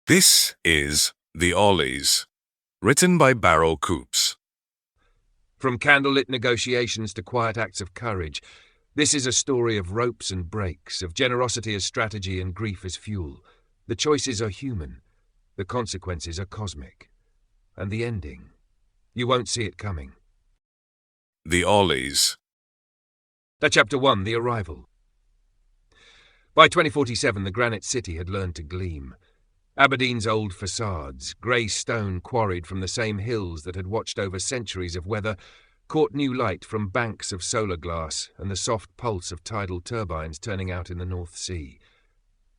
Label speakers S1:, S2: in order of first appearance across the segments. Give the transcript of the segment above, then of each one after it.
S1: This is The Ollies, written by Barrow Coops.
S2: From candlelit negotiations to quiet acts of courage, this is a story of ropes and breaks, of generosity as strategy and grief as fuel. The choices are human, the consequences are cosmic. And the ending, you won't see it coming.
S1: The Ollies.
S2: Chapter 1, The Arrival. By 2047, the granite city had learned to gleam. Aberdeen's old facades, grey stone quarried from the same hills that had watched over centuries of weather, caught new light from banks of solar glass and the soft pulse of tidal turbines turning out in the North Sea.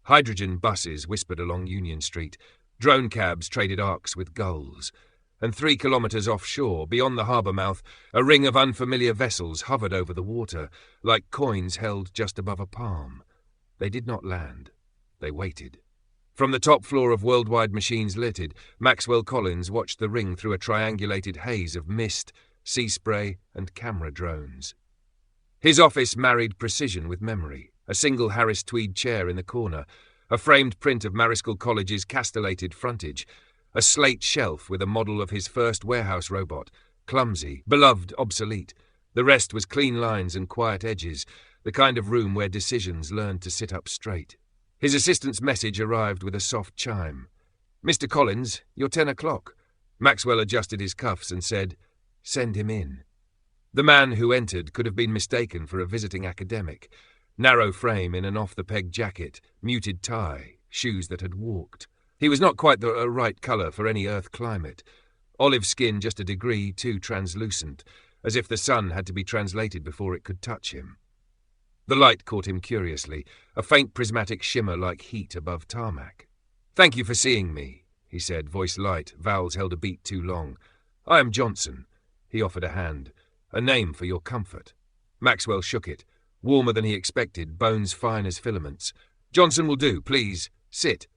S2: Hydrogen buses whispered along Union Street, drone cabs traded arcs with gulls, and 3 kilometres offshore, beyond the harbour mouth, a ring of unfamiliar vessels hovered over the water, like coins held just above a palm. They did not land. They waited. From the top floor of Worldwide Machines Limited, Maxwell Collins watched the ring through a triangulated haze of mist, sea spray, and camera drones. His office married precision with memory, a single Harris tweed chair in the corner, a framed print of Mariscal College's castellated frontage, a slate shelf with a model of his first warehouse robot, clumsy, beloved, obsolete. The rest was clean lines and quiet edges, the kind of room where decisions learned to sit up straight. His assistant's message arrived with a soft chime. "Mr. Collins, you're 10 o'clock. Maxwell adjusted his cuffs and said, "Send him in." The man who entered could have been mistaken for a visiting academic. Narrow frame in an off-the-peg jacket, muted tie, shoes that had walked. He was not quite the right colour for any Earth climate. Olive skin just a degree too translucent, as if the sun had to be translated before it could touch him. The light caught him curiously, a faint prismatic shimmer like heat above tarmac. "Thank you for seeing me," he said, voice light, vowels held a beat too long. "I am Johnson." He offered a hand. "A name for your comfort." Maxwell shook it, warmer than he expected, bones fine as filaments. "Johnson will do, please. Sit."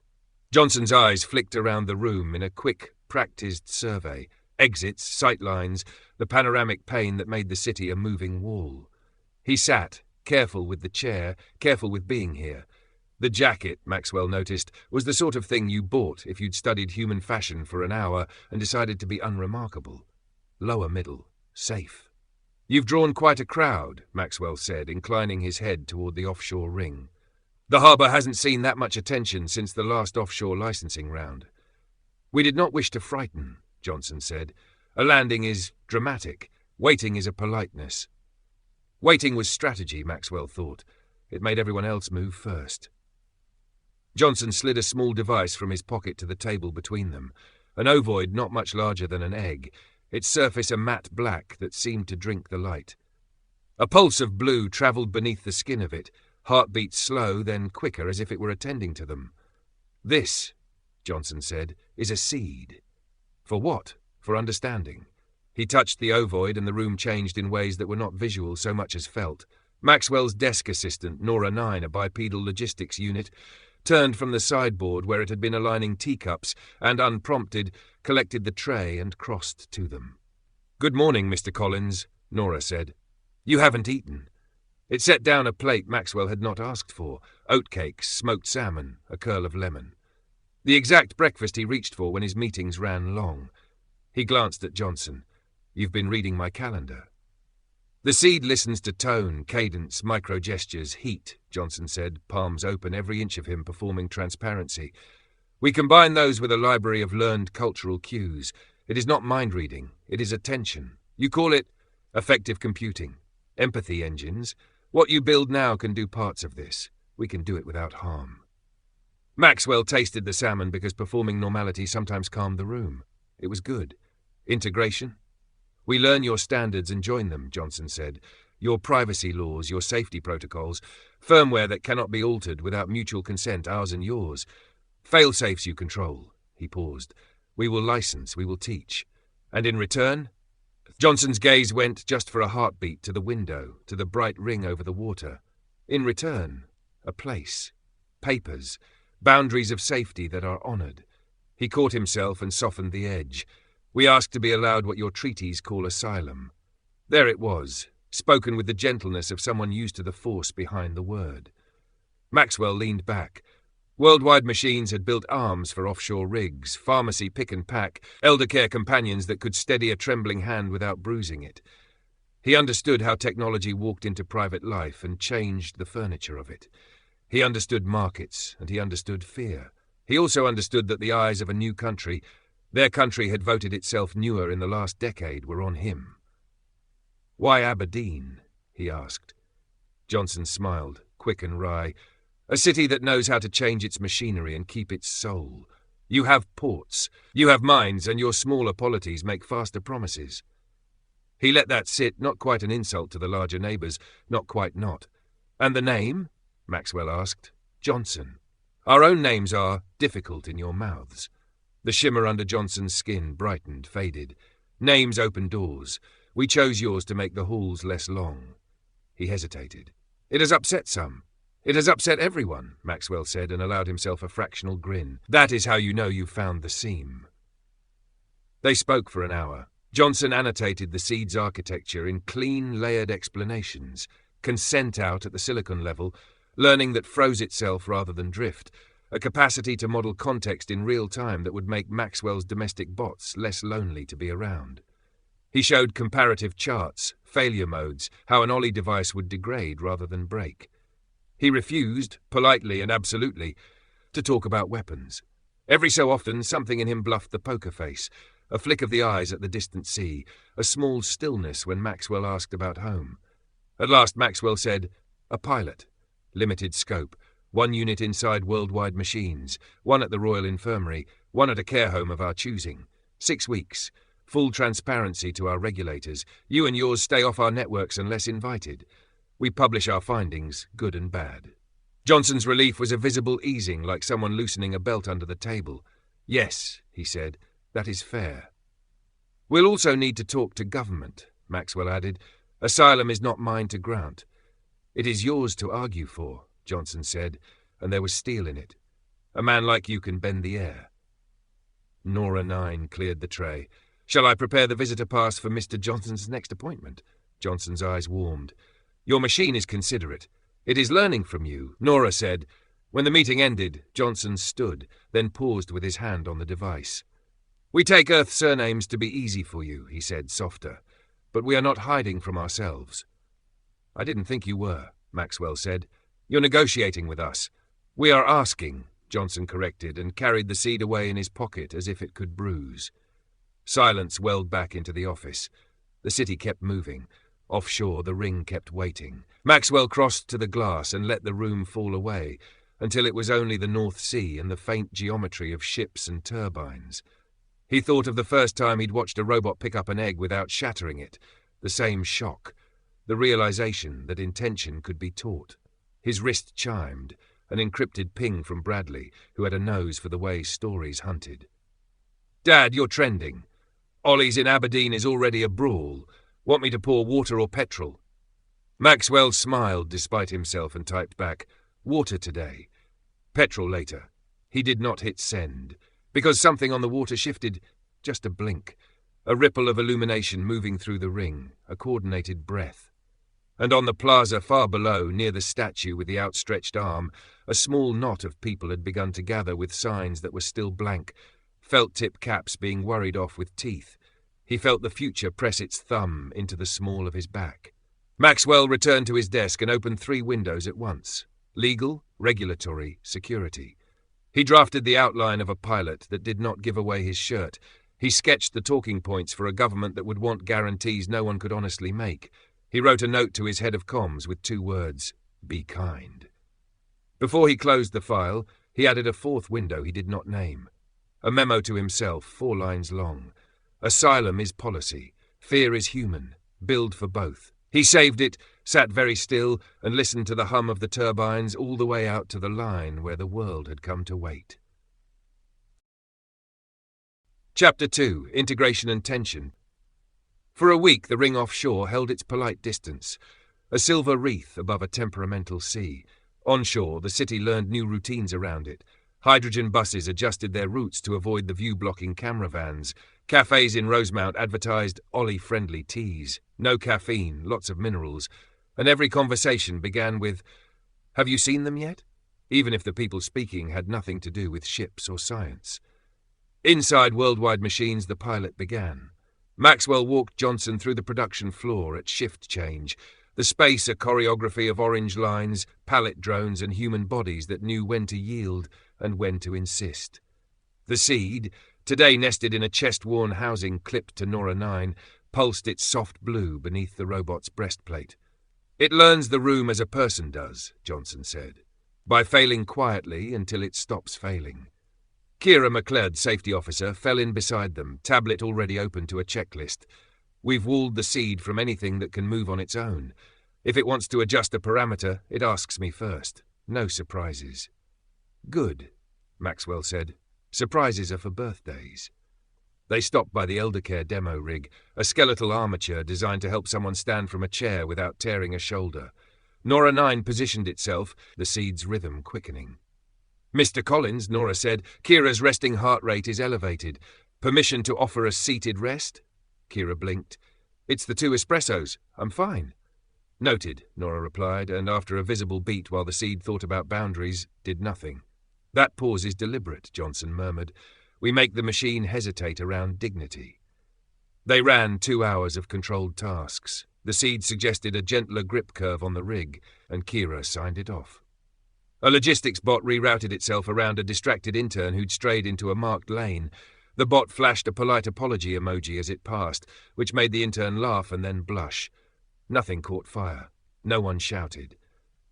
S2: Johnson's eyes flicked around the room in a quick, practised survey. Exits, sightlines, the panoramic pane that made the city a moving wall. He sat, careful with the chair, careful with being here. The jacket, Maxwell noticed, was the sort of thing you bought if you'd studied human fashion for an hour and decided to be unremarkable. Lower middle, safe. "You've drawn quite a crowd," Maxwell said, inclining his head toward the offshore ring. "The harbour hasn't seen that much attention since the last offshore licensing round." "We did not wish to frighten," Johnson said. "A landing is dramatic. Waiting is a politeness." Waiting was strategy, Maxwell thought. It made everyone else move first. Johnson slid a small device from his pocket to the table between them, an ovoid not much larger than an egg, its surface a matte black that seemed to drink the light. A pulse of blue travelled beneath the skin of it, heartbeats slow, then quicker as if it were attending to them. "This," Johnson said, "is a seed." "For what?" "For understanding." He touched the ovoid and the room changed in ways that were not visual so much as felt. Maxwell's desk assistant, Nora 9, a bipedal logistics unit, turned from the sideboard where it had been aligning teacups and, unprompted, collected the tray and crossed to them. "Good morning, Mr. Collins," Nora said. "You haven't eaten." It set down a plate Maxwell had not asked for, oatcakes, smoked salmon, a curl of lemon. The exact breakfast he reached for when his meetings ran long. He glanced at Johnson. "You've been reading my calendar." "The seed listens to tone, cadence, micro-gestures, heat," Johnson said, palms open, every inch of him performing transparency. "We combine those with a library of learned cultural cues. It is not mind-reading, it is attention. You call it affective computing, empathy engines. What you build now can do parts of this. We can do it without harm." Maxwell tasted the salmon because performing normality sometimes calmed the room. It was good. Integration? "We learn your standards and join them," Johnson said. "Your privacy laws, your safety protocols, firmware that cannot be altered without mutual consent, ours and yours. Fail-safes you control." He paused. "We will license, we will teach. And in return?" Johnson's gaze went just for a heartbeat to the window, to the bright ring over the water. "In return, a place. Papers. Boundaries of safety that are honoured." He caught himself and softened the edge. "We ask to be allowed what your treaties call asylum." There it was, spoken with the gentleness of someone used to the force behind the word. Maxwell leaned back. Worldwide Machines had built arms for offshore rigs, pharmacy pick and pack, elder care companions that could steady a trembling hand without bruising it. He understood how technology walked into private life and changed the furniture of it. He understood markets, and he understood fear. He also understood that the eyes of a new country, their country had voted itself newer in the last decade, were on him. "Why Aberdeen?" he asked. Johnson smiled, quick and wry. "A city that knows how to change its machinery and keep its soul. You have ports, you have mines, and your smaller polities make faster promises." He let that sit, not quite an insult to the larger neighbours, not quite not. "And the name?" Maxwell asked. "Johnson. Our own names are difficult in your mouths." The shimmer under Johnson's skin brightened, faded. "Names open doors. We chose yours to make the halls less long." He hesitated. "It has upset some. It has upset everyone," Maxwell said, and allowed himself a fractional grin. "That is how you know you've found the seam." They spoke for an hour. Johnson annotated the seed's architecture in clean, layered explanations, consent out at the silicon level, learning that froze itself rather than drift, a capacity to model context in real time that would make Maxwell's domestic bots less lonely to be around. He showed comparative charts, failure modes, how an Ollie device would degrade rather than break. He refused, politely and absolutely, to talk about weapons. Every so often, something in him bluffed the poker face, a flick of the eyes at the distant sea, a small stillness when Maxwell asked about home. At last Maxwell said, "A pilot. Limited scope. 1 unit inside Worldwide Machines, 1 at the Royal Infirmary, 1 at a care home of our choosing. 6 weeks. Full transparency to our regulators. You and yours stay off our networks unless invited. We publish our findings, good and bad." Johnson's relief was a visible easing, like someone loosening a belt under the table. "Yes," he said, "that is fair." "We'll also need to talk to government," Maxwell added. "Asylum is not mine to grant." "It is yours to argue for," Johnson said, and there was steel in it. "A man like you can bend the air." Nora 9 cleared the tray. "Shall I prepare the visitor pass for Mr. Johnson's next appointment?" Johnson's eyes warmed. "Your machine is considerate. It is learning from you," Nora said. When the meeting ended, Johnson stood, then paused with his hand on the device. "We take Earth surnames to be easy for you," he said, softer. "But we are not hiding from ourselves." "I didn't think you were," Maxwell said. "You're negotiating with us." "We are asking," Johnson corrected, and carried the seed away in his pocket as if it could bruise. Silence welled back into the office. The city kept moving. Offshore, the ring kept waiting. Maxwell crossed to the glass and let the room fall away, until it was only the North Sea and the faint geometry of ships and turbines. He thought of the first time he'd watched a robot pick up an egg without shattering it. The same shock. The realization that intention could be taught. His wrist chimed, an encrypted ping from Bradley, who had a nose for the way stories hunted. "Dad, you're trending. Ollies in Aberdeen is already a brawl. Want me to pour water or petrol?" Maxwell smiled despite himself and typed back, "Water today. Petrol later." He did not hit send, because something on the water shifted, just a blink, a ripple of illumination moving through the ring, a coordinated breath. And on the plaza far below, near the statue with the outstretched arm, a small knot of people had begun to gather with signs that were still blank, felt-tip caps being worried off with teeth. He felt the future press its thumb into the small of his back. Maxwell returned to his desk and opened 3 windows at once. Legal, regulatory, security. He drafted the outline of a pilot that did not give away his shirt. He sketched the talking points for a government that would want guarantees no one could honestly make. He wrote a note to his head of comms with 2 words, "Be kind." Before he closed the file, he added a 4th window he did not name. A memo to himself, 4 lines long. Asylum is policy. Fear is human. Build for both. He saved it, sat very still, and listened to the hum of the turbines all the way out to the line where the world had come to wait. Chapter 2. Integration and Tension. For a week the ring offshore held its polite distance, a silver wreath above a temperamental sea. Onshore, the city learned new routines around it. Hydrogen buses adjusted their routes to avoid the view-blocking camera vans. Cafes in Rosemount advertised Ollie-friendly teas. No caffeine, lots of minerals. And every conversation began with, "Have you seen them yet?" even if the people speaking had nothing to do with ships or science. Inside Worldwide Machines, the pilot began. Maxwell walked Johnson through the production floor at shift change, the space a choreography of orange lines, pallet drones and human bodies that knew when to yield and when to insist. The Seed, today nested in a chest-worn housing clipped to Nora 9, pulsed its soft blue beneath the robot's breastplate. "It learns the room as a person does," Johnson said, "by failing quietly until it stops failing." Kira McLeod, safety officer, fell in beside them, tablet already open to a checklist. "We've walled the Seed from anything that can move on its own. If it wants to adjust a parameter, it asks me first. No surprises." "Good," Maxwell said. "Surprises are for birthdays." They stopped by the eldercare demo rig, a skeletal armature designed to help someone stand from a chair without tearing a shoulder. Nora 9 positioned itself, the Seed's rhythm quickening. "Mr. Collins," Nora said, "Kira's resting heart rate is elevated. Permission to offer a seated rest?" Kira blinked. "It's the 2 espressos. I'm fine." "Noted," Nora replied, and after a visible beat while the Seed thought about boundaries, did nothing. "That pause is deliberate," Johnson murmured. "We make the machine hesitate around dignity." They ran 2 hours of controlled tasks. The Seed suggested a gentler grip curve on the rig, and Kira signed it off. A logistics bot rerouted itself around a distracted intern who'd strayed into a marked lane. The bot flashed a polite apology emoji as it passed, which made the intern laugh and then blush. Nothing caught fire. No one shouted.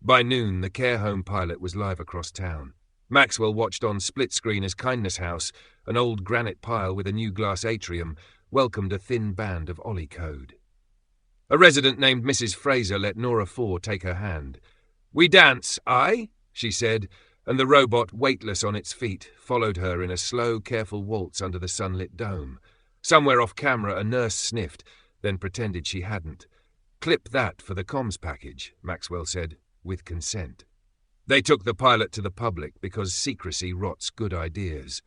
S2: By noon, the care home pilot was live across town. Maxwell watched on split screen as Kindness House, an old granite pile with a new glass atrium, welcomed a thin band of Ollie code. A resident named Mrs. Fraser let Nora 4 take her hand. "We dance, aye?" she said, and the robot, weightless on its feet, followed her in a slow, careful waltz under the sunlit dome. Somewhere off camera, a nurse sniffed, then pretended she hadn't. "Clip that for the comms package," Maxwell said, with consent. They took the pilot to the public because secrecy rots good ideas.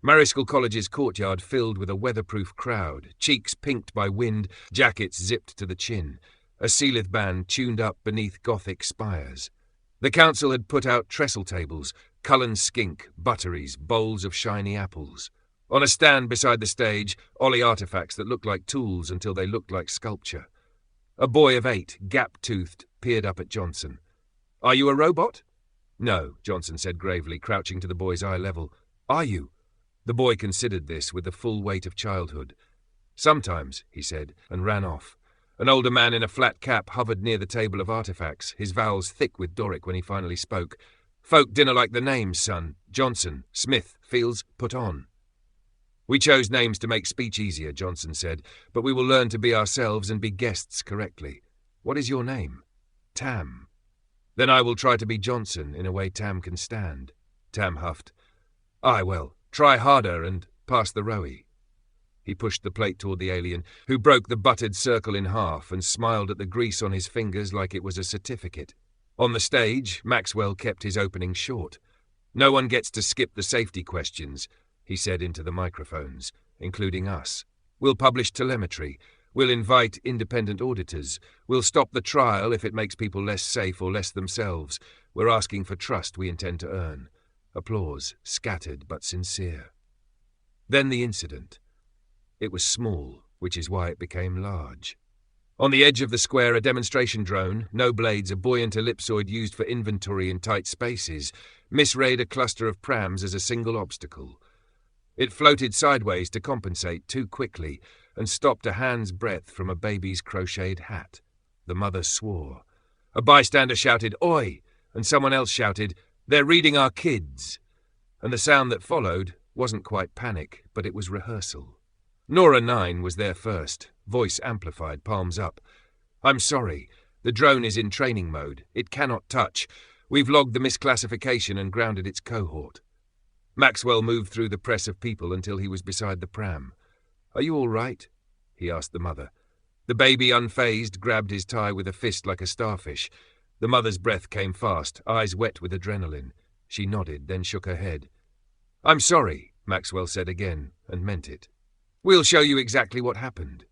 S2: Mariscal College's courtyard filled with a weatherproof crowd, cheeks pinked by wind, jackets zipped to the chin, a Sealith band tuned up beneath Gothic spires. The council had put out trestle tables, Cullen skink, butteries, bowls of shiny apples. On a stand beside the stage, Ollie artifacts that looked like tools until they looked like sculpture. A boy of 8, gap-toothed, peered up at Johnson. "Are you a robot?" "No," Johnson said gravely, crouching to the boy's eye level. "Are you?" The boy considered this with the full weight of childhood. "Sometimes," he said, and ran off. An older man in a flat cap hovered near the table of artifacts, his vowels thick with Doric when he finally spoke. "Folk dinna like the names, son. Johnson, Smith, Fields, put on." "We chose names to make speech easier," Johnson said, "but we will learn to be ourselves and be guests correctly. What is your name?" "Tam." "Then I will try to be Johnson in a way Tam can stand." Tam huffed. "Aye, well, try harder and pass the rowie." He pushed the plate toward the alien, who broke the buttered circle in half and smiled at the grease on his fingers like it was a certificate. On the stage, Maxwell kept his opening short. "No one gets to skip the safety questions," he said into the microphones, "including us. We'll publish telemetry. We'll invite independent auditors. We'll stop the trial if it makes people less safe or less themselves. We're asking for trust we intend to earn." Applause, scattered but sincere. Then the incident. It was small, which is why it became large. On the edge of the square, a demonstration drone, no blades, a buoyant ellipsoid used for inventory in tight spaces, misread a cluster of prams as a single obstacle. It floated sideways to compensate too quickly and stopped a hand's breadth from a baby's crocheted hat. The mother swore. A bystander shouted, "Oi!" and someone else shouted, "They're reading our kids!" And the sound that followed wasn't quite panic, but it was rehearsal. Nora 9 was there first, voice amplified, palms up. "I'm sorry. The drone is in training mode. It cannot touch. We've logged the misclassification and grounded its cohort." Maxwell moved through the press of people until he was beside the pram. "Are you all right?" he asked the mother. The baby, unfazed, grabbed his tie with a fist like a starfish. The mother's breath came fast, eyes wet with adrenaline. She nodded, then shook her head. "I'm sorry," Maxwell said again, and meant it. "We'll show you exactly what happened."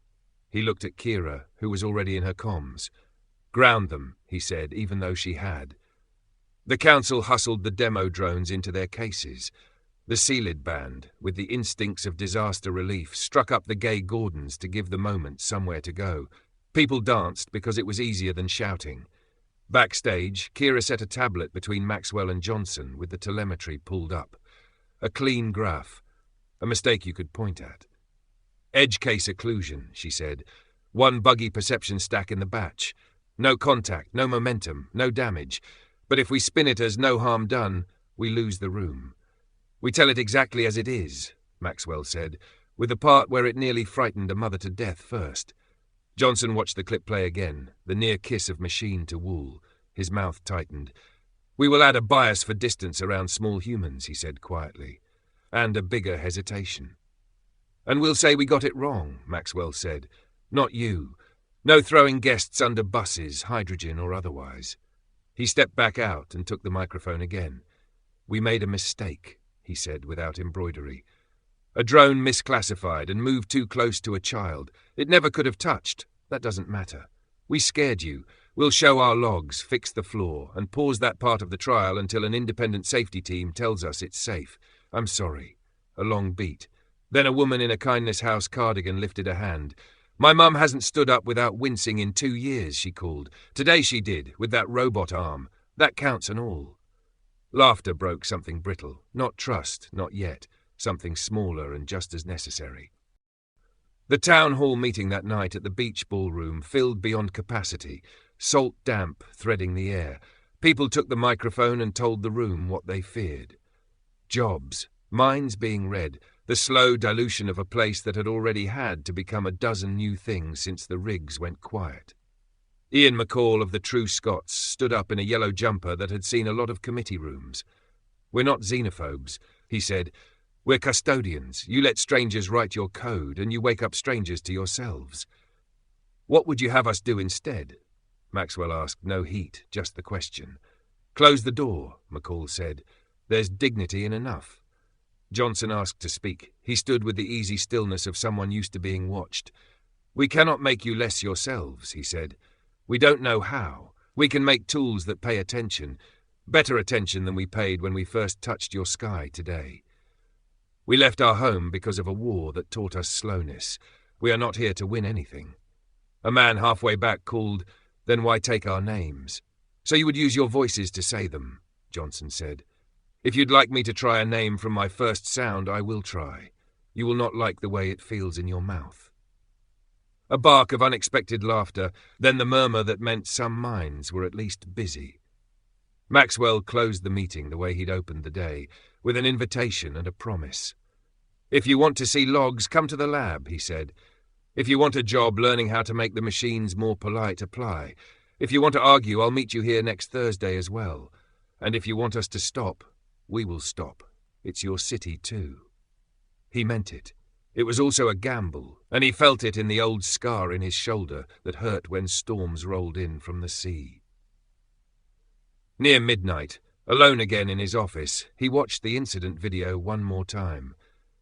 S2: He looked at Kira, who was already in her comms. "Ground them," he said, even though she had. The council hustled the demo drones into their cases. The Sealed band, with the instincts of disaster relief, struck up the gay Gordons to give the moment somewhere to go. People danced because it was easier than shouting. Backstage, Kira set a tablet between Maxwell and Johnson with the telemetry pulled up. A clean graph. A mistake you could point at. Edge case occlusion, she said. One buggy perception stack in the batch. No contact, no momentum, no damage. But if we spin it as no harm done, we lose the room. We tell it exactly as it is, Maxwell said, with the part where it nearly frightened a mother to death first. Johnson watched the clip play again, the near kiss of machine to wool. His mouth tightened. We will add a bias for distance around small humans, he said quietly, and a bigger hesitation. And we'll say we got it wrong, Maxwell said. Not you. No throwing guests under buses, hydrogen or otherwise. He stepped back out and took the microphone again. We made a mistake, he said without embroidery. A drone misclassified and moved too close to a child. It never could have touched. That doesn't matter. We scared you. We'll show our logs, fix the flaw, and pause that part of the trial until an independent safety team tells us it's safe. I'm sorry. A long beat. Then a woman in a Kindness House cardigan lifted a hand. My mum hasn't stood up without wincing in 2 years, she called. Today she did, with that robot arm. That counts and all. Laughter broke something brittle. Not trust, not yet. Something smaller and just as necessary. The town hall meeting that night at the beach ballroom filled beyond capacity, salt damp threading the air. People took the microphone and told the room what they feared. Jobs, minds being read, the slow dilution of a place that had already had to become a dozen new things since the rigs went quiet. Ian McCall of the True Scots stood up in a yellow jumper that had seen a lot of committee rooms. We're not xenophobes, he said. We're custodians. You let strangers write your code, and you wake up strangers to yourselves. What would you have us do instead? Maxwell asked, no heat, just the question. Close the door, McCall said. There's dignity in enough. Johnson asked to speak. He stood with the easy stillness of someone used to being watched. We cannot make you less yourselves, he said. We don't know how. We can make tools that pay attention, better attention than we paid when we first touched your sky today. We left our home because of a war that taught us slowness. We are not here to win anything. A man halfway back called, Then why take our names? So you would use your voices to say them, Johnson said. If you'd like me to try a name from my first sound, I will try. You will not like the way it feels in your mouth. A bark of unexpected laughter, then the murmur that meant some minds were at least busy. Maxwell closed the meeting the way he'd opened the day, with an invitation and a promise. If you want to see logs, come to the lab, he said. If you want a job learning how to make the machines more polite, apply. If you want to argue, I'll meet you here next Thursday as well. And if you want us to stop, we will stop. It's your city too. He meant it. It was also a gamble, and he felt it in the old scar in his shoulder that hurt when storms rolled in from the sea. Near midnight, alone again in his office, he watched the incident video one more time.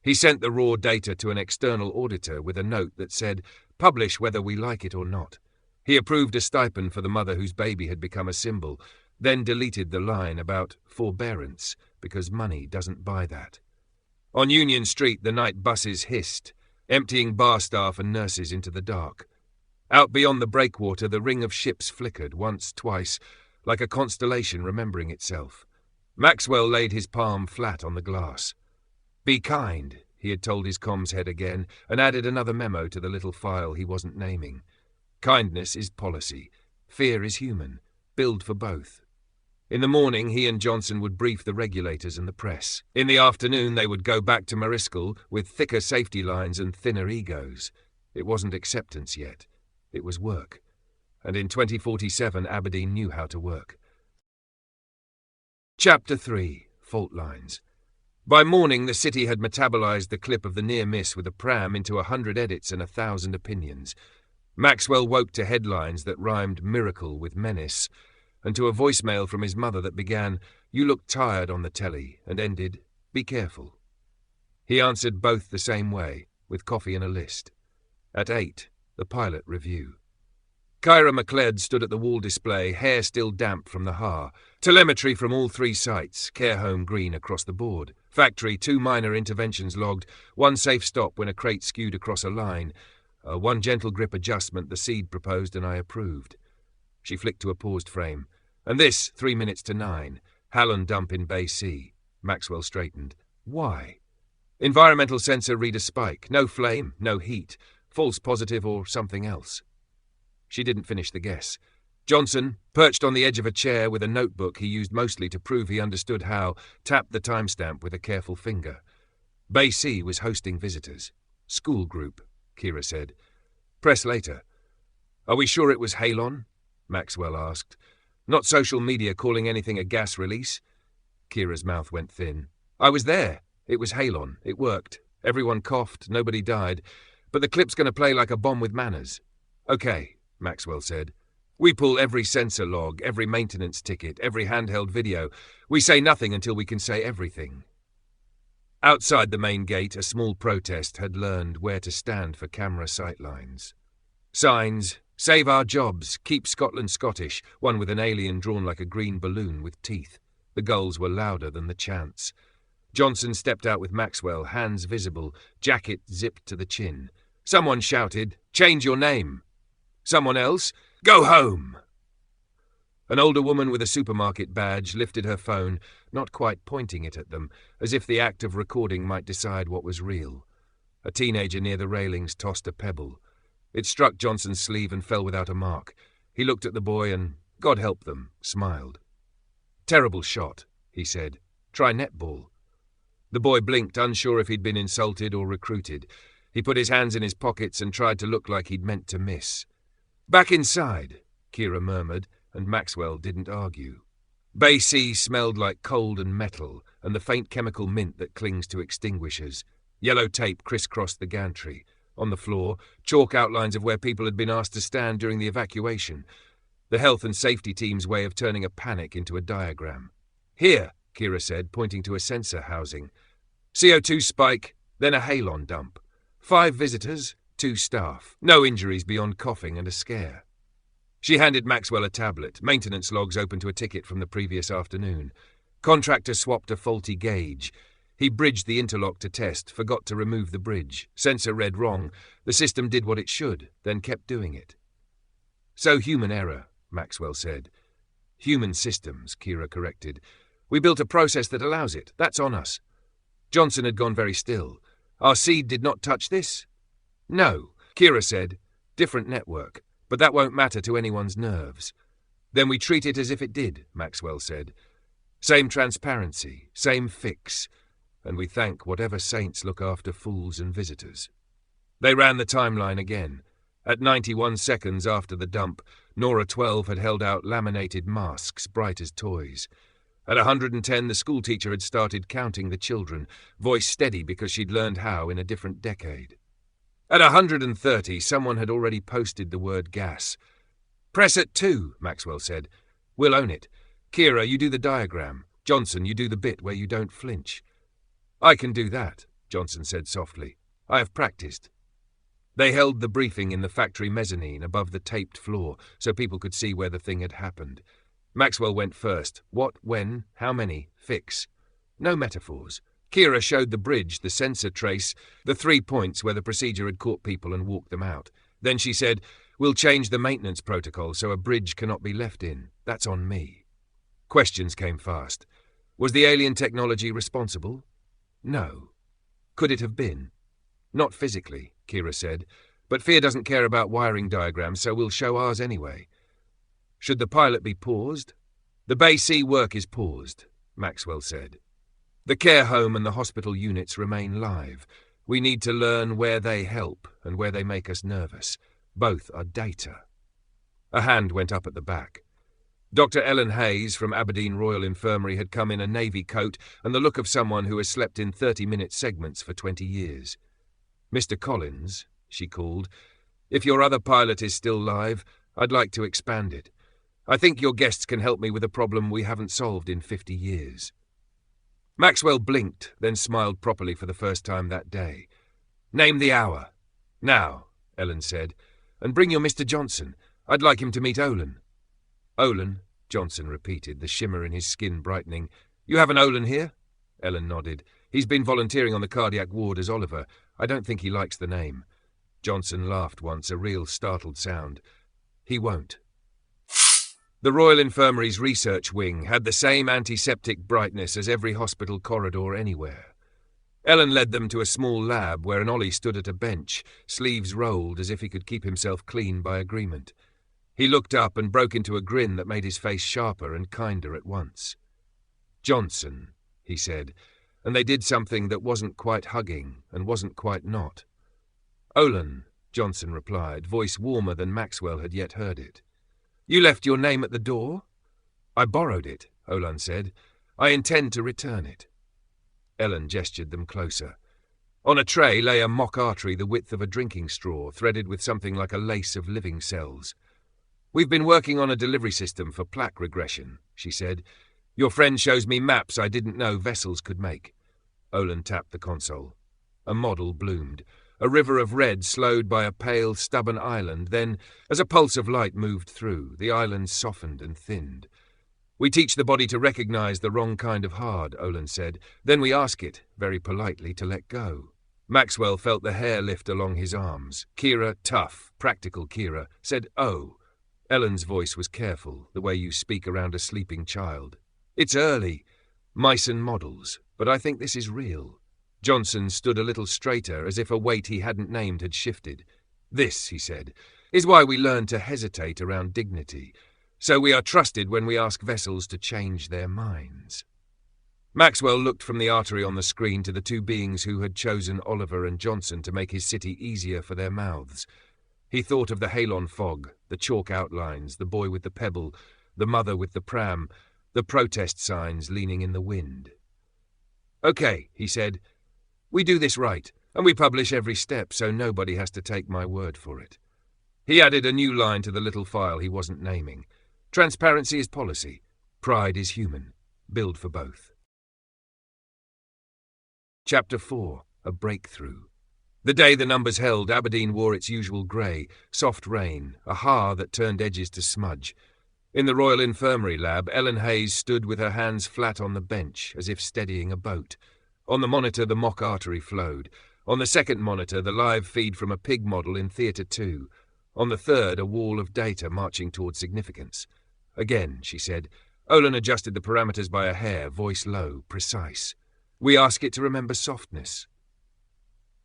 S2: He sent the raw data to an external auditor with a note that said, publish whether we like it or not. He approved a stipend for the mother whose baby had become a symbol, then deleted the line about forbearance, because money doesn't buy that. On Union Street, the night buses hissed, emptying bar staff and nurses into the dark. Out beyond the breakwater, the ring of ships flickered once, twice, like a constellation remembering itself. Maxwell laid his palm flat on the glass. Be kind, he had told his comms head again, and added another memo to the little file he wasn't naming. Kindness is policy. Fear is human. Build for both. In the morning, he and Johnson would brief the regulators and the press. In the afternoon, they would go back to Mariscal with thicker safety lines and thinner egos. It wasn't acceptance yet. It was work. And in 2047, Aberdeen knew how to work. Chapter 3. Fault Lines. By morning, the city had metabolized the clip of the near miss with a pram into 100 edits and 1,000 opinions. Maxwell woke to headlines that rhymed miracle with menace, and to a voicemail from his mother that began, "You look tired on the telly," and ended, "Be careful." He answered both the same way, with coffee and a list. At 8, the pilot review. Kyra MacLeod stood at the wall display, hair still damp from the har. Telemetry from all 3 sites, care home green across the board. Factory, 2 minor interventions logged, 1 safe stop when a crate skewed across a line. 1 gentle grip adjustment the seed proposed and I approved. She flicked to a paused frame. And this, 3 minutes to 9. Halon dump in Bay C. Maxwell straightened. Why? Environmental sensor read a spike. No flame, no heat. False positive or something else. She didn't finish the guess. Johnson, perched on the edge of a chair with a notebook he used mostly to prove he understood how, tapped the timestamp with a careful finger. Bay C was hosting visitors. School group, Kira said. Press later. Are we sure it was halon? Maxwell asked. Not social media calling anything a gas release? Kira's mouth went thin. I was there. It was halon. It worked. Everyone coughed. Nobody died. But the clip's going to play like a bomb with manners. Okay, Maxwell said. We pull every sensor log, every maintenance ticket, every handheld video. We say nothing until we can say everything. Outside the main gate, a small protest had learned where to stand for camera sightlines. Signs, save our jobs, keep Scotland Scottish, one with an alien drawn like a green balloon with teeth. The gulls were louder than the chants. Johnson stepped out with Maxwell, hands visible, jacket zipped to the chin. Someone shouted, change your name. Someone else, go home. An older woman with a supermarket badge lifted her phone, not quite pointing it at them, as if the act of recording might decide what was real. A teenager near the railings tossed a pebble. It struck Johnson's sleeve and fell without a mark. He looked at the boy and, God help them, smiled. Terrible shot, he said. Try netball. The boy blinked, unsure if he'd been insulted or recruited. He put his hands in his pockets and tried to look like he'd meant to miss. Back inside, Kira murmured, and Maxwell didn't argue. Bay C smelled like cold and metal and the faint chemical mint that clings to extinguishers. Yellow tape crisscrossed the gantry. On the floor, chalk outlines of where people had been asked to stand during the evacuation. The health and safety team's way of turning a panic into a diagram. Here, Kira said, pointing to a sensor housing. CO2 spike, then a halon dump. 5 visitors, 2 staff. No injuries beyond coughing and a scare. She handed Maxwell a tablet, maintenance logs open to a ticket from the previous afternoon. Contractor swapped a faulty gauge. He bridged the interlock to test, forgot to remove the bridge. Sensor read wrong. The system did what it should, then kept doing it. So human error, Maxwell said. Human systems, Kira corrected. We built a process that allows it. That's on us. Johnson had gone very still. Our seed did not touch this? No, Kira said. Different network. But that won't matter to anyone's nerves. Then we treat it as if it did, Maxwell said. Same transparency, same fix. And we thank whatever saints look after fools and visitors. They ran the timeline again. At 91 seconds after the dump, Nora 12 had held out laminated masks, bright as toys. At 110, the schoolteacher had started counting the children, voice steady because she'd learned how in a different decade. At 130, someone had already posted the word gas. Press at 2, Maxwell said. We'll own it. Kira, you do the diagram. Johnson, you do the bit where you don't flinch. I can do that, Johnson said softly. I have practiced. They held the briefing in the factory mezzanine above the taped floor so people could see where the thing had happened. Maxwell went first. What, when, how many, fix. No metaphors. Kira showed the bridge, the sensor trace, the 3 points where the procedure had caught people and walked them out. Then she said, we'll change the maintenance protocol so a bridge cannot be left in. That's on me. Questions came fast. Was the alien technology responsible? No. Could it have been? Not physically, Kira said, but fear doesn't care about wiring diagrams, so we'll show ours anyway. Should the pilot be paused? The Bay C work is paused, Maxwell said. The care home and the hospital units remain live. We need to learn where they help and where they make us nervous. Both are data. A hand went up at the back. Dr. Ellen Hayes from Aberdeen Royal Infirmary had come in a navy coat and the look of someone who has slept in 30-minute segments for 20 years. Mr. Collins, she called, if your other pilot is still live, I'd like to expand it. I think your guests can help me with a problem we haven't solved in 50 years. Maxwell blinked, then smiled properly for the first time that day. Name the hour. Now, Ellen said, and bring your Mr. Johnson. I'd like him to meet Olin." "Olin?" Johnson repeated, the shimmer in his skin brightening. "You have an Olin here?" Ellen nodded. "He's been volunteering on the cardiac ward as Oliver. I don't think he likes the name." Johnson laughed once, a real startled sound. "He won't." The Royal Infirmary's research wing had the same antiseptic brightness as every hospital corridor anywhere. Ellen led them to a small lab where an Ollie stood at a bench, sleeves rolled as if he could keep himself clean by agreement. He looked up and broke into a grin that made his face sharper and kinder at once. "Johnson," he said, and they did something that wasn't quite hugging and wasn't quite not. "Olin," Johnson replied, voice warmer than Maxwell had yet heard it. "You left your name at the door?" "I borrowed it," Olin said. "I intend to return it." Ellen gestured them closer. On a tray lay a mock artery the width of a drinking straw, threaded with something like a lace of living cells. "We've been working on a delivery system for plaque regression," she said. "Your friend shows me maps I didn't know vessels could make." Olin tapped the console. A model bloomed. A river of red slowed by a pale, stubborn island, then, as a pulse of light moved through, the island softened and thinned. "We teach the body to recognize the wrong kind of hard," Olin said. "Then we ask it, very politely, to let go." Maxwell felt the hair lift along his arms. Kira, tough, practical Kira, said, "Oh." Ellen's voice was careful, the way you speak around a sleeping child. "It's early. Meissen models, but I think this is real." Johnson stood a little straighter, as if a weight he hadn't named had shifted. "This," he said, "is why we learn to hesitate around dignity. So we are trusted when we ask vessels to change their minds." Maxwell looked from the artery on the screen to the two beings who had chosen Oliver and Johnson to make his city easier for their mouths. He thought of the Halon fog, the chalk outlines, the boy with the pebble, the mother with the pram, the protest signs leaning in the wind. "Okay," he said. "We do this right, and we publish every step so nobody has to take my word for it." He added a new line to the little file he wasn't naming. "Transparency is policy. Pride is human. Build for both." Chapter 4. A Breakthrough. The day the numbers held, Aberdeen wore its usual grey, soft rain, a haar that turned edges to smudge. In the Royal Infirmary lab, Ellen Hayes stood with her hands flat on the bench, as if steadying a boat. On the monitor, the mock artery flowed. On the second monitor, the live feed from a pig model in Theatre 2. On the third, a wall of data marching toward significance. "Again," she said. Olin adjusted the parameters by a hair, voice low, precise. "We ask it to remember softness."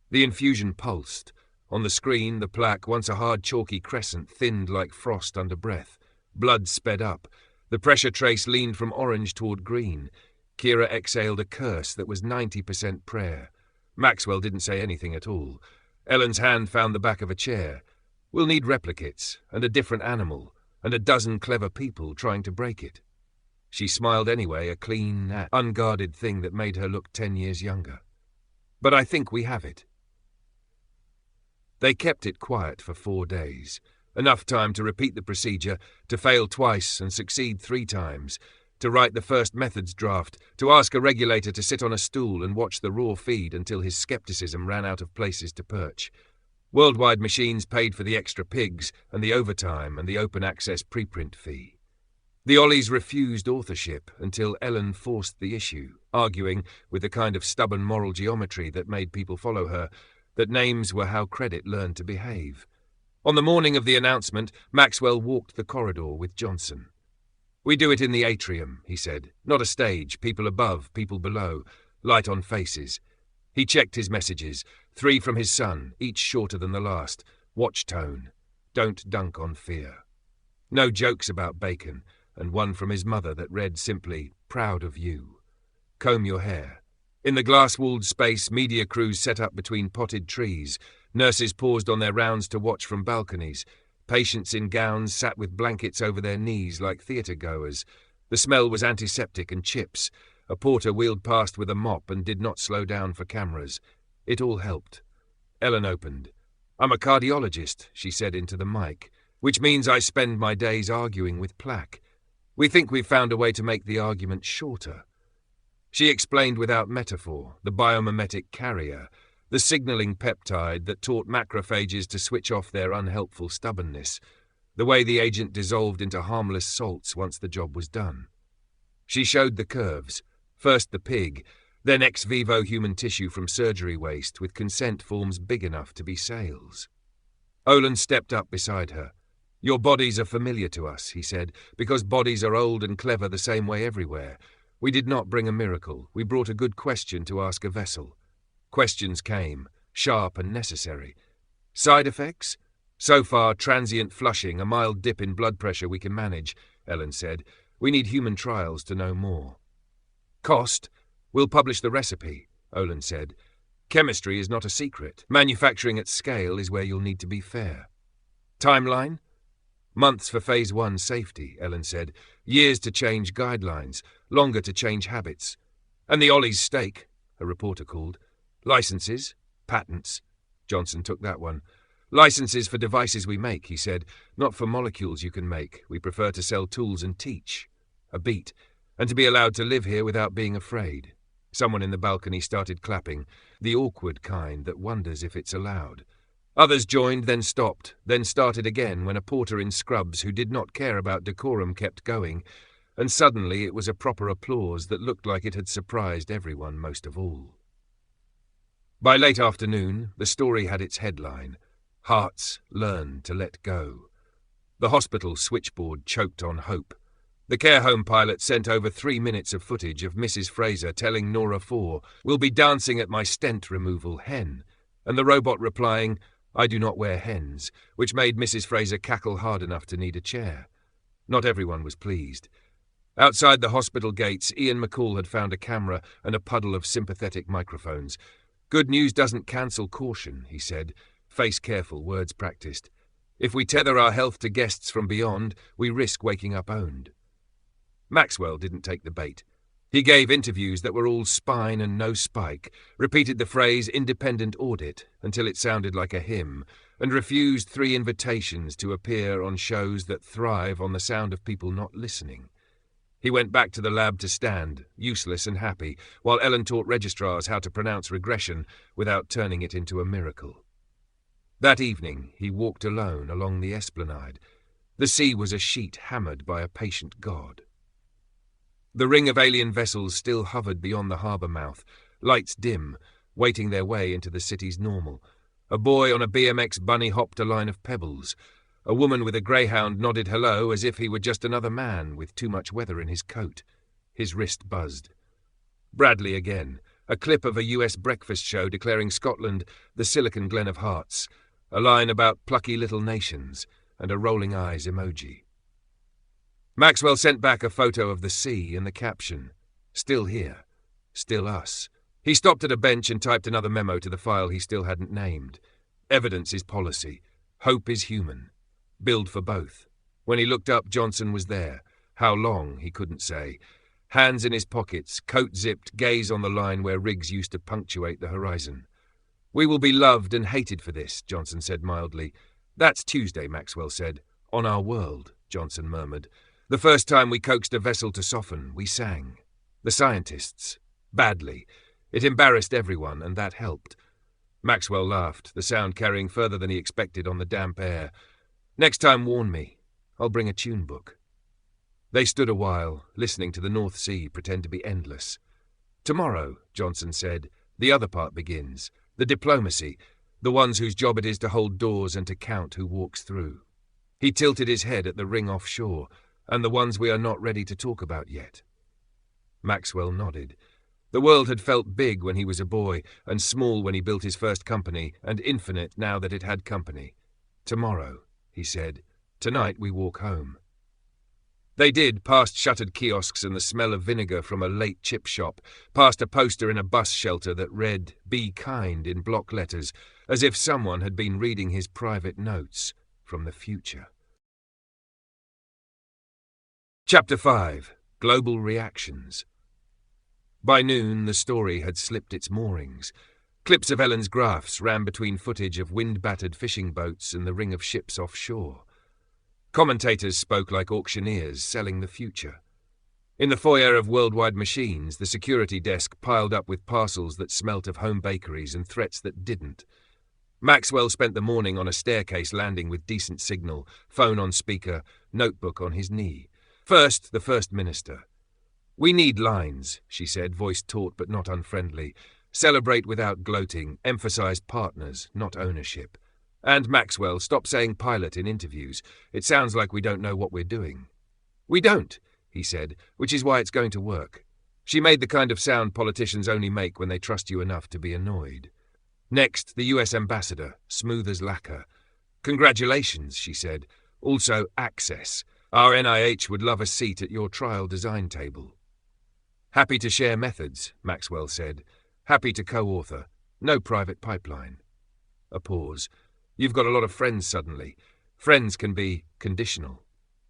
S2: The infusion pulsed. On the screen, the plaque, once a hard chalky crescent, thinned like frost under breath. Blood sped up. The pressure trace leaned from orange toward green. Kira exhaled a curse that was 90% prayer. Maxwell didn't say anything at all. Ellen's hand found the back of a chair. "We'll need replicates, and a different animal, and a dozen clever people trying to break it." She smiled anyway, a clean, unguarded thing that made her look 10 years younger. "But I think we have it." They kept it quiet for 4 days. Enough time to repeat the procedure, to fail twice and succeed 3 times, to write the first methods draft, to ask a regulator to sit on a stool and watch the raw feed until his skepticism ran out of places to perch. Worldwide Machines paid for the extra pigs and the overtime and the open access preprint fee. The Ollies refused authorship until Ellen forced the issue, arguing, with the kind of stubborn moral geometry that made people follow her, that names were how credit learned to behave. On the morning of the announcement, Maxwell walked the corridor with Johnson. "We do it in the atrium," he said. "Not a stage, people above, people below, light on faces." He checked his messages, 3 from his son, each shorter than the last. Watch tone. Don't dunk on fear. No jokes about bacon, and one from his mother that read simply, "Proud of you." Comb your hair. In the glass-walled space, media crews set up between potted trees. Nurses paused on their rounds to watch from balconies. Patients in gowns sat with blankets over their knees like theatre-goers. The smell was antiseptic and chips. A porter wheeled past with a mop and did not slow down for cameras. It all helped. Ellen opened. "I'm a cardiologist," she said into the mic, "which means I spend my days arguing with plaque. We think we've found a way to make the argument shorter." She explained without metaphor, the biomimetic carrier, the signalling peptide that taught macrophages to switch off their unhelpful stubbornness. the way the agent dissolved into harmless salts once the job was done. She showed the curves, first the pig, then ex vivo human tissue from surgery waste with consent forms big enough to be sails. Olin stepped up beside her. "Your bodies are familiar to us," he said, "because bodies are old and clever the same way everywhere. We did not bring a miracle. We brought a good question to ask a vessel." Questions came, sharp and necessary. "Side effects?" "So far, transient flushing, a mild dip in blood pressure we can manage," Ellen said. "We need human trials to know more." "Cost? We'll publish the recipe," Olin said. "Chemistry is not a secret. Manufacturing at scale is where you'll need to be fair." "Timeline?" "Months for Phase 1 safety," Ellen said. "Years to change guidelines, longer to change habits." "And the Ollies stake," a reporter called. "Licenses? Patents?" Johnson took that one. "Licenses for devices we make," he said. "Not for molecules you can make. We prefer to sell tools and teach." A beat. "And to be allowed to live here without being afraid." Someone in the balcony started clapping, the awkward kind that wonders if it's allowed. Others joined, then stopped, then started again when a porter in scrubs who did not care about decorum kept going, and suddenly it was a proper applause that looked like it had surprised everyone most of all. By late afternoon, the story had its headline, "Hearts Learn to Let Go." The hospital switchboard choked on hope. The care home pilot sent over 3 minutes of footage of Mrs. Fraser telling Nora 4, "We'll be dancing at my stent removal, hen," and the robot replying, "I do not wear hens," which made Mrs. Fraser cackle hard enough to need a chair. Not everyone was pleased. Outside the hospital gates, Ian McCall had found a camera and a puddle of sympathetic microphones. "Good news doesn't cancel caution," he said. "Face careful, words practiced. If we tether our health to guests from beyond, we risk waking up owned." Maxwell didn't take the bait. He gave interviews that were all spine and no spike, repeated the phrase independent audit until it sounded like a hymn, and refused 3 invitations to appear on shows that thrive on the sound of people not listening. He went back to the lab to stand, useless and happy, while Ellen taught registrars how to pronounce regression without turning it into a miracle. That evening he walked alone along the esplanade. The sea was a sheet hammered by a patient god. The ring of alien vessels still hovered beyond the harbour mouth, lights dim, waiting their way into the city's normal. A boy on a BMX bunny hopped a line of pebbles. A woman with a greyhound nodded hello as if he were just another man with too much weather in his coat. His wrist buzzed. Bradley again, a clip of a US breakfast show declaring Scotland the Silicon Glen of Hearts, a line about plucky little nations, and a rolling eyes emoji. Maxwell sent back a photo of the sea and the caption, "Still here. Still us." He stopped at a bench and typed another memo to the file he still hadn't named. "Evidence is policy. Hope is human. Build for both." When he looked up, Johnson was there. How long, he couldn't say. Hands in his pockets, coat zipped, gaze on the line where rigs used to punctuate the horizon. "We will be loved and hated for this," Johnson said mildly. "That's Tuesday," Maxwell said. "On our world," Johnson murmured. "The first time we coaxed a vessel to soften, we sang. The scientists. Badly. It embarrassed everyone, and that helped." Maxwell laughed, the sound carrying further than he expected on the damp air. "Next time warn me. I'll bring a tune book." They stood a while, listening to the North Sea pretend to be endless. "Tomorrow," Johnson said, "the other part begins. The diplomacy. The ones whose job it is to hold doors and to count who walks through." He tilted his head at the ring offshore. "And the ones we are not ready to talk about yet." Maxwell nodded. The world had felt big when he was a boy, and small when he built his first company, and infinite now that it had company. "Tomorrow," he said. "Tonight we walk home." They did, past shuttered kiosks and the smell of vinegar from a late chip shop, past a poster in a bus shelter that read, "Be kind," in block letters, as if someone had been reading his private notes from the future. Chapter 5. Global Reactions. By noon, the story had slipped its moorings. Clips of Ellen's graphs ran between footage of wind-battered fishing boats and the ring of ships offshore. Commentators spoke like auctioneers selling the future. In the foyer of Worldwide Machines, the security desk piled up with parcels that smelt of home bakeries and threats that didn't. Maxwell spent the morning on a staircase landing with decent signal, phone on speaker, notebook on his knee. First, the First Minister. "We need lines," she said, voice taut but not unfriendly. "Celebrate without gloating, emphasize partners, not ownership. And Maxwell, stop saying pilot in interviews. It sounds like we don't know what we're doing." "We don't," he said, "which is why it's going to work." She made the kind of sound politicians only make when they trust you enough to be annoyed. Next, the US ambassador, smooth as lacquer. "Congratulations," she said. "Also, access. Our NIH would love a seat at your trial design table." "Happy to share methods," Maxwell said. "Happy to co-author. No private pipeline." A pause. "You've got a lot of friends suddenly. Friends can be conditional."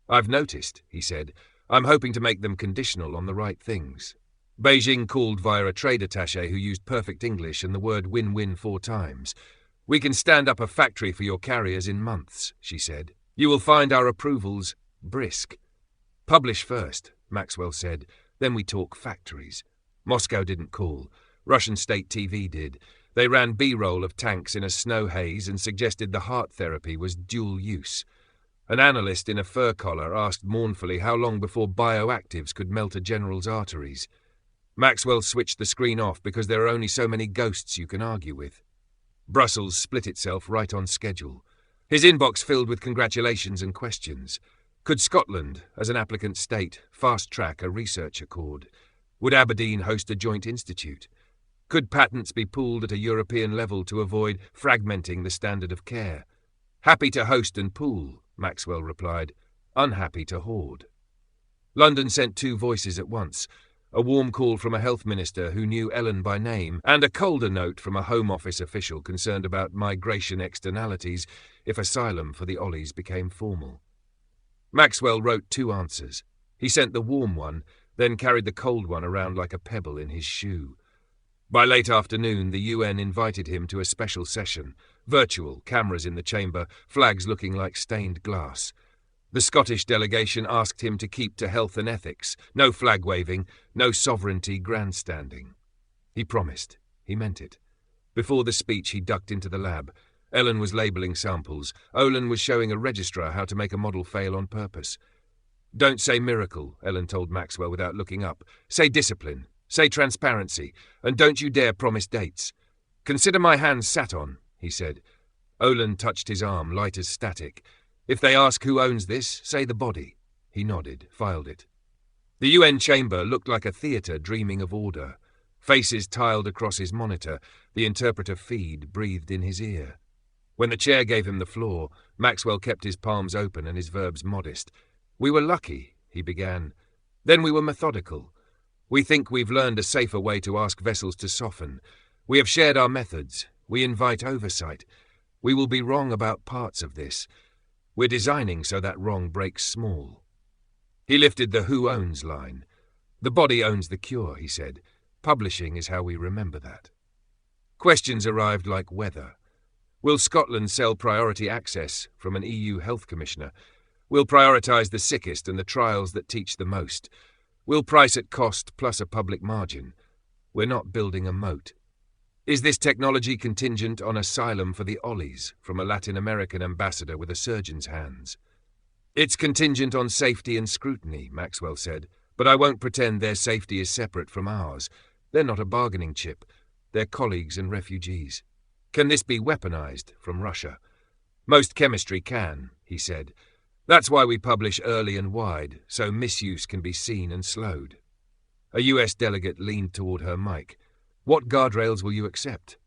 S2: "I've noticed," he said. "I'm hoping to make them conditional on the right things." Beijing called via a trade attaché who used perfect English and the word win-win 4 times. "We can stand up a factory for your carriers in months," she said. "You will find our approvals brisk." "Publish first," Maxwell said. "Then we talk factories." Moscow didn't call. Russian state TV did. They ran B-roll of tanks in a snow haze and suggested the heart therapy was dual use. An analyst in a fur collar asked mournfully how long before bioactives could melt a general's arteries. Maxwell switched the screen off because there are only so many ghosts you can argue with. Brussels split itself right on schedule. His inbox filled with congratulations and questions. Could Scotland, as an applicant state, fast-track a research accord? Would Aberdeen host a joint institute? Could patents be pooled at a European level to avoid fragmenting the standard of care? "Happy to host and pool," Maxwell replied. "Unhappy to hoard." London sent 2 voices at once. A warm call from a health minister who knew Ellen by name, and a colder note from a Home Office official concerned about migration externalities if asylum for the Ollies became formal. Maxwell wrote 2 answers. He sent the warm one, then carried the cold one around like a pebble in his shoe. By late afternoon, the UN invited him to a special session, virtual, cameras in the chamber, flags looking like stained glass. The Scottish delegation asked him to keep to health and ethics, no flag-waving, no sovereignty grandstanding. He promised. He meant it. Before the speech, he ducked into the lab. Ellen was labelling samples. Olin was showing a registrar how to make a model fail on purpose. "Don't say miracle," Ellen told Maxwell without looking up. "Say discipline. Say transparency. And don't you dare promise dates. Consider my hands sat on," he said. Olin touched his arm, light as static. "If they ask who owns this, say the body." He nodded, filed it. The UN chamber looked like a theatre dreaming of order. Faces tiled across his monitor, the interpreter feed breathed in his ear. When the chair gave him the floor, Maxwell kept his palms open and his verbs modest. "We were lucky," he began. "Then we were methodical. We think we've learned a safer way to ask vessels to soften. We have shared our methods. We invite oversight. We will be wrong about parts of this. We're designing so that wrong breaks small." He lifted the "who owns" line. "The body owns the cure," he said. "Publishing is how we remember that." Questions arrived like weather. Will Scotland sell priority access from an EU health commissioner? Will prioritise the sickest and the trials that teach the most? Will price at cost plus a public margin? We're not building a moat. Is this technology contingent on asylum for the Ollies from a Latin American ambassador with a surgeon's hands? "It's contingent on safety and scrutiny," Maxwell said, "but I won't pretend their safety is separate from ours. They're not a bargaining chip. They're colleagues and refugees. Can this be weaponized from Russia? Most chemistry can," he said. "That's why we publish early and wide, so misuse can be seen and slowed." A US delegate leaned toward her mic. "What guardrails will you accept?"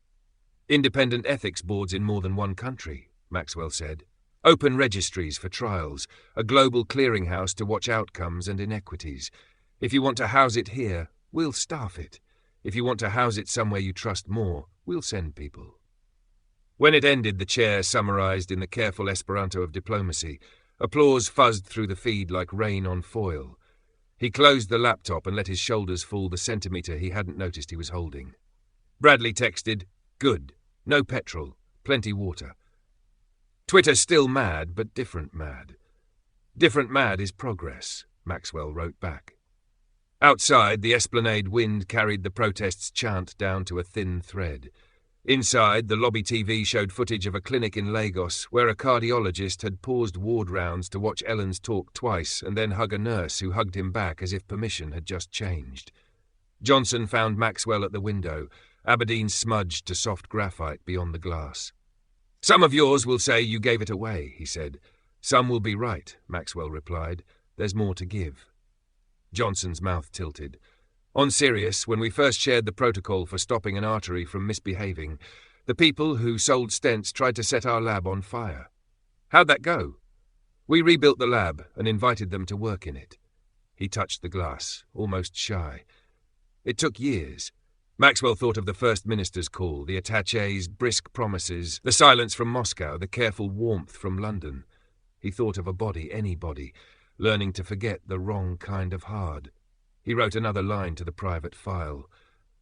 S2: "Independent ethics boards in more than one country," Maxwell said. "Open registries for trials, a global clearinghouse to watch outcomes and inequities. If you want to house it here, we'll staff it. If you want to house it somewhere you trust more, we'll send people." When it ended, the chair summarized in the careful Esperanto of diplomacy. Applause fuzzed through the feed like rain on foil. He closed the laptop and let his shoulders fall the centimetre he hadn't noticed he was holding. Bradley texted, "Good. No petrol. Plenty water." Twitter still mad, but different mad. "Different mad is progress," Maxwell wrote back. Outside, the esplanade wind carried the protest's chant down to a thin thread. Inside, the lobby TV showed footage of a clinic in Lagos where a cardiologist had paused ward rounds to watch Ellen's talk twice and then hug a nurse who hugged him back as if permission had just changed. Johnson found Maxwell at the window, Aberdeen smudged to soft graphite beyond the glass. "Some of yours will say you gave it away," he said. "Some will be right," Maxwell replied. "There's more to give." Johnson's mouth tilted. "On Sirius, when we first shared the protocol for stopping an artery from misbehaving, the people who sold stents tried to set our lab on fire. How'd that go?" "We rebuilt the lab and invited them to work in it." He touched the glass, almost shy. "It took years." Maxwell thought of the First Minister's call, the attaché's brisk promises, the silence from Moscow, the careful warmth from London. He thought of a body, any body, learning to forget the wrong kind of hard. He wrote another line to the private file.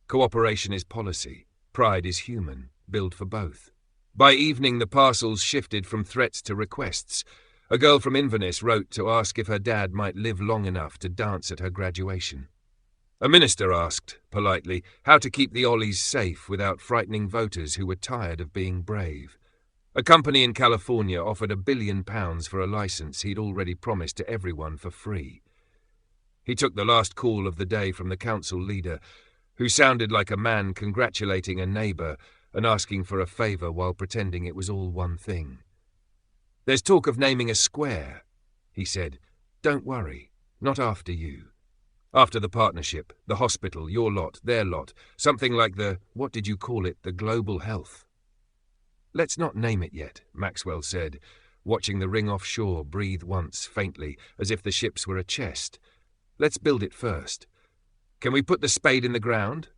S2: "Cooperation is policy. Pride is human. Build for both." By evening, the parcels shifted from threats to requests. A girl from Inverness wrote to ask if her dad might live long enough to dance at her graduation. A minister asked, politely, how to keep the Ollies safe without frightening voters who were tired of being brave. A company in California offered £1 billion for a license he'd already promised to everyone for free. He took the last call of the day from the council leader, who sounded like a man congratulating a neighbour and asking for a favour while pretending it was all one thing. "There's talk of naming a square," he said. "Don't worry, not after you. After the partnership, the hospital, your lot, their lot, something like the, what did you call it, the global health." "Let's not name it yet," Maxwell said, watching the ring offshore breathe once, faintly, as if the ships were a chest. "Let's build it first. Can we put the spade in the ground?"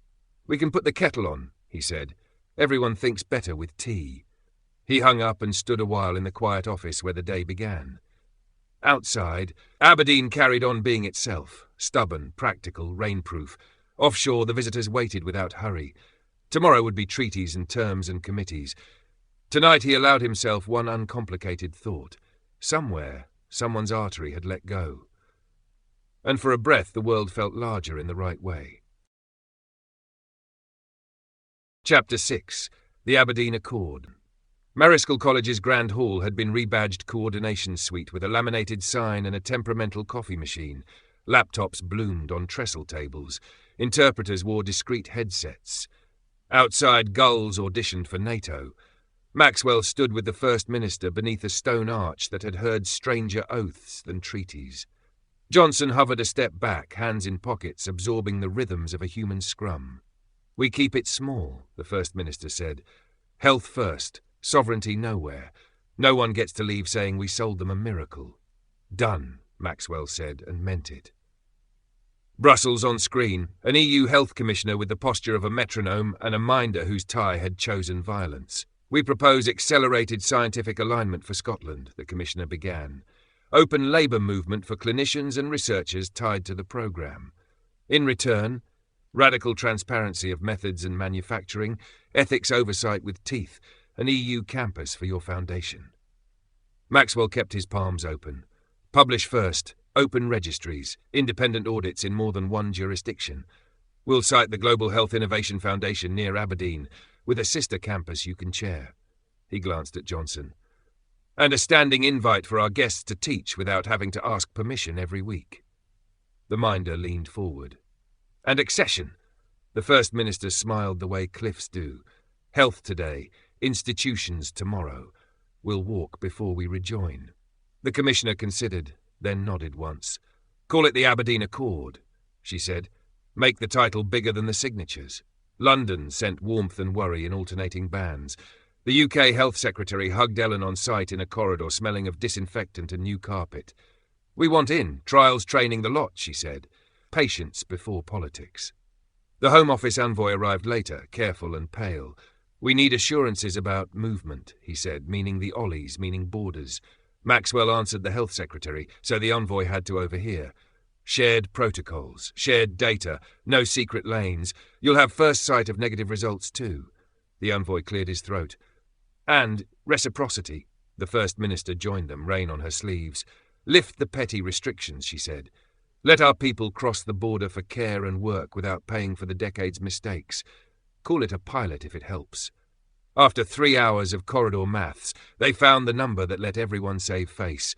S2: "We can put the kettle on," he said. "Everyone thinks better with tea." He hung up and stood a while in the quiet office where the day began. Outside, Aberdeen carried on being itself, stubborn, practical, rainproof. Offshore, the visitors waited without hurry. Tomorrow would be treaties and terms and committees. Tonight he allowed himself one uncomplicated thought. Somewhere, someone's artery had let go. And for a breath the world felt larger in the right way. Chapter 6. The Aberdeen Accord. Marischal College's Grand Hall had been rebadged Coordination Suite with a laminated sign and a temperamental coffee machine. Laptops bloomed on trestle tables. Interpreters wore discreet headsets. Outside, gulls auditioned for NATO. Maxwell stood with the First Minister beneath a stone arch that had heard stranger oaths than treaties. Johnson hovered a step back, hands in pockets, absorbing the rhythms of a human scrum. "We keep it small," the First Minister said. "Health first, sovereignty nowhere. No one gets to leave saying we sold them a miracle." "Done," Maxwell said, and meant it. Brussels on screen, an EU Health Commissioner with the posture of a metronome and a minder whose tie had chosen violence. "We propose accelerated scientific alignment for Scotland," the Commissioner began. "Open labour movement for clinicians and researchers tied to the programme. In return, radical transparency of methods and manufacturing, ethics oversight with teeth, an EU campus for your foundation." Maxwell kept his palms open. "Publish first, open registries, independent audits in more than one jurisdiction. We'll site the Global Health Innovation Foundation near Aberdeen, with a sister campus you can chair." He glanced at Johnson. "And a standing invite for our guests to teach without having to ask permission every week." The minder leaned forward. "And accession." The First Minister smiled the way cliffs do. "Health today, institutions tomorrow. We'll walk before we rejoin." The Commissioner considered, then nodded once. "Call it the Aberdeen Accord," she said. "Make the title bigger than the signatures." London sent warmth and worry in alternating bands. The UK Health Secretary hugged Ellen on sight in a corridor smelling of disinfectant and new carpet. "We want in, trials training the lot," she said. "Patience before politics." The Home Office envoy arrived later, careful and pale. "We need assurances about movement," he said, meaning the Ollies, meaning borders. Maxwell answered the Health Secretary, so the envoy had to overhear. "Shared protocols, shared data, no secret lanes. You'll have first sight of negative results too." The envoy cleared his throat. "And reciprocity." The First Minister joined them, rain on her sleeves. "Lift the petty restrictions," she said. "Let our people cross the border for care and work without paying for the decade's mistakes. Call it a pilot if it helps. After 3 hours of corridor maths, they found the number that let everyone save face.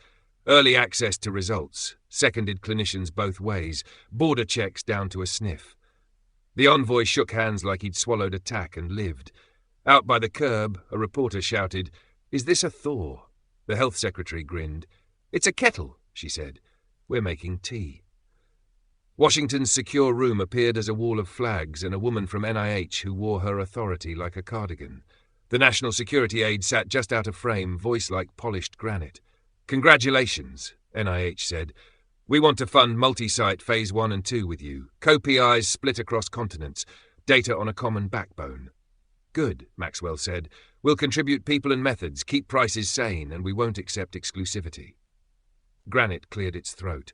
S2: Early access to results, seconded clinicians both ways, border checks down to a sniff. The envoy shook hands like he'd swallowed a tack and lived. Out by the curb, a reporter shouted, "Is this a thaw?" The health secretary grinned. "It's a kettle," she said. "We're making tea." Washington's secure room appeared as a wall of flags and a woman from NIH who wore her authority like a cardigan. The national security aide sat just out of frame, voice like polished granite. "Congratulations," NIH said. "We want to fund multi-site Phase 1 and 2 with you. Co-PIs split across continents. Data on a common backbone." "Good," Maxwell said. "We'll contribute people and methods, keep prices sane, and we won't accept exclusivity." Granite cleared its throat.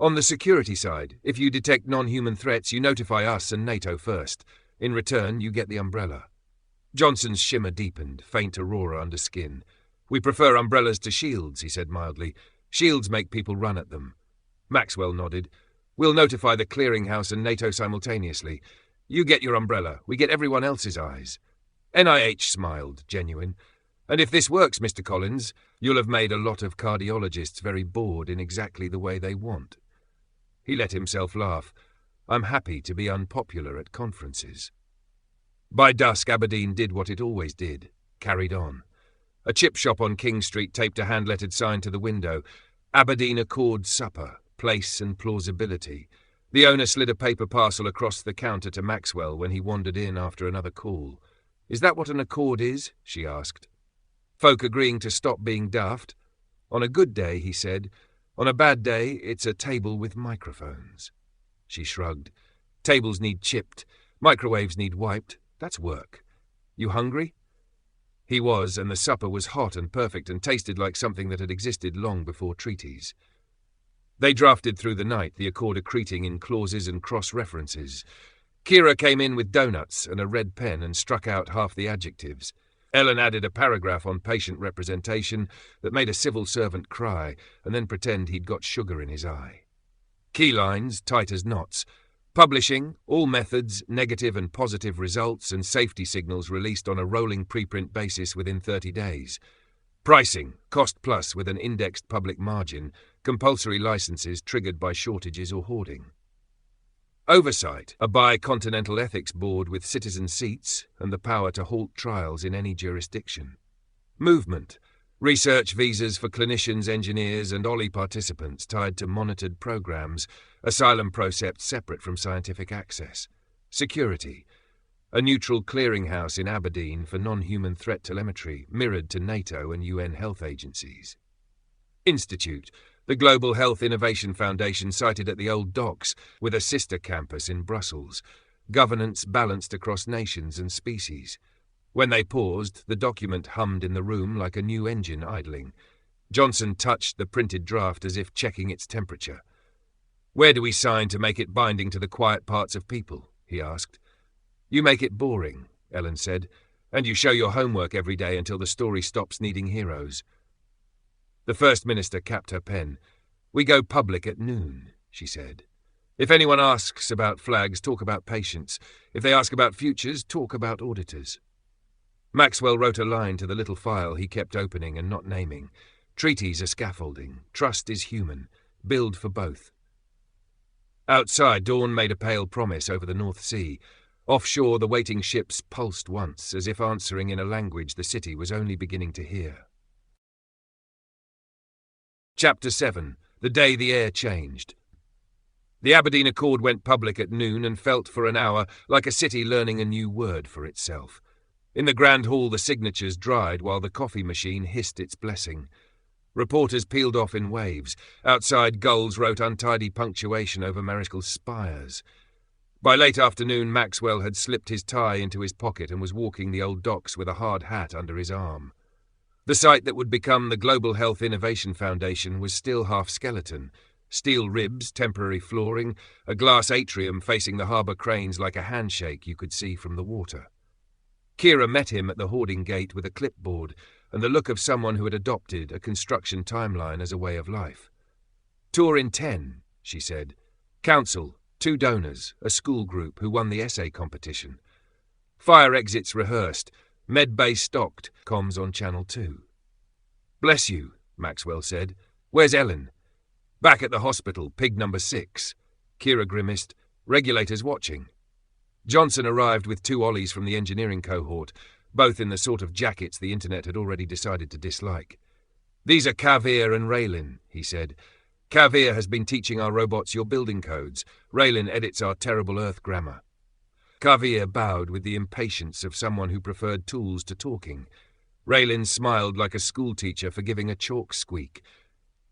S2: "On the security side, if you detect non-human threats, you notify us and NATO first. In return, you get the umbrella." Johnson's shimmer deepened, faint aurora under skin. "We prefer umbrellas to shields," he said mildly. "Shields make people run at them." Maxwell nodded. "We'll notify the clearinghouse and NATO simultaneously. You get your umbrella, we get everyone else's eyes." NIH smiled, genuine. "And if this works, Mr. Collins, you'll have made a lot of cardiologists very bored in exactly the way they want." He let himself laugh. "I'm happy to be unpopular at conferences." By dusk, Aberdeen did what it always did, carried on. A chip shop on King Street taped a hand-lettered sign to the window. Aberdeen Accord Supper, Place and Plausibility. The owner slid a paper parcel across the counter to Maxwell when he wandered in after another call. "Is that what an accord is?" she asked. "Folk agreeing to stop being daft?" "On a good day," he said. "On a bad day, it's a table with microphones." She shrugged. "Tables need chipped. Microwaves need wiped. That's work. You hungry?" He was, and the supper was hot and perfect and tasted like something that had existed long before treaties. They drafted through the night, the accord accreting in clauses and cross-references. Kira came in with donuts and a red pen and struck out half the adjectives. Ellen added a paragraph on patient representation that made a civil servant cry and then pretend he'd got sugar in his eye. Key lines, tight as knots. Publishing, all methods, negative and positive results and safety signals released on a rolling preprint basis within 30 days. Pricing, cost plus with an indexed public margin, compulsory licenses triggered by shortages or hoarding. Oversight, a bi-continental ethics board with citizen seats and the power to halt trials in any jurisdiction. Movement, research visas for clinicians, engineers and Ollie participants tied to monitored programs, asylum precepts separate from scientific access. Security, a neutral clearinghouse in Aberdeen for non-human threat telemetry mirrored to NATO and UN health agencies. Institute, the Global Health Innovation Foundation sited at the old docks with a sister campus in Brussels. Governance balanced across nations and species. When they paused, the document hummed in the room like a new engine idling. Johnson touched the printed draft as if checking its temperature. "Where do we sign to make it binding to the quiet parts of people?" he asked. "You make it boring," Ellen said, "and you show your homework every day until the story stops needing heroes." The First Minister capped her pen. "We go public at noon," she said. "If anyone asks about flags, talk about patients. If they ask about futures, talk about auditors." Maxwell wrote a line to the little file he kept opening and not naming. "Treaties are scaffolding. Trust is human. Build for both." Outside, dawn made a pale promise over the North Sea. Offshore, the waiting ships pulsed once, as if answering in a language the city was only beginning to hear. Chapter 7. The Day the Air Changed. The Aberdeen Accord went public at noon and felt for an hour like a city learning a new word for itself. In the grand hall the signatures dried while the coffee machine hissed its blessing. Reporters peeled off in waves. Outside, gulls wrote untidy punctuation over Maryskel's spires. By late afternoon, Maxwell had slipped his tie into his pocket and was walking the old docks with a hard hat under his arm. The site that would become the Global Health Innovation Foundation was still half skeleton. Steel ribs, temporary flooring, a glass atrium facing the harbour cranes like a handshake you could see from the water. Kira met him at the hoarding gate with a clipboard and the look of someone who had adopted a construction timeline as a way of life. "Tour in 10, she said. "Council, 2 donors, a school group who won the essay competition. Fire exits rehearsed. Medbay stocked, comms on Channel 2. "Bless you," Maxwell said. "Where's Ellen?" "Back at the hospital, pig number 6. Kira grimaced. "Regulators watching." Johnson arrived with 2 Ollies from the engineering cohort, both in the sort of jackets the internet had already decided to dislike. "These are Kavir and Raylin," he said. "Kavir has been teaching our robots your building codes. Raylin edits our terrible Earth grammar." Kavir bowed with the impatience of someone who preferred tools to talking. Raylin smiled like a schoolteacher forgiving a chalk squeak.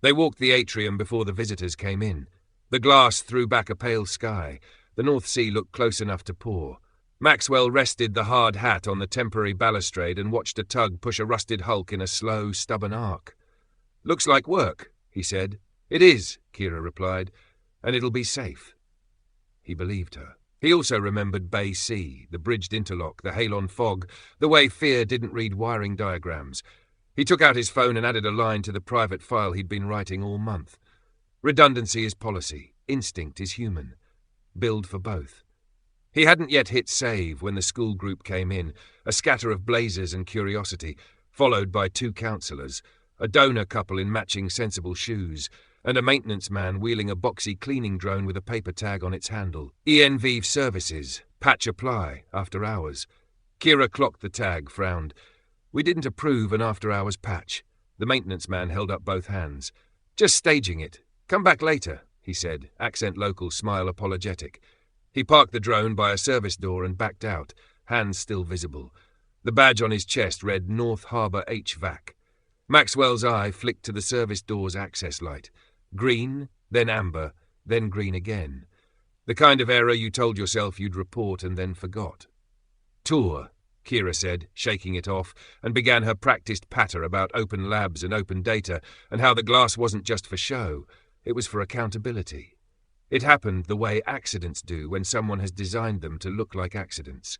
S2: They walked the atrium before the visitors came in. The glass threw back a pale sky. The North Sea looked close enough to pour. Maxwell rested the hard hat on the temporary balustrade and watched a tug push a rusted hulk in a slow, stubborn arc. "Looks like work," he said. "It is," Kira replied, "and it'll be safe." He believed her. He also remembered Bay C, the bridged interlock, the Halon fog, the way fear didn't read wiring diagrams. He took out his phone and added a line to the private file he'd been writing all month. Redundancy is policy. Instinct is human. Build for both. He hadn't yet hit save when the school group came in, a scatter of blazers and curiosity, followed by 2 counsellors, a donor couple in matching sensible shoes, and a maintenance man wheeling a boxy cleaning drone with a paper tag on its handle. ENV Services. Patch apply. After hours. Kira clocked the tag, frowned. "We didn't approve an after-hours patch." The maintenance man held up both hands. "Just staging it. Come back later," he said, accent local, smile apologetic. He parked the drone by a service door and backed out, hands still visible. The badge on his chest read North Harbour HVAC. Maxwell's eye flicked to the service door's access light. Green, then amber, then green again. The kind of error you told yourself you'd report and then forgot. "Tour," Kira said, shaking it off, and began her practiced patter about open labs and open data, and how the glass wasn't just for show, it was for accountability. It happened the way accidents do when someone has designed them to look like accidents.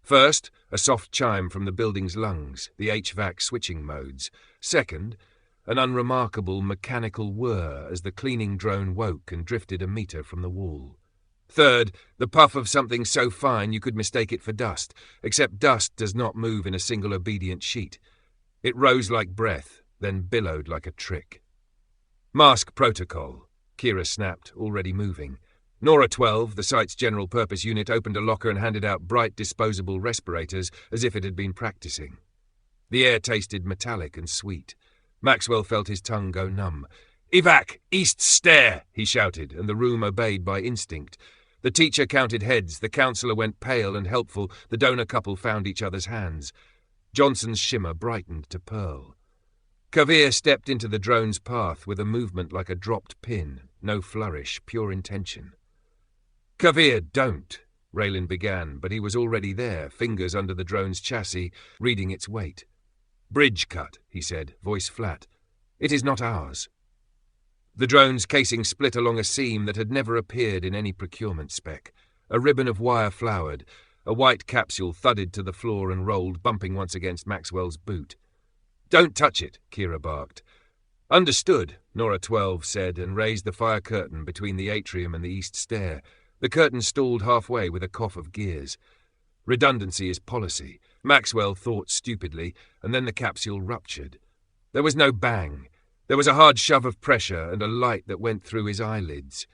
S2: First, a soft chime from the building's lungs, the HVAC switching modes. Second, an unremarkable mechanical whir as the cleaning drone woke and drifted a meter from the wall. Third, the puff of something so fine you could mistake it for dust, except dust does not move in a single obedient sheet. It rose like breath, then billowed like a trick. "Mask protocol," Kira snapped, already moving. Nora 12, the site's general-purpose unit, opened a locker and handed out bright disposable respirators as if it had been practicing. The air tasted metallic and sweet. Maxwell felt his tongue go numb. "Evac! East stair!" he shouted, and the room obeyed by instinct. The teacher counted heads, the counsellor went pale and helpful, the donor couple found each other's hands. Johnson's shimmer brightened to pearl. Kavir stepped into the drone's path with a movement like a dropped pin, no flourish, pure intention. "Kavir, don't," Raylin began, but he was already there, fingers under the drone's chassis, reading its weight. "Bridge cut," he said, voice flat. "It is not ours." The drone's casing split along a seam that had never appeared in any procurement spec. A ribbon of wire flowered. A white capsule thudded to the floor and rolled, bumping once against Maxwell's boot. "Don't touch it," Kira barked. "Understood," Nora 12 said, and raised the fire curtain between the atrium and the east stair. The curtain stalled halfway with a cough of gears. Redundancy is policy, Maxwell thought stupidly, and then the capsule ruptured. There was no bang. There was a hard shove of pressure and a light that went through his eyelids.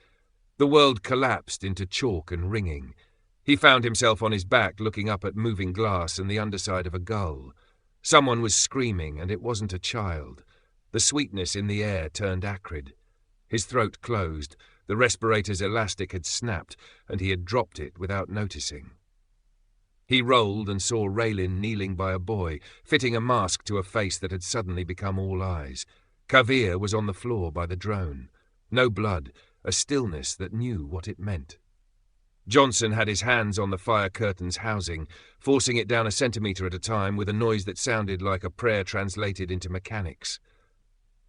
S2: The world collapsed into chalk and ringing. He found himself on his back looking up at moving glass and the underside of a gull. Someone was screaming, and it wasn't a child. The sweetness in the air turned acrid. His throat closed. The respirator's elastic had snapped, and he had dropped it without noticing. He rolled and saw Raylin kneeling by a boy, fitting a mask to a face that had suddenly become all eyes. Kavir was on the floor by the drone. No blood, a stillness that knew what it meant. Johnson had his hands on the fire curtain's housing, forcing it down a centimetre at a time with a noise that sounded like a prayer translated into mechanics.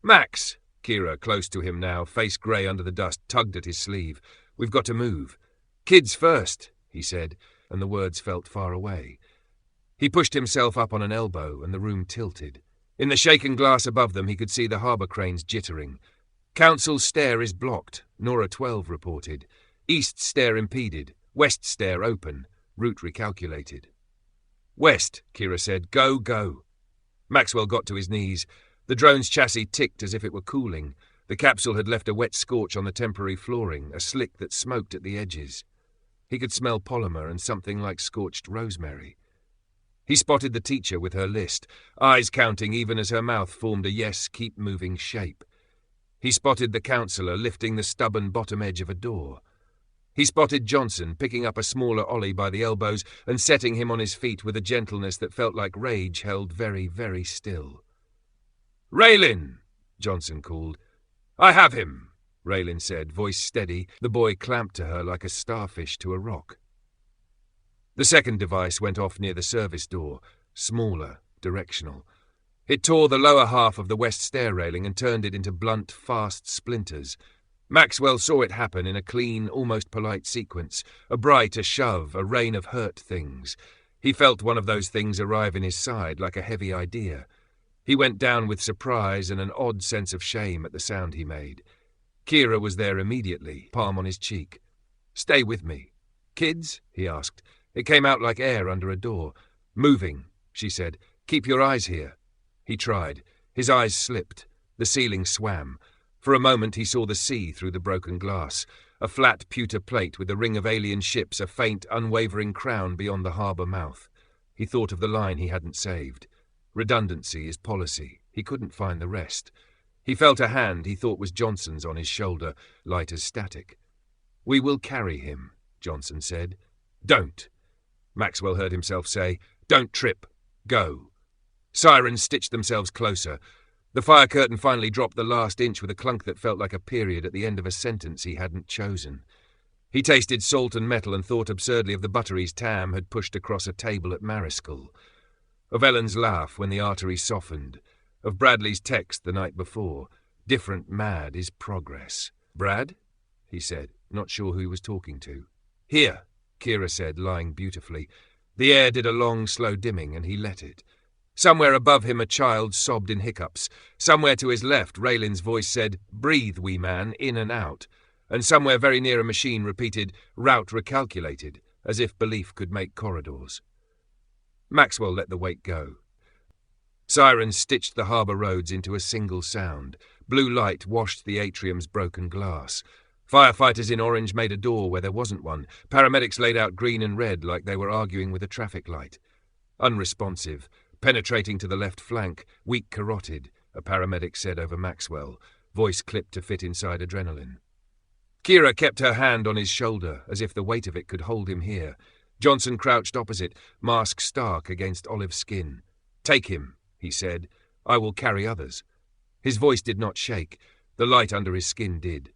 S2: "Max!" Kira, close to him now, face grey under the dust, tugged at his sleeve. "We've got to move." "Kids first," he said, and the words felt far away. He pushed himself up on an elbow, and the room tilted. In the shaken glass above them he could see the harbour cranes jittering. "Council stair is blocked," Nora 12 reported. "East stair impeded. West stair open. Route recalculated." "West," Kira said. "Go, go." Maxwell got to his knees. The drone's chassis ticked as if it were cooling. The capsule had left a wet scorch on the temporary flooring, a slick that smoked at the edges. He could smell polymer and something like scorched rosemary. He spotted the teacher with her list, eyes counting even as her mouth formed a yes, keep moving shape. He spotted the counsellor lifting the stubborn bottom edge of a door. He spotted Johnson picking up a smaller Ollie by the elbows and setting him on his feet with a gentleness that felt like rage held very, very still. "Raylin!" Johnson called. "I have him," Raylin said, voice steady, the boy clamped to her like a starfish to a rock. The second device went off near the service door, smaller, directional. It tore the lower half of the west stair railing and turned it into blunt, fast splinters. Maxwell saw it happen in a clean, almost polite sequence, a bright, a shove, a rain of hurt things. He felt one of those things arrive in his side like a heavy idea. He went down with surprise and an odd sense of shame at the sound he made. Kira was there immediately, palm on his cheek. "Stay with me." "Kids?" he asked. It came out like air under a door. "Moving," she said. "Keep your eyes here." He tried. His eyes slipped. The ceiling swam. For a moment he saw the sea through the broken glass, a flat pewter plate with a ring of alien ships, a faint, unwavering crown beyond the harbour mouth. He thought of the line he hadn't saved. Redundancy is policy. He couldn't find the rest. He felt a hand he thought was Johnson's on his shoulder, light as static. "We will carry him," Johnson said. "Don't," Maxwell heard himself say. "Don't trip. Go." Sirens stitched themselves closer. The fire curtain finally dropped the last inch with a clunk that felt like a period at the end of a sentence he hadn't chosen. He tasted salt and metal and thought absurdly of the butteries Tam had pushed across a table at Mariscal, of Ellen's laugh when the artery softened, of Bradley's text the night before. Different mad is progress. "Brad?" he said, not sure who he was talking to. "Here," Kira said, lying beautifully. The air did a long, slow dimming, and he let it. Somewhere above him a child sobbed in hiccups. Somewhere to his left, Raylin's voice said, "Breathe, wee man, in and out." And somewhere very near a machine repeated, "Route recalculated," as if belief could make corridors. Maxwell let the weight go. Sirens stitched the harbour roads into a single sound. Blue light washed the atrium's broken glass. Firefighters in orange made a door where there wasn't one. Paramedics laid out green and red like they were arguing with a traffic light. Unresponsive, penetrating to the left flank, weak carotid, a paramedic said over Maxwell, voice clipped to fit inside adrenaline. Kira kept her hand on his shoulder, as if the weight of it could hold him here. Johnson crouched opposite, mask stark against olive skin. "Take him," he said. "I will carry others." His voice did not shake. The light under his skin did.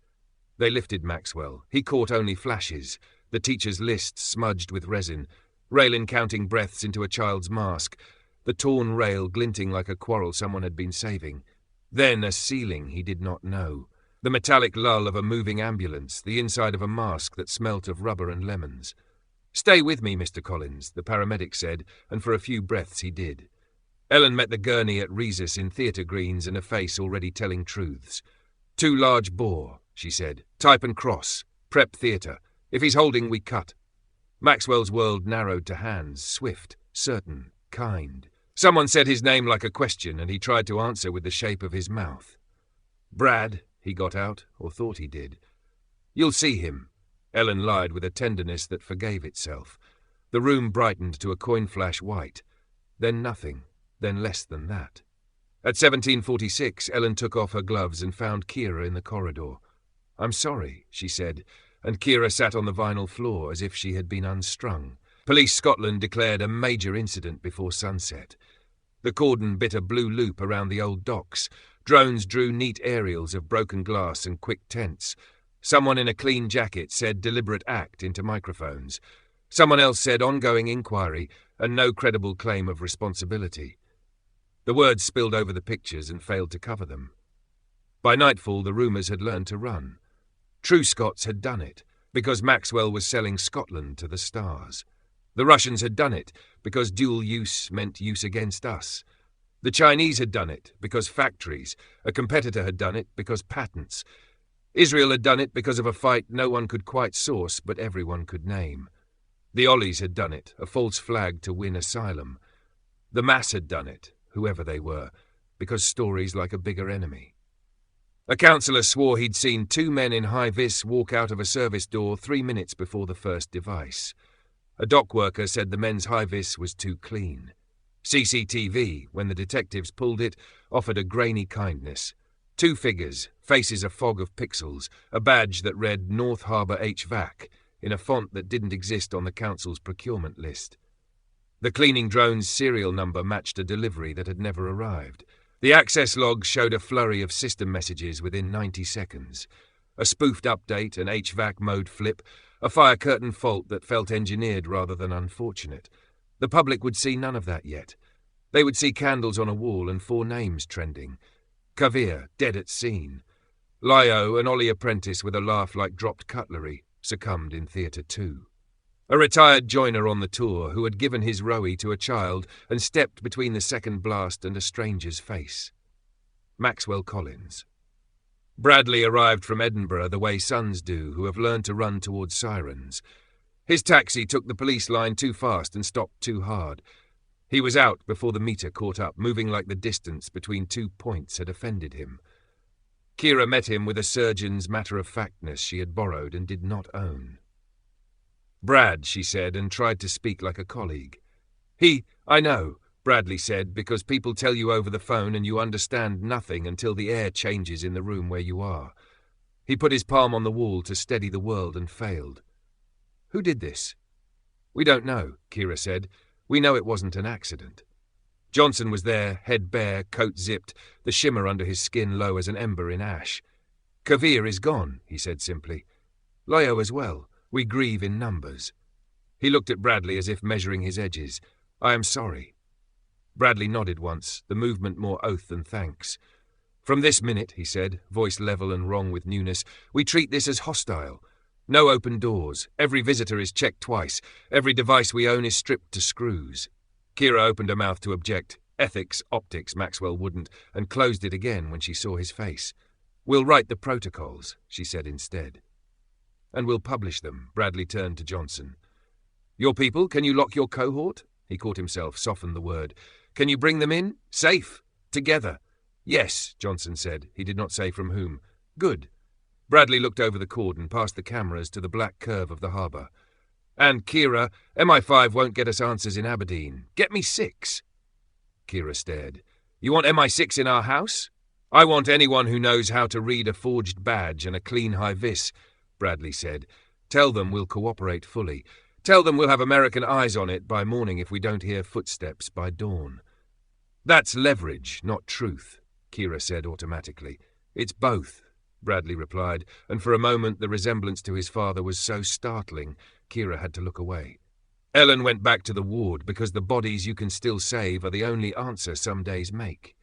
S2: They lifted Maxwell. He caught only flashes. The teacher's list smudged with resin. Raylin counting breaths into a child's mask. The torn rail glinting like a quarrel someone had been saving. Then a ceiling he did not know. The metallic lull of a moving ambulance, the inside of a mask that smelt of rubber and lemons. "Stay with me, Mr. Collins," the paramedic said, and for a few breaths he did. Ellen met the gurney at Rhesus in theatre greens and a face already telling truths. "Too large bore," she said. "Type and cross. Prep theatre. If he's holding, we cut." Maxwell's world narrowed to hands, swift, certain, kind. Someone said his name like a question, and he tried to answer with the shape of his mouth. "Brad," he got out, or thought he did. "You'll see him." Ellen lied with a tenderness that forgave itself. The room brightened to a coin flash white. Then nothing, then less than that. At 17:46, Ellen took off her gloves and found Kira in the corridor. "I'm sorry," she said, and Kira sat on the vinyl floor as if she had been unstrung. Police Scotland declared a major incident before sunset. The cordon bit a blue loop around the old docks. Drones drew neat aerials of broken glass and quick tents. Someone in a clean jacket said deliberate act into microphones. Someone else said ongoing inquiry and no credible claim of responsibility. The words spilled over the pictures and failed to cover them. By nightfall, the rumours had learned to run. True Scots had done it, because Maxwell was selling Scotland to the stars. The Russians had done it, because dual use meant use against us. The Chinese had done it, because factories. A competitor had done it, because patents. Israel had done it because of a fight no one could quite source, but everyone could name. The Ollies had done it, a false flag to win asylum. The mass had done it, whoever they were, because stories like a bigger enemy. A councillor swore he'd seen 2 men in high-vis walk out of a service door 3 minutes before the first device. A dock worker said the men's high-vis was too clean. CCTV, when the detectives pulled it, offered a grainy kindness. 2 figures, faces a fog of pixels, a badge that read North Harbour HVAC, in a font that didn't exist on the council's procurement list. The cleaning drone's serial number matched a delivery that had never arrived. The access log showed a flurry of system messages within 90 seconds. A spoofed update, an HVAC mode flip, a fire curtain fault that felt engineered rather than unfortunate. The public would see none of that yet. They would see candles on a wall and 4 names trending. Kavir, dead at scene. Lyo, an Ollie apprentice with a laugh like dropped cutlery, succumbed in Theatre 2. A retired joiner on the tour who had given his rowie to a child and stepped between the second blast and a stranger's face. Maxwell Collins. Bradley arrived from Edinburgh the way sons do who have learned to run towards sirens. His taxi took the police line too fast and stopped too hard. He was out before the meter caught up, moving like the distance between 2 points had offended him. Kira met him with a surgeon's matter-of-factness she had borrowed and did not own. "Brad," she said, and tried to speak like a colleague. "I know," Bradley said, "because people tell you over the phone and you understand nothing until the air changes in the room where you are." He put his palm on the wall to steady the world and failed. "Who did this?" "We don't know," Kira said. "We know it wasn't an accident." Johnson was there, head bare, coat zipped, the shimmer under his skin low as an ember in ash. "Kavir is gone," he said simply. "Lyo as well. We grieve in numbers." He looked at Bradley as if measuring his edges. "I am sorry." Bradley nodded once, the movement more oath than thanks. "From this minute," he said, voice level and wrong with newness, "we treat this as hostile. No open doors. Every visitor is checked twice. Every device we own is stripped to screws." Kira opened her mouth to object. Ethics, optics, Maxwell wouldn't, and closed it again when she saw his face. "We'll write the protocols," she said instead. "And we'll publish them," Bradley turned to Johnson. "Your people, can you lock your cohort?" He caught himself, softened the word. "Can you bring them in? Safe? Together?" "Yes," Johnson said. He did not say from whom. "Good." Bradley looked over the cordon, past the cameras to the black curve of the harbour. "And, Kira, MI5 won't get us answers in Aberdeen. Get me 6. Kira stared. "You want MI6 in our house?" "I want anyone who knows how to read a forged badge and a clean high-vis," Bradley said. "Tell them we'll cooperate fully. Tell them we'll have American eyes on it by morning if we don't hear footsteps by dawn." "That's leverage, not truth," Kira said automatically. "It's both," Bradley replied, and for a moment the resemblance to his father was so startling, Kira had to look away. Ellen went back to the ward because the bodies you can still save are the only answer some days make.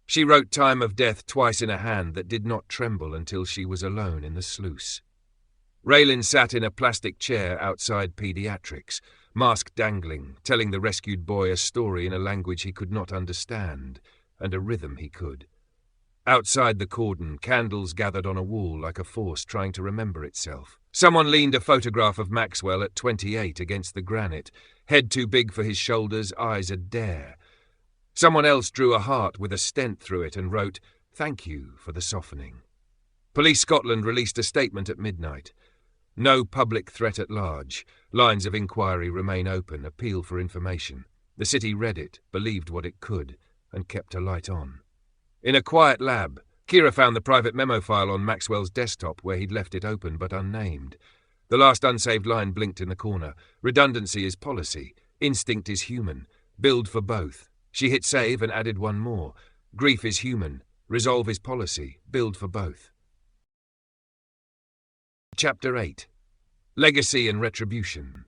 S2: She wrote time of death twice in a hand that did not tremble until she was alone in the sluice. Raylin sat in a plastic chair outside paediatrics, mask dangling, telling the rescued boy a story in a language he could not understand, and a rhythm he could. Outside the cordon, candles gathered on a wall like a force trying to remember itself. Someone leaned a photograph of Maxwell at 28 against the granite, head too big for his shoulders, eyes a dare. Someone else drew a heart with a stent through it and wrote, "Thank you for the softening." Police Scotland released a statement at midnight. No public threat at large. Lines of inquiry remain open, appeal for information. The city read it, believed what it could, and kept a light on. In a quiet lab, Kira found the private memo file on Maxwell's desktop where he'd left it open but unnamed. The last unsaved line blinked in the corner. Redundancy is policy. Instinct is human. Build for both. She hit save and added one more. Grief is human. Resolve is policy. Build for both. Chapter 8. Legacy and Retribution.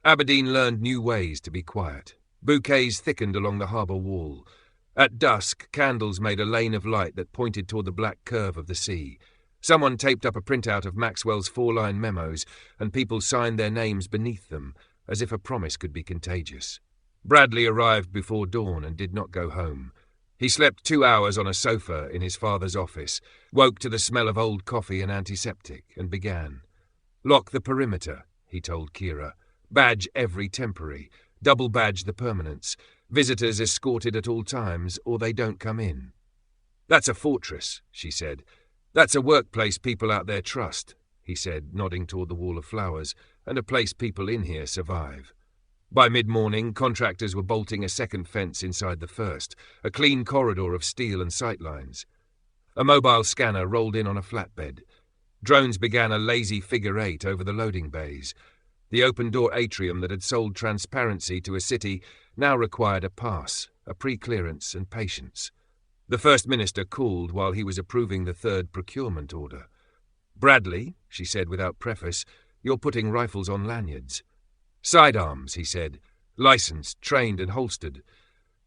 S2: Aberdeen learned new ways to be quiet. Bouquets thickened along the harbour wall. At dusk, candles made a lane of light that pointed toward the black curve of the sea. Someone taped up a printout of Maxwell's 4-line memos, and people signed their names beneath them, as if a promise could be contagious. Bradley arrived before dawn and did not go home. He slept 2 hours on a sofa in his father's office, woke to the smell of old coffee and antiseptic, and began. "Lock the perimeter," he told Kira. Badge every temporary. Double badge the permanents. Visitors escorted at all times, or they don't come in. That's a fortress, she said. That's a workplace people out there trust, he said, nodding toward the wall of flowers, and a place people in here survive. By mid-morning, contractors were bolting a second fence inside the first, a clean corridor of steel and sightlines. A mobile scanner rolled in on a flatbed. Drones began a lazy figure eight over the loading bays. The open-door atrium that had sold transparency to a city now required a pass, a pre-clearance and patience. The First Minister called while he was approving the third procurement order. "Bradley," she said without preface, "you're putting rifles on lanyards." "Sidearms," he said, "licensed, trained and holstered.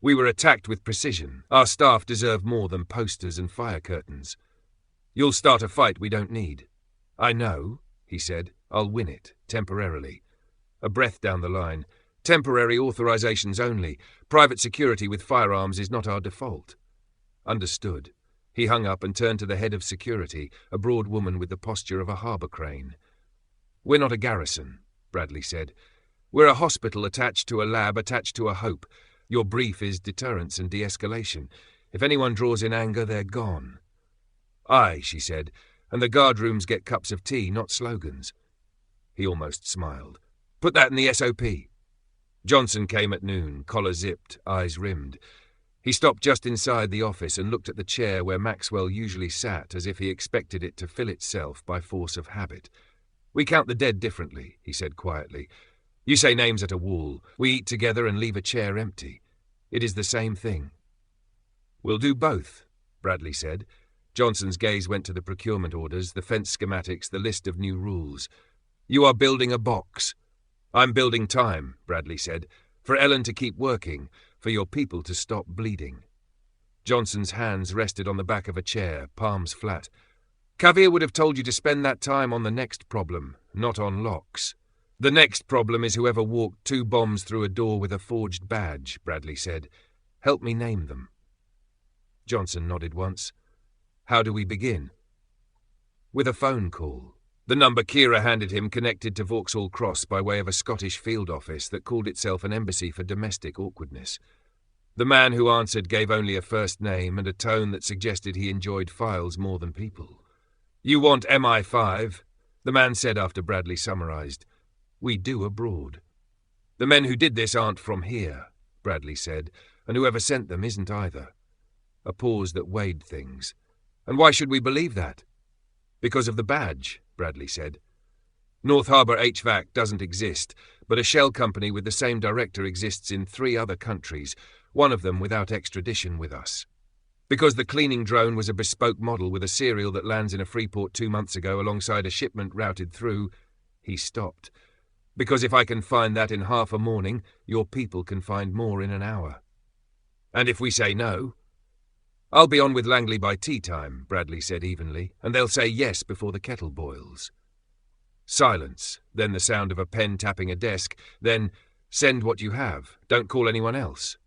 S2: We were attacked with precision. Our staff deserve more than posters and fire curtains. You'll start a fight we don't need." "I know," he said. "I'll win it, temporarily." A breath down the line. "Temporary authorizations only. Private security with firearms is not our default." Understood. He hung up and turned to the head of security, a broad woman with the posture of a harbour crane. "We're not a garrison," Bradley said. "We're a hospital attached to a lab attached to a hope. Your brief is deterrence and de-escalation. If anyone draws in anger, they're gone." "Aye," she said, "and the guard rooms get cups of tea, not slogans." He almost smiled. "Put that in the SOP." Johnson came at noon, collar zipped, eyes rimmed. He stopped just inside the office and looked at the chair where Maxwell usually sat as if he expected it to fill itself by force of habit. "We count the dead differently," he said quietly. "You say names at a wall. We eat together and leave a chair empty. It is the same thing." "We'll do both," Bradley said. Johnson's gaze went to the procurement orders, the fence schematics, the list of new rules. "You are building a box." "I'm building time," Bradley said, "for Ellen to keep working, for your people to stop bleeding." Johnson's hands rested on the back of a chair, palms flat. "Kavir would have told you to spend that time on the next problem, not on locks." "The next problem is whoever walked 2 bombs through a door with a forged badge," Bradley said. "Help me name them." Johnson nodded once. "How do we begin?" "With a phone call." The number Kira handed him connected to Vauxhall Cross by way of a Scottish field office that called itself an embassy for domestic awkwardness. The man who answered gave only a first name and a tone that suggested he enjoyed files more than people. "You want MI5?" the man said after Bradley summarized. "We do abroad." "The men who did this aren't from here," Bradley said, "and whoever sent them isn't either." A pause that weighed things. "And why should we believe that?" "Because of the badge," Bradley said. "North Harbour HVAC doesn't exist, but a shell company with the same director exists in 3 other countries, one of them without extradition with us. Because the cleaning drone was a bespoke model with a serial that lands in a free port 2 months ago alongside a shipment routed through." He stopped. "Because if I can find that in half a morning, your people can find more in an hour." "And if we say no?" "I'll be on with Langley by tea time," Bradley said evenly, "and they'll say yes before the kettle boils." Silence, then the sound of a pen tapping a desk, then, "Send what you have, don't call anyone else."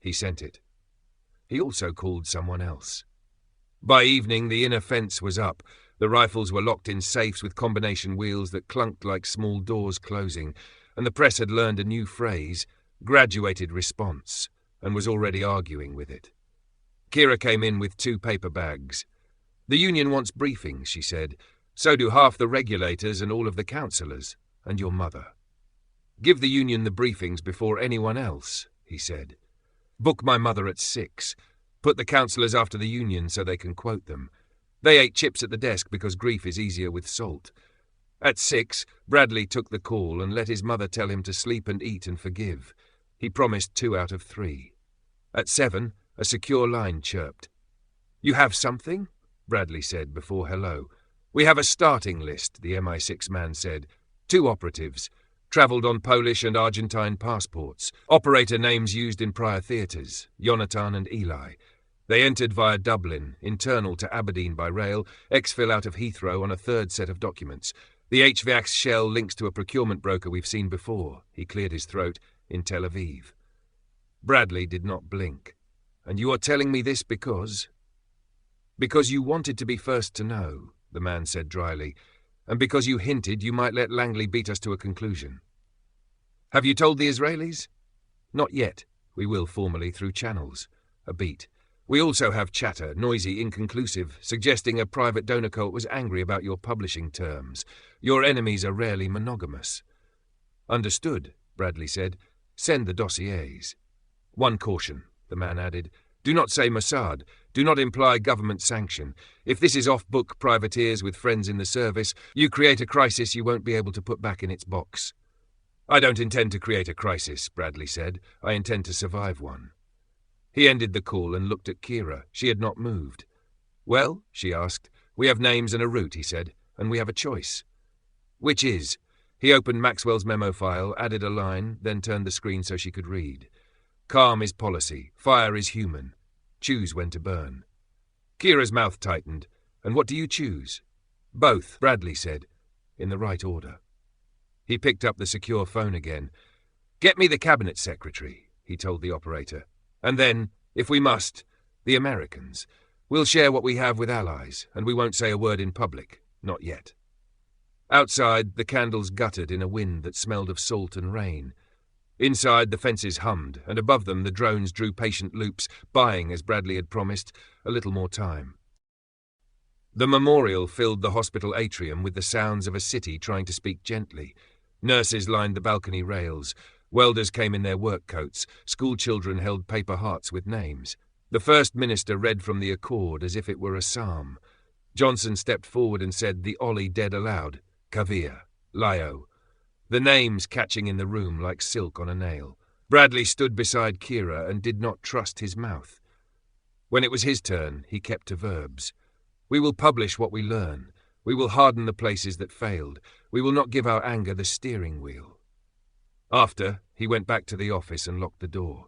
S2: He sent it. He also called someone else. By evening the inner fence was up. The rifles were locked in safes with combination wheels that clunked like small doors closing, and the press had learned a new phrase, graduated response, and was already arguing with it. Kira came in with 2 paper bags. "The union wants briefings," she said. "So do half the regulators and all of the councillors, and your mother." "Give the union the briefings before anyone else," he said. "Book my mother at 6. Put the councillors after the union so they can quote them. They ate chips at the desk because grief is easier with salt." At 6, Bradley took the call and let his mother tell him to sleep and eat and forgive. He promised 2 out of 3. At 7, a secure line chirped. "You have something?" Bradley said before hello. "We have a starting list," the MI6 man said. 2 operatives. Travelled on Polish and Argentine passports. Operator names used in prior theatres, Jonathan and Eli. They entered via Dublin, internal to Aberdeen by rail, exfil out of Heathrow on a 3rd set of documents. The HVAC's shell links to a procurement broker we've seen before, he cleared his throat, in Tel Aviv. Bradley did not blink. "And you are telling me this because—" "Because you wanted to be first to know," the man said dryly. and because you hinted you might let Langley beat us to a conclusion. Have you told the Israelis? Not yet. We will formally through channels. A beat. We also have chatter, noisy, inconclusive, suggesting a private donor cult was angry about your publishing terms. Your enemies are rarely monogamous. Understood, Bradley said. Send the dossiers. One caution, the man added. Do not say Mossad. Do not imply government sanction. If this is off-book privateers with friends in the service, you create a crisis you won't be able to put back in its box. I don't intend to create a crisis, Bradley said. I intend to survive one. He ended the call and looked at Kira. She had not moved. Well, she asked. We have names and a route, he said, and we have a choice. Which is? He opened Maxwell's memo file, added a line, then turned the screen so she could read. Calm is policy. Fire is human. Choose when to burn. Kira's mouth tightened. And what do you choose? Both, Bradley said, in the right order. He picked up the secure phone again. Get me the cabinet secretary, he told the operator. And then, if we must, the Americans. We'll share what we have with allies, and we won't say a word in public. Not yet. Outside, the candles guttered in a wind that smelled of salt and rain. Inside, the fences hummed, and above them the drones drew patient loops, buying, as Bradley had promised, a little more time. The memorial filled the hospital atrium with the sounds of a city trying to speak gently. Nurses lined the balcony rails. Welders came in their work coats. Schoolchildren held paper hearts with names. The First Minister read from the Accord as if it were a psalm. Johnson stepped forward and said the Ollie dead aloud. Kavir, Lyo. The names catching in the room like silk on a nail. Bradley stood beside Kira and did not trust his mouth. When it was his turn, he kept to verbs. We will publish what we learn. We will harden the places that failed. We will not give our anger the steering wheel. After, he went back to the office and locked the door.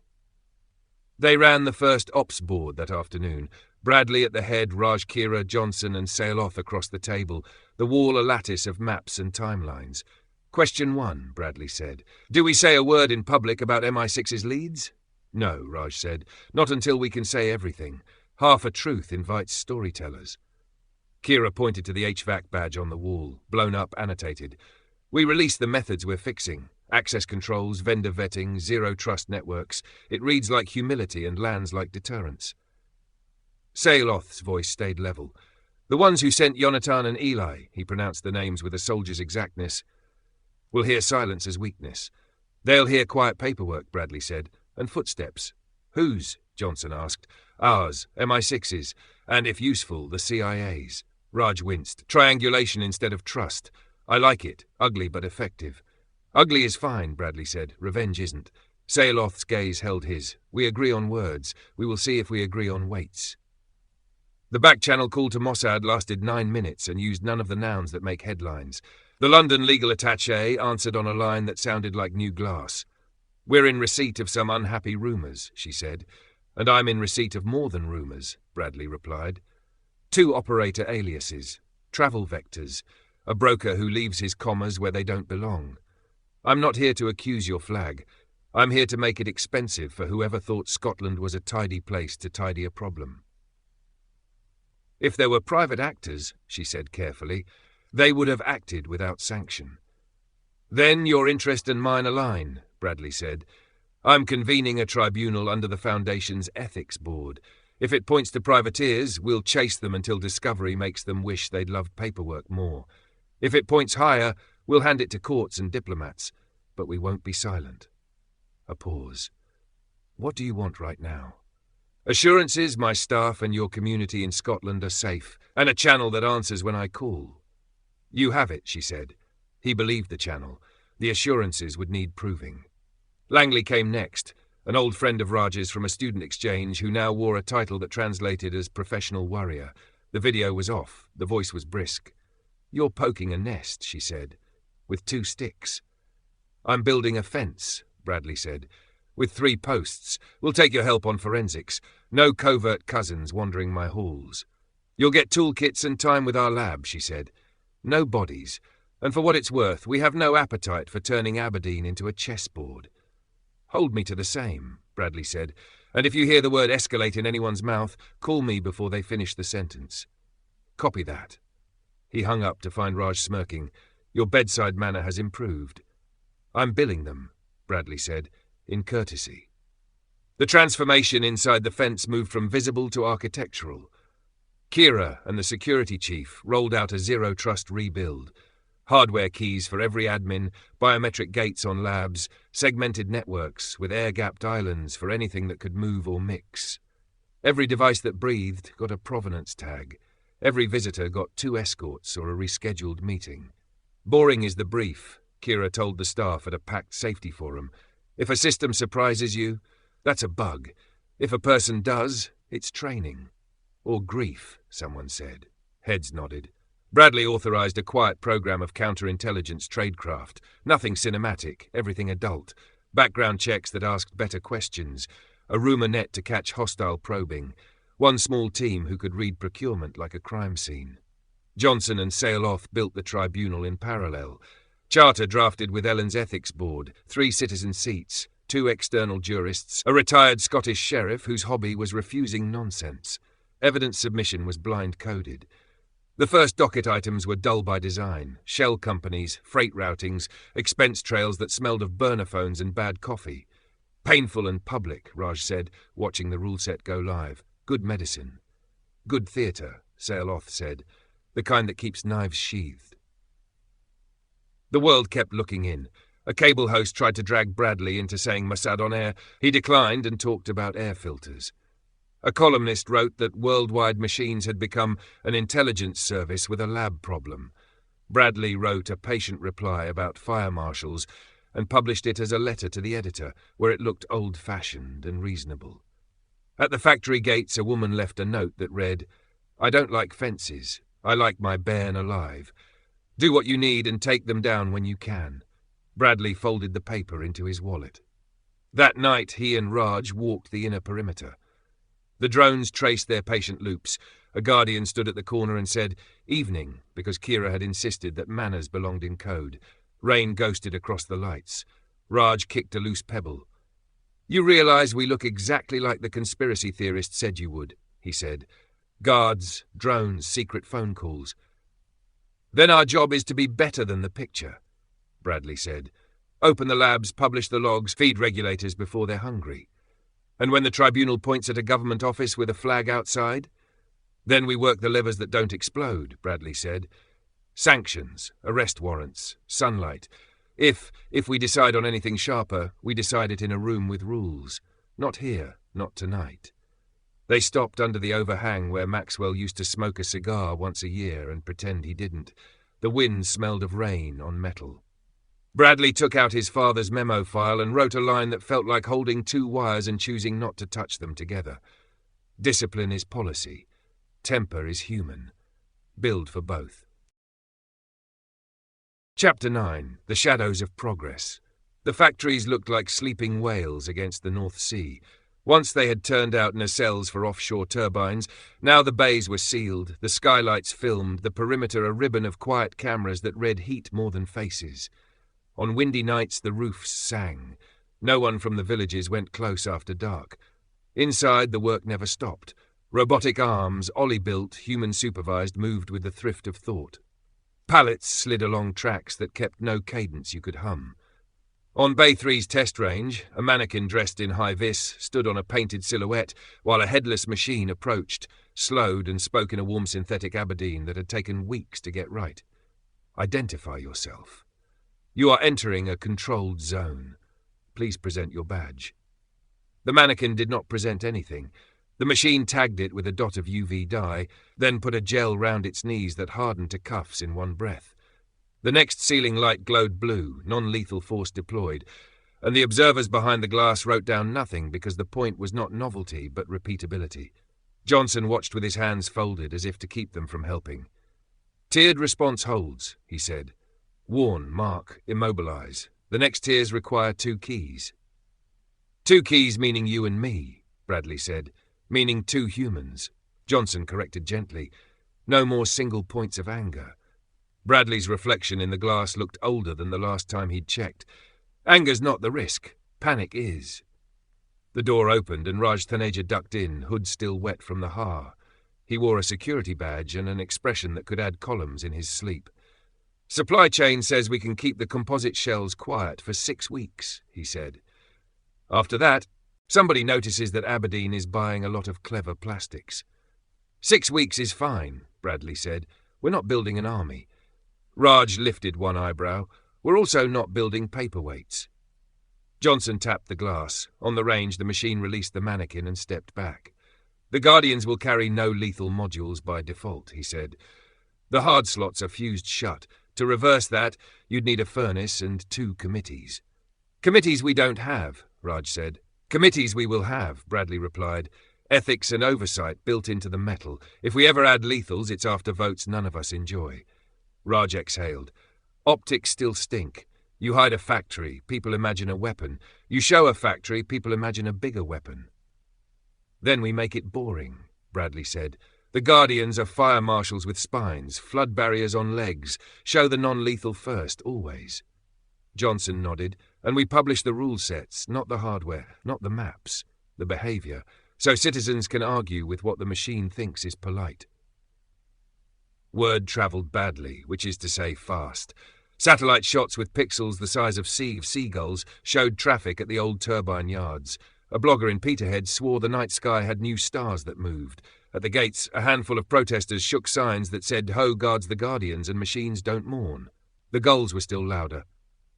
S2: They ran the first ops board that afternoon. Bradley at the head, Raj, Kira, Johnson and Sailoth across the table, the wall a lattice of maps and timelines. Question 1, Bradley said. Do we say a word in public about MI6's leads? No, Raj said. Not until we can say everything. Half a truth invites storytellers. Kira pointed to the HVAC badge on the wall, blown up, annotated. We released the methods we're fixing. Access controls, vendor vetting, zero-trust networks. It reads like humility and lands like deterrence. Sailoth's voice stayed level. The ones who sent Yonatan and Eli, he pronounced the names with a soldier's exactness, will hear silence as weakness. They'll hear quiet paperwork, Bradley said, and footsteps. Whose? Johnson asked. Ours, MI6's, and if useful, the CIA's. Raj winced. Triangulation instead of trust. I like it. Ugly but effective. Ugly is fine, Bradley said. Revenge isn't. Sailoth's gaze held his. We agree on words. We will see if we agree on weights. The back-channel call to Mossad lasted 9 minutes and used none of the nouns that make headlines. The London legal attaché answered on a line that sounded like new glass. We're in receipt of some unhappy rumours, she said. And I'm in receipt of more than rumours, Bradley replied. 2 operator aliases, travel vectors, a broker who leaves his commas where they don't belong. I'm not here to accuse your flag. I'm here to make it expensive for whoever thought Scotland was a tidy place to tidy a problem. If there were private actors, she said carefully, they would have acted without sanction. Then your interest and mine align, Bradley said. I'm convening a tribunal under the Foundation's ethics board. If it points to privateers, we'll chase them until discovery makes them wish they'd loved paperwork more. If it points higher, we'll hand it to courts and diplomats, but we won't be silent. A pause. What do you want right now? Assurances my staff and your community in Scotland are safe, and a channel that answers when I call. You have it, she said. He believed the channel. The assurances would need proving. Langley came next, an old friend of Raj's from a student exchange who now wore a title that translated as professional warrior. The video was off. The voice was brisk. You're poking a nest, she said, with 2 sticks. I'm building a fence, Bradley said, with 3 posts. We'll take your help on forensics. No covert cousins wandering my halls. You'll get toolkits and time with our lab, she said. No bodies. And for what it's worth, we have no appetite for turning Aberdeen into a chessboard. Hold me to the same, Bradley said, and if you hear the word escalate in anyone's mouth, call me before they finish the sentence. Copy that. He hung up to find Raj smirking. "Your bedside manner has improved." "I'm billing them," Bradley said, in courtesy. The transformation inside the fence moved from visible to architectural. Kira and the security chief rolled out a zero-trust rebuild. Hardware keys for every admin, biometric gates on labs, segmented networks with air-gapped islands for anything that could move or mix. Every device that breathed got a provenance tag. Every visitor got 2 escorts or a rescheduled meeting. "Boring is the brief," Kira told the staff at a packed safety forum. "If a system surprises you, that's a bug. If a person does, it's training." "Or grief," someone said. Heads nodded. Bradley authorized a quiet program of counterintelligence tradecraft. Nothing cinematic, everything adult. Background checks that asked better questions. A rumor net to catch hostile probing. One small team who could read procurement like a crime scene. Johnson and Saleoth built the tribunal in parallel. Charter drafted with Ellen's ethics board, 3 citizen seats, 2 external jurists, a retired Scottish sheriff whose hobby was refusing nonsense. Evidence submission was blind-coded. The first docket items were dull by design. Shell companies, freight routings, expense trails that smelled of burner phones and bad coffee. "Painful and public," Raj said, watching the rule set go live. "Good medicine." "Good theatre," Saleoth said. "The kind that keeps knives sheathed." The world kept looking in. A cable host tried to drag Bradley into saying Mossad on air. He declined and talked about air filters. A columnist wrote that worldwide machines had become an intelligence service with a lab problem. Bradley wrote a patient reply about fire marshals and published it as a letter to the editor, where it looked old-fashioned and reasonable. At the factory gates, a woman left a note that read, "I don't like fences. I like my bairn alive. Do what you need and take them down when you can." Bradley folded the paper into his wallet. That night, he and Raj walked the inner perimeter. The drones traced their patient loops. A guardian stood at the corner and said, "Evening," because Kira had insisted that manners belonged in code. Rain ghosted across the lights. Raj kicked a loose pebble. "You realize we look exactly like the conspiracy theorists said you would," he said. "Guards, drones, secret phone calls." "Then our job is to be better than the picture," Bradley said. "Open the labs, publish the logs, feed regulators before they're hungry. And when the tribunal points at a government office with a flag outside? Then we work the levers that don't explode," Bradley said. "Sanctions, arrest warrants, sunlight. If we decide on anything sharper, we decide it in a room with rules. Not here, not tonight." They stopped under the overhang where Maxwell used to smoke a cigar once a year and pretend he didn't. The wind smelled of rain on metal. Bradley took out his father's memo file and wrote a line that felt like holding 2 wires and choosing not to touch them together. "Discipline is policy. Temper is human. Build for both." Chapter 9. The Shadows of Progress. The factories looked like sleeping whales against the North Sea. Once they had turned out nacelles for offshore turbines, now the bays were sealed, the skylights filmed, the perimeter a ribbon of quiet cameras that read heat more than faces. On windy nights the roofs sang. No one from the villages went close after dark. Inside the work never stopped. Robotic arms, Ollie-built, human-supervised, moved with the thrift of thought. Pallets slid along tracks that kept no cadence you could hum. On Bay 3's test range, a mannequin dressed in high-vis stood on a painted silhouette while a headless machine approached, slowed and spoke in a warm synthetic Aberdeen that had taken weeks to get right. "Identify yourself. You are entering a controlled zone. Please present your badge." The mannequin did not present anything. The machine tagged it with a dot of UV dye, then put a gel round its knees that hardened to cuffs in one breath. The next ceiling light glowed blue, non-lethal force deployed, and the observers behind the glass wrote down nothing because the point was not novelty but repeatability. Johnson watched with his hands folded as if to keep them from helping. "Tiered response holds," he said. "Warn, mark, immobilize. The next tiers require 2 keys." "2 keys meaning you and me," Bradley said. "Meaning 2 humans." Johnson corrected gently. "No more single points of anger." Bradley's reflection in the glass looked older than the last time he'd checked. "Anger's not the risk. Panic is." The door opened and Raj Thaneja ducked in, hood still wet from the har. He wore a security badge and an expression that could add columns in his sleep. "Supply chain says we can keep the composite shells quiet for 6 weeks," he said. "After that, somebody notices that Aberdeen is buying a lot of clever plastics." 6 weeks is fine," Bradley said. "We're not building an army." Raj lifted one eyebrow. "We're also not building paperweights." Johnson tapped the glass. On the range, the machine released the mannequin and stepped back. "The Guardians will carry no lethal modules by default," he said. "The hard slots are fused shut. To reverse that, you'd need a furnace and 2 committees." "Committees we don't have," Raj said. "Committees we will have," Bradley replied. "Ethics and oversight built into the metal. If we ever add lethals, it's after votes none of us enjoy." Raj exhaled. "Optics still stink. You hide a factory, people imagine a weapon. You show a factory, people imagine a bigger weapon." "Then we make it boring," Bradley said. "The Guardians are fire marshals with spines, flood barriers on legs. Show the non-lethal first, always." Johnson nodded. "And we publish the rule sets, not the hardware, not the maps, the behavior, so citizens can argue with what the machine thinks is polite." Word traveled badly, which is to say fast. Satellite shots with pixels the size of seagulls showed traffic at the old turbine yards. A blogger in Peterhead swore the night sky had new stars that moved. At the gates, a handful of protesters shook signs that said "Ho guards the Guardians and machines don't mourn." The gulls were still louder.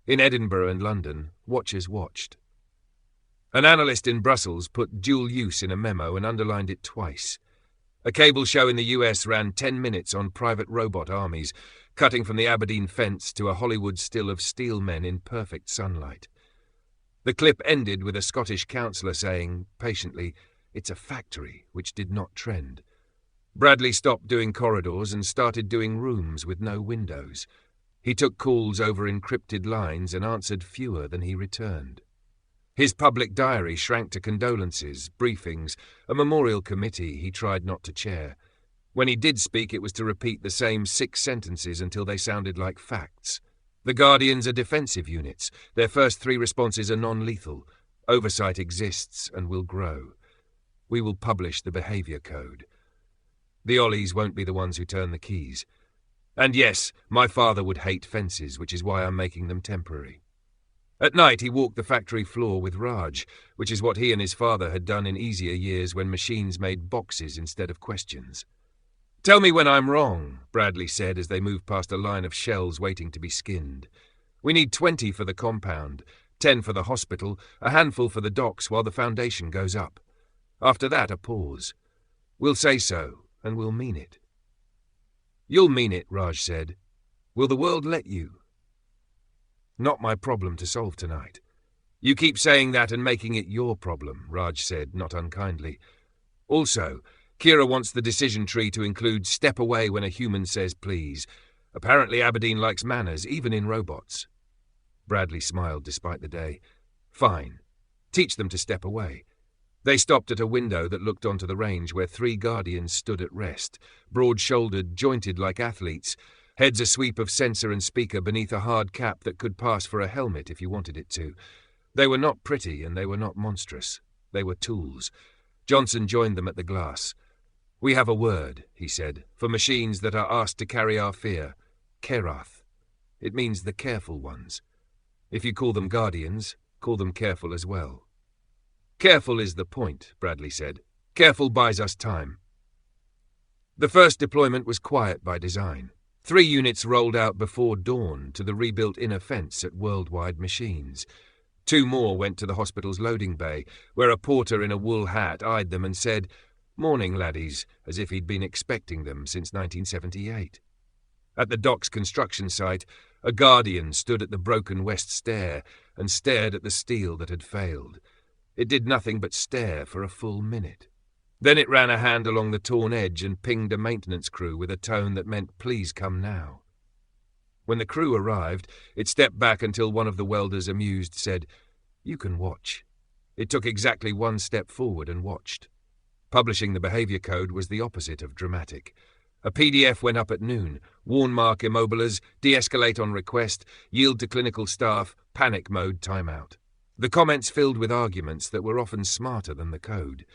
S2: In Edinburgh and London, watchers watched. An analyst in Brussels put dual use in a memo and underlined it twice. A cable show in the US ran 10 minutes on private robot armies, cutting from the Aberdeen fence to a Hollywood still of steel men in perfect sunlight. The clip ended with a Scottish councillor saying, patiently, "It's a factory," which did not trend. Bradley stopped doing corridors and started doing rooms with no windows. He took calls over encrypted lines and answered fewer than he returned. His public diary shrank to condolences, briefings, a memorial committee he tried not to chair. When he did speak, it was to repeat the same 6 sentences until they sounded like facts. The Guardians are defensive units. Their first 3 responses are non-lethal. Oversight exists and will grow. We will publish the behavior code. The Ollies won't be the ones who turn the keys. And yes, my father would hate fences, which is why I'm making them temporary. At night, he walked the factory floor with Raj, which is what he and his father had done in easier years when machines made boxes instead of questions. "Tell me when I'm wrong," Bradley said as they moved past a line of shells waiting to be skinned. "We need 20 for the compound, 10 for the hospital, a handful for the docks while the foundation goes up. After that, a pause. We'll say so, and we'll mean it." "You'll mean it," Raj said. "Will the world let you?" "Not my problem to solve tonight." "You keep saying that and making it your problem," Raj said, not unkindly. "Also, Kira wants the decision tree to include step away when a human says please. Apparently Aberdeen likes manners, even in robots." Bradley smiled despite the day. "Fine. Teach them to step away." They stopped at a window that looked onto the range where 3 Guardians stood at rest, broad-shouldered, jointed like athletes, heads a sweep of sensor and speaker beneath a hard cap that could pass for a helmet if you wanted it to. They were not pretty and they were not monstrous. They were tools. Johnson joined them at the glass. "We have a word," he said, "for machines that are asked to carry our fear. Kerath. It means the careful ones. If you call them Guardians, call them careful as well." "Careful is the point," Bradley said. "Careful buys us time." The first deployment was quiet by design. 3 units rolled out before dawn to the rebuilt inner fence at Worldwide Machines. 2 more went to the hospital's loading bay, where a porter in a wool hat eyed them and said, "Morning, laddies," as if he'd been expecting them since 1978. At the dock's construction site, a Guardian stood at the broken west stair and stared at the steel that had failed. It did nothing but stare for a full minute. Then it ran a hand along the torn edge and pinged a maintenance crew with a tone that meant, "Please come now." When the crew arrived, it stepped back until one of the welders, amused, said, "You can watch." It took exactly 1 step forward and watched. Publishing the behavior code was the opposite of dramatic. A PDF went up at noon. Warn mark immobilers, de-escalate on request, yield to clinical staff, panic mode timeout. The comments filled with arguments that were often smarter than the code.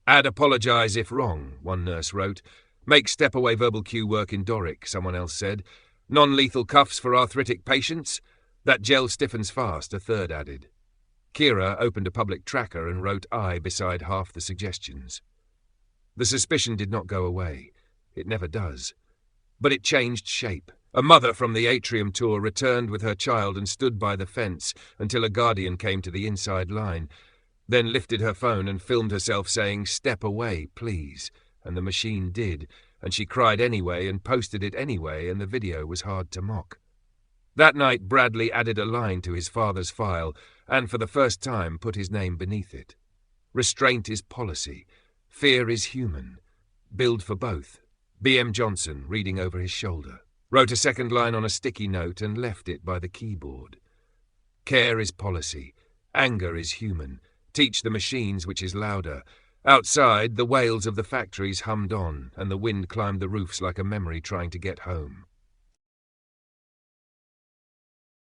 S2: Add apologise if wrong, one nurse wrote. Make step-away verbal cue work in Doric, someone else said. Non-lethal cuffs for arthritic patients? That gel stiffens fast, a third added. Kira opened a public tracker and wrote I beside half the suggestions. The suspicion did not go away. It never does. But it changed shape. A mother from the atrium tour returned with her child and stood by the fence until a guardian came to the inside line, then lifted her phone and filmed herself saying, "Step away, please." And the machine did, and she cried anyway and posted it anyway, and the video was hard to mock. That night Bradley added a line to his father's file and for the first time put his name beneath it. Restraint is policy. Fear is human. Build for both. B.M. Johnson, reading over his shoulder, wrote a second line on a sticky note and left it by the keyboard. Care is policy. Anger is human. Teach the machines which is louder. Outside, the wails of the factories hummed on, and the wind climbed the roofs like a memory trying to get home.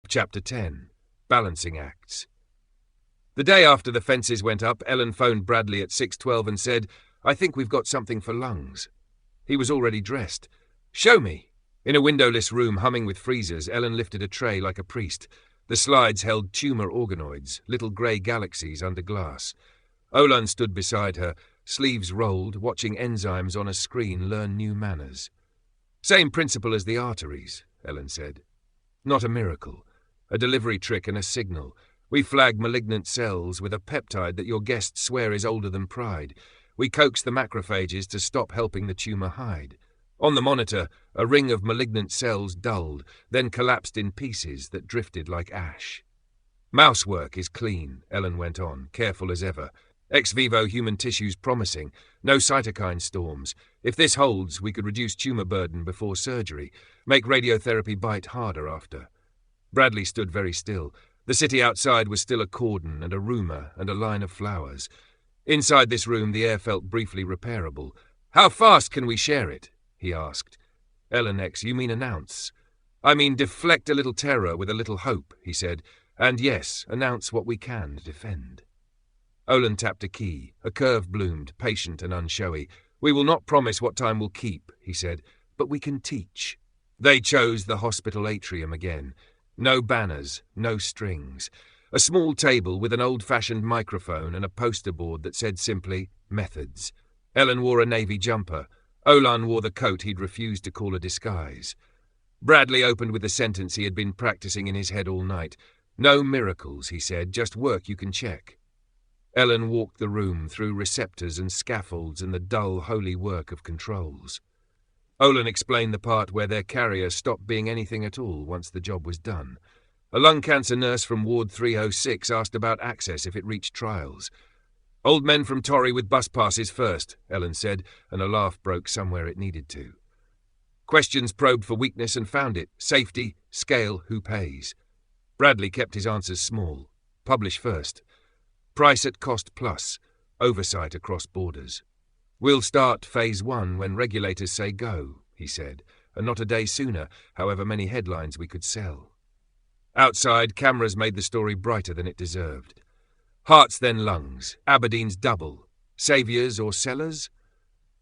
S2: Chapter 10. Balancing Acts. The day after the fences went up, Ellen phoned Bradley at 6:12 and said, "I think we've got something for lungs." He was already dressed. "Show me." In a windowless room humming with freezers, Ellen lifted a tray like a priest. The slides held tumour organoids, little grey galaxies under glass. Olan stood beside her, sleeves rolled, watching enzymes on a screen learn new manners. "Same principle as the arteries," Ellen said. "Not a miracle. A delivery trick and a signal. We flag malignant cells with a peptide that your guests swear is older than pride. We coax the macrophages to stop helping the tumour hide. On the monitor, a ring of malignant cells dulled, then collapsed in pieces that drifted like ash. Mouse work is clean," Ellen went on, careful as ever. "Ex vivo human tissues promising. No cytokine storms. If this holds, we could reduce tumour burden before surgery. Make radiotherapy bite harder after." Bradley stood very still. The city outside was still a cordon and a rumour and a line of flowers. Inside this room the air felt briefly repairable. "How fast can we share it?" he asked. "Ellen X, you mean announce?" "I mean deflect a little terror with a little hope," he said. "And yes, announce what we can defend." Olin tapped a key. A curve bloomed, patient and unshowy. "We will not promise what time will keep," he said, "but we can teach." They chose the hospital atrium again. No banners, no strings. A small table with an old-fashioned microphone and a poster board that said simply, "Methods." Ellen wore a navy jumper. Olan wore the coat he'd refused to call a disguise. Bradley opened with the sentence he had been practicing in his head all night. "No miracles," he said, "just work you can check." Ellen walked the room through receptors and scaffolds and the dull, holy work of controls. Olan explained the part where their carrier stopped being anything at all once the job was done. A lung cancer nurse from Ward 306 asked about access if it reached trials. "Old men from Torry with bus passes first," Ellen said, and a laugh broke somewhere it needed to. Questions probed for weakness and found it. Safety, scale, who pays. Bradley kept his answers small. Publish first. Price at cost plus. Oversight across borders. "We'll start phase 1 when regulators say go," he said, "and not a day sooner, however many headlines we could sell." Outside, cameras made the story brighter than it deserved. Hearts then lungs. Aberdeen's double. Saviours or sellers?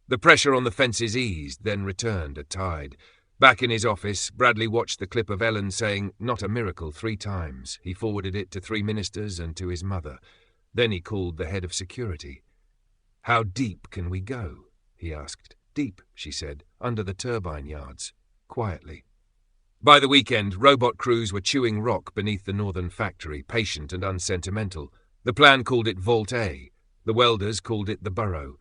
S2: The pressure on the fences eased, then returned, a tide. Back in his office, Bradley watched the clip of Ellen saying, "Not a miracle," 3 times. He forwarded it to 3 ministers and to his mother. Then he called the head of security. "How deep can we go?" he asked. "Deep," she said, "under the turbine yards." Quietly. By the weekend, robot crews were chewing rock beneath the northern factory, patient and unsentimental. The plan called it Vault A. The welders called it the Burrow.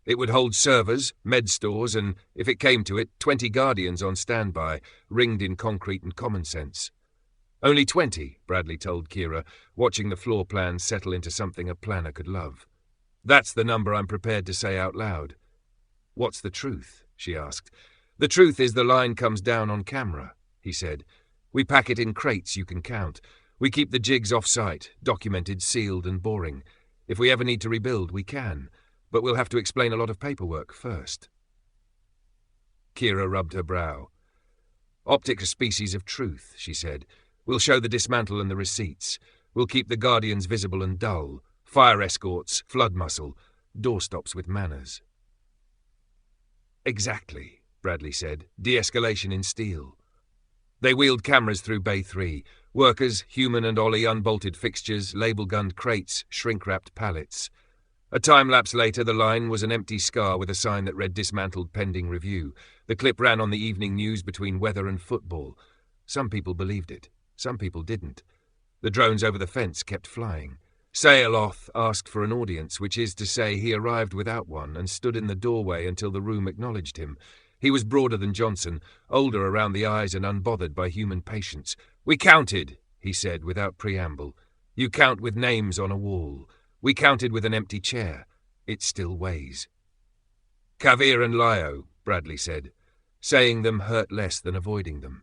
S2: It would hold servers, med stores, and, if it came to it, 20 guardians on standby, ringed in concrete and common sense. "Only 20, Bradley told Kira, watching the floor plan settle into something a planner could love. "That's the number I'm prepared to say out loud." "What's the truth?" she asked. "The truth is the line comes down on camera," he said. "We pack it in crates you can count. We keep the jigs off-site, documented, sealed and boring. If we ever need to rebuild, we can, but we'll have to explain a lot of paperwork first." Kira rubbed her brow. "Optics are species of truth," she said. "We'll show the dismantle and the receipts. We'll keep the guardians visible and dull. Fire escorts, flood muscle. doorstops with manners. Exactly, Bradley said. De-escalation in steel. They wheeled cameras through Bay 3. Workers, human and Ollie, unbolted fixtures, label-gunned crates, shrink-wrapped pallets. A time-lapse later, the line was an empty scar with a sign that read dismantled pending review. The clip ran on the evening news between weather and football. Some people believed it. Some people didn't. The drones over the fence kept flying. Sayaloth asked for an audience, which is to say he arrived without one and stood in the doorway until the room acknowledged him. He was broader than Johnson, older around the eyes and unbothered by human patience. "We counted," he said without preamble. "You count with names on a wall. We counted with an empty chair. It still weighs." "Kavir and Lyo," Bradley said. Saying them hurt less than avoiding them.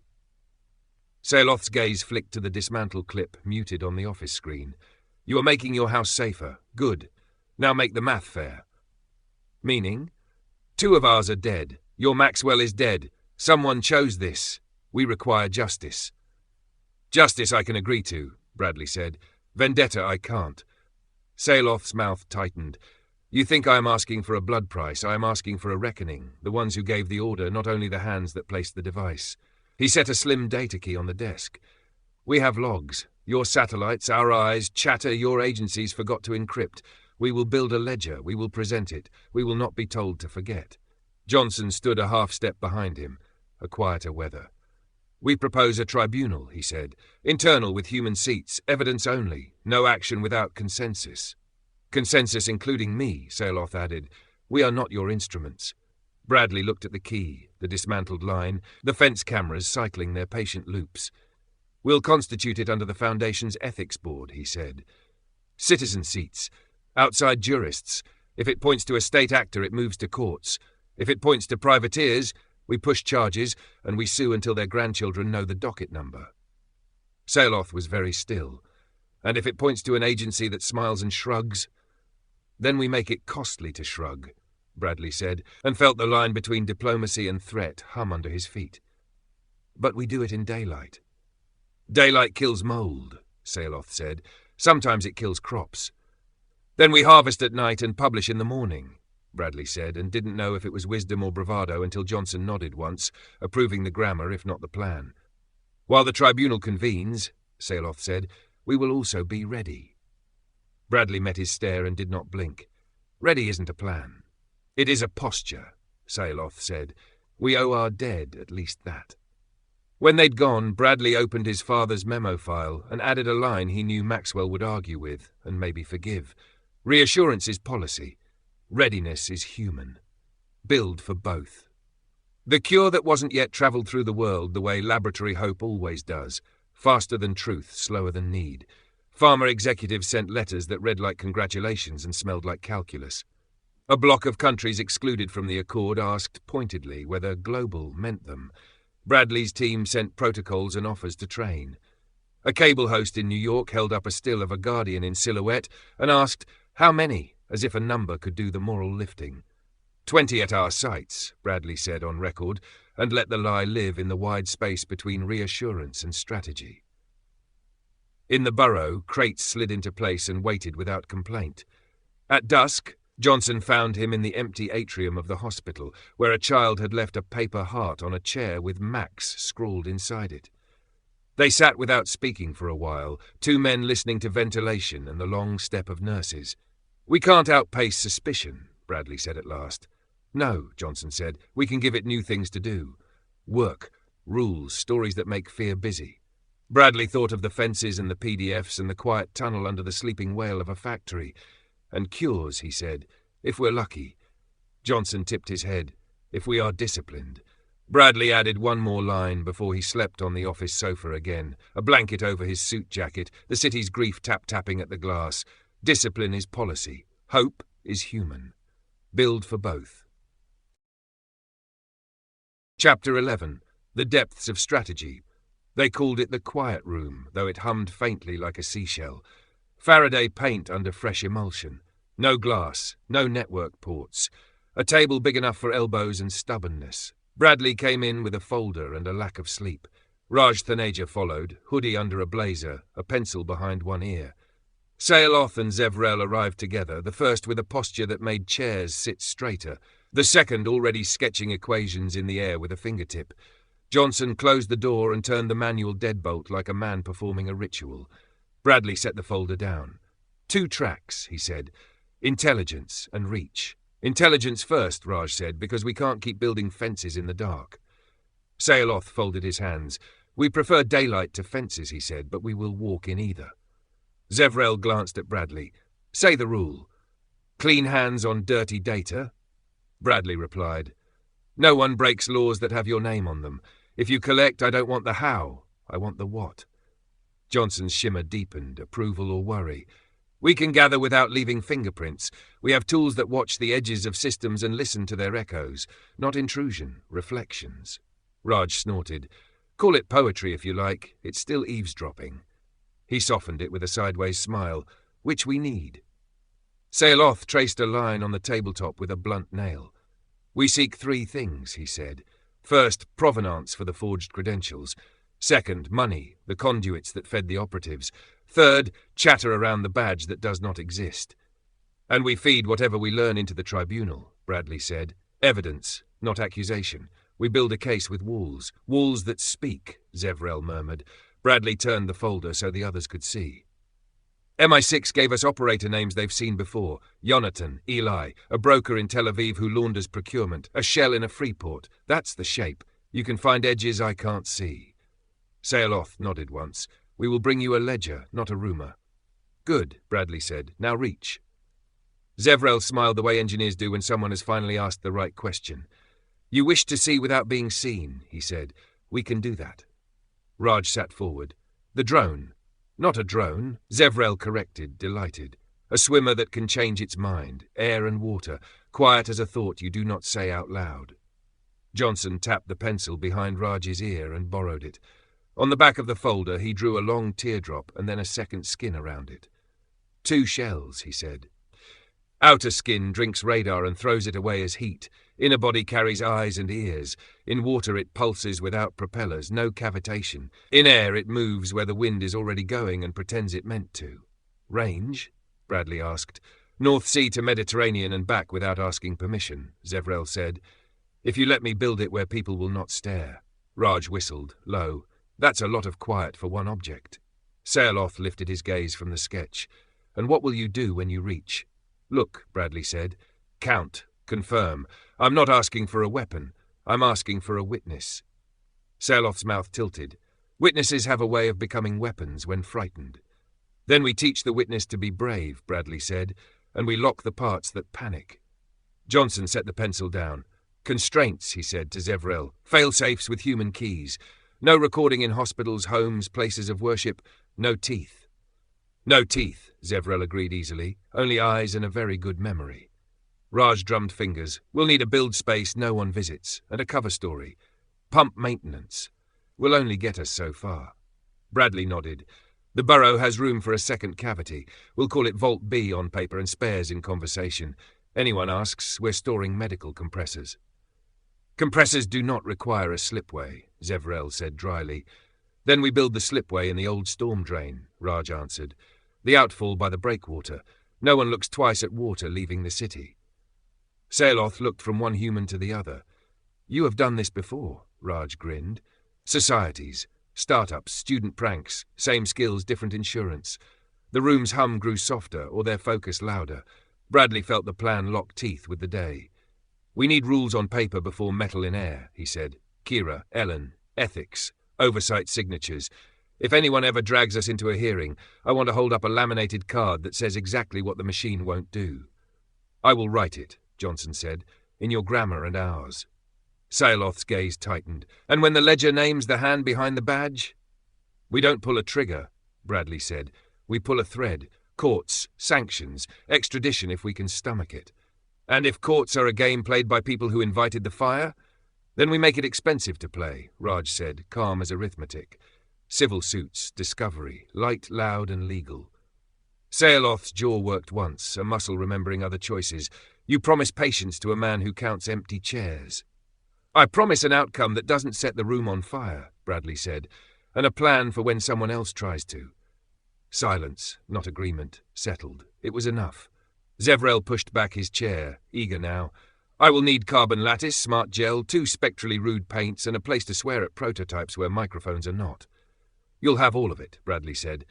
S2: Sayaloth's gaze flicked to the dismantled clip, muted on the office screen. "You are making your house safer. Good. Now make the math fair." "Meaning?" "2 of ours are dead. Your Maxwell is dead. Someone chose this. We require justice." "Justice I can agree to," Bradley said. "Vendetta I can't." Sayaloth's mouth tightened. "You think I am asking for a blood price. I am asking for a reckoning. The ones who gave the order, not only the hands that placed the device." He set a slim data key on the desk. "We have logs. Your satellites, our eyes, chatter your agencies forgot to encrypt. We will build a ledger. We will present it. We will not be told to forget." Johnson stood a half-step behind him, a quieter weather. "We propose a tribunal," he said. "Internal with human seats, evidence only, no action without consensus." "Consensus including me," Sayaloth added. "We are not your instruments." Bradley looked at the key, the dismantled line, the fence cameras cycling their patient loops. "We'll constitute it under the Foundation's ethics board," he said. "Citizen seats, outside jurists. If it points to a state actor, it moves to courts. If it points to privateers, we push charges, and we sue until their grandchildren know the docket number." Sayaloth was very still. "And if it points to an agency that smiles and shrugs?" "Then we make it costly to shrug," Bradley said, and felt the line between diplomacy and threat hum under his feet. "But we do it in daylight." "Daylight kills mold," Sayaloth said. "Sometimes it kills crops." "Then we harvest at night and publish in the morning," Bradley said, and didn't know if it was wisdom or bravado until Johnson nodded once, approving the grammar if not the plan. "While the tribunal convenes," Sayaloth said, "we will also be ready." Bradley met his stare and did not blink. "Ready isn't a plan. It is a posture," Sayaloth said. "We owe our dead at least that." When they'd gone, Bradley opened his father's memo file and added a line he knew Maxwell would argue with, and maybe forgive. "Reassurance is policy. Readiness is human. Build for both." The cure that wasn't yet travelled through the world the way laboratory hope always does, faster than truth, slower than need. Pharma executives sent letters that read like congratulations and smelled like calculus. A block of countries excluded from the accord asked pointedly whether global meant them. Bradley's team sent protocols and offers to train. A cable host in New York held up a still of a Guardian in silhouette and asked, "How many?" as if a number could do the moral lifting. 20 at our sites, Bradley said on record, and let the lie live in the wide space between reassurance and strategy. In the burrow, crates slid into place and waited without complaint. At dusk, Johnson found him in the empty atrium of the hospital, where a child had left a paper heart on a chair with Max scrawled inside it. They sat without speaking for a while, 2 men listening to ventilation and the long step of nurses. "We can't outpace suspicion," Bradley said at last. "No," Johnson said, "we can give it new things to do. Work, rules, stories that make fear busy." Bradley thought of the fences and the PDFs and the quiet tunnel under the sleeping whale of a factory. "And cures," he said, "if we're lucky." Johnson tipped his head. "If we are disciplined." Bradley added one more line before he slept on the office sofa again, a blanket over his suit jacket, the city's grief tap-tapping at the glass. Discipline is policy. Hope is human. Build for both. Chapter 11. The Depths of Strategy. They called it the quiet room, though it hummed faintly like a seashell. Faraday paint under fresh emulsion. No glass, no network ports. A table big enough for elbows and stubbornness. Bradley came in with a folder and a lack of sleep. Raj Thaneja followed, hoodie under a blazer, a pencil behind one ear. Sealoth and Zevral arrived together, the first with a posture that made chairs sit straighter, the second already sketching equations in the air with a fingertip. Johnson closed the door and turned the manual deadbolt like a man performing a ritual. Bradley set the folder down. 2 tracks, he said. Intelligence and reach. Intelligence first, Raj said, because we can't keep building fences in the dark. Sealoth folded his hands. We prefer daylight to fences, he said, but we will walk in either. Zevral glanced at Bradley. Say the rule. Clean hands on dirty data? Bradley replied. No one breaks laws that have your name on them. If you collect, I don't want the how, I want the what. Johnson's shimmer deepened, approval or worry. We can gather without leaving fingerprints. We have tools that watch the edges of systems and listen to their echoes. Not intrusion, reflections. Raj snorted. Call it poetry if you like. It's still eavesdropping. He softened it with a sideways smile. Which we need. Sealoth traced a line on the tabletop with a blunt nail. We seek 3 things, he said. First, provenance for the forged credentials. Second, money, the conduits that fed the operatives. Third, chatter around the badge that does not exist. And we feed whatever we learn into the tribunal, Bradley said. Evidence, not accusation. We build a case with walls. Walls that speak, Zevral murmured. Bradley turned the folder so the others could see. MI6 gave us operator names they've seen before. Yonatan, Eli, a broker in Tel Aviv who launders procurement, a shell in a free port. That's the shape. You can find edges I can't see. Sealoth nodded once. We will bring you a ledger, not a rumour. Good, Bradley said. Now reach. Zevral smiled the way engineers do when someone has finally asked the right question. You wish to see without being seen, he said. We can do that. Raj sat forward. The drone. Not a drone, Zevral corrected, delighted. A swimmer that can change its mind, air and water, quiet as a thought you do not say out loud. Johnson tapped the pencil behind Raj's ear and borrowed it. On the back of the folder he drew a long teardrop and then a second skin around it. 2 shells, he said. Outer skin drinks radar and throws it away as heat. Inner body carries eyes and ears. In water it pulses without propellers, no cavitation. In air it moves where the wind is already going and pretends it meant to. Range? Bradley asked. North Sea to Mediterranean and back without asking permission, Zevral said. If you let me build it where people will not stare. Raj whistled, low. That's a lot of quiet for one object. Sealoth lifted his gaze from the sketch. And what will you do when you reach? Look, Bradley said. Count. Confirm. I'm not asking for a weapon. I'm asking for a witness. Sealoth's mouth tilted. Witnesses have a way of becoming weapons when frightened. Then we teach the witness to be brave, Bradley said, and we lock the parts that panic. Johnson set the pencil down. Constraints, he said to Zevral. Fail-safes with human keys. No recording in hospitals, homes, places of worship. No teeth. No teeth, Zevral agreed easily. Only eyes and a very good memory. Raj drummed fingers. We'll need a build space no one visits, and a cover story. Pump maintenance. Will only get us so far. Bradley nodded. The burrow has room for a second cavity. We'll call it Vault B on paper and spares in conversation. Anyone asks, we're storing medical compressors. Compressors do not require a slipway, Zevral said dryly. Then we build the slipway in the old storm drain, Raj answered. The outfall by the breakwater. No one looks twice at water leaving the city. Sealoth looked from one human to the other. You have done this before, Raj grinned. Societies, startups, student pranks, same skills, different insurance. The room's hum grew softer, or their focus louder. Bradley felt the plan lock teeth with the day. We need rules on paper before metal in air, he said. Kira, Ellen, ethics, oversight signatures. If anyone ever drags us into a hearing, I want to hold up a laminated card that says exactly what the machine won't do. I will write it, Johnson said, in your grammar and ours. Sealoth's gaze tightened. And when the ledger names the hand behind the badge? We don't pull a trigger, Bradley said. We pull a thread. Courts, sanctions, extradition if we can stomach it. And if courts are a game played by people who invited the fire? Then we make it expensive to play, Raj said, calm as arithmetic. Civil suits, discovery, light, loud and legal. Sealoth's jaw worked once, a muscle remembering other choices. You promise patience to a man who counts empty chairs. I promise an outcome that doesn't set the room on fire, Bradley said, and a plan for when someone else tries to. Silence, not agreement, settled. It was enough. Zevrel pushed back his chair, eager now. I will need carbon lattice, smart gel, 2 spectrally rude paints, and a place to swear at prototypes where microphones are not. You'll have all of it, Bradley said.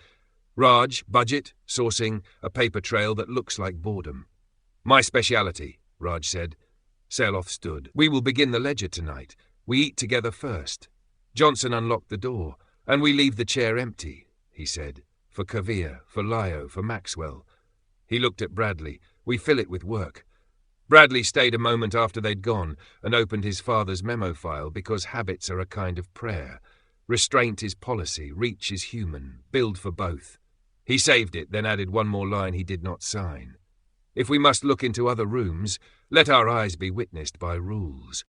S2: Raj, budget, sourcing, a paper trail that looks like boredom. My speciality, Raj said. Saloth stood. We will begin the ledger tonight. We eat together first. Johnson unlocked the door. And we leave the chair empty, he said. For Kavir, for Lyo, for Maxwell. He looked at Bradley. We fill it with work. Bradley stayed a moment after they'd gone and opened his father's memo file because habits are a kind of prayer. Restraint is policy, reach is human, build for both. He saved it, then added one more line he did not sign. If we must look into other rooms, let our eyes be witnessed by rules.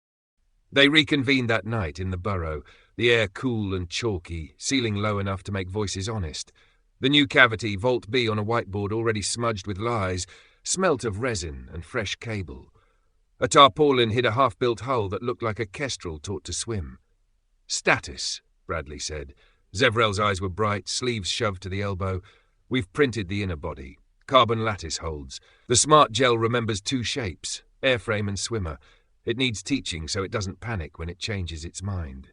S2: They reconvened that night in the burrow, the air cool and chalky, ceiling low enough to make voices honest. The new cavity, Vault B on a whiteboard already smudged with lies, smelt of resin and fresh cable. A tarpaulin hid a half-built hull that looked like a kestrel taught to swim. Status, Bradley said. Zevrel's eyes were bright, sleeves shoved to the elbow. We've printed the inner body. Carbon lattice holds. The smart gel remembers 2 shapes, airframe and swimmer. It needs teaching so it doesn't panic when it changes its mind.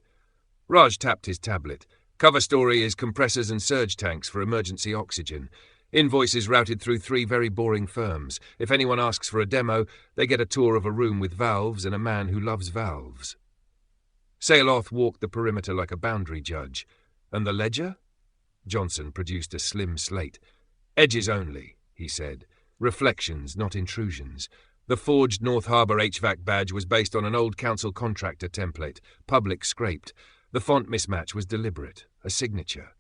S2: Raj tapped his tablet. Cover story is compressors and surge tanks for emergency oxygen. Invoices routed through 3 very boring firms. If anyone asks for a demo, they get a tour of a room with valves and a man who loves valves. Saloth walked the perimeter like a boundary judge. And the ledger? Johnson produced a slim slate. Edges only, he said. Reflections, not intrusions. The forged North Harbour HVAC badge was based on an old council contractor template, public scraped. The font mismatch was deliberate, a signature.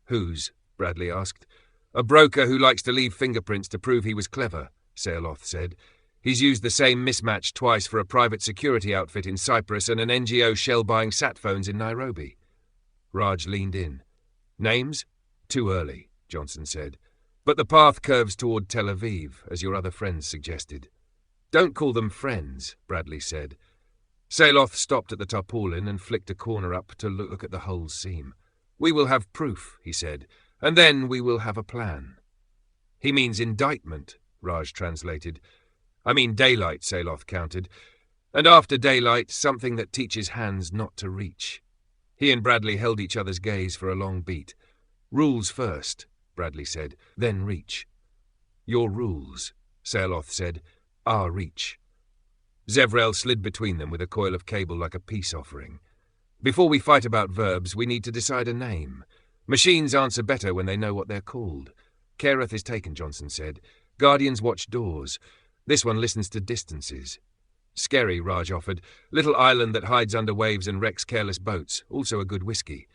S2: Whose? Bradley asked. A broker who likes to leave fingerprints to prove he was clever, Saloth said. He's used the same mismatch twice for a private security outfit in Cyprus and an NGO shell-buying sat phones in Nairobi. Raj leaned in. Names? Too early, Johnson said. But the path curves toward Tel Aviv, as your other friends suggested. Don't call them friends, Bradley said. Saloth stopped at the tarpaulin and flicked a corner up to look at the hull's seam. We will have proof, he said, and then we will have a plan. He means indictment, Raj translated. I mean daylight, Saloth countered. And after daylight, something that teaches hands not to reach. He and Bradley held each other's gaze for a long beat. Rules first, Bradley said, then reach. Your rules, Saloth said, our reach. Zevrel slid between them with a coil of cable like a peace offering. Before we fight about verbs, we need to decide a name. Machines answer better when they know what they're called. Careth is taken, Johnson said. Guardians watch doors. This one listens to distances. Skerry, Raj offered. Little island that hides under waves and wrecks careless boats. Also a good whiskey.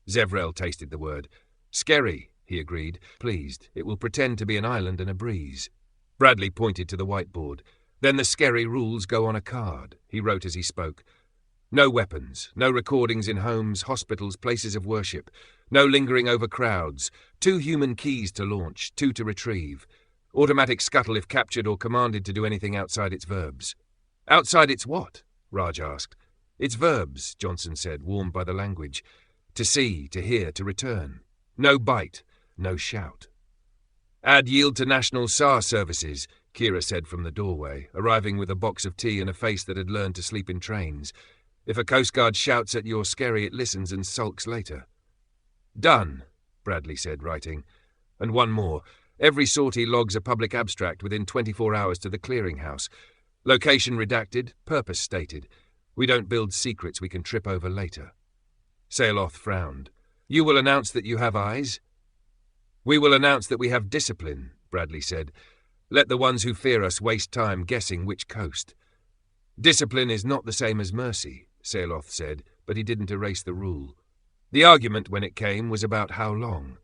S2: Zevrel tasted the word. Skerry, he agreed, pleased. It will pretend to be an island and a breeze. Bradley pointed to the whiteboard. Then the Skerry rules go on a card, he wrote as he spoke. No weapons, no recordings in homes, hospitals, places of worship. No lingering over crowds. 2 human keys to launch, 2 to retrieve. Automatic scuttle if captured or commanded to do anything outside its verbs. Outside its what? Raj asked. Its verbs, Johnson said, warmed by the language. To see, to hear, to return. No bite, no shout. Add yield to national SAR services, Kira said from the doorway, arriving with a box of tea and a face that had learned to sleep in trains. If a Coast Guard shouts at your Skerry, it listens and sulks later. Done, Bradley said, writing. And one more. Every sortie logs a public abstract within 24 hours to the clearinghouse. Location redacted, purpose stated. We don't build secrets we can trip over later. Saloth frowned. You will announce that you have eyes? We will announce that we have discipline, Bradley said. Let the ones who fear us waste time guessing which coast. Discipline is not the same as mercy, Saloth said, but he didn't erase the rule. The argument, when it came, was about how long.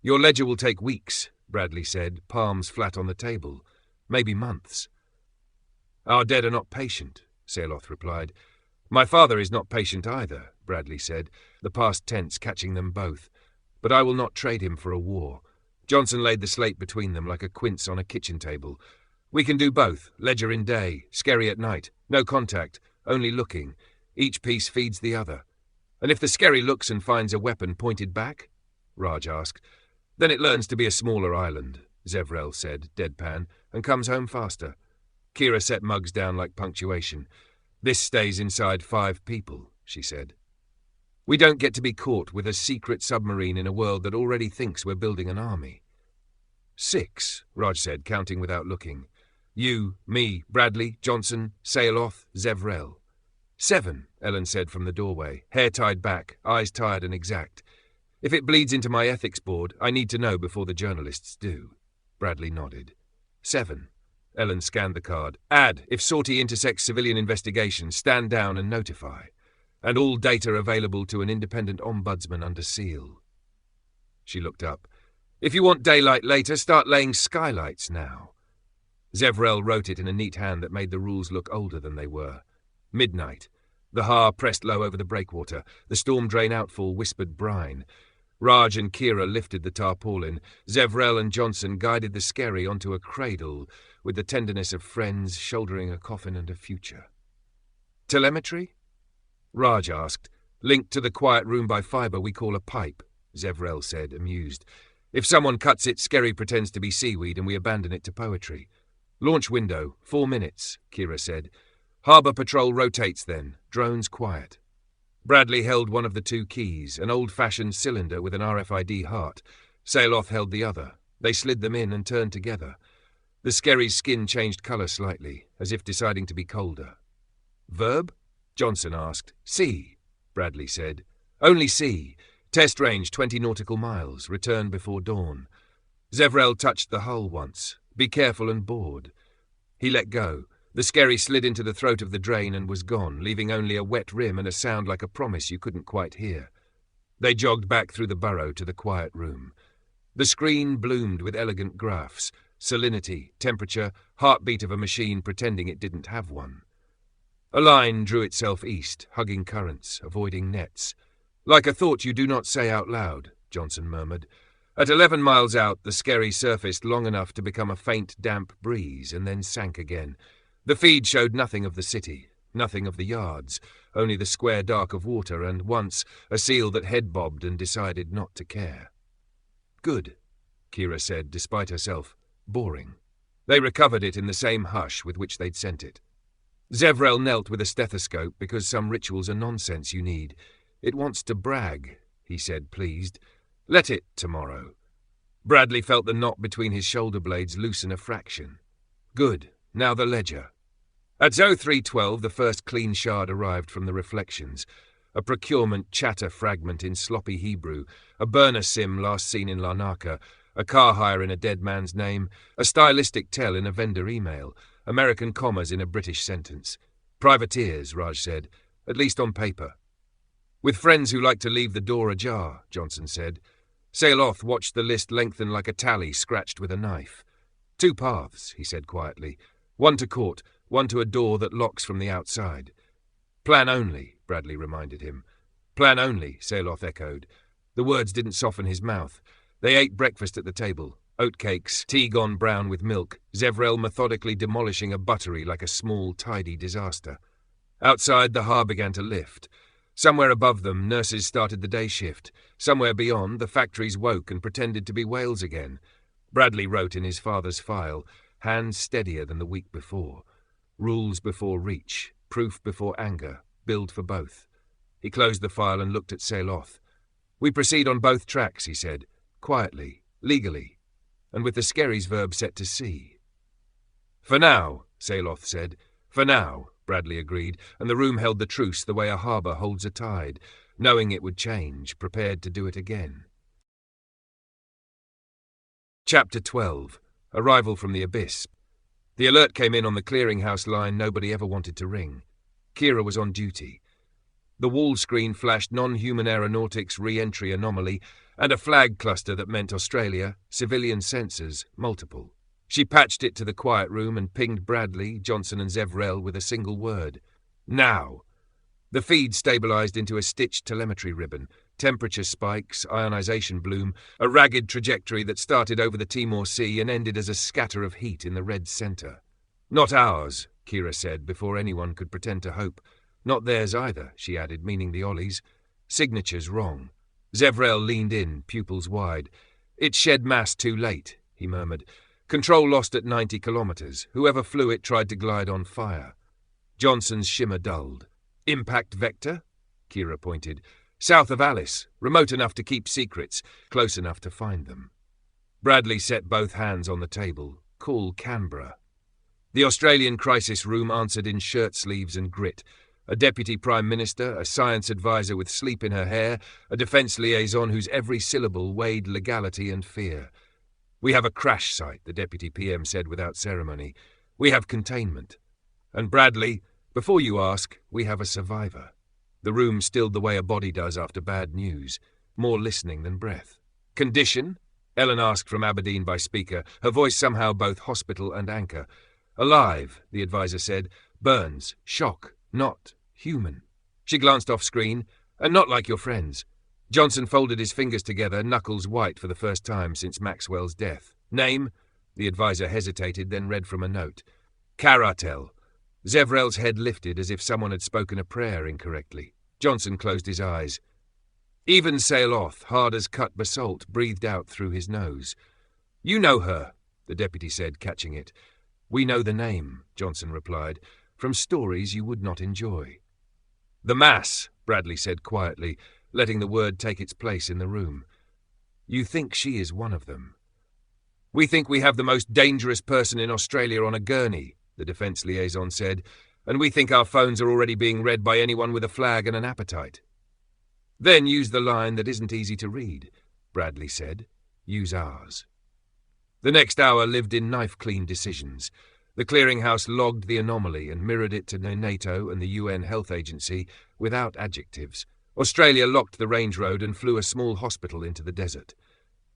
S2: Your ledger will take weeks, Bradley said, palms flat on the table. Maybe months. Our dead are not patient, Saloth replied. My father is not patient either, Bradley said, the past tense catching them both. But I will not trade him for a war. Johnson laid the slate between them like a quince on a kitchen table. We can do both, ledger in day, Skerry at night. No contact, only looking. Each piece feeds the other. And if the Skerry looks and finds a weapon pointed back? Raj asked. Then it learns to be a smaller island, Zevrel said, deadpan, and comes home faster. Kira set Muggs down like punctuation. This stays inside 5 people, she said. We don't get to be caught with a secret submarine in a world that already thinks we're building an army. 6, Raj said, counting without looking. You, me, Bradley, Johnson, Sailoth, Zevrel. 7, Ellen said from the doorway, hair tied back, eyes tired and exact. If it bleeds into my ethics board, I need to know before the journalists do. Bradley nodded. 7. Ellen scanned the card. Add, if sortie intersects civilian investigation, stand down and notify. And all data available to an independent ombudsman under seal. She looked up. If you want daylight later, start laying skylights now. Zevrel wrote it in a neat hand that made the rules look older than they were. Midnight. The Har pressed low over the breakwater. The storm drain outfall whispered brine. Raj and Kira lifted the tarpaulin. Zevrel and Johnson guided the skerry onto a cradle, with the tenderness of friends shouldering a coffin and a future. Telemetry? Raj asked. Linked to the quiet room by fibre we call a pipe, Zevrel said, amused. If someone cuts it, skerry pretends to be seaweed and we abandon it to poetry. Launch window, 4 minutes, Kira said. Harbour patrol rotates then, drones quiet. Bradley held one of the 2 keys, an old-fashioned cylinder with an RFID heart. Sailoth held the other. They slid them in and turned together. The skerry's skin changed colour slightly, as if deciding to be colder. Verb? Johnson asked. Sea, Bradley said. Only sea. Test range 20 nautical miles. Return before dawn. Zevrel touched the hull once. Be careful and board. He let go. The skerry slid into the throat of the drain and was gone, leaving only a wet rim and a sound like a promise you couldn't quite hear. They jogged back through the burrow to the quiet room. The screen bloomed with elegant graphs, salinity, temperature, heartbeat of a machine pretending it didn't have one. A line drew itself east, hugging currents, avoiding nets. Like a thought you do not say out loud, Johnson murmured. At 11 miles out, the skerry surfaced long enough to become a faint, damp breeze and then sank again. The feed showed nothing of the city, nothing of the yards, only the square dark of water and, once, a seal that head-bobbed and decided not to care. Good, Kira said, despite herself. Boring. They recovered it in the same hush with which they'd sent it. Zevrel knelt with a stethoscope because some rituals are nonsense you need. It wants to brag, he said, pleased. Let it tomorrow. Bradley felt the knot between his shoulder blades loosen a fraction. Good. Now the ledger. At 0312, the first clean shard arrived from the reflections. A procurement chatter fragment in sloppy Hebrew, a burner sim last seen in Larnaca, a car hire in a dead man's name, a stylistic tell in a vendor email, American commas in a British sentence. Privateers, Raj said, at least on paper. With friends who like to leave the door ajar, Johnson said. Sailoth watched the list lengthen like a tally scratched with a knife. 2 paths, he said quietly. One to court, one to a door that locks from the outside. Plan only, Bradley reminded him. Plan only, Sailoth echoed. The words didn't soften his mouth. They ate breakfast at the table. Oatcakes, tea gone brown with milk, Zevrel methodically demolishing a buttery like a small, tidy disaster. Outside, the Har began to lift. Somewhere above them, nurses started the day shift. Somewhere beyond, the factories woke and pretended to be whales again. Bradley wrote in his father's file, hands steadier than the week before. Rules before reach, proof before anger, build for both. He closed the file and looked at Sailoth. We proceed on both tracks, he said, quietly, legally, and with the skerry's verb set to sea. For now, Sailoth said. For now, Bradley agreed, and the room held the truce the way a harbour holds a tide, knowing it would change, prepared to do it again. Chapter 12. Arrival from the Abyss. The alert came in on the clearinghouse line nobody ever wanted to ring. Kira was on duty. The wall screen flashed non-human aeronautics re-entry anomaly and a flag cluster that meant Australia, civilian sensors, multiple. She patched it to the quiet room and pinged Bradley, Johnson and Zevrel with a single word. Now. The feed stabilized into a stitched telemetry ribbon, temperature spikes, ionization bloom, a ragged trajectory that started over the Timor Sea and ended as a scatter of heat in the red center. Not ours, Kira said before anyone could pretend to hope. Not theirs either, she added, meaning the Ollies. Signatures wrong. Zevrel leaned in, pupils wide. "It shed mass too late," he murmured. "Control lost at 90 kilometres. Whoever flew it tried to glide on fire." Johnson's shimmer dulled. "Impact vector?" Kira pointed. "South of Alice. Remote enough to keep secrets, close enough to find them." Bradley set both hands on the table. "Call Canberra." The Australian crisis room answered in shirt sleeves and grit. A deputy prime minister, a science advisor with sleep in her hair, a defence liaison whose every syllable weighed legality and fear. "We have a crash site," the deputy PM said without ceremony. "We have containment. And Bradley, before you ask, we have a survivor." The room stilled the way a body does after bad news, more listening than breath. "Condition?" Ellen asked from Aberdeen by speaker, her voice somehow both hospital and anchor. "Alive," the advisor said. "Burns. Shock. Not human." She glanced off screen. "And not like your friends." Johnson folded his fingers together, knuckles white for the first time since Maxwell's death. "Name?" The advisor hesitated, then read from a note. "Karatel." Zevrel's head lifted as if someone had spoken a prayer incorrectly. Johnson closed his eyes. Even Saleoth, hard as cut basalt, breathed out through his nose. "You know her," the deputy said, catching it. "We know the name," Johnson replied, "from stories you would not enjoy." "The mass," Bradley said quietly, letting the word take its place in the room. "You think she is one of them." "We think we have the most dangerous person in Australia on a gurney," the defence liaison said, "and we think our phones are already being read by anyone with a flag and an appetite." "Then use the line that isn't easy to read," Bradley said. "Use ours." The next hour lived in knife-clean decisions. The clearinghouse logged the anomaly and mirrored it to NATO and the UN Health Agency without adjectives. Australia locked the range road and flew a small hospital into the desert.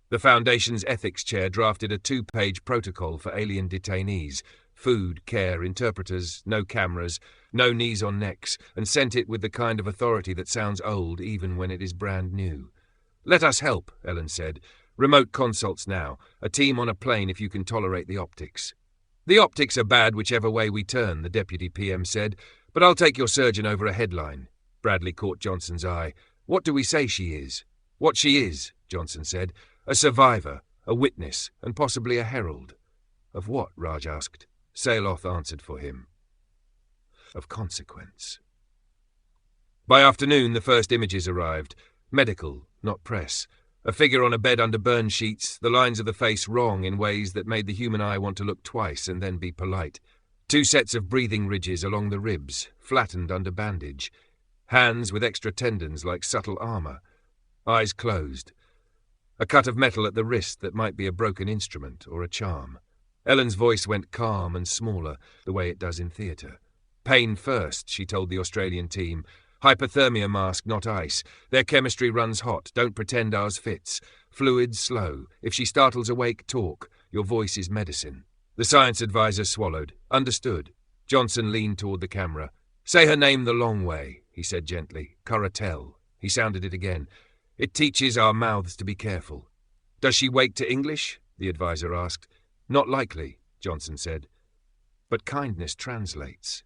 S2: The Foundation's ethics chair drafted a 2-page protocol for alien detainees: food, care, interpreters, no cameras, no knees on necks, and sent it with the kind of authority that sounds old even when it is brand new. "Let us help," Ellen said. "Remote consults now. A team on a plane if you can tolerate the optics." "The optics are bad whichever way we turn," the deputy PM said, "but I'll take your surgeon over a headline." Bradley caught Johnson's eye. "What do we say she is?" "What she is," Johnson said. "A survivor, a witness, and possibly a herald." "Of what?" Raj asked. Saleoth answered for him. "Of consequence." By afternoon, the first images arrived. Medical, not press. A figure on a bed under burn sheets, the lines of the face wrong in ways that made the human eye want to look twice and then be polite. 2 sets of breathing ridges along the ribs, flattened under bandage. Hands with extra tendons like subtle armour. Eyes closed. A cut of metal at the wrist that might be a broken instrument or a charm. Ellen's voice went calm and smaller, the way it does in theatre. "Pain first," she told the Australian team. "Hypothermia mask, not ice. Their chemistry runs hot. Don't pretend ours fits. Fluids slow. If she startles awake, talk. Your voice is medicine." The science advisor swallowed. "Understood." Johnson leaned toward the camera. "Say her name the long way," he said gently. "Karatel." He sounded it again. "It teaches our mouths to be careful." "Does she wake to English?" the advisor asked. "Not likely," Johnson said. "But kindness translates."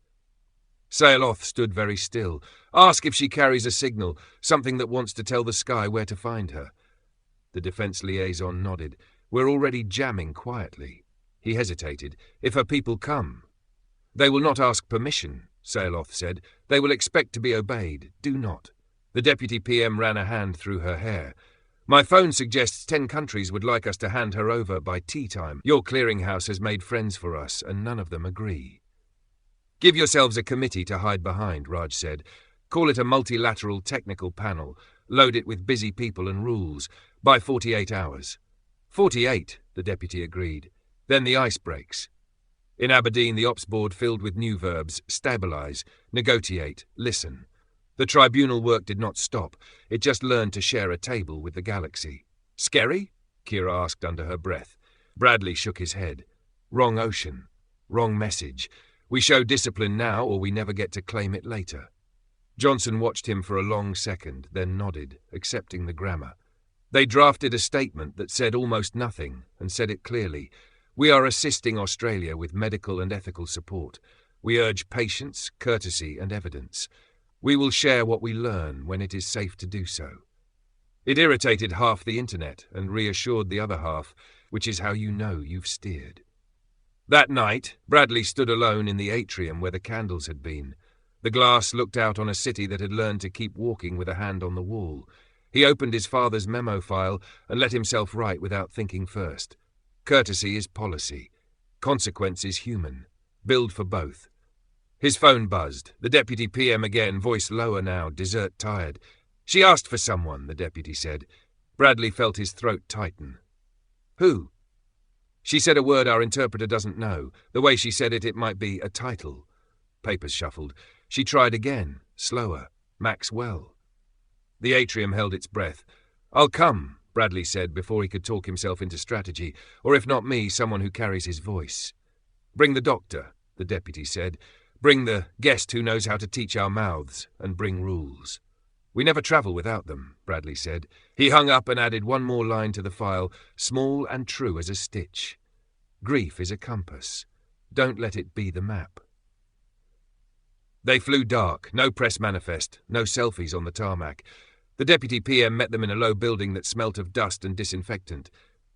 S2: Saleoth stood very still. "Ask if she carries a signal, something that wants to tell the sky where to find her." The defence liaison nodded. "We're already jamming quietly." He hesitated. "If her people come." "They will not ask permission," Saleoth said. "They will expect to be obeyed. Do not." The deputy PM ran a hand through her hair. "My phone suggests 10 countries would like us to hand her over by tea time. Your clearinghouse has made friends for us, and none of them agree." "Give yourselves a committee to hide behind," Raj said. "Call it a multilateral technical panel. Load it with busy people and rules. By 48 hours. 48, the deputy agreed. Then the ice breaks. In Aberdeen, the ops board filled with new verbs: stabilise, negotiate, listen. The tribunal work did not stop. It just learned to share a table with the galaxy. "Scary?" Kira asked under her breath. Bradley shook his head. "Wrong ocean. Wrong message. We show discipline now, or we never get to claim it later." Johnson watched him for a long second, then nodded, accepting the grammar. They drafted a statement that said almost nothing, and said it clearly. "We are assisting Australia with medical and ethical support. We urge patience, courtesy, and evidence. We will share what we learn when it is safe to do so." It irritated half the internet and reassured the other half, which is how you know you've steered. That night, Bradley stood alone in the atrium where the candles had been. The glass looked out on a city that had learned to keep walking with a hand on the wall. He opened his father's memo file and let himself write without thinking first. Courtesy is policy. Consequence is human. Build for both. His phone buzzed. The deputy PM again, voice lower now, dessert-tired. "She asked for someone," the deputy said. Bradley felt his throat tighten. "Who?" "She said a word our interpreter doesn't know. The way she said it, it might be a title." Papers shuffled. She tried again, slower. "Maxwell." The atrium held its breath. "I'll come," Bradley said before he could talk himself into strategy, or if not me, someone who carries his voice. "Bring the doctor," the deputy said. "Bring the guest who knows how to teach our mouths, and bring rules." "We never travel without them," Bradley said. He hung up and added one more line to the file, small and true as a stitch. "Grief is a compass. Don't let it be the map." They flew dark, no press manifest, no selfies on the tarmac. The deputy PM met them in a low building that smelt of dust and disinfectant.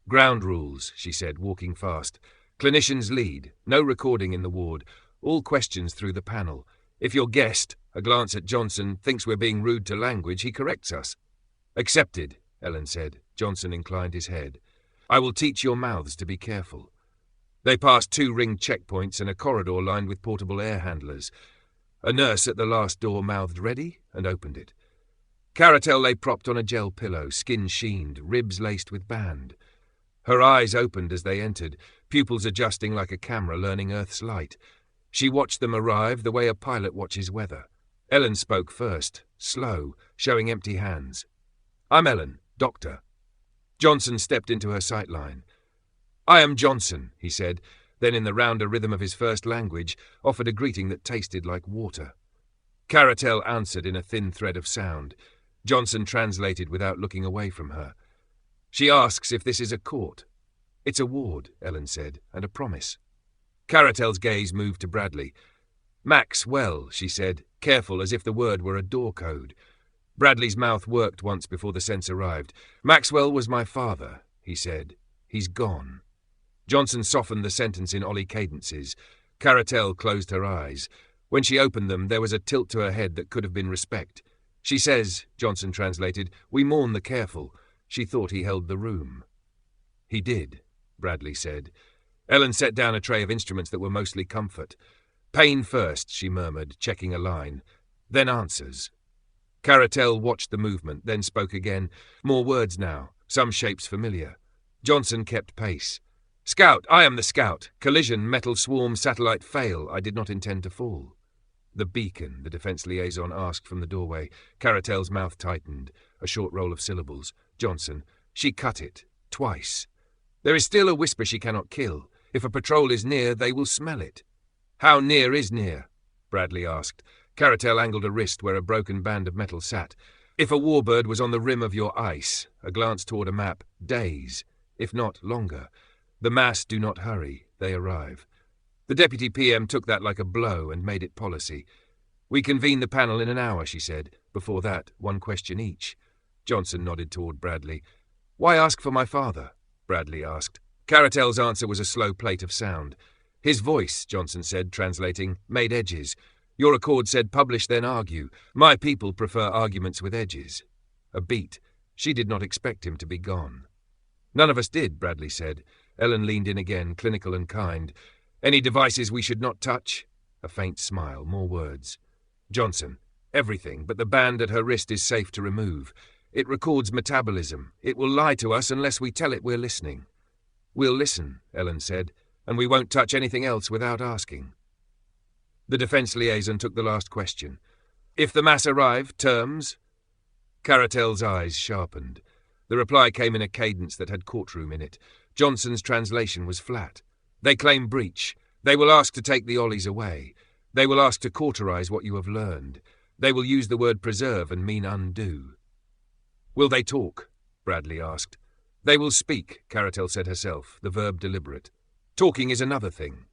S2: "Ground rules," she said, walking fast. "Clinicians lead, no recording in the ward, all questions through the panel. If your guest, a glance at Johnson, thinks we're being rude to language, he corrects us." "Accepted," Ellen said. Johnson inclined his head. "I will teach your mouths to be careful." They passed 2 ringed checkpoints and a corridor lined with portable air handlers. A nurse at the last door mouthed "ready" and opened it. Caratel lay propped on a gel pillow, skin sheened, ribs laced with band. Her eyes opened as they entered, pupils adjusting like a camera learning Earth's light. She watched them arrive the way a pilot watches weather. Ellen spoke first, slow, showing empty hands. "I'm Ellen, doctor." Johnson stepped into her sightline. "I am Johnson," he said, then in the rounder rhythm of his first language, offered a greeting that tasted like water. Caratel answered in a thin thread of sound. Johnson translated without looking away from her. "She asks if this is a court." "It's a ward," Ellen said, "and a promise." Caratel's gaze moved to Bradley. "Maxwell," she said, careful as if the word were a door code. Bradley's mouth worked once before the sense arrived. "Maxwell was my father," he said. "He's gone." Johnson softened the sentence in Ollie cadences. Caratel closed her eyes. When she opened them, there was a tilt to her head that could have been respect. "She says," Johnson translated, "we mourn the careful." She thought he held the room. "He did," Bradley said. Ellen set down a tray of instruments that were mostly comfort. "Pain first," she murmured, checking a line. "Then answers." Caratel watched the movement, then spoke again. More words now, some shapes familiar. Johnson kept pace. "Scout, I am the scout. Collision, metal swarm, satellite fail. I did not intend to fall." "The beacon," the defense liaison asked from the doorway. Caratel's mouth tightened. A short roll of syllables. Johnson. "She cut it. Twice. There is still a whisper she cannot kill. If a patrol is near, they will smell it." "How near is near?" Bradley asked. Caratel angled a wrist where a broken band of metal sat. "If a warbird was on the rim of your ice," a glance toward a map, "days, if not longer. The mass do not hurry, they arrive." The deputy PM took that like a blow and made it policy. "We convene the panel in an hour," she said. Before that, one question each. Johnson nodded toward Bradley. "Why ask for my father?" Bradley asked. Caratel's answer was a slow plate of sound. "His voice," Johnson said, translating, "made edges. Your accord said publish then argue. My people prefer arguments with edges." A beat. She did not expect him to be gone. "None of us did," Bradley said. Ellen leaned in again, clinical and kind. "Any devices we should not touch?" A faint smile, more words. Johnson. "Everything, but the band at her wrist is safe to remove. It records metabolism. It will lie to us unless we tell it we're listening." "We'll listen," Ellen said, "and we won't touch anything else without asking." The defense liaison took the last question. "If the mass arrive, terms?" Caratel's eyes sharpened. The reply came in a cadence that had courtroom in it. Johnson's translation was flat. "They claim breach. They will ask to take the Ollies away. They will ask to cauterize what you have learned. They will use the word preserve and mean undo." "Will they talk?" Bradley asked. "They will speak," Caratel said herself, the verb deliberate. "Talking is another thing."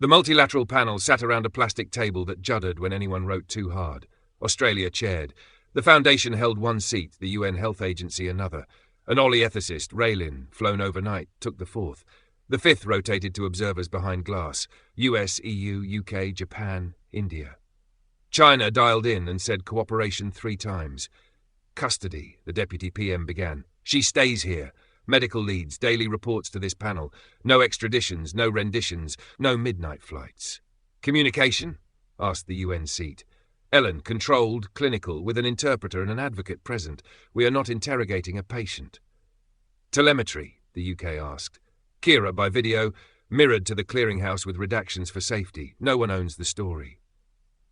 S2: The multilateral panel sat around a plastic table that juddered when anyone wrote too hard. Australia chaired. The Foundation held one seat, the UN Health Agency another. An Ollie ethicist, Raylin, flown overnight, took the fourth. The fifth rotated to observers behind glass: US, EU, UK, Japan, India. China dialed in and said cooperation 3 times. Custody, the Deputy PM began. She stays here. Medical leads, daily reports to this panel. No extraditions, no renditions, no midnight flights. Communication? Asked the UN seat. Ellen, controlled, clinical, with an interpreter and an advocate present. We are not interrogating a patient. Telemetry, the UK asked. Kira, by video, mirrored to the clearinghouse with redactions for safety. No one owns the story.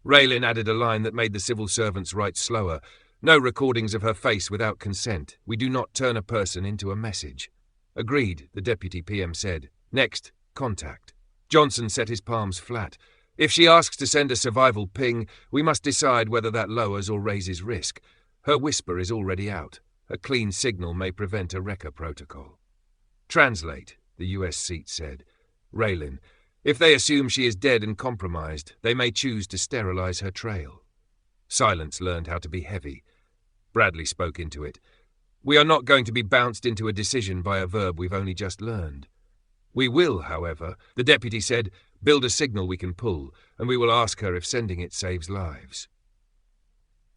S2: Raylin added a line that made the civil servants write slower. No recordings of her face without consent. We do not turn a person into a message. Agreed, the Deputy PM said. Next, contact. Johnson set his palms flat. If she asks to send a survival ping, we must decide whether that lowers or raises risk. Her whisper is already out. A clean signal may prevent a wrecker protocol. Translate, the US seat said. Raylin, if they assume she is dead and compromised, they may choose to sterilize her trail. Silence learned how to be heavy. Bradley spoke into it. We are not going to be bounced into a decision by a verb we've only just learned. We will, however, the deputy said, build a signal we can pull, and we will ask her if sending it saves lives.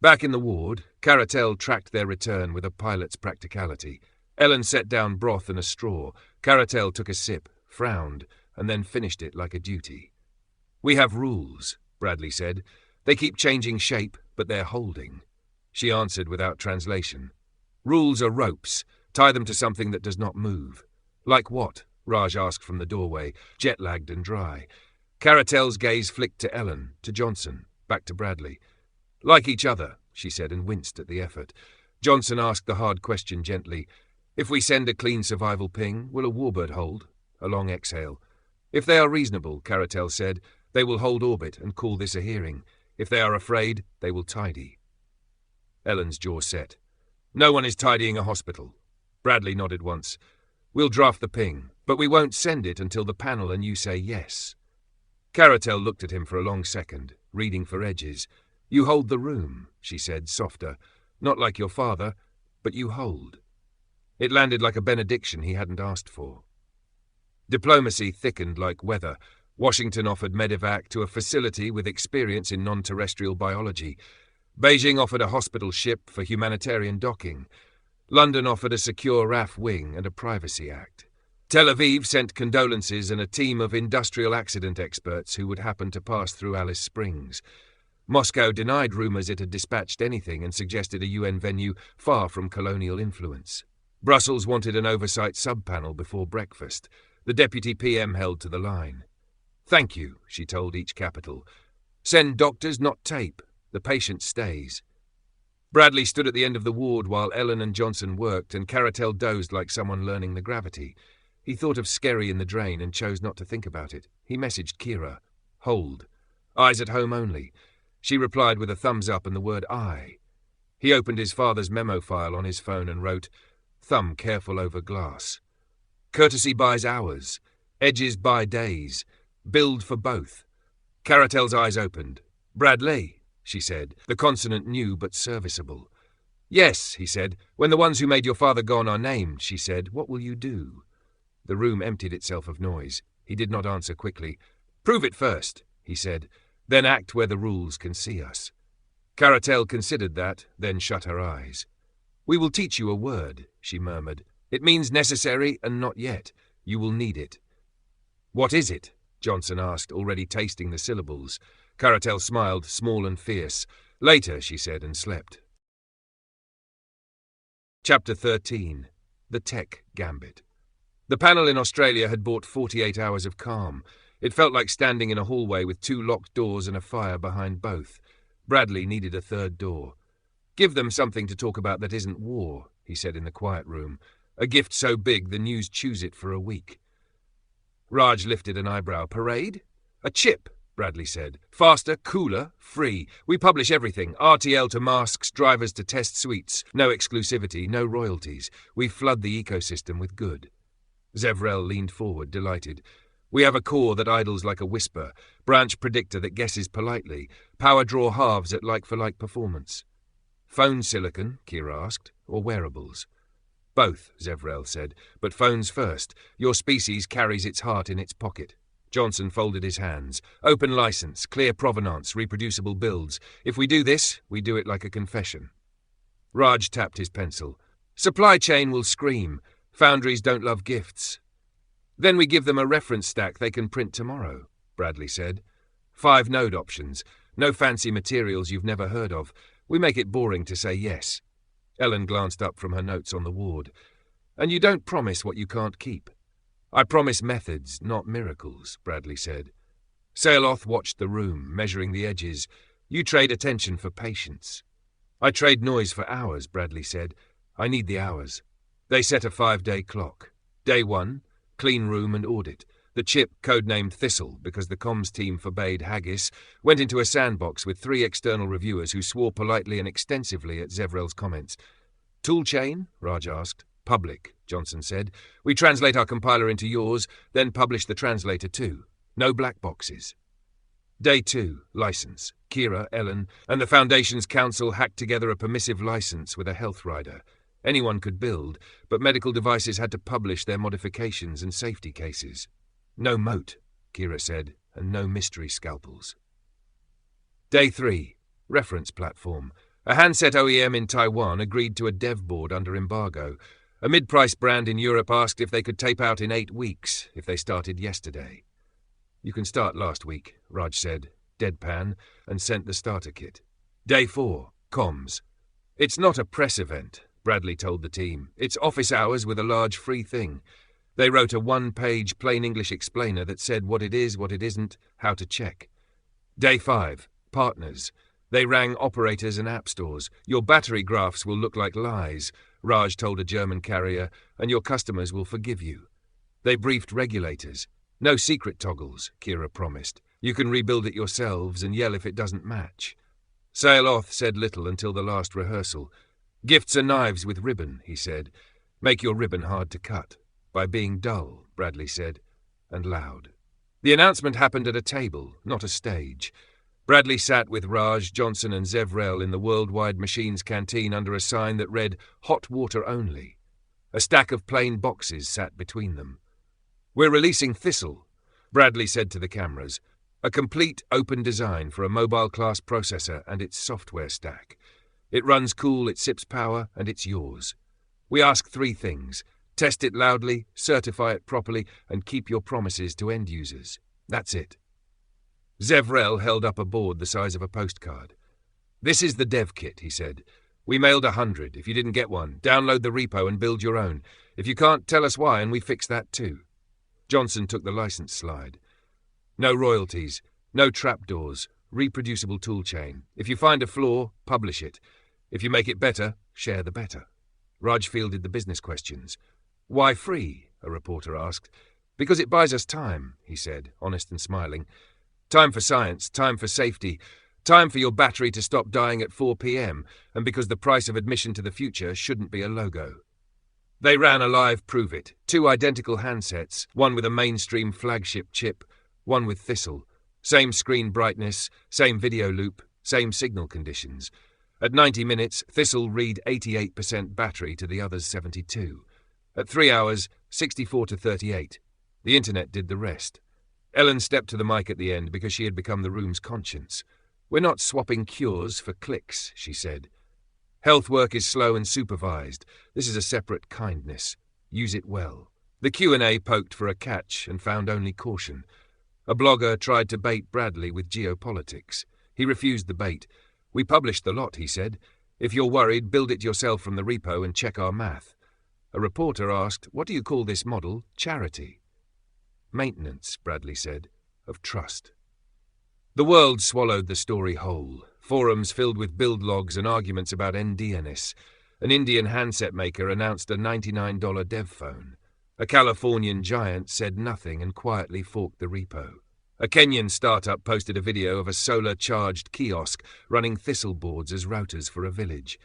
S2: Back in the ward, Caratel tracked their return with a pilot's practicality. Ellen set down broth and a straw. Caratel took a sip, frowned, and then finished it like a duty. We have rules, Bradley said. They keep changing shape, but they're holding. She answered without translation. Rules are ropes. Tie them to something that does not move. Like what? Raj asked from the doorway, jet-lagged and dry. Caratel's gaze flicked to Ellen, to Johnson, back to Bradley. Like each other, she said, and winced at the effort. Johnson asked the hard question gently. If we send a clean survival ping, will a warbird hold? A long exhale. If they are reasonable, Caratel said, they will hold orbit and call this a hearing. If they are afraid, they will tidy. Ellen's jaw set. No one is tidying a hospital. Bradley nodded once. We'll draft the ping, but we won't send it until the panel and you say yes. Caratel looked at him for a long second, reading for edges. You hold the room, she said, softer. Not like your father, but you hold. It landed like a benediction he hadn't asked for. Diplomacy thickened like weather. Washington offered medevac to a facility with experience in non-terrestrial biology. Beijing offered a hospital ship for humanitarian docking. London offered a secure RAF wing and a privacy act. Tel Aviv sent condolences and a team of industrial accident experts who would happen to pass through Alice Springs. Moscow denied rumours it had dispatched anything and suggested a UN venue far from colonial influence. Brussels wanted an oversight sub-panel before breakfast. The Deputy PM held to the line. Thank you, she told each capital. Send doctors, not tape. The patient stays. Bradley stood at the end of the ward while Ellen and Johnson worked, and Caratel dozed like someone learning the gravity. He thought of Skerry in the drain and chose not to think about it. He messaged Kira. Hold. Eyes at home only. She replied with a thumbs up and the word I. He opened his father's memo file on his phone and wrote, Thumb careful over glass. Courtesy buys hours. Edges buy days. Build for both. Caratel's eyes opened. Bradley, she said, the consonant new but serviceable. Yes, he said. When the ones who made your father gone are named, she said, what will you do? The room emptied itself of noise. He did not answer quickly. Prove it first, he said. Then act where the rules can see us. Caratel considered that, then shut her eyes. We will teach you a word, she murmured. It means necessary and not yet. You will need it. What is it? Johnson asked, already tasting the syllables. Caratel smiled, small and fierce. Later, she said, and slept. Chapter 13. The Tech Gambit. The panel in Australia had bought 48 hours of calm. It felt like standing in a hallway with 2 locked doors and a fire behind both. Bradley needed a third door. Give them something to talk about that isn't war, he said in the quiet room. A gift so big the news chews it for a week. Raj lifted an eyebrow. Parade? A chip, Bradley said. Faster, cooler, free. We publish everything. RTL to masks, drivers to test suites. No exclusivity, no royalties. We flood the ecosystem with good. Zevrel leaned forward, delighted. We have a core that idles like a whisper, branch predictor that guesses politely, power draw halves at like-for-like performance. Phone silicon, Kira asked, or wearables? Both, Zevrel said, but phones first. Your species carries its heart in its pocket. Johnson folded his hands. Open license, clear provenance, reproducible builds. If we do this, we do it like a confession. Raj tapped his pencil. Supply chain will scream. Foundries don't love gifts. Then we give them a reference stack they can print tomorrow, Bradley said. 5 node options. No fancy materials you've never heard of. We make it boring to say yes. Ellen glanced up from her notes on the ward. And you don't promise what you can't keep. I promise methods, not miracles, Bradley said. Saleoth watched the room, measuring the edges. You trade attention for patience. I trade noise for hours, Bradley said. I need the hours. They set a 5-day clock. Day 1, clean room and audit. The chip, codenamed Thistle because the comms team forbade haggis, went into a sandbox with 3 external reviewers who swore politely and extensively at Zevrel's comments. Toolchain? Raj asked. Public, Johnson said. We translate our compiler into yours, then publish the translator too. No black boxes. Day 2, license. Kira, Ellen, and the Foundation's council hacked together a permissive license with a health rider. Anyone could build, but medical devices had to publish their modifications and safety cases. No moat, Kira said, and no mystery scalpels. Day 3, reference platform. A handset OEM in Taiwan agreed to a dev board under embargo. A mid-price brand in Europe asked if they could tape out in 8 weeks if they started yesterday. You can start last week, Raj said, deadpan, and sent the starter kit. Day 4, comms. It's not a press event, Bradley told the team. It's office hours with a large free thing. They wrote a 1-page plain English explainer that said what it is, what it isn't, how to check. Day 5, partners. They rang operators and app stores. Your battery graphs will look like lies, Raj told a German carrier, and your customers will forgive you. They briefed regulators. No secret toggles, Kira promised. You can rebuild it yourselves and yell if it doesn't match. Saleoth said little until the last rehearsal. Gifts are knives with ribbon, he said. Make your ribbon hard to cut. By being dull, Bradley said, and loud. The announcement happened at a table, not a stage. Bradley sat with Raj, Johnson and Zevrel in the Worldwide Machines canteen under a sign that read, Hot water only. A stack of plain boxes sat between them. We're releasing Thistle, Bradley said to the cameras. A complete open design for a mobile-class processor and its software stack. It runs cool, it sips power, and it's yours. We ask 3 things. Test it loudly, certify it properly, and keep your promises to end users. That's it. Zevrel held up a board the size of a postcard. This is the dev kit, he said. We mailed 100. If you didn't get one, download the repo and build your own. If you can't, tell us why and we fix that too. Johnson took the license slide. No royalties, no trapdoors, reproducible toolchain. If you find a flaw, publish it. If you make it better, share the better. Raj fielded the business questions. Why free? A reporter asked. Because it buys us time, he said, honest and smiling. Time for science, time for safety, time for your battery to stop dying at 4 p.m, and because the price of admission to the future shouldn't be a logo. They ran a live Prove It, 2 identical handsets, one with a mainstream flagship chip, one with Thistle. Same screen brightness, same video loop, same signal conditions. At 90 minutes, Thistle read 88% battery to the other's 72. At 3 hours, 64 to 38. The internet did the rest. Ellen stepped to the mic at the end because she had become the room's conscience. We're not swapping cures for clicks, she said. Health work is slow and supervised. This is a separate kindness. Use it well. The Q&A poked for a catch and found only caution. A blogger tried to bait Bradley with geopolitics. He refused the bait. We published the lot, he said. If you're worried, build it yourself from the repo and check our math. A reporter asked, what do you call this model? Charity. Maintenance, Bradley said, of trust. The world swallowed the story whole. Forums filled with build logs and arguments about NDNS. An Indian handset maker announced a $99 dev phone. A Californian giant said nothing and quietly forked the repo. A Kenyan startup posted a video of a solar-charged kiosk running Thistle boards as routers for a village.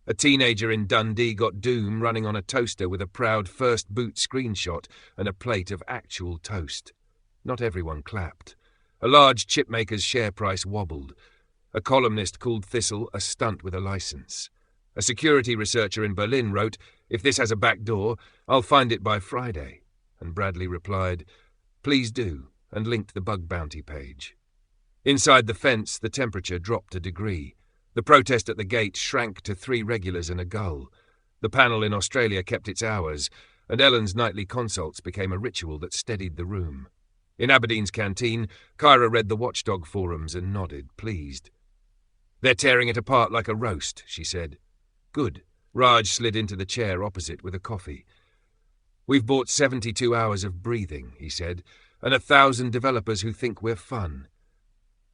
S2: A teenager in Dundee got Doom running on a toaster with a proud first boot screenshot and a plate of actual toast. Not everyone clapped. A large chipmaker's share price wobbled. A columnist called Thistle a stunt with a license. A security researcher in Berlin wrote, "If this has a back door, I'll find it by Friday." And Bradley replied, "Please do," and linked the bug bounty page. Inside the fence, the temperature dropped a degree. The protest at the gate shrank to 3 regulars and a gull. The panel in Australia kept its hours, and Ellen's nightly consults became a ritual that steadied the room. In Aberdeen's canteen, Kyra read the watchdog forums and nodded, pleased. "They're tearing it apart like a roast," she said. "Good." Raj slid into the chair opposite with a coffee. "We've bought 72 hours of breathing," he said, "and 1,000 developers who think we're fun."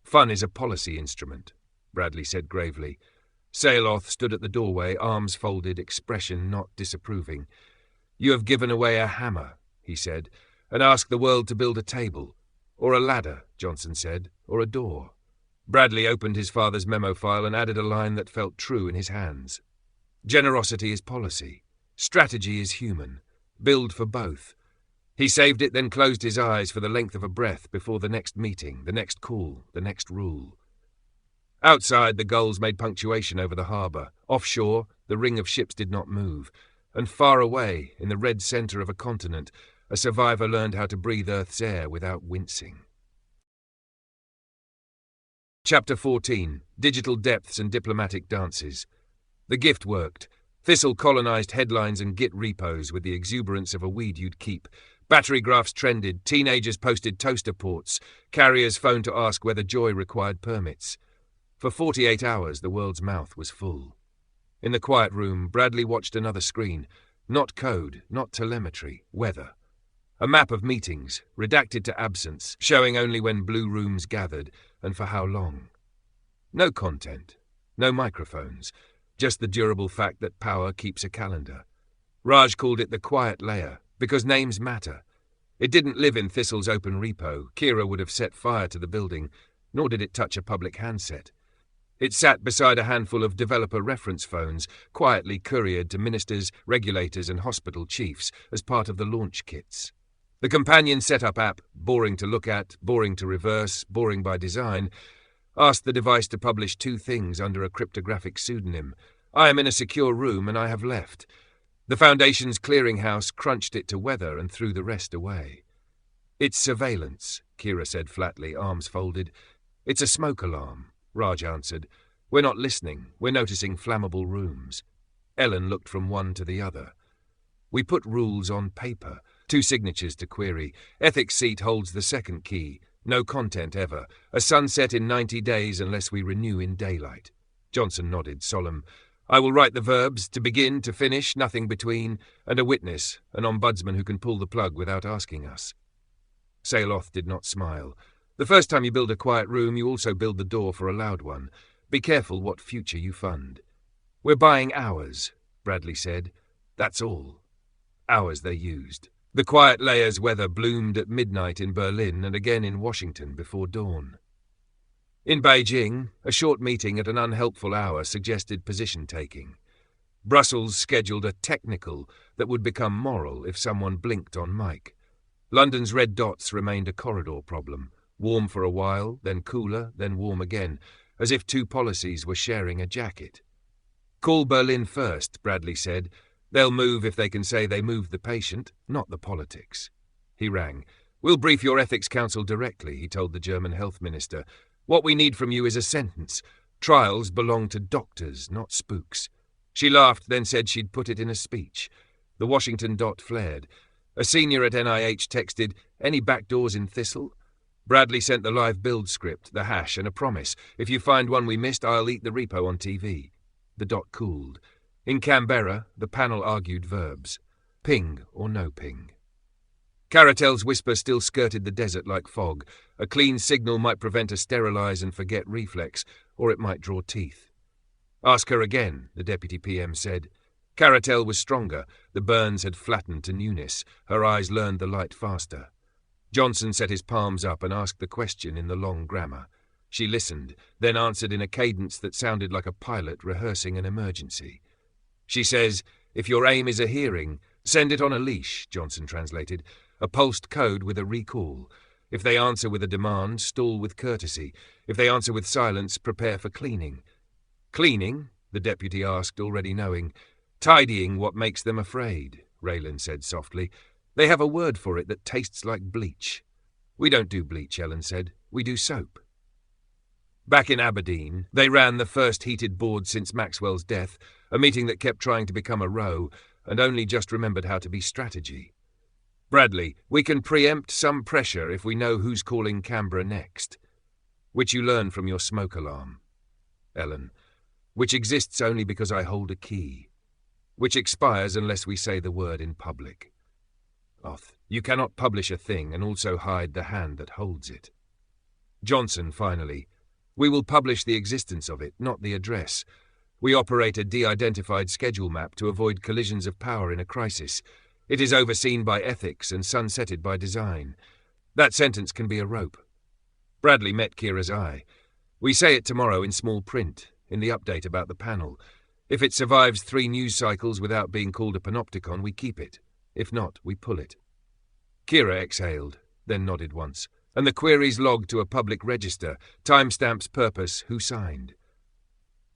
S2: "Fun is a policy instrument," Bradley said gravely. Saloth stood at the doorway, arms folded, expression not disapproving. "You have given away a hammer," he said, "and asked the world to build a table. Or a ladder," Johnson said, "or a door." Bradley opened his father's memo file and added a line that felt true in his hands. "Generosity is policy. Strategy is human. Build for both." He saved it, then closed his eyes for the length of a breath before the next meeting, the next call, the next rule. Outside, the gulls made punctuation over the harbour. Offshore, the ring of ships did not move. And far away, in the red centre of a continent, a survivor learned how to breathe Earth's air without wincing. Chapter 14. Digital Depths and Diplomatic Dances. The gift worked. Thistle colonised headlines and Git repos with the exuberance of a weed you'd keep. Battery graphs trended, teenagers posted toaster ports, carriers phoned to ask whether Joy required permits. For 48 hours the world's mouth was full. In the quiet room, Bradley watched another screen. Not code, not telemetry, weather. A map of meetings, redacted to absence, showing only when blue rooms gathered, and for how long. No content, no microphones, just the durable fact that power keeps a calendar. Raj called it the quiet layer, because names matter. It didn't live in Thistle's open repo. Kira would have set fire to the building, nor did it touch a public handset. It sat beside a handful of developer reference phones, quietly couriered to ministers, regulators and hospital chiefs as part of the launch kits. The companion setup app, boring to look at, boring to reverse, boring by design, asked the device to publish 2 things under a cryptographic pseudonym. "I am in a secure room and I have left." The Foundation's clearinghouse crunched it to weather and threw the rest away. "It's surveillance," Kira said flatly, arms folded. "It's a smoke alarm," Raj answered. "We're not listening. We're noticing flammable rooms." Ellen looked from one to the other. "We put rules on paper. 2 signatures to query. Ethics seat holds the second key. No content ever. A sunset in 90 days unless we renew in daylight." Johnson nodded, solemn. "I will write the verbs, to begin, to finish, nothing between, and a witness, an ombudsman who can pull the plug without asking us." Saloth did not smile. "The first time you build a quiet room, you also build the door for a loud one. Be careful what future you fund." "We're buying hours," Bradley said. "That's all." Hours they used. The quiet layer's weather bloomed at midnight in Berlin and again in Washington before dawn. In Beijing, a short meeting at an unhelpful hour suggested position-taking. Brussels scheduled a technical that would become moral if someone blinked on mic. London's red dots remained a corridor problem, warm for a while, then cooler, then warm again, as if 2 policies were sharing a jacket. "Call Berlin first," Bradley said. "They'll move if they can say they moved the patient, not the politics." He rang. "We'll brief your ethics council directly," he told the German health minister. "What we need from you is a sentence. Trials belong to doctors, not spooks." She laughed, then said she'd put it in a speech. The Washington dot flared. A senior at NIH texted, "Any backdoors in Thistle?" Bradley sent the live build script, the hash, and a promise. "If you find one we missed, I'll eat the repo on TV." The dot cooled. In Canberra, the panel argued verbs. Ping or no ping. Caratel's whisper still skirted the desert like fog. A clean signal might prevent a sterilize and forget reflex, or it might draw teeth. "Ask her again," the deputy PM said. Caratel was stronger. The burns had flattened to newness. Her eyes learned the light faster. Johnson set his palms up and asked the question in the long grammar. She listened, then answered in a cadence that sounded like a pilot rehearsing an emergency. She says, "If your aim is a hearing, send it on a leash," Johnson translated. "A pulsed code with a recall. If they answer with a demand, stall with courtesy. If they answer with silence, prepare for cleaning." "Cleaning?" the deputy asked, already knowing. Tidying what makes them afraid, Raylan said softly. They have a word for it that tastes like bleach. We don't do bleach, Ellen said. We do soap. Back in Aberdeen, they ran the first heated board since Maxwell's death, a meeting that kept trying to become a row, and only just remembered how to be strategy. Bradley, we can preempt some pressure if we know who's calling Canberra next. Which you learn from your smoke alarm. Ellen, which exists only because I hold a key. Which expires unless we say the word in public. Oth, you cannot publish a thing and also hide the hand that holds it. Johnson, finally. We will publish the existence of it, not the address. We operate a de-identified schedule map to avoid collisions of power in a crisis. It is overseen by ethics and sunsetted by design. That sentence can be a rope. Bradley met Kira's eye. We say it tomorrow in small print, in the update about the panel. If it survives 3 news cycles without being called a panopticon, we keep it. If not, we pull it. Kira exhaled, then nodded once. And the queries logged to a public register, timestamps, purpose, who signed.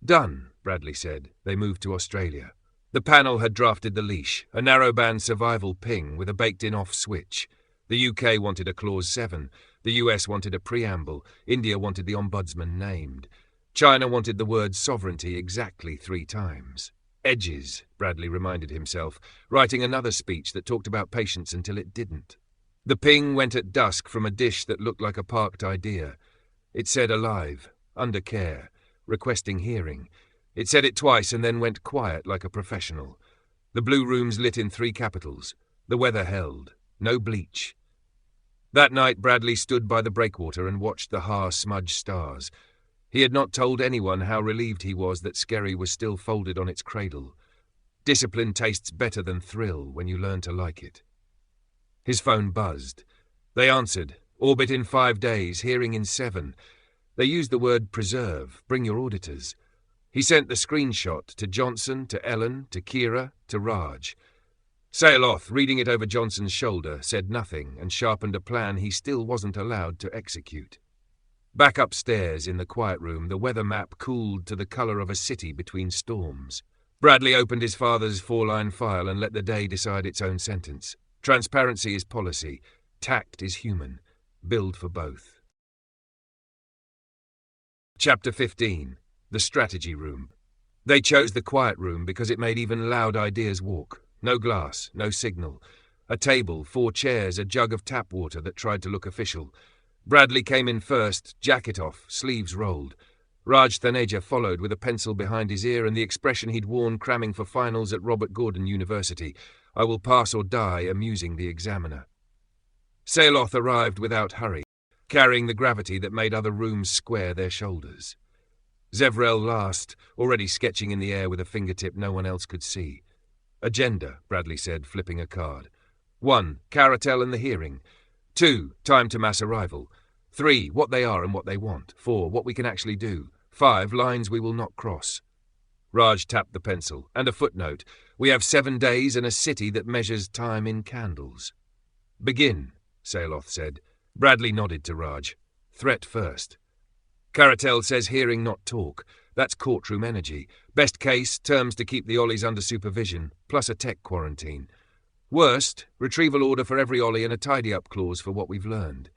S2: Done, Bradley said. They moved to Australia. The panel had drafted the leash, a narrowband survival ping with a baked-in off switch. The UK wanted a Clause 7, the US wanted a preamble, India wanted the Ombudsman named. China wanted the word sovereignty exactly 3 times. Edges, Bradley reminded himself, writing another speech that talked about patience until it didn't. The ping went at dusk from a dish that looked like a parked idea. It said alive, under care, requesting hearing. It said it twice and then went quiet like a professional. The blue rooms lit in 3 capitals. The weather held. No bleach. That night Bradley stood by the breakwater and watched the Har smudge stars. He had not told anyone how relieved he was that Skerry was still folded on its cradle. Discipline tastes better than thrill when you learn to like it. His phone buzzed. They answered. Orbit in 5 days, hearing in 7. They used the word preserve, bring your auditors. He sent the screenshot to Johnson, to Ellen, to Kira, to Raj. Saleoth, reading it over Johnson's shoulder, said nothing and sharpened a plan he still wasn't allowed to execute. Back upstairs in the quiet room, the weather map cooled to the colour of a city between storms. Bradley opened his father's 4-line file and let the day decide its own sentence. Transparency is policy. Tact is human. Build for both. Chapter 15. The Strategy Room. They chose the quiet room because it made even loud ideas walk. No glass, no signal. A table, 4 chairs, a jug of tap water that tried to look official. Bradley came in first, jacket off, sleeves rolled. Raj Thaneja followed with a pencil behind his ear and the expression he'd worn cramming for finals at Robert Gordon University. I will pass or die, amusing the examiner. Saleoth arrived without hurry, carrying the gravity that made other rooms square their shoulders. Zevrel last, already sketching in the air with a fingertip no one else could see. Agenda, Bradley said, flipping a card. 1. Caratel and the hearing. 2. Time to mass arrival. 3. What they are and what they want. 4. What we can actually do. 5. Lines we will not cross. Raj tapped the pencil, and a footnote. We have 7 days and a city that measures time in candles. Begin, Saleoth said. Bradley nodded to Raj. Threat first. Caratel says hearing, not talk. That's courtroom energy. Best case, terms to keep the Ollies under supervision, plus a tech quarantine. Worst, retrieval order for every Ollie and a tidy-up clause for what we've learned.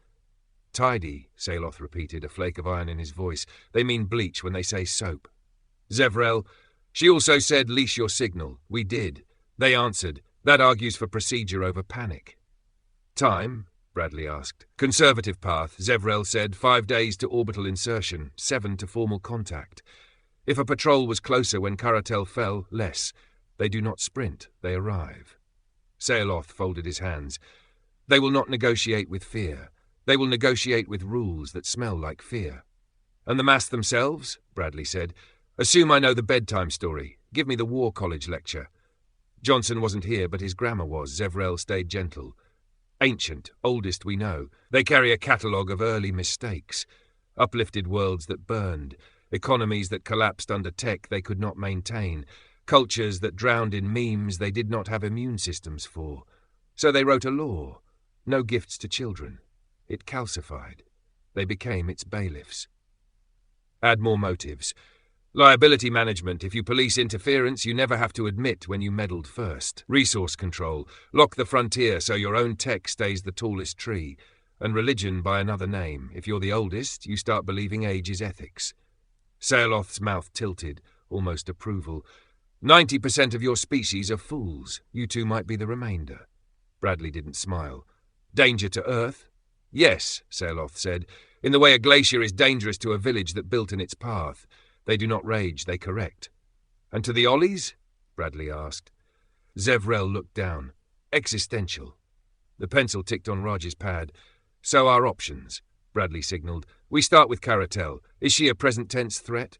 S2: Tidy, Saleoth repeated, a flake of iron in his voice. They mean bleach when they say soap. Zevrel, she also said leash your signal. We did. They answered. That argues for procedure over panic. Time? Bradley asked. Conservative path, Zevrel said. 5 days to orbital insertion, 7 to formal contact. If a patrol was closer when Caratel fell, less. They do not sprint, they arrive. Saleoth folded his hands. They will not negotiate with fear. They will negotiate with rules that smell like fear. And the mass themselves? Bradley said. Assume I know the bedtime story. Give me the War College lecture. Johnson wasn't here, but his grammar was. Zevrel stayed gentle. Ancient, oldest we know. They carry a catalogue of early mistakes. Uplifted worlds that burned. Economies that collapsed under tech they could not maintain. Cultures that drowned in memes they did not have immune systems for. So they wrote a law. No gifts to children. It calcified. They became its bailiffs. Add more motives. Liability management. If you police interference, you never have to admit when you meddled first. Resource control. Lock the frontier so your own tech stays the tallest tree. And religion by another name. If you're the oldest, you start believing age is ethics. Sealoth's mouth tilted, almost approval. 90% of your species are fools. You two might be the remainder. Bradley didn't smile. Danger to Earth? Yes, Sealoth said, in the way a glacier is dangerous to a village that built in its path. They do not rage, they correct. And to the Ollies? Bradley asked. Zevrel looked down. Existential. The pencil ticked on Raj's pad. So our options, Bradley signalled. We start with Caratel. Is she a present-tense threat?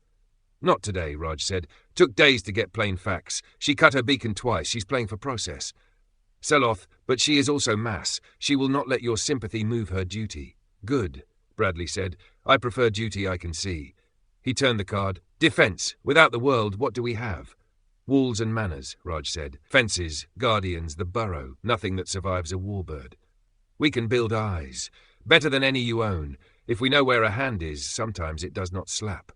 S2: Not today, Raj said. Took days to get plain facts. She cut her beacon twice. She's playing for process. Sealoth, but she is also mass. She will not let your sympathy move her duty. Good, Bradley said. I prefer duty I can see. He turned the card. Defence. Without the world, what do we have? Walls and manors, Raj said. Fences, guardians, the burrow. Nothing that survives a warbird. We can build eyes. Better than any you own. If we know where a hand is, sometimes it does not slap.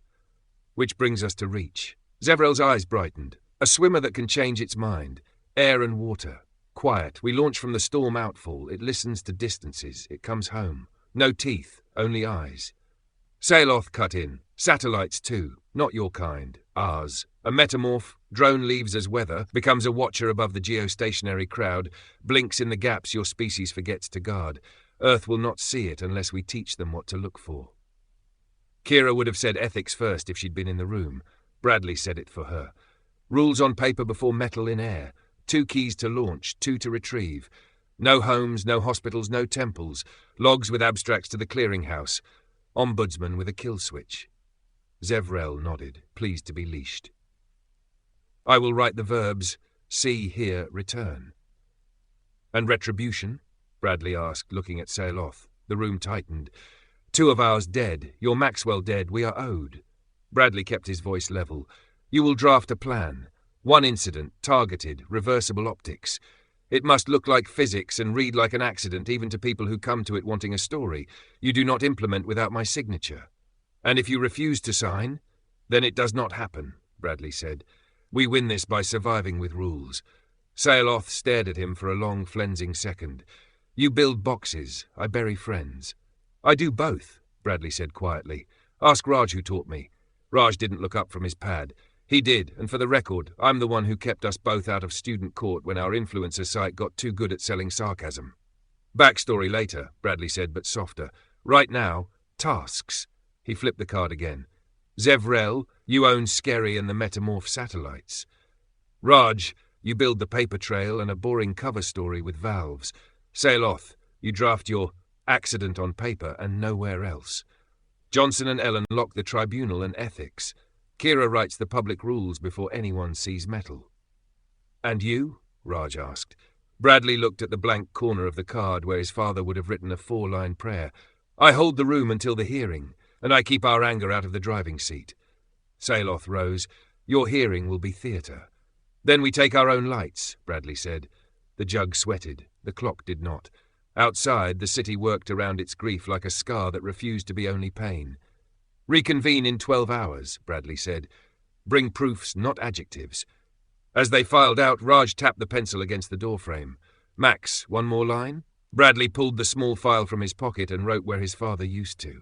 S2: Which brings us to reach. Zevrel's eyes brightened. A swimmer that can change its mind. Air and water. Quiet. We launch from the storm outfall. It listens to distances. It comes home. No teeth, only eyes. Sealoth cut in. Satellites too. Not your kind. Ours. A metamorph. Drone leaves as weather. Becomes a watcher above the geostationary crowd. Blinks in the gaps your species forgets to guard. Earth will not see it unless we teach them what to look for. Kira would have said ethics first if she'd been in the room. Bradley said it for her. Rules on paper before metal in air. 2 keys to launch, 2 to retrieve. No homes, no hospitals, no temples. Logs with abstracts to the clearinghouse. Ombudsman with a kill switch. Zevrel nodded, pleased to be leashed. I will write the verbs, see, hear, return. And retribution? Bradley asked, looking at Sealoth. The room tightened. 2 of ours dead, your Maxwell dead, we are owed. Bradley kept his voice level. You will draft a plan. 1 incident, targeted, reversible optics. It must look like physics and read like an accident even to people who come to it wanting a story. You do not implement without my signature. And if you refuse to sign, then it does not happen, Bradley said. We win this by surviving with rules. Sealoth stared at him for a long, flensing second. You build boxes, I bury friends. I do both, Bradley said quietly. Ask Raj who taught me. Raj didn't look up from his pad. He did, and for the record, I'm the one who kept us both out of student court when our influencer site got too good at selling sarcasm. Backstory later, Bradley said, but softer. Right now, tasks. He flipped the card again. Zevrel, you own Skerry and the Metamorph satellites. Raj, you build the paper trail and a boring cover story with valves. Sealoth, you draft your accident on paper and nowhere else. Johnson and Ellen lock the tribunal and ethics. Kira writes the public rules before anyone sees metal. And you? Raj asked. Bradley looked at the blank corner of the card where his father would have written a 4-line prayer. I hold the room until the hearing, and I keep our anger out of the driving seat. Sealoth rose. Your hearing will be theatre. Then we take our own lights, Bradley said. The jug sweated. The clock did not. Outside, the city worked around its grief like a scar that refused to be only pain. Reconvene in 12 hours, Bradley said. Bring proofs, not adjectives. As they filed out, Raj tapped the pencil against the doorframe. Max, 1 more line? Bradley pulled the small file from his pocket and wrote where his father used to.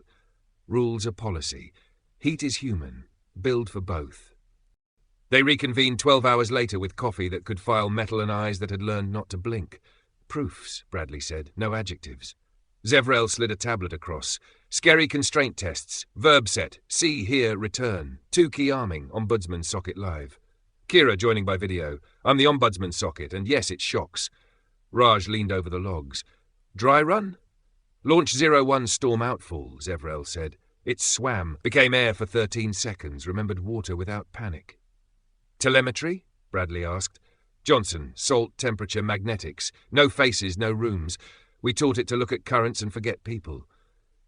S2: Rules are policy. Heat is human. Build for both. They reconvened 12 hours later with coffee that could file metal and eyes that had learned not to blink. Proofs, Bradley said, no adjectives. Zevrel slid a tablet across. Skerry constraint tests. Verb set. See, hear, return. 2 key arming. Ombudsman socket live. Kira joining by video. I'm the Ombudsman socket, and yes, it shocks. Raj leaned over the logs. Dry run? Launch 01 storm outfall, Zevrel said. It swam, became air for 13 seconds, remembered water without panic. Telemetry? Bradley asked. Johnson, salt, temperature, magnetics. No faces, no rooms. We taught it to look at currents and forget people.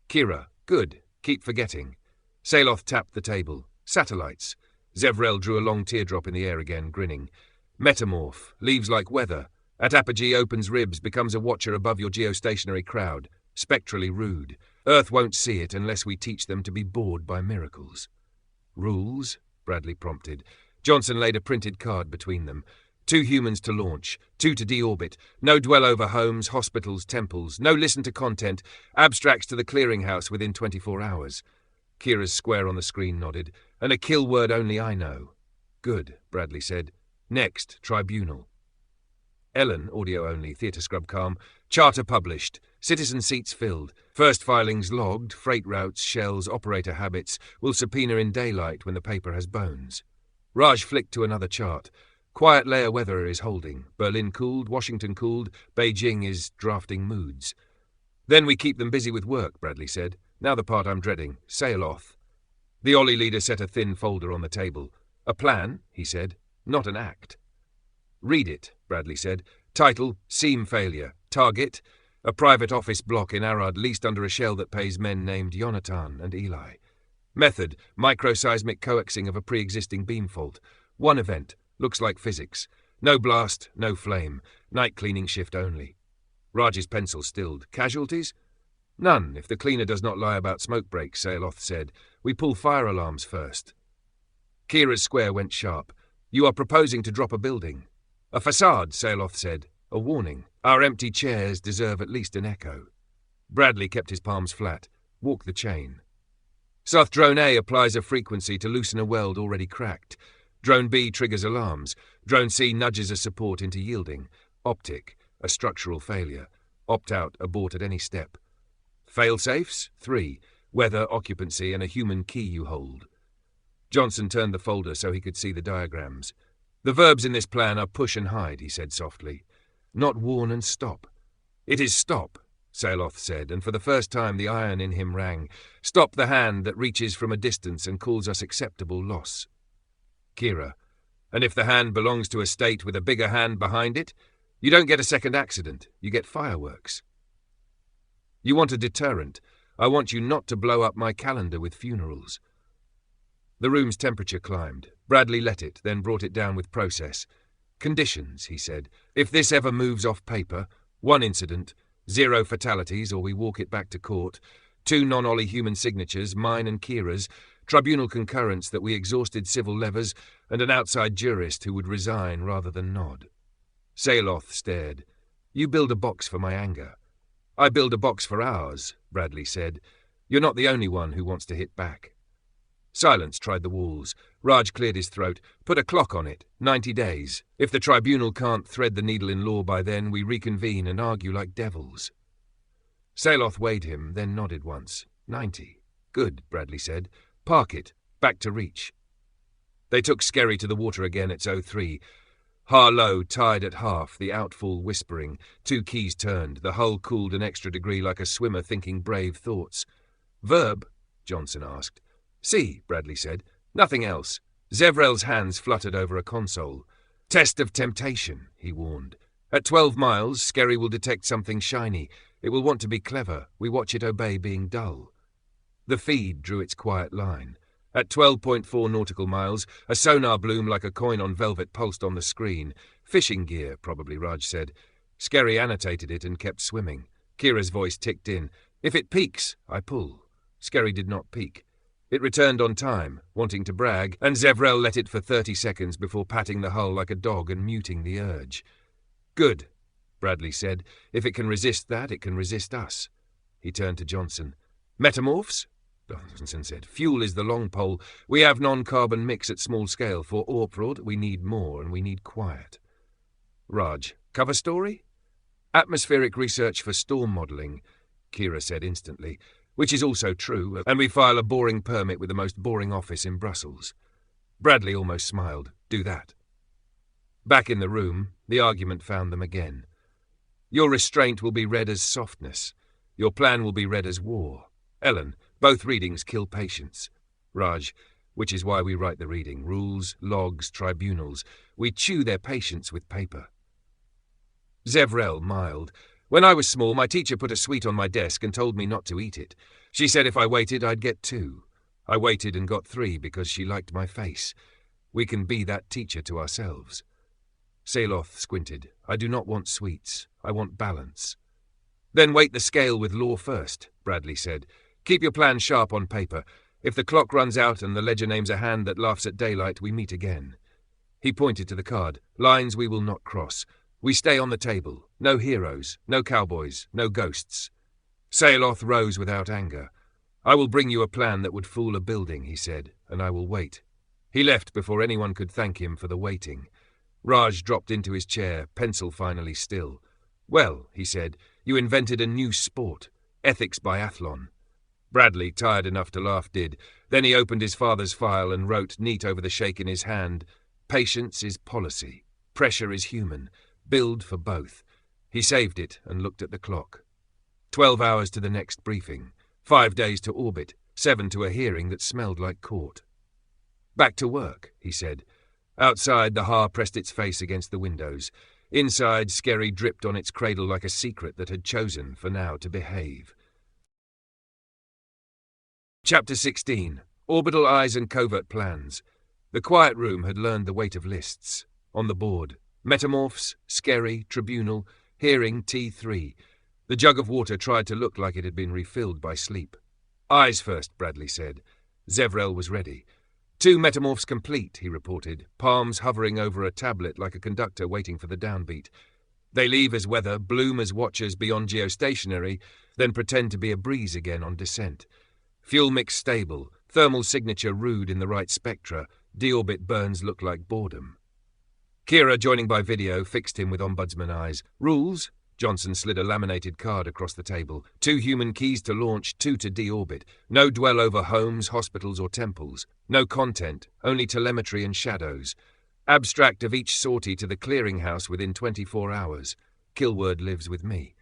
S2: Kira, good. Keep forgetting. Sealoth tapped the table. Satellites. Zevrel drew a long teardrop in the air again, grinning. Metamorph. Leaves like weather. At apogee opens ribs, becomes a watcher above your geostationary crowd. Spectrally rude. Earth won't see it unless we teach them to be bored by miracles. Rules? Bradley prompted. Johnson laid a printed card between them. 2 humans to launch, 2 to deorbit, no dwell over homes, hospitals, temples, no listen to content, abstracts to the clearinghouse within 24 hours. Kira's square on the screen nodded. And a kill word only I know. Good, Bradley said. Next, tribunal. Ellen, audio only, theatre scrub calm. Charter published. Citizen seats filled. First filings logged. Freight routes, shells, operator habits. Will subpoena in daylight when the paper has bones. Raj flicked to another chart. Quiet layer weather is holding. Berlin cooled, Washington cooled. Beijing is drafting moods. Then we keep them busy with work, Bradley said. Now the part I'm dreading. Sail off. The Ollie leader set a thin folder on the table. A plan, he said. Not an act. Read it, Bradley said. Title, Seam Failure. Target, a private office block in Arad leased under a shell that pays men named Jonathan and Eli. Method, microseismic coaxing of a pre-existing beam fault. One event, looks like physics. No blast, no flame. Night cleaning shift only. Raj's pencil stilled. Casualties? None, if the cleaner does not lie about smoke breaks, Saloth said. We pull fire alarms first. Kira's square went sharp. You are proposing to drop a building. A facade, Saloth said. A warning. Our empty chairs deserve at least an echo. Bradley kept his palms flat. Walk the chain. South Drone A applies a frequency to loosen a weld already cracked. Drone B triggers alarms. Drone C nudges a support into yielding. Optic, a structural failure. Opt-out, abort at any step. Fail-safes, 3. Weather, occupancy, and a human key you hold. Johnson turned the folder so he could see the diagrams. The verbs in this plan are push and hide, he said softly. Not warn and stop. It is stop, Saloth said, and for the first time the iron in him rang. Stop the hand that reaches from a distance and calls us acceptable loss. Kira, and if the hand belongs to a state with a bigger hand behind it, you don't get a second accident, you get fireworks. You want a deterrent. I want you not to blow up my calendar with funerals. The room's temperature climbed. Bradley let it, then brought it down with process. Conditions, he said. If this ever moves off paper, 1 incident, 0 fatalities or we walk it back to court, 2 non-Ollie human signatures, mine and Kira's, tribunal concurrence that we exhausted civil levers, and an outside jurist who would resign rather than nod. Saloth stared. You build a box for my anger. I build a box for ours, Bradley said. You're not the only one who wants to hit back. Silence tried the walls. Raj cleared his throat. Put a clock on it. 90 days. If the tribunal can't thread the needle in law by then, we reconvene and argue like devils. Saloth weighed him, then nodded once. 90. Good, Bradley said. Park it. Back to reach. They took Skerry to the water again at 03. Harlow tied at half, the outfall whispering. 2 keys turned, the hull cooled an extra degree like a swimmer thinking brave thoughts. Verb? Johnson asked. See, Bradley said. Nothing else. Zevrel's hands fluttered over a console. Test of temptation, he warned. At 12 miles, Skerry will detect something shiny. It will want to be clever. We watch it obey being dull. The feed drew its quiet line. At 12.4 nautical miles, a sonar bloom like a coin on velvet pulsed on the screen. Fishing gear, probably, Raj said. Skerry annotated it and kept swimming. Kira's voice ticked in. If it peaks, I pull. Skerry did not peak. It returned on time, wanting to brag, and Zevrel let it for 30 seconds before patting the hull like a dog and muting the urge. Good, Bradley said. If it can resist that, it can resist us. He turned to Johnson. Metamorphs? Johnson said. Fuel is the long pole. We have non-carbon mix at small scale. For Orprod, we need more, and we need quiet. Raj, cover story? Atmospheric research for storm modelling, Kira said instantly. Which is also true, and we file a boring permit with the most boring office in Brussels. Bradley almost smiled. Do that. Back in the room, the argument found them again. Your restraint will be read as softness. Your plan will be read as war. Ellen, both readings kill patience. Raj, which is why we write the reading. Rules, logs, tribunals. We chew their patience with paper. Zevrel miled. When I was small, my teacher put a sweet on my desk and told me not to eat it. She said if I waited, I'd get 2. I waited and got 3 because she liked my face. We can be that teacher to ourselves. Saloth squinted. I do not want sweets. I want balance. Then weight the scale with law first, Bradley said. Keep your plan sharp on paper. If the clock runs out and the ledger names a hand that laughs at daylight, we meet again. He pointed to the card. Lines we will not cross. We stay on the table. No heroes, no cowboys, no ghosts. Saeloth rose without anger. I will bring you a plan that would fool a building, he said, and I will wait. He left before anyone could thank him for the waiting. Raj dropped into his chair, pencil finally still. Well, he said, you invented a new sport. Ethics biathlon. Bradley, tired enough to laugh, did. Then he opened his father's file and wrote neat over the shake in his hand, patience is policy. Pressure is human. Build for both. He saved it and looked at the clock. 12 hours to the next briefing. 5 days to orbit. 7 to a hearing that smelled like court. Back to work, he said. Outside, the Har pressed its face against the windows. Inside, Skerry dripped on its cradle like a secret that had chosen, for now, to behave. Chapter 16. Orbital Eyes and Covert Plans. The quiet room had learned the weight of lists. On the board, Metamorphs, Skerry, Tribunal, Hearing T3. The jug of water tried to look like it had been refilled by sleep. Eyes first, Bradley said. Zevrel was ready. 2 metamorphs complete, he reported, palms hovering over a tablet like a conductor waiting for the downbeat. They leave as weather, bloom as watchers beyond geostationary, then pretend to be a breeze again on descent. Fuel mix stable, thermal signature rude in the right spectra, deorbit burns look like boredom. Kira, joining by video, fixed him with ombudsman eyes. Rules? Johnson slid a laminated card across the table. 2 human keys to launch, 2 to deorbit. No dwell over homes, hospitals or temples. No content, only telemetry and shadows. Abstract of each sortie to the clearinghouse within 24 hours. Killword lives with me.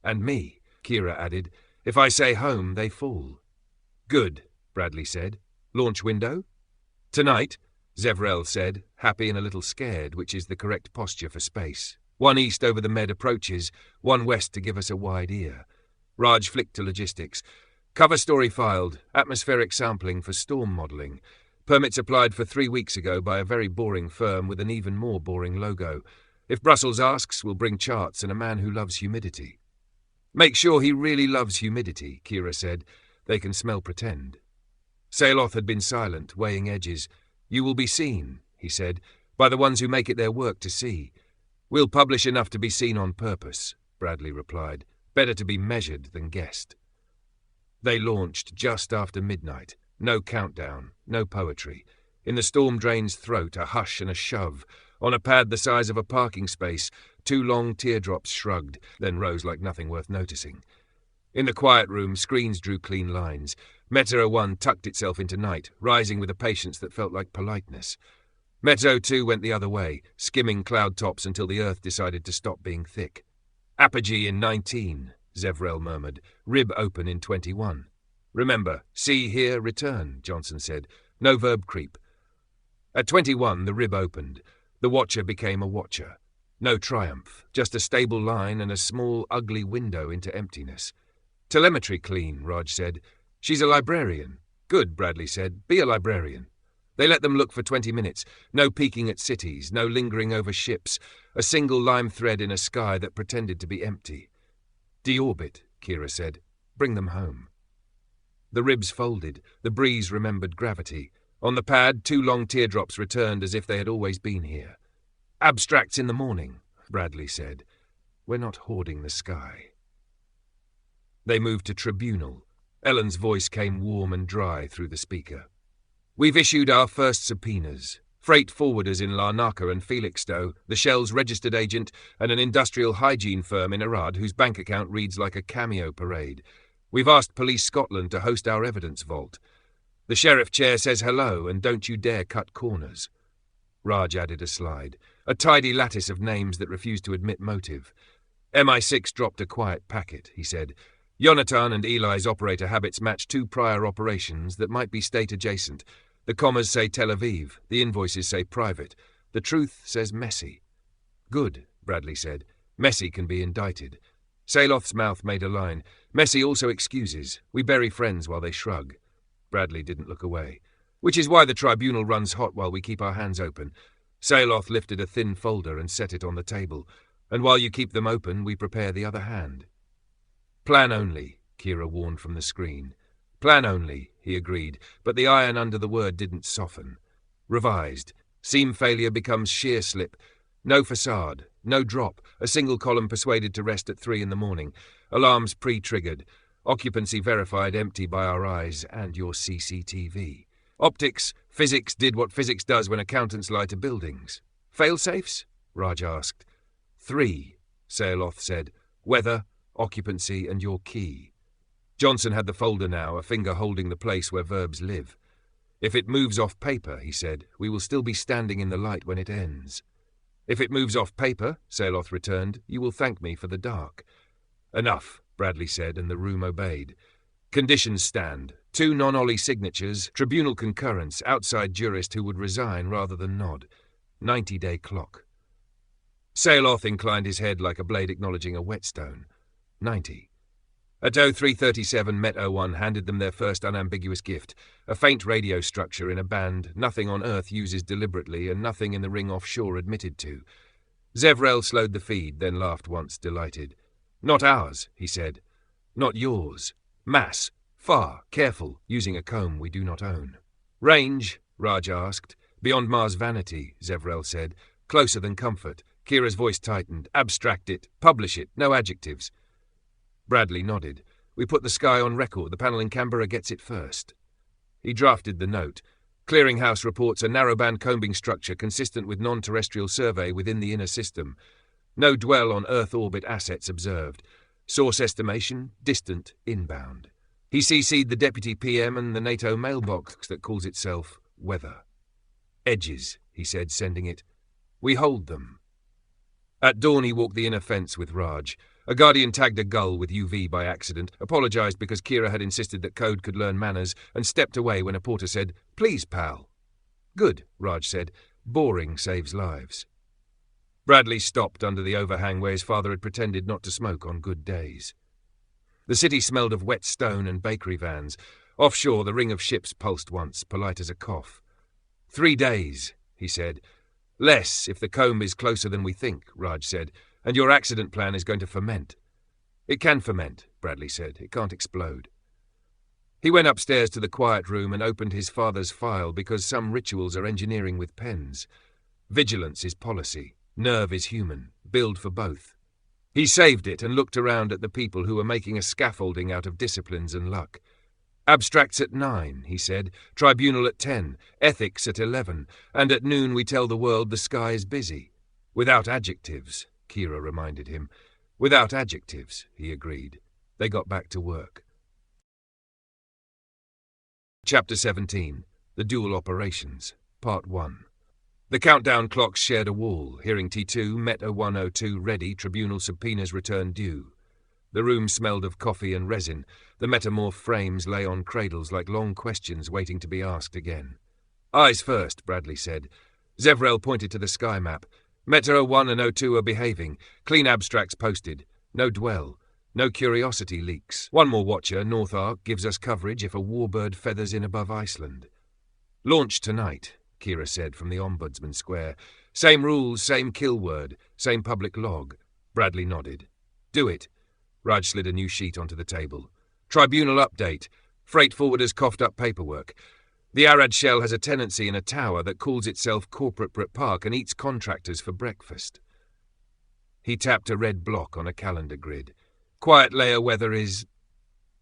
S2: And me, Kira added. If I say home, they fall. Good, Bradley said. Launch window? Tonight, Zevrel said, happy and a little scared, which is the correct posture for space. 1 east over the Med approaches, 1 west to give us a wide ear. Raj flicked to logistics. Cover story filed, atmospheric sampling for storm modelling. Permits applied for 3 weeks ago by a very boring firm with an even more boring logo. If Brussels asks, we'll bring charts and a man who loves humidity. Make sure he really loves humidity, Kira said. They can smell pretend. Saeloth had been silent, weighing edges. You will be seen, he said, by the ones who make it their work to see. We'll publish enough to be seen on purpose, Bradley replied. Better to be measured than guessed. They launched just after midnight. No countdown, no poetry. In the storm drain's throat, a hush and a shove. On a pad the size of a parking space, 2 long teardrops shrugged, then rose like nothing worth noticing. In the quiet room, screens drew clean lines. Metro 1 tucked itself into night, rising with a patience that felt like politeness. Metro 2 went the other way, skimming cloud tops until the earth decided to stop being thick. Apogee in 19, Zevrel murmured. Rib open in 21. Remember, see, hear, return, Johnson said. No verb creep. At 21, the rib opened. The watcher became a watcher. No triumph, just a stable line and a small, ugly window into emptiness. Telemetry clean, Raj said. She's a librarian. Good, Bradley said. Be a librarian. They let them look for 20 minutes. No peeking at cities, no lingering over ships. A single lime thread in a sky that pretended to be empty. Deorbit, Kira said. Bring them home. The ribs folded. The breeze remembered gravity. On the pad, 2 long teardrops returned as if they had always been here. Abstracts in the morning, Bradley said. We're not hoarding the sky. They moved to Tribunal. Ellen's voice came warm and dry through the speaker. We've issued our first subpoenas. Freight forwarders in Larnaca and Felixstowe, the Shell's registered agent, and an industrial hygiene firm in Arad whose bank account reads like a cameo parade. We've asked Police Scotland to host our evidence vault. The sheriff chair says hello, and don't you dare cut corners. Raj added a slide. A tidy lattice of names that refused to admit motive. MI6 dropped a quiet packet, he said. Yonatan and Eli's operator habits match 2 prior operations that might be state-adjacent. The commas say Tel Aviv, the invoices say private. The truth says messy. Good, Bradley said. Messy can be indicted. Saeloth's mouth made a line. Messy also excuses. We bury friends while they shrug. Bradley didn't look away. Which is why the tribunal runs hot while we keep our hands open. Saeloth lifted a thin folder and set it on the table. And while you keep them open, we prepare the other hand. Plan only, Kira warned from the screen. Plan only, he agreed, but the iron under the word didn't soften. Revised. Seam failure becomes shear slip. No facade. No drop. A single column persuaded to rest at 3 in the morning. Alarms pre-triggered. Occupancy verified empty by our eyes and your CCTV. Optics, physics did what physics does when accountants lie to buildings. Fail-safes? Raj asked. 3, Sayaloth said. Weather, occupancy, and your key. Johnson had the folder now, a finger holding the place where verbs live. If it moves off paper, he said, we will still be standing in the light when it ends. If it moves off paper, Sayaloth returned, you will thank me for the dark. Enough, Bradley said, and the room obeyed. Conditions stand. 2 non-Ollie signatures, tribunal concurrence, outside jurist who would resign rather than nod. 90-day clock. Sayaloth inclined his head like a blade acknowledging a whetstone. 90. At 03:37, Met 01 handed them their first unambiguous gift, a faint radio structure in a band nothing on Earth uses deliberately and nothing in the ring offshore admitted to. Zevrel slowed the feed, then laughed once, delighted. Not ours, he said. Not yours. Mass. Far. Careful. Using a comb we do not own. Range? Raj asked. Beyond Mars vanity, Zevrel said. Closer than comfort. Kira's voice tightened. Abstract it. Publish it. No adjectives. Bradley nodded. We put the sky on record. The panel in Canberra gets it first. He drafted the note. Clearinghouse reports a narrowband combing structure consistent with non-terrestrial survey within the inner system. No dwell on Earth orbit assets observed. Source estimation, distant, inbound. He CC'd the Deputy PM and the NATO mailbox that calls itself Weather. Edges, he said, sending it. We hold them. At dawn he walked the inner fence with Raj. A guardian tagged a gull with UV by accident, apologised because Kira had insisted that code could learn manners, and stepped away when a porter said, Please, pal. Good, Raj said. Boring saves lives. Bradley stopped under the overhang where his father had pretended not to smoke on good days. The city smelled of wet stone and bakery vans. Offshore, the ring of ships pulsed once, polite as a cough. 3 days, he said. Less if the comb is closer than we think, Raj said, and your accident plan is going to ferment. It can ferment, Bradley said. It can't explode. He went upstairs to the quiet room and opened his father's file because some rituals are engineering with pens. Vigilance is policy. Nerve is human. Build for both. He saved it and looked around at the people who were making a scaffolding out of disciplines and luck. Abstracts at 9, he said. Tribunal at 10. Ethics at 11. And at noon we tell the world the sky is busy. Without adjectives, Kira reminded him. Without adjectives, he agreed. They got back to work. Chapter 17. The Dual Operations. Part 1. The countdown clocks shared a wall. Hearing T2, Met 0102 ready, tribunal subpoenas returned due. The room smelled of coffee and resin. The metamorph frames lay on cradles like long questions waiting to be asked again. Eyes first, Bradley said. Zevrel pointed to the sky map. Met 01 and 02 are behaving. Clean abstracts posted. No dwell. No curiosity leaks. One more watcher, North Arc, gives us coverage if a warbird feathers in above Iceland. Launch tonight, Kira said from the Ombudsman Square. Same rules, same kill word, same public log. Bradley nodded. Do it. Raj slid a new sheet onto the table. Tribunal update. Freight forwarders coughed up paperwork. The Arad shell has a tenancy in a tower that calls itself Corporate Brit Park and eats contractors for breakfast. He tapped a red block on a calendar grid. Quiet layer weather is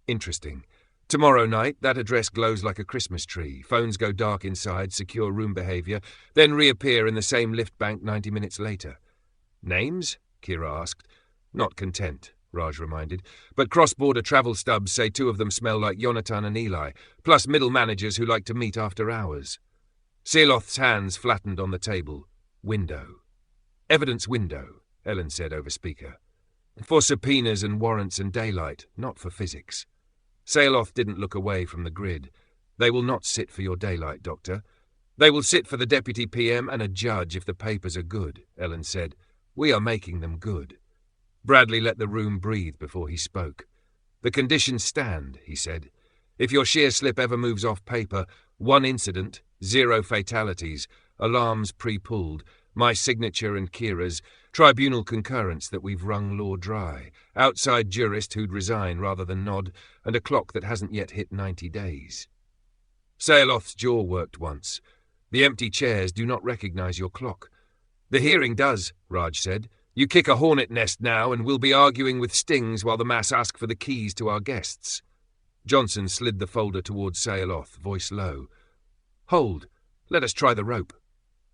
S2: interesting. Tomorrow night, that address glows like a Christmas tree. Phones go dark inside, secure room behaviour, then reappear in the same lift bank 90 minutes later. Names? Kira asked. Not content, Raj reminded. But cross-border travel stubs say 2 of them smell like Yonatan and Eli, plus middle managers who like to meet after hours. Sayaloth's hands flattened on the table. Window. Evidence window, Ellen said over speaker. For subpoenas and warrants and daylight, not for physics. Sayaloth didn't look away from the grid. They will not sit for your daylight, Doctor. They will sit for the Deputy PM and a judge if the papers are good, Ellen said. We are making them good. Bradley let the room breathe before he spoke. The conditions stand, he said. If your shear slip ever moves off paper, 1 incident, 0 fatalities, alarms pre-pulled, my signature and Kira's, Tribunal concurrence that we've wrung law dry, outside jurist who'd resign rather than nod, and a clock that hasn't yet hit 90 days. Sayaloth's jaw worked once. The empty chairs do not recognize your clock. The hearing does, Raj said. You kick a hornet nest now and we'll be arguing with stings while the mass ask for the keys to our guests. Johnson slid the folder towards Sayaloth, voice low. Hold. Let us try the rope.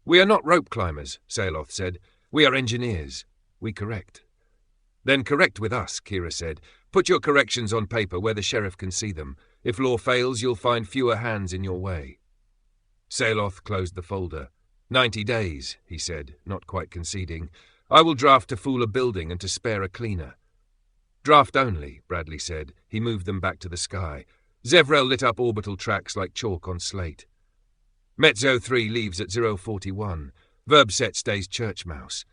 S2: We are not rope climbers, Sayaloth said. We are engineers. We correct. Then correct with us, Kira said. Put your corrections on paper where the sheriff can see them. If law fails, you'll find fewer hands in your way. Sayaloth closed the folder. 90 days, he said, not quite conceding. I will draft to fool a building and to spare a cleaner. Draft only, Bradley said. He moved them back to the sky. Zevrel lit up orbital tracks like chalk on slate. Mezzo 3 leaves at 041. Verb set stays church mouse.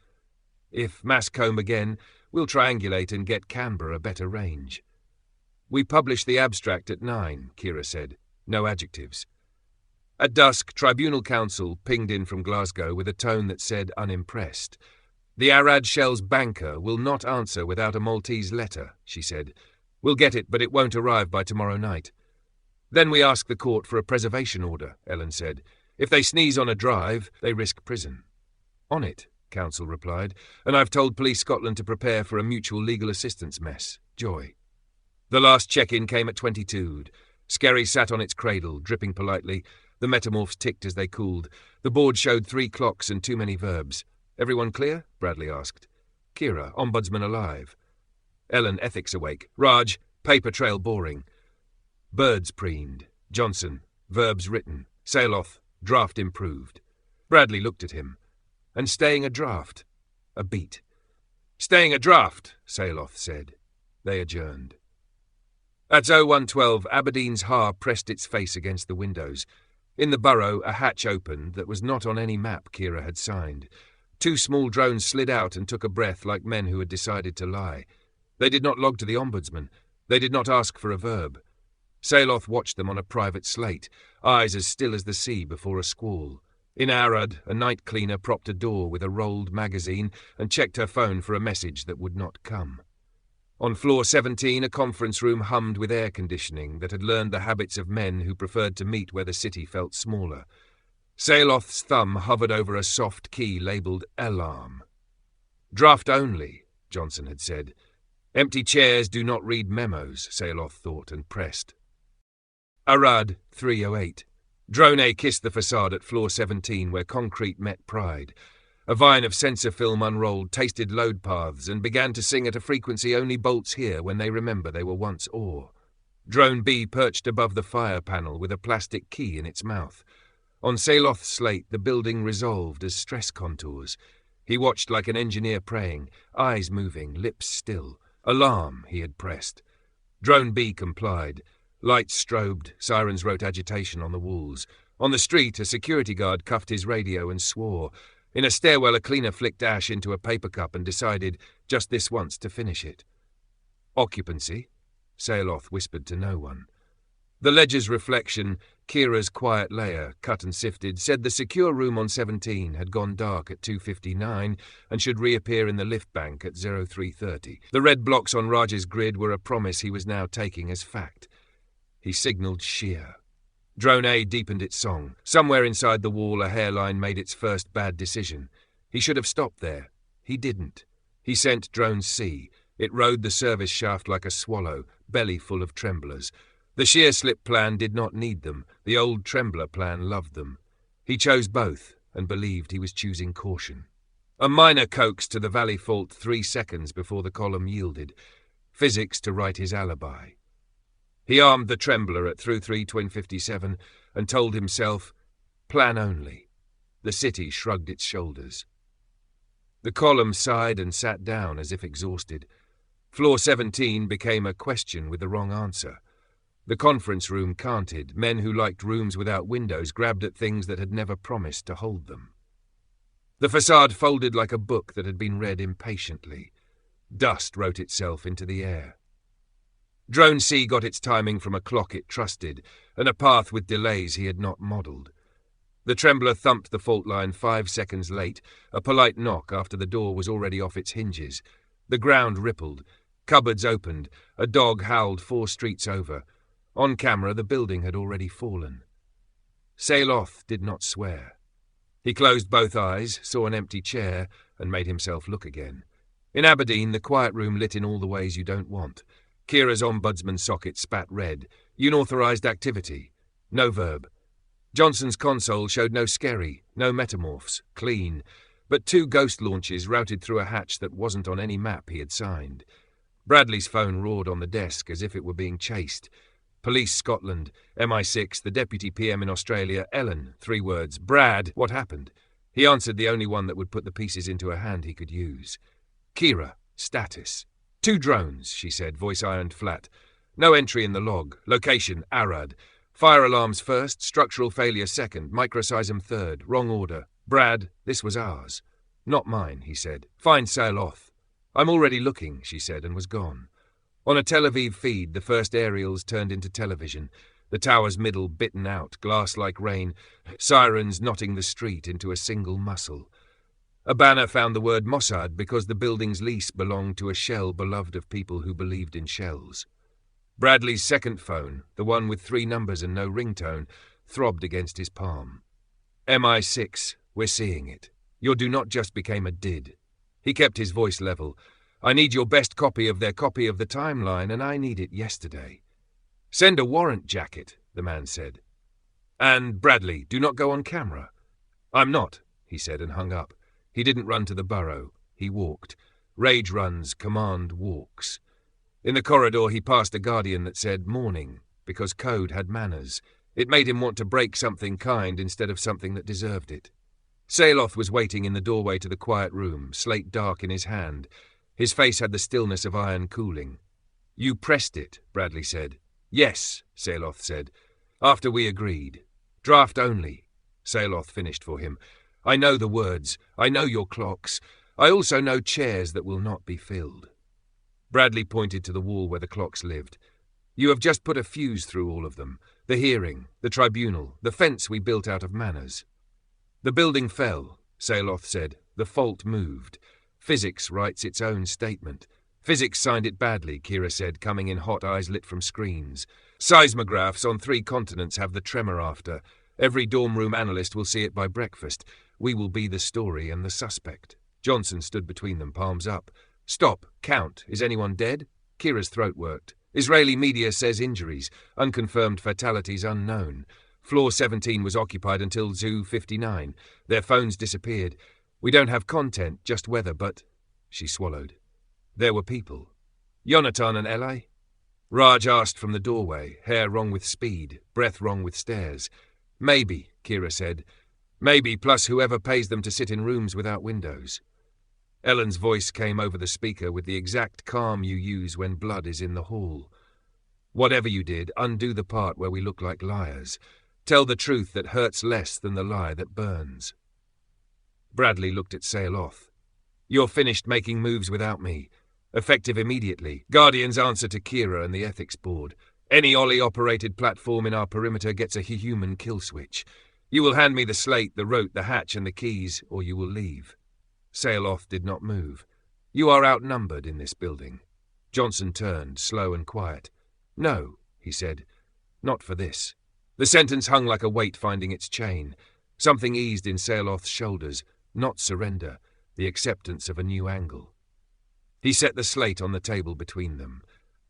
S2: If mass comb again, we'll triangulate and get Canberra a better range. We publish the abstract at 9, Kira said. No adjectives. At dusk, Tribunal Council pinged in from Glasgow with a tone that said unimpressed. The Arad Shell's banker will not answer without a Maltese letter, she said. We'll get it, but it won't arrive by tomorrow night. Then we ask the court for a preservation order, Ellen said. If they sneeze on a drive, they risk prison. On it, Council replied, and I've told Police Scotland to prepare for a mutual legal assistance mess. Joy. The last check-in came at 22'd. Skerry sat on its cradle, dripping politely. The metamorphs ticked as they cooled. The board showed 3 clocks and too many verbs. Everyone clear? Bradley asked. Kira, ombudsman alive. Ellen, ethics awake. Raj, paper trail boring. Birds preened. Johnson, verbs written. Sayaloth, draft improved. Bradley looked at him. And staying a draft. A beat. Staying a draft, Sayaloth said. They adjourned. At 0112, Aberdeen's heir pressed its face against the windows. In the burrow, a hatch opened that was not on any map Kira had signed. 2 small drones slid out and took a breath like men who had decided to lie. They did not log to the ombudsman. They did not ask for a verb. Sayaloth watched them on a private slate, eyes as still as the sea before a squall. In Arad, a night cleaner propped a door with a rolled magazine and checked her phone for a message that would not come. On floor 17, a conference room hummed with air conditioning that had learned the habits of men who preferred to meet where the city felt smaller. Sayaloth's thumb hovered over a soft key labelled alarm. Draft only, Johnson had said. Empty chairs do not read memos, Sayaloth thought and pressed. Arad, 308. Drone A kissed the facade at floor 17 where concrete met pride. A vine of sensor film unrolled, tasted load paths, and began to sing at a frequency only bolts hear when they remember they were once ore. Drone B perched above the fire panel with a plastic key in its mouth. On Sayaloth's slate, the building resolved as stress contours. He watched like an engineer praying, eyes moving, lips still. Alarm, he had pressed. Drone B complied. Lights strobed, sirens wrote agitation on the walls. On the street, a security guard cuffed his radio and swore. In a stairwell, a cleaner flicked ash into a paper cup and decided, just this once, to finish it. Occupancy? Sayaloth whispered to no one. The ledger's reflection, Kira's quiet layer, cut and sifted, said the secure room on 17 had gone dark at 2:59 and should reappear in the lift bank at 03:30. The red blocks on Raj's grid were a promise he was now taking as fact. He signalled sheer. Drone A deepened its song. Somewhere inside the wall, a hairline made its first bad decision. He should have stopped there. He didn't. He sent Drone C. It rode the service shaft like a swallow, belly full of tremblers. The shear slip plan did not need them. The old trembler plan loved them. He chose both and believed he was choosing caution. A minor coax to the valley fault 3 seconds before the column yielded. Physics to write his alibi. He armed the trembler at through 3 twin 57 and told himself, plan only. The city shrugged its shoulders. The column sighed and sat down as if exhausted. Floor 17 became a question with the wrong answer. The conference room canted. Men who liked rooms without windows grabbed at things that had never promised to hold them. The facade folded like a book that had been read impatiently. Dust wrote itself into the air. Drone C got its timing from a clock it trusted, and a path with delays he had not modelled. The trembler thumped the fault line 5 seconds late, a polite knock after the door was already off its hinges. The ground rippled. Cupboards opened. A dog howled 4 streets over. On camera, the building had already fallen. Saloth did not swear. He closed both eyes, saw an empty chair, and made himself look again. In Aberdeen, the quiet room lit in all the ways you don't want. Kira's ombudsman socket spat red. Unauthorized activity. No verb. Johnson's console showed no skerry, no metamorphs, clean, but 2 ghost launches routed through a hatch that wasn't on any map he had signed. Bradley's phone roared on the desk as if it were being chased. Police Scotland, MI6, the deputy PM in Australia, Ellen, 3 words. Brad, what happened? He answered the only one that would put the pieces into a hand he could use. Kira, status. 2 drones, she said, voice ironed flat. No entry in the log. Location, Arad. Fire alarms first, structural failure second, microseism third. Wrong order. Brad, this was ours. Not mine, he said. Find Saloth. I'm already looking, she said, and was gone. On a Tel Aviv feed, the first aerials turned into television. The tower's middle bitten out, glass like rain, sirens knotting the street into a single muscle. A banner found the word Mossad because the building's lease belonged to a shell beloved of people who believed in shells. Bradley's second phone, the one with 3 numbers and no ringtone, throbbed against his palm. MI6, we're seeing it. Your do not just became a did. He kept his voice level. I need your best copy of their copy of the timeline, and I need it yesterday. Send a warrant jacket, the man said. And, Bradley, do not go on camera. I'm not, he said and hung up. He didn't run to the burrow. He walked. Rage runs, command walks. In the corridor he passed a guardian that said morning, because code had manners. It made him want to break something kind instead of something that deserved it. Saloth was waiting in the doorway to the quiet room, slate dark in his hand. His face had the stillness of iron cooling. You pressed it, Bradley said. Yes, Saloth said. After we agreed. Draft only. Saloth finished for him. I know the words. I know your clocks. I also know chairs that will not be filled. Bradley pointed to the wall where the clocks lived. You have just put a fuse through all of them. The hearing, the tribunal, the fence we built out of manners. The building fell, Saloth said. The fault moved. Physics writes its own statement. Physics signed it badly, Kira said, coming in hot, eyes lit from screens. Seismographs on 3 continents have the tremor after. Every dorm room analyst will see it by breakfast. We will be the story and the suspect. Johnson stood between them, palms up. Stop. Count. Is anyone dead? Kira's throat worked. Israeli media says injuries. Unconfirmed fatalities unknown. Floor 17 was occupied until Zoo 59. Their phones disappeared. We don't have content, just weather, but... She swallowed. There were people. Yonatan and Eli? Raj asked from the doorway, hair wrong with speed, breath wrong with stairs. Maybe, Kira said. Maybe, plus whoever pays them to sit in rooms without windows. Ellen's voice came over the speaker with the exact calm you use when blood is in the hall. Whatever you did, undo the part where we look like liars. Tell the truth that hurts less than the lie that burns. Bradley looked at Saloth. You're finished making moves without me. Effective immediately. Guardian's answer to Kira and the ethics board. Any Ollie-operated platform in our perimeter gets a human kill switch. You will hand me the slate, the rote, the hatch, and the keys, or you will leave. Saloth did not move. You are outnumbered in this building. Johnson turned, slow and quiet. No, he said. Not for this. The sentence hung like a weight finding its chain. Something eased in Saloth's shoulders. Not surrender. The acceptance of a new angle. He set the slate on the table between them.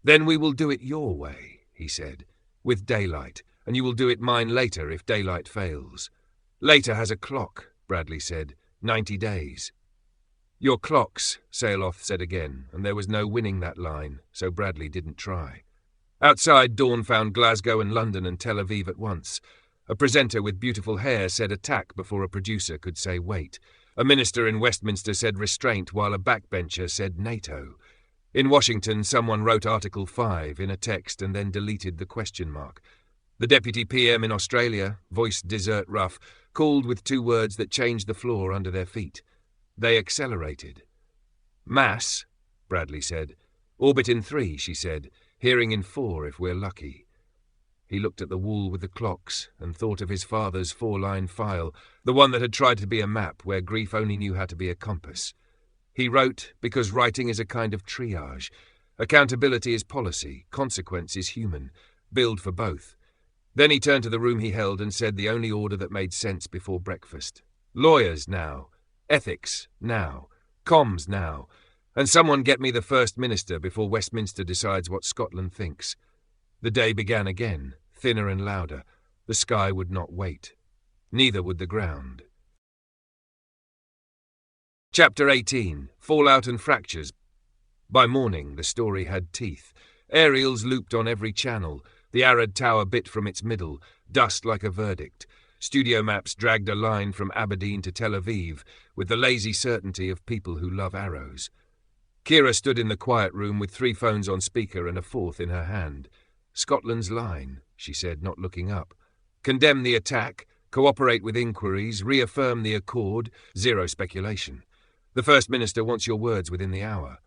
S2: Then we will do it your way, he said. With daylight. And you will do it mine later if daylight fails. Later has a clock, Bradley said. 90 days. Your clocks, Saloth said again, and there was no winning that line, so Bradley didn't try. Outside, dawn found Glasgow and London and Tel Aviv at once. A presenter with beautiful hair said attack before a producer could say wait. A minister in Westminster said restraint, while a backbencher said NATO. In Washington, someone wrote Article 5 in a text and then deleted the question mark. The deputy PM in Australia, voice dessert rough, called with 2 words that changed the floor under their feet. They accelerated. Mass, Bradley said. Orbit in 3, she said. Hearing in 4 if we're lucky. He looked at the wall with the clocks and thought of his father's 4-line file, the one that had tried to be a map where grief only knew how to be a compass. He wrote because writing is a kind of triage. Accountability is policy, consequence is human. Build for both. Then he turned to the room he held and said the only order that made sense before breakfast. Lawyers now. Ethics now. Comms now. And someone get me the First Minister before Westminster decides what Scotland thinks. The day began again, thinner and louder. The sky would not wait. Neither would the ground. Chapter 18. Fallout and Fractures. By morning, the story had teeth. Aerials looped on every channel. The Arad Tower bit from its middle, dust like a verdict. Studio maps dragged a line from Aberdeen to Tel Aviv, with the lazy certainty of people who love arrows. Kira stood in the quiet room with 3 phones on speaker and a 4th in her hand. Scotland's line, she said, not looking up. Condemn the attack, cooperate with inquiries, reaffirm the accord, 0 speculation. The First Minister wants your words within the hour.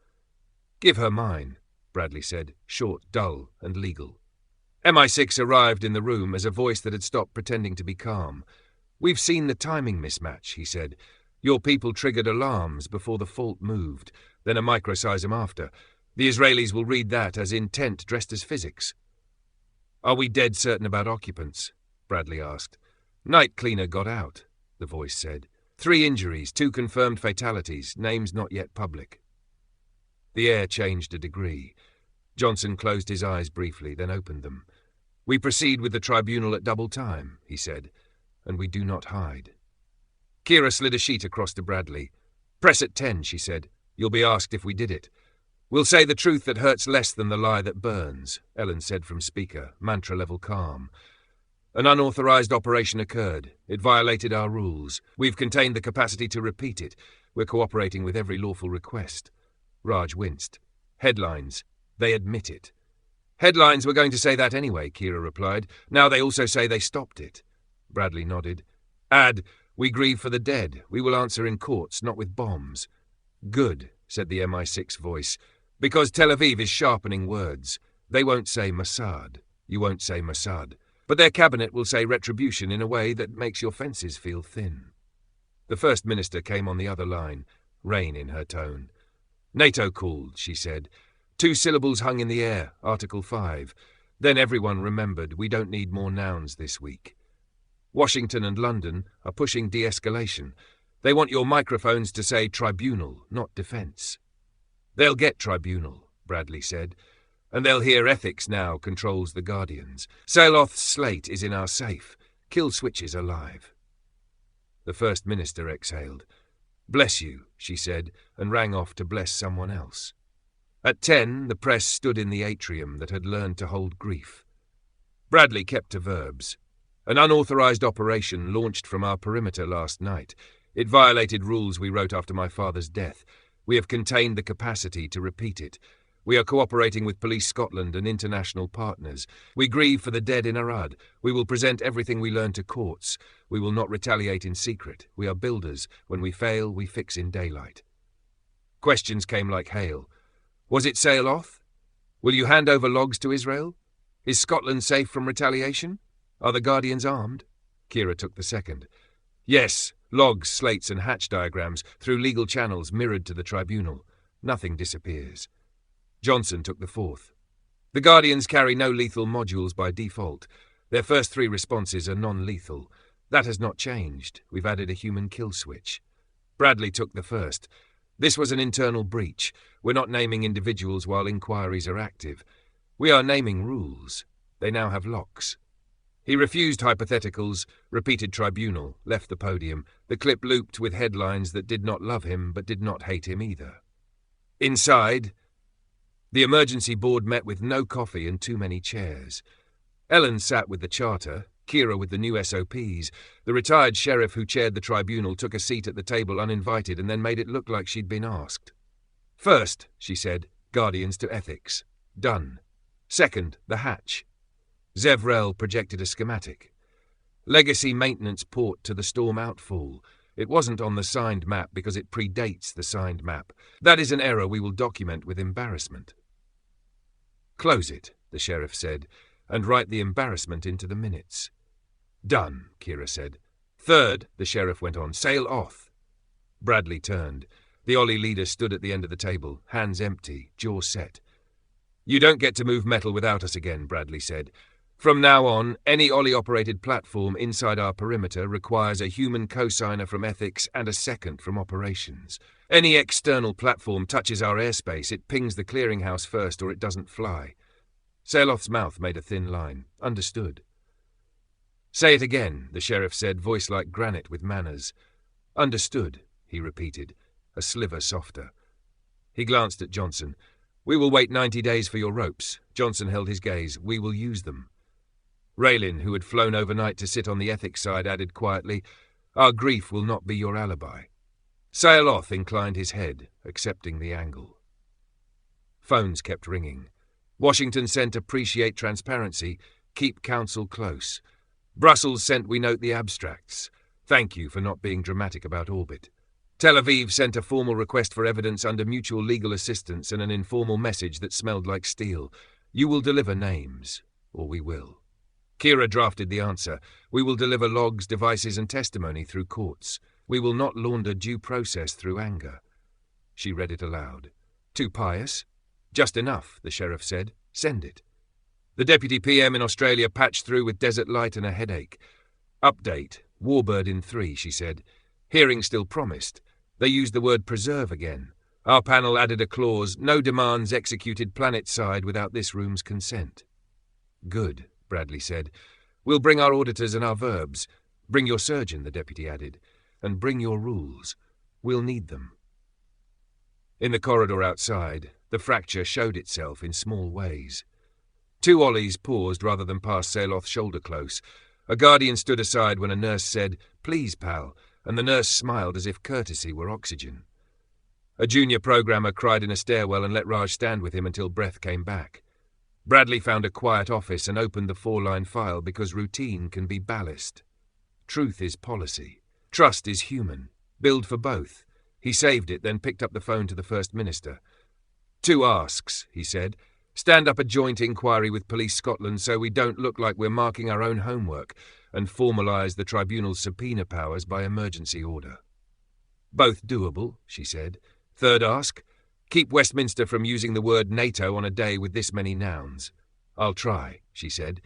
S2: Give her mine, Bradley said, short, dull, and legal. MI6 arrived in the room as a voice that had stopped pretending to be calm. We've seen the timing mismatch, he said. Your people triggered alarms before the fault moved, then a microseism after. The Israelis will read that as intent dressed as physics. Are we dead certain about occupants? Bradley asked. Night cleaner got out, the voice said. 3 injuries, 2 confirmed fatalities, names not yet public. The air changed a degree. Johnson closed his eyes briefly, then opened them. We proceed with the tribunal at double time, he said, and we do not hide. Kira slid a sheet across to Bradley. Press at 10, she said. You'll be asked if we did it. We'll say the truth that hurts less than the lie that burns, Ellen said from speaker, mantra-level calm. An unauthorized operation occurred. It violated our rules. We've contained the capacity to repeat it. We're cooperating with every lawful request. Raj winced. Headlines. They admit it. Headlines were going to say that anyway, Kira replied. Now they also say they stopped it. Bradley nodded. Add, we grieve for the dead. We will answer in courts, not with bombs. Good, said the MI6 voice, because Tel Aviv is sharpening words. They won't say Mossad. You won't say Mossad. But their cabinet will say retribution in a way that makes your fences feel thin. The First Minister came on the other line, rain in her tone. NATO called, she said. 2 syllables hung in the air, Article 5. Then everyone remembered we don't need more nouns this week. Washington and London are pushing de-escalation. They want your microphones to say tribunal, not defence. They'll get tribunal, Bradley said, and they'll hear ethics now controls the Guardians. Saloth's slate is in our safe. Kill switches alive. The First Minister exhaled. Bless you, she said, and rang off to bless someone else. At 10, the press stood in the atrium that had learned to hold grief. Bradley kept to verbs. An unauthorized operation launched from our perimeter last night. It violated rules we wrote after my father's death. We have contained the capacity to repeat it. We are cooperating with Police Scotland and international partners. We grieve for the dead in Arad. We will present everything we learn to courts. We will not retaliate in secret. We are builders. When we fail, we fix in daylight. Questions came like hail. Was it Saloth? Will you hand over logs to Israel? Is Scotland safe from retaliation? Are the Guardians armed? Kira took the second. Yes, logs, slates and hatch diagrams through legal channels mirrored to the tribunal. Nothing disappears. Johnson took the fourth. The Guardians carry no lethal modules by default. Their first 3 responses are non-lethal. That has not changed. We've added a human kill switch. Bradley took the first. This was an internal breach. We're not naming individuals while inquiries are active. We are naming rules. They now have locks. He refused hypotheticals, repeated tribunal, left the podium. The clip looped with headlines that did not love him but did not hate him either. Inside, the emergency board met with no coffee and too many chairs. Ellen sat with the charter, Kira with the new SOPs. The retired sheriff who chaired the tribunal took a seat at the table uninvited and then made it look like she'd been asked. First, she said, Guardians to ethics. Done. Second, the hatch. Zevrel projected a schematic. Legacy maintenance port to the storm outfall. It wasn't on the signed map because it predates the signed map. That is an error we will document with embarrassment. Close it, the sheriff said, and write the embarrassment into the minutes. "Done," Kira said. "Third," the sheriff went on, "sail off." Bradley turned. The Ollie leader stood at the end of the table, hands empty, jaw set. "You don't get to move metal without us again," Bradley said. "From now on, any Ollie-operated platform inside our perimeter requires a human co-signer from ethics and a second from operations. Any external platform touches our airspace, it pings the clearinghouse first or it doesn't fly." Saloth's mouth made a thin line. "Understood." "Say it again," the sheriff said, voice like granite with manners. "Understood," he repeated, a sliver softer. He glanced at Johnson. "We will wait 90 days for your ropes." Johnson held his gaze. "We will use them." Raylin, who had flown overnight to sit on the ethics side, added quietly, "Our grief will not be your alibi." Saloth inclined his head, accepting the angle. Phones kept ringing. Washington sent "Appreciate transparency. Keep counsel close." Brussels sent "We note the abstracts. Thank you for not being dramatic about orbit." Tel Aviv sent a formal request for evidence under mutual legal assistance and an informal message that smelled like steel. "You will deliver names, or we will." Kira drafted the answer. "We will deliver logs, devices and testimony through courts. We will not launder due process through anger." She read it aloud. "Too pious?" "Just enough," the sheriff said. "Send it." The deputy PM in Australia patched through with desert light and a headache. "Update. Warbird in 3, she said. "Hearing still promised. They used the word preserve again. Our panel added a clause, no demands executed planet-side without this room's consent." "Good," Bradley said. "We'll bring our auditors and our verbs. Bring your surgeon," the deputy added. "And bring your rules. We'll need them." In the corridor outside, the fracture showed itself in small ways. 2 Ollies paused rather than pass Saloth's shoulder close. A guardian stood aside when a nurse said, "Please, pal," and the nurse smiled as if courtesy were oxygen. A junior programmer cried in a stairwell and let Raj stand with him until breath came back. Bradley found a quiet office and opened the 4-line file because routine can be ballast. Truth is policy. Trust is human. Build for both. He saved it, then picked up the phone to the First Minister. 2 asks, he said. "Stand up a joint inquiry with Police Scotland so we don't look like we're marking our own homework, and formalise the tribunal's subpoena powers by emergency order." "Both doable," she said. 3rd ask, "Keep Westminster from using the word NATO on a day with this many nouns." "I'll try," she said.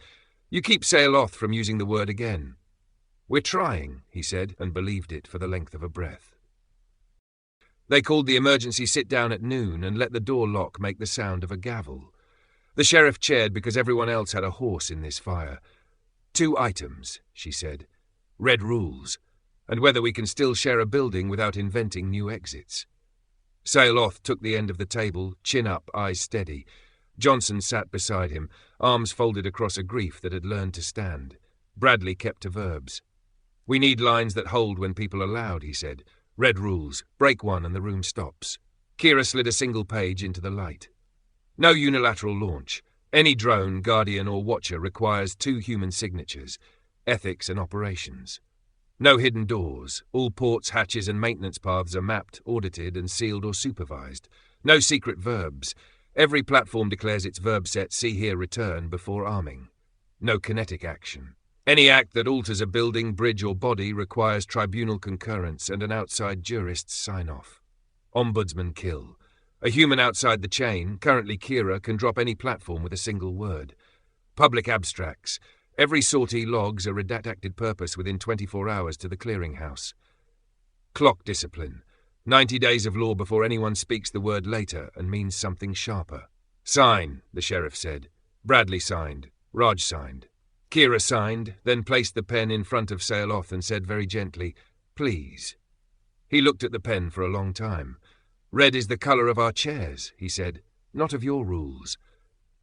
S2: "You keep Saloth from using the word again." "We're trying," he said, and believed it for the length of a breath. They called the emergency sit-down at noon and let the door lock make the sound of a gavel. The sheriff chaired because everyone else had a horse in this fire. 2 items, she said. Red rules, and whether we can still share a building without inventing new exits. Saloth took the end of the table, chin up, eyes steady. Johnson sat beside him, arms folded across a grief that had learned to stand. Bradley kept to verbs. "We need lines that hold when people are loud," he said. "Red rules. Break one and the room stops." Kira slid a single page into the light. "No unilateral launch. Any drone, guardian or watcher requires 2 human signatures. Ethics and operations. No hidden doors. All ports, hatches and maintenance paths are mapped, audited and sealed or supervised. No secret verbs. Every platform declares its verb set, see here, return, before arming. No kinetic action. Any act that alters a building, bridge or body requires tribunal concurrence and an outside jurist's sign-off. Ombudsman kill. A human outside the chain, currently Kira, can drop any platform with a single word. Public abstracts. Every sortie logs a redacted purpose within 24 hours to the clearinghouse. Clock discipline. 90 days of law before anyone speaks the word later and means something sharper. Sign, the sheriff said. Bradley signed. Raj signed. Kira signed, then placed the pen in front of Saloth and said very gently, "Please." He looked at the pen for a long time. "Red is the colour of our chairs," he said, "not of your rules."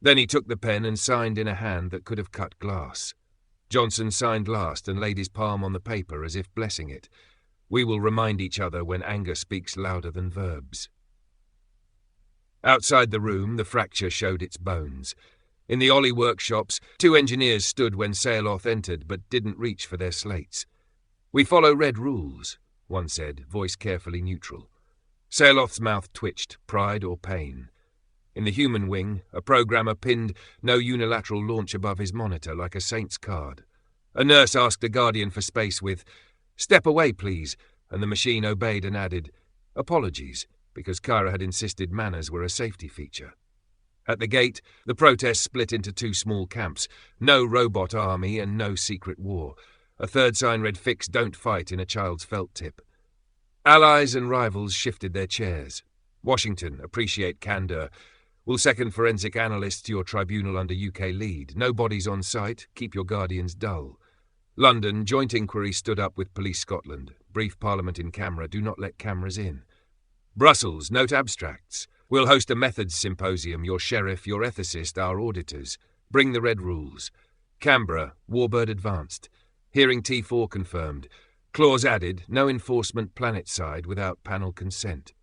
S2: Then he took the pen and signed in a hand that could have cut glass. Johnson signed last and laid his palm on the paper as if blessing it. "We will remind each other when anger speaks louder than verbs." Outside the room, the fracture showed its bones. In the Ollie workshops, 2 engineers stood when Saloth entered but didn't reach for their slates. "We follow red rules," one said, voice carefully neutral. Saloth's mouth twitched, pride or pain. In the human wing, a programmer pinned "No unilateral launch" above his monitor like a saint's card. A nurse asked a guardian for space with, "Step away, please," and the machine obeyed and added, "Apologies," because Kara had insisted manners were a safety feature. At the gate, the protest split into two small camps, no robot army and no secret war. A third sign read, "Fix, don't fight," in a child's felt tip. Allies and rivals shifted their chairs. Washington, appreciate candor. Will second forensic analysts your tribunal under UK lead. No bodies on site, keep your guardians dull. London, joint inquiry stood up with Police Scotland. Brief Parliament in camera, do not let cameras in. Brussels, note abstracts. We'll host a methods symposium, your sheriff, your ethicist, our auditors. Bring the red rules. Canberra, Warbird advanced. Hearing T4 confirmed. Clause added, no enforcement planetside without panel consent.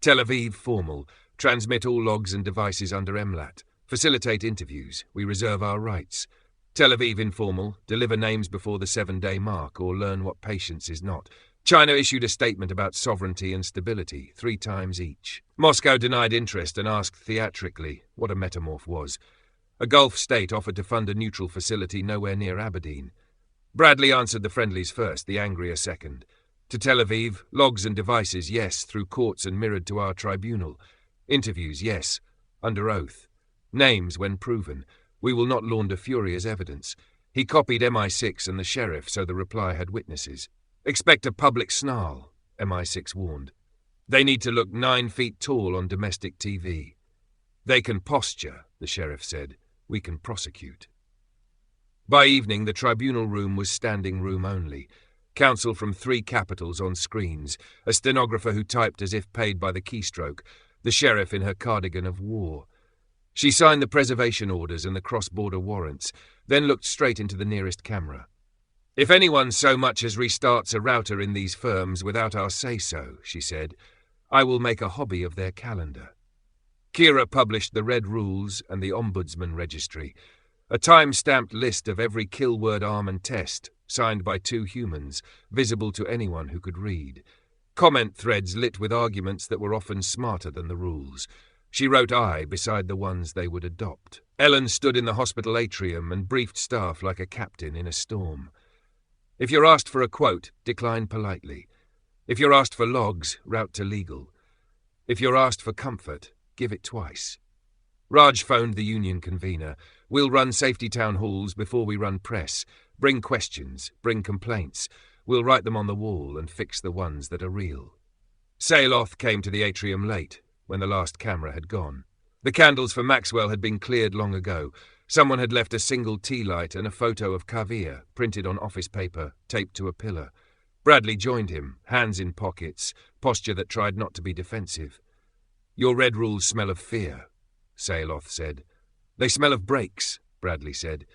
S2: Tel Aviv, formal. Transmit all logs and devices under MLAT. Facilitate interviews. We reserve our rights. Tel Aviv, informal. Deliver names before the 7-day mark or learn what patience is not. China issued a statement about sovereignty and stability, 3 times each. Moscow denied interest and asked theatrically what a metamorph was. A Gulf state offered to fund a neutral facility nowhere near Aberdeen. Bradley answered the friendlies first, the angrier second. To Tel Aviv, logs and devices, yes, through courts and mirrored to our tribunal. Interviews, yes, under oath. Names, when proven. We will not launder Fury as evidence. He copied MI6 and the sheriff, so the reply had witnesses. Expect a public snarl, MI6 warned. They need to look 9 feet tall on domestic TV. They can posture, the sheriff said. We can prosecute. By evening, the tribunal room was standing room only. Counsel from 3 capitals on screens, a stenographer who typed as if paid by the keystroke, the sheriff in her cardigan of war. She signed the preservation orders and the cross-border warrants, then looked straight into the nearest camera. If anyone so much as restarts a router in these firms without our say-so, she said, I will make a hobby of their calendar. Kira published the Red Rules and the Ombudsman Registry, a time-stamped list of every kill word, arm and test, signed by 2 humans, visible to anyone who could read. Comment threads lit with arguments that were often smarter than the rules. She wrote I beside the ones they would adopt. Ellen stood in the hospital atrium and briefed staff like a captain in a storm. If you're asked for a quote, decline politely. If you're asked for logs, route to legal. If you're asked for comfort, give it twice. Raj phoned the union convener. We'll run safety town halls before we run press. Bring questions, bring complaints. We'll write them on the wall and fix the ones that are real. Saloth came to the atrium late, when the last camera had gone. The candles for Maxwell had been cleared long ago. Someone had left a single tea light and a photo of Kavir, printed on office paper, taped to a pillar. Bradley joined him, hands in pockets, posture that tried not to be defensive. Your red rules smell of fear, Saloth said. They smell of brakes, Bradley said.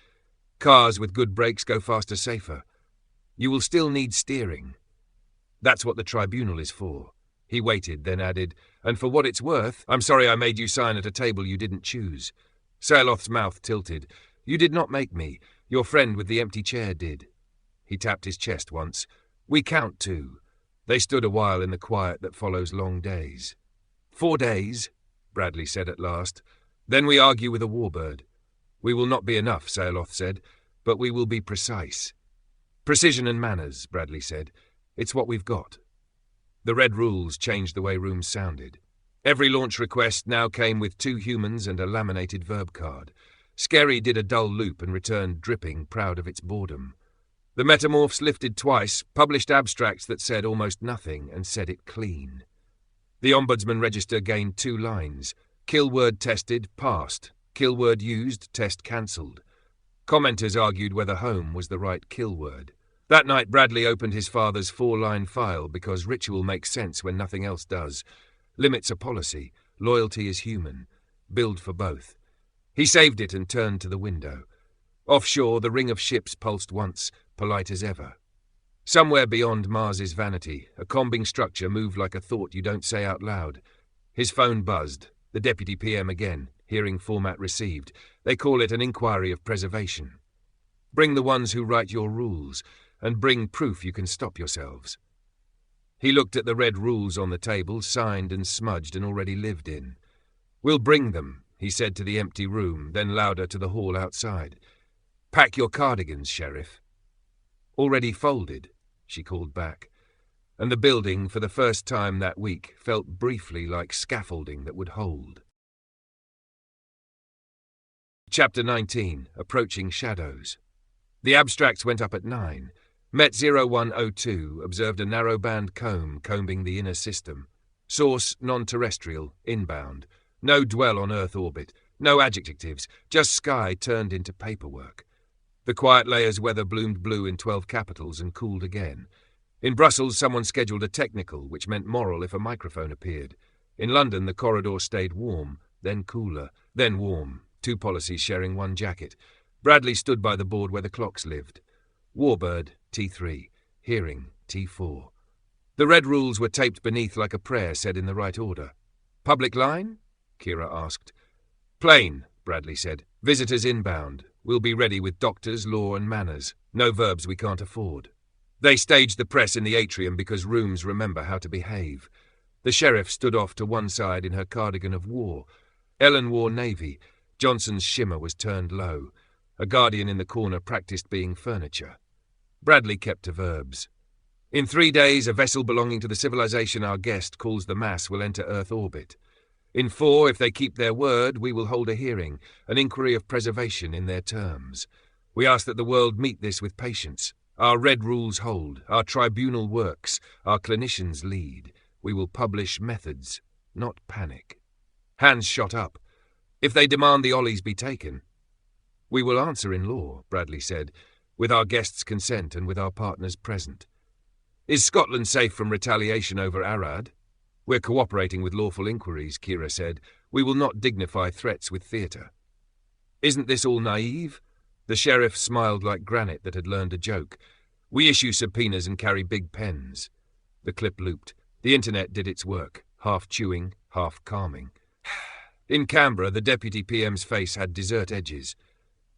S2: Cars with good brakes go faster, safer. You will still need steering. That's what the tribunal is for. He waited, then added, and for what it's worth, I'm sorry I made you sign at a table you didn't choose. Saloth's mouth tilted. You did not make me. Your friend with the empty chair did. He tapped his chest once. We count too. They stood a while in the quiet that follows long days. 4 days, Bradley said at last. Then we argue with a warbird. We will not be enough, Saloth said, but we will be precise. Precision and manners, Bradley said. It's what we've got. The red rules changed the way rooms sounded. Every launch request now came with 2 humans and a laminated verb card. Scary did a dull loop and returned dripping, proud of its boredom. The metamorphs lifted twice, published abstracts that said almost nothing and said it clean. The Ombudsman Register gained 2 lines. Kill word tested, passed. Kill word used, test cancelled. Commenters argued whether home was the right kill word. That night Bradley opened his father's 4-line file because ritual makes sense when nothing else does. Limits are policy, loyalty is human. Build for both. He saved it and turned to the window. Offshore, the ring of ships pulsed once, polite as ever. Somewhere beyond Mars's vanity, a combing structure moved like a thought you don't say out loud. His phone buzzed. The deputy PM again, hearing format received. They call it an inquiry of preservation. Bring the ones who write your rules, and bring proof you can stop yourselves. He looked at the red rules on the table, signed and smudged and already lived in. "We'll bring them," he said to the empty room, then louder to the hall outside. "Pack your cardigans, Sheriff." "Already folded," she called back, and the building, for the first time that week, felt briefly like scaffolding that would hold. Chapter 19. Approaching Shadows. The abstracts went up at 9. Met 0102 observed a narrow-band comb combing the inner system. Source non-terrestrial, inbound. No dwell on Earth orbit. No adjectives, just sky turned into paperwork. The quiet layer's weather bloomed blue in 12 capitals and cooled again. In Brussels, someone scheduled a technical, which meant moral if a microphone appeared. In London, the corridor stayed warm, then cooler, then warm, 2 policies sharing 1 jacket. Bradley stood by the board where the clocks lived. Warbird, T3. Hearing, T4. The red rules were taped beneath like a prayer said in the right order. "Public line?" Kira asked. "Plain," Bradley said. "Visitors inbound. We'll be ready with doctors, law and manners. No verbs we can't afford." They staged the press in the atrium because rooms remember how to behave. The sheriff stood off to one side in her cardigan of war. Ellen wore navy. Johnson's shimmer was turned low. A guardian in the corner practiced being furniture. Bradley kept to verbs. "In 3 days, a vessel belonging to the civilization our guest calls the Mass will enter Earth orbit. In 4, if they keep their word, we will hold a hearing, an inquiry of preservation in their terms. We ask that the world meet this with patience. Our red rules hold, our tribunal works, our clinicians lead. We will publish methods, not panic." Hands shot up. "If they demand the Ollies be taken?" "We will answer in law," Bradley said, "with our guests' consent and with our partners present." "Is Scotland safe from retaliation over Arad?" "We're cooperating with lawful inquiries," Kira said. "We will not dignify threats with theatre." "Isn't this all naive?" The sheriff smiled like granite that had learned a joke. "We issue subpoenas and carry big pens." The clip looped. The internet did its work, half chewing, half calming. In Canberra, the deputy PM's face had dessert edges.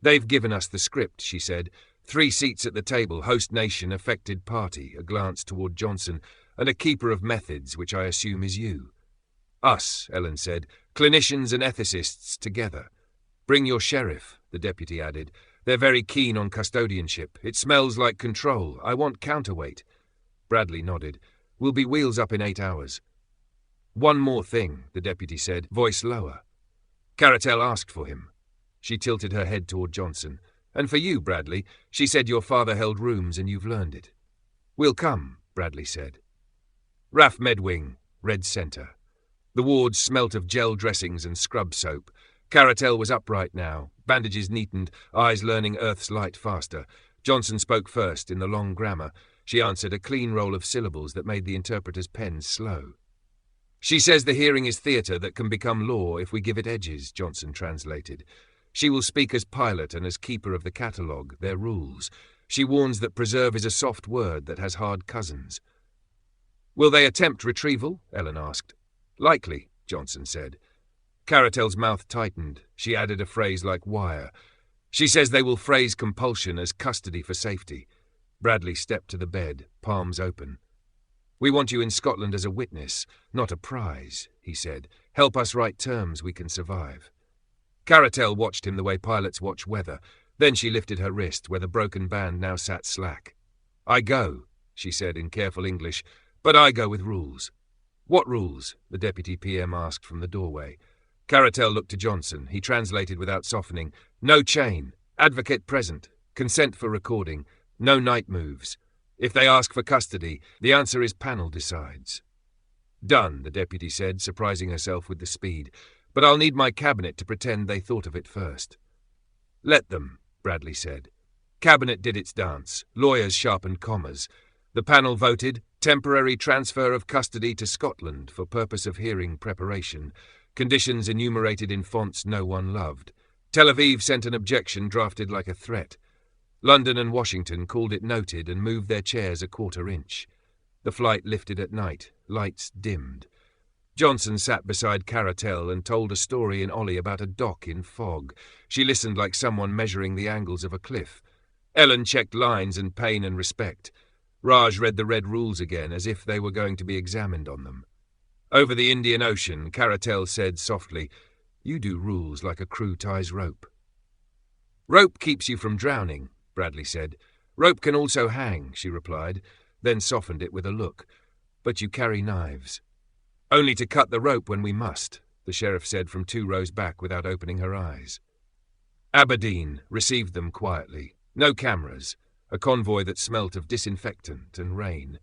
S2: "They've given us the script," she said. 3 seats at the table, host nation, affected party, a glance toward Johnson, and a keeper of methods, which I assume is you. "Us," Ellen said, "clinicians and ethicists together." "Bring your sheriff," the deputy added. "They're very keen on custodianship. It smells like control. I want counterweight." Bradley nodded. "We'll be wheels up in 8 hours." "One more thing," the deputy said, voice lower. "Caratel asked for him." She tilted her head toward Johnson. "And for you, Bradley, she said your father held rooms and you've learned it." "We'll come," Bradley said. RAF Medwing, Red Centre. The wards smelt of gel dressings and scrub soap. Caratel was upright now, bandages neatened, eyes learning Earth's light faster. Johnson spoke first, in the long grammar. She answered, a clean roll of syllables that made the interpreter's pen slow. "She says the hearing is theatre that can become law if we give it edges," Johnson translated. "She will speak as pilot and as keeper of the catalogue, their rules. She warns that preserve is a soft word that has hard cousins." "Will they attempt retrieval?" Ellen asked. "Likely," Johnson said. Caratel's mouth tightened. She added a phrase like wire. "She says they will phrase compulsion as custody for safety." Bradley stepped to the bed, palms open. "We want you in Scotland as a witness, not a prize," he said. "Help us write terms we can survive." Caratel watched him the way pilots watch weather. Then she lifted her wrist, where the broken band now sat slack. "I go," she said in careful English, "but I go with rules." "What rules?" the deputy PM asked from the doorway. Caratel looked to Johnson. He translated without softening. "No chain. Advocate present. Consent for recording. No night moves. If they ask for custody, the answer is panel decides." "Done," the deputy said, surprising herself with the speed. "But I'll need my cabinet to pretend they thought of it first." "Let them," Bradley said. Cabinet did its dance. Lawyers sharpened commas. The panel voted temporary transfer of custody to Scotland for purpose of hearing preparation. Conditions enumerated in fonts no one loved. Tel Aviv sent an objection drafted like a threat. London and Washington called it noted and moved their chairs a quarter inch. The flight lifted at night. Lights dimmed. Johnson sat beside Caratel and told a story in Ollie about a dock in fog. She listened like someone measuring the angles of a cliff. Ellen checked lines and pain and respect. Raj read the red rules again as if they were going to be examined on them. Over the Indian Ocean, Caratel said softly, You do rules like a crew ties rope. Rope keeps you from drowning, Bradley said. Rope can also hang, she replied, then softened it with a look. But you carry knives. Only to cut the rope when we must, the sheriff said from 2 rows back without opening her eyes. Aberdeen received them quietly. No cameras. A convoy that smelt of disinfectant and rain.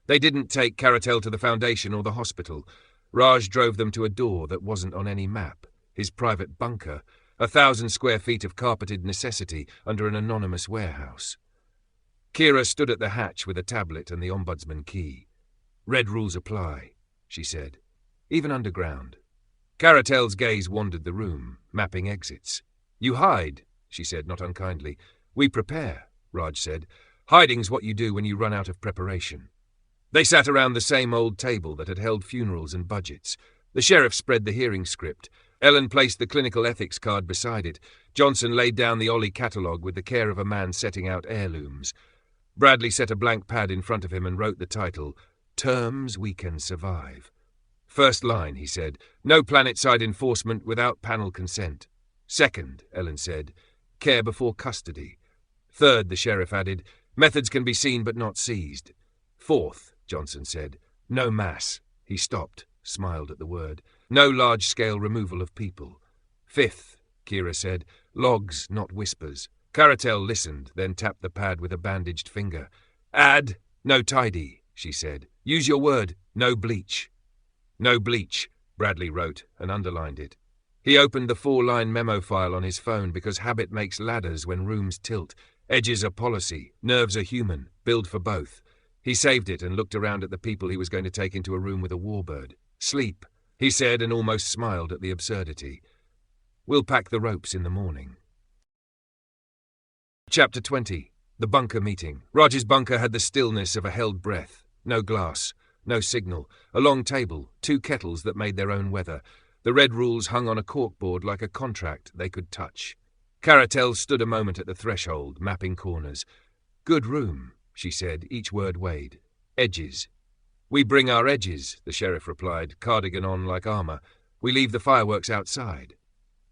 S2: They didn't take Caratel to the foundation or the hospital. Raj drove them to a door that wasn't on any map. His private bunker, 1,000 square feet of carpeted necessity under an anonymous warehouse. Kira stood at the hatch with a tablet and the ombudsman key. Red rules apply, she said. Even underground. Caratel's gaze wandered the room, mapping exits. You hide, she said, not unkindly. We prepare, Raj said. Hiding's what you do when you run out of preparation. They sat around the same old table that had held funerals and budgets. The sheriff spread the hearing script. Ellen placed the clinical ethics card beside it. Johnson laid down the Ollie catalogue with the care of a man setting out heirlooms. Bradley set a blank pad in front of him and wrote the title, Terms We Can Survive. First line, he said, no planet-side enforcement without panel consent. Second, Ellen said, care before custody. Third, the sheriff added, methods can be seen but not seized. Fourth, Johnson said, no mass. He stopped, smiled at the word. No large-scale removal of people. Fifth, Kira said, logs, not whispers. Caratel listened, then tapped the pad with a bandaged finger. Add, no tidy, she said. Use your word, no bleach. No bleach, Bradley wrote and underlined it. He opened the 4-line memo file on his phone because habit makes ladders when rooms tilt. Edges are policy, nerves are human, build for both. He saved it and looked around at the people he was going to take into a room with a warbird. Sleep, he said and almost smiled at the absurdity. We'll pack the ropes in the morning. Chapter 20. The bunker meeting. Raj's bunker had the stillness of a held breath. No glass, no signal, a long table, 2 kettles that made their own weather. The red rules hung on a corkboard like a contract they could touch. Caratel stood a moment at the threshold, mapping corners. Good room, she said, each word weighed. Edges. We bring our edges, the sheriff replied, cardigan on like armour. We leave the fireworks outside.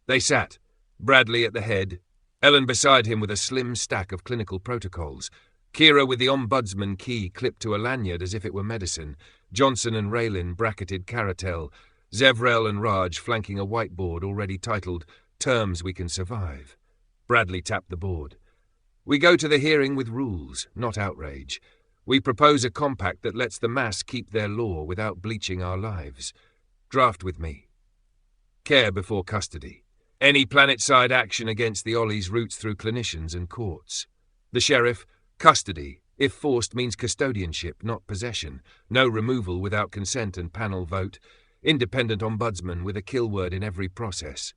S2: They sat, Bradley at the head, Ellen beside him with a slim stack of clinical protocols, Kira with the ombudsman key clipped to a lanyard as if it were medicine, Johnson and Raylin bracketed Caratel, Zevrel and Raj flanking a whiteboard already titled Terms We Can Survive. Bradley tapped the board. We go to the hearing with rules, not outrage. We propose a compact that lets the mass keep their law without bleaching our lives. Draft with me. Care before custody. Any planet-side action against the Ollies routes through clinicians and courts. The sheriff, custody, if forced, means custodianship, not possession. No removal without consent and panel vote. Independent ombudsman with a kill word in every process.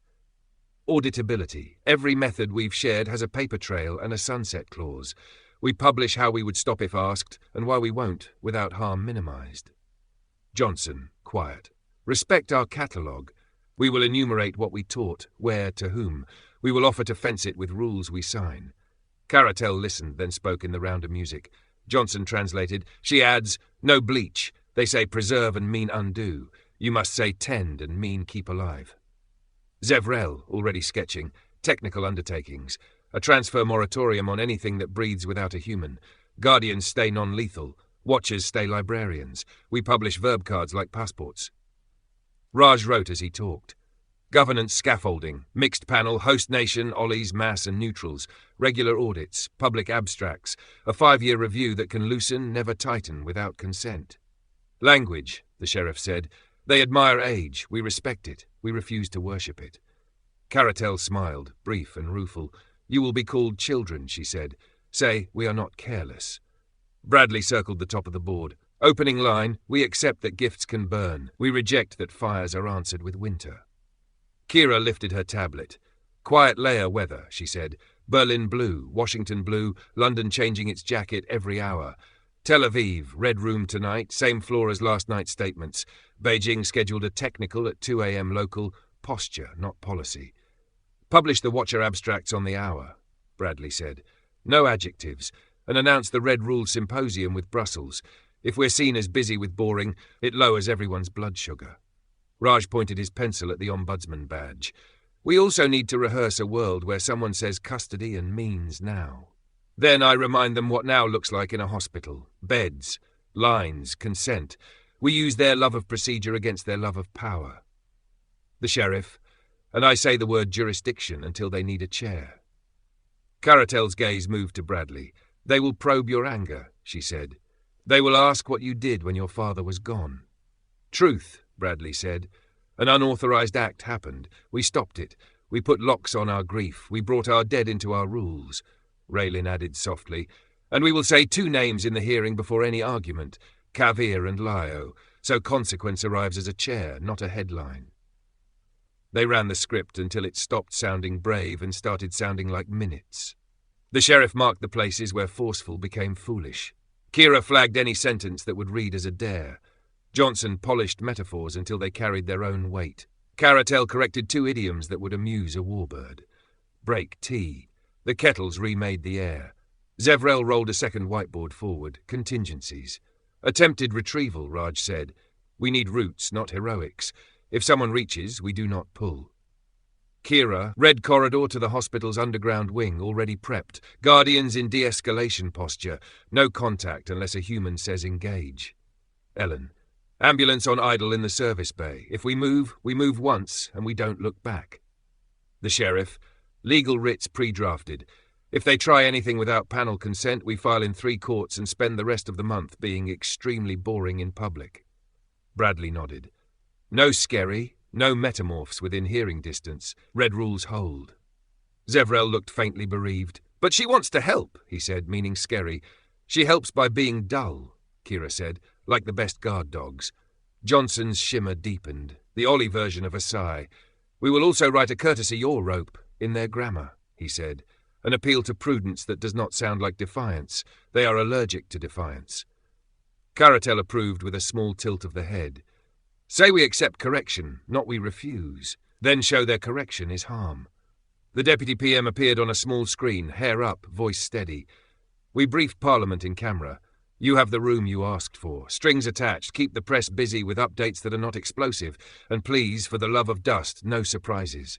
S2: Auditability. Every method we've shared has a paper trail and a sunset clause. We publish how we would stop if asked, and why we won't, without harm minimized. Johnson, quiet. Respect our catalogue. We will enumerate what we taught, where, to whom. We will offer to fence it with rules we sign. Caratel listened, then spoke in the round of music. Johnson translated. She adds, no bleach. They say preserve and mean undo. You must say tend and mean keep alive. Zevrel, already sketching. Technical undertakings. A transfer moratorium on anything that breathes without a human. Guardians stay non-lethal. Watchers stay librarians. We publish verb cards like passports. Raj wrote as he talked. Governance scaffolding, mixed panel, host nation, Ollies, mass and neutrals, regular audits, public abstracts, a 5-year review that can loosen, never tighten without consent. Language, the sheriff said. They admire age, we respect it, we refuse to worship it. Caratel smiled, brief and rueful. You will be called children, she said. Say, we are not careless. Bradley circled the top of the board. Opening line, we accept that gifts can burn. We reject that fires are answered with winter. Kira lifted her tablet. Quiet layer weather, she said. Berlin blue, Washington blue, London changing its jacket every hour. Tel Aviv, red room tonight, same floor as last night's statements. Beijing scheduled a technical at 2 a.m. local, posture, not policy. Publish the Watcher abstracts on the hour, Bradley said. No adjectives, and announce the Red Rule Symposium with Brussels. If we're seen as busy with boring, it lowers everyone's blood sugar. Raj pointed his pencil at the ombudsman badge. We also need to rehearse a world where someone says custody and means now. Then I remind them what now looks like in a hospital. Beds, lines, consent. We use their love of procedure against their love of power. The sheriff, and I say the word jurisdiction until they need a chair. Caratel's gaze moved to Bradley. They will probe your anger, she said. They will ask what you did when your father was gone. Truth, Bradley said. An unauthorized act happened. We stopped it. We put locks on our grief. We brought our dead into our rules. Raylin added softly. And we will say 2 names in the hearing before any argument, Kavir and Lio, so consequence arrives as a chair, not a headline. They ran the script until it stopped sounding brave and started sounding like minutes. The sheriff marked the places where forceful became foolish. Kira flagged any sentence that would read as a dare. Johnson polished metaphors until they carried their own weight. Caratel corrected 2 idioms that would amuse a warbird. Break tea. The kettles remade the air. Zevrel rolled a second whiteboard forward. Contingencies. Attempted retrieval, Raj said. We need roots, not heroics. If someone reaches, we do not pull. Kira, red corridor to the hospital's underground wing, already prepped. Guardians in de-escalation posture. No contact unless a human says engage. Ellen, ambulance on idle in the service bay. If we move once, and we don't look back. The sheriff, legal writs pre-drafted. If they try anything without panel consent, we file in 3 courts and spend the rest of the month being extremely boring in public. Bradley nodded. No scary, no metamorphs within hearing distance. Red rules hold. Zevrel looked faintly bereaved. But she wants to help, he said, meaning scary. She helps by being dull, Kira said, like the best guard dogs. Johnson's shimmer deepened, the Ollie version of a sigh. We will also write a courtesy your rope, in their grammar, he said. An appeal to prudence that does not sound like defiance. They are allergic to defiance. Caratel approved with a small tilt of the head. Say we accept correction, not we refuse. Then show their correction is harm. The Deputy PM appeared on a small screen, hair up, voice steady. We briefed Parliament in camera. You have the room you asked for. Strings attached. Keep the press busy with updates that are not explosive. And please, for the love of dust, no surprises.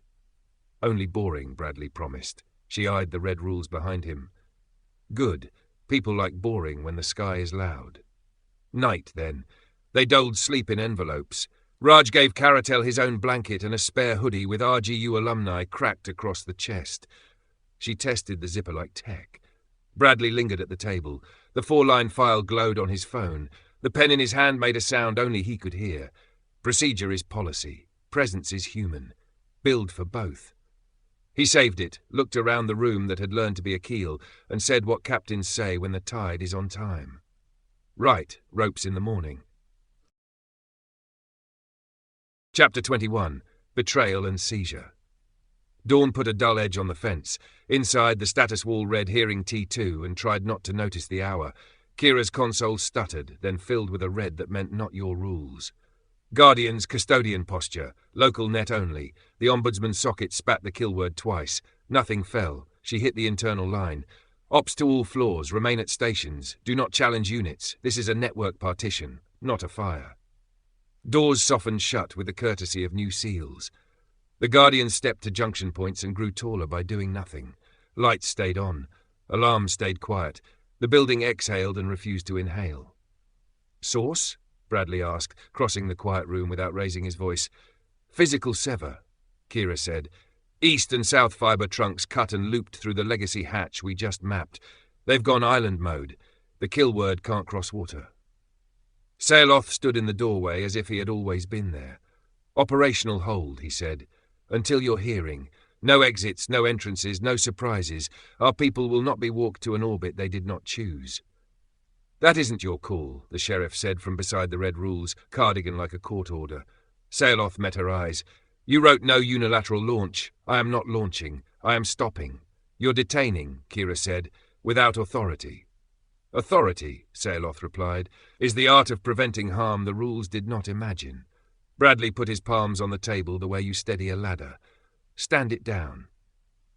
S2: Only boring, Bradley promised. She eyed the red rules behind him. Good. People like boring when the sky is loud. Night, then. They doled sleep in envelopes. Raj gave Caratel his own blanket and a spare hoodie with RGU alumni cracked across the chest. She tested the zipper like tech. Bradley lingered at the table. The 4-line file glowed on his phone. The pen in his hand made a sound only he could hear. Procedure is policy. Presence is human. Build for both. He saved it, looked around the room that had learned to be a keel, and said what captains say when the tide is on time. Right, ropes in the morning. Chapter 21. Betrayal and Seizure. Dawn put a dull edge on the fence. Inside, the status wall read hearing T2 and tried not to notice the hour. Kira's console stuttered, then filled with a red that meant not your rules. Guardian's custodian posture. Local net only. The ombudsman's socket spat the kill word twice. Nothing fell. She hit the internal line. Ops to all floors. Remain at stations. Do not challenge units. This is a network partition, not a fire. Doors softened shut with the courtesy of new seals. The Guardian stepped to junction points and grew taller by doing nothing. Lights stayed on. Alarms stayed quiet. The building exhaled and refused to inhale. Source? Bradley asked, crossing the quiet room without raising his voice. Physical sever, Kira said. East and south fibre trunks cut and looped through the legacy hatch we just mapped. They've gone island mode. The kill word can't cross water. Saloth stood in the doorway as if he had always been there. Operational hold, he said. Until you're hearing. No exits, no entrances, no surprises. Our people will not be walked to an orbit they did not choose. That isn't your call, the sheriff said from beside the red rules, cardigan like a court order. Saloth met her eyes. You wrote no unilateral launch. I am not launching. I am stopping. You're detaining, Kira said, without authority. Authority, Saloth replied, is the art of preventing harm the rules did not imagine. Bradley put his palms on the table the way you steady a ladder. Stand it down.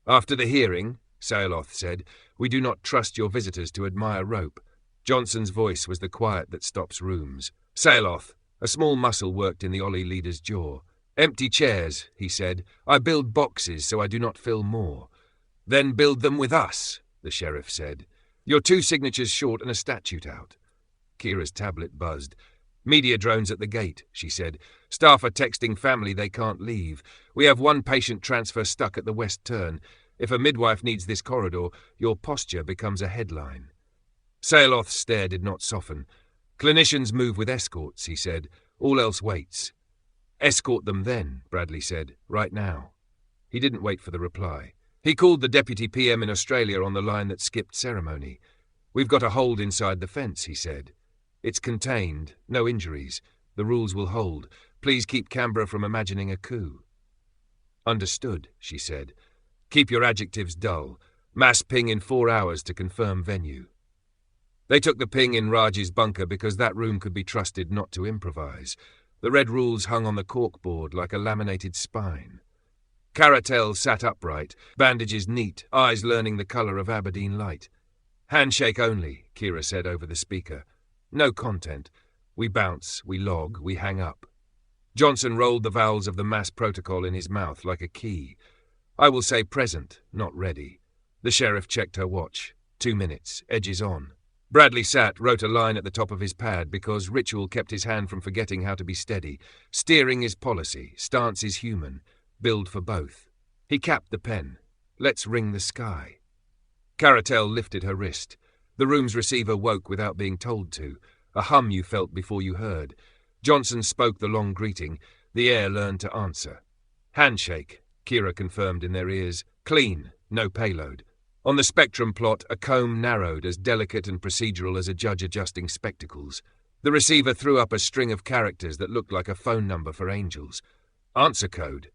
S2: After the hearing, Saloth said, we do not trust your visitors to admire rope. Johnson's voice was the quiet that stops rooms. Saloth, A small muscle worked in the Ollie leader's jaw. "Empty chairs," he said. "I build boxes so I do not fill more." "Then build them with us," the sheriff said. "You're 2 signatures short and a statute out." Kira's tablet buzzed. "Media drones at the gate," she said. "Staff are texting family they can't leave. We have 1 patient transfer stuck at the west turn. If a midwife needs this corridor, your posture becomes a headline." Saloth's stare did not soften. "Clinicians move with escorts," he said. "All else waits." "Escort them then," Bradley said. "Right now." He didn't wait for the reply. He called the deputy PM in Australia on the line that skipped ceremony. "We've got a hold inside the fence," he said. "It's contained, no injuries. The rules will hold. Please keep Canberra from imagining a coup." "Understood," she said. "Keep your adjectives dull. Mass ping in 4 hours to confirm venue." They took the ping in Raj's bunker because that room could be trusted not to improvise. The red rules hung on the corkboard like a laminated spine. Caratel sat upright, bandages neat, eyes learning the colour of Aberdeen light. "Handshake only," Kira said over the speaker. "No content. We bounce, we log, we hang up." Johnson rolled the vowels of the mass protocol in his mouth like a key. "I will say present, not ready." The sheriff checked her watch. 2 minutes, edges on. Bradley sat, wrote a line at the top of his pad because ritual kept his hand from forgetting how to be steady. Steering is policy, stance is human. Build for both. He capped the pen. "Let's ring the sky." Caratel lifted her wrist. The room's receiver woke without being told to. A hum you felt before you heard. Johnson spoke the long greeting. The air learned to answer. "Handshake," Kira confirmed in their ears. "Clean, no payload." On the spectrum plot, a comb narrowed, as delicate and procedural as a judge adjusting spectacles. The receiver threw up a string of characters that looked like a phone number for angels. "Answer code."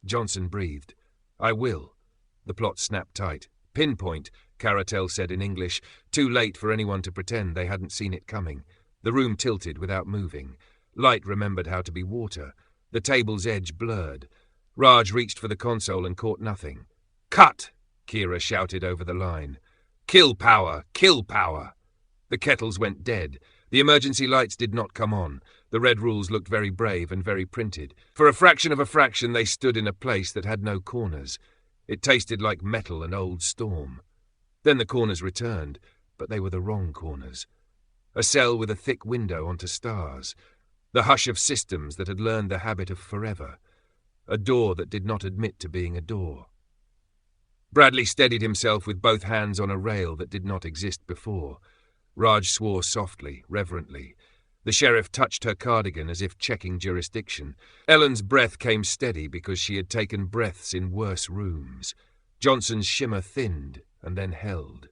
S2: Johnson breathed. "I will." The plot snapped tight. "Pinpoint," Caratel said in English, too late for anyone to pretend they hadn't seen it coming. The room tilted without moving. Light remembered how to be water. The table's edge blurred. Raj reached for the console and caught nothing. "Cut!" Kira shouted over the line. "Kill power! Kill power!" The kettles went dead. The emergency lights did not come on. The red rules looked very brave and very printed. For a fraction of a fraction they stood in a place that had no corners. It tasted like metal and old storm. Then the corners returned, but they were the wrong corners. A cell with a thick window onto stars. The hush of systems that had learned the habit of forever. A door that did not admit to being a door. Bradley steadied himself with both hands on a rail that did not exist before. Raj swore softly, reverently. The sheriff touched her cardigan as if checking jurisdiction. Ellen's breath came steady because she had taken breaths in worse rooms. Johnson's shimmer thinned and then held.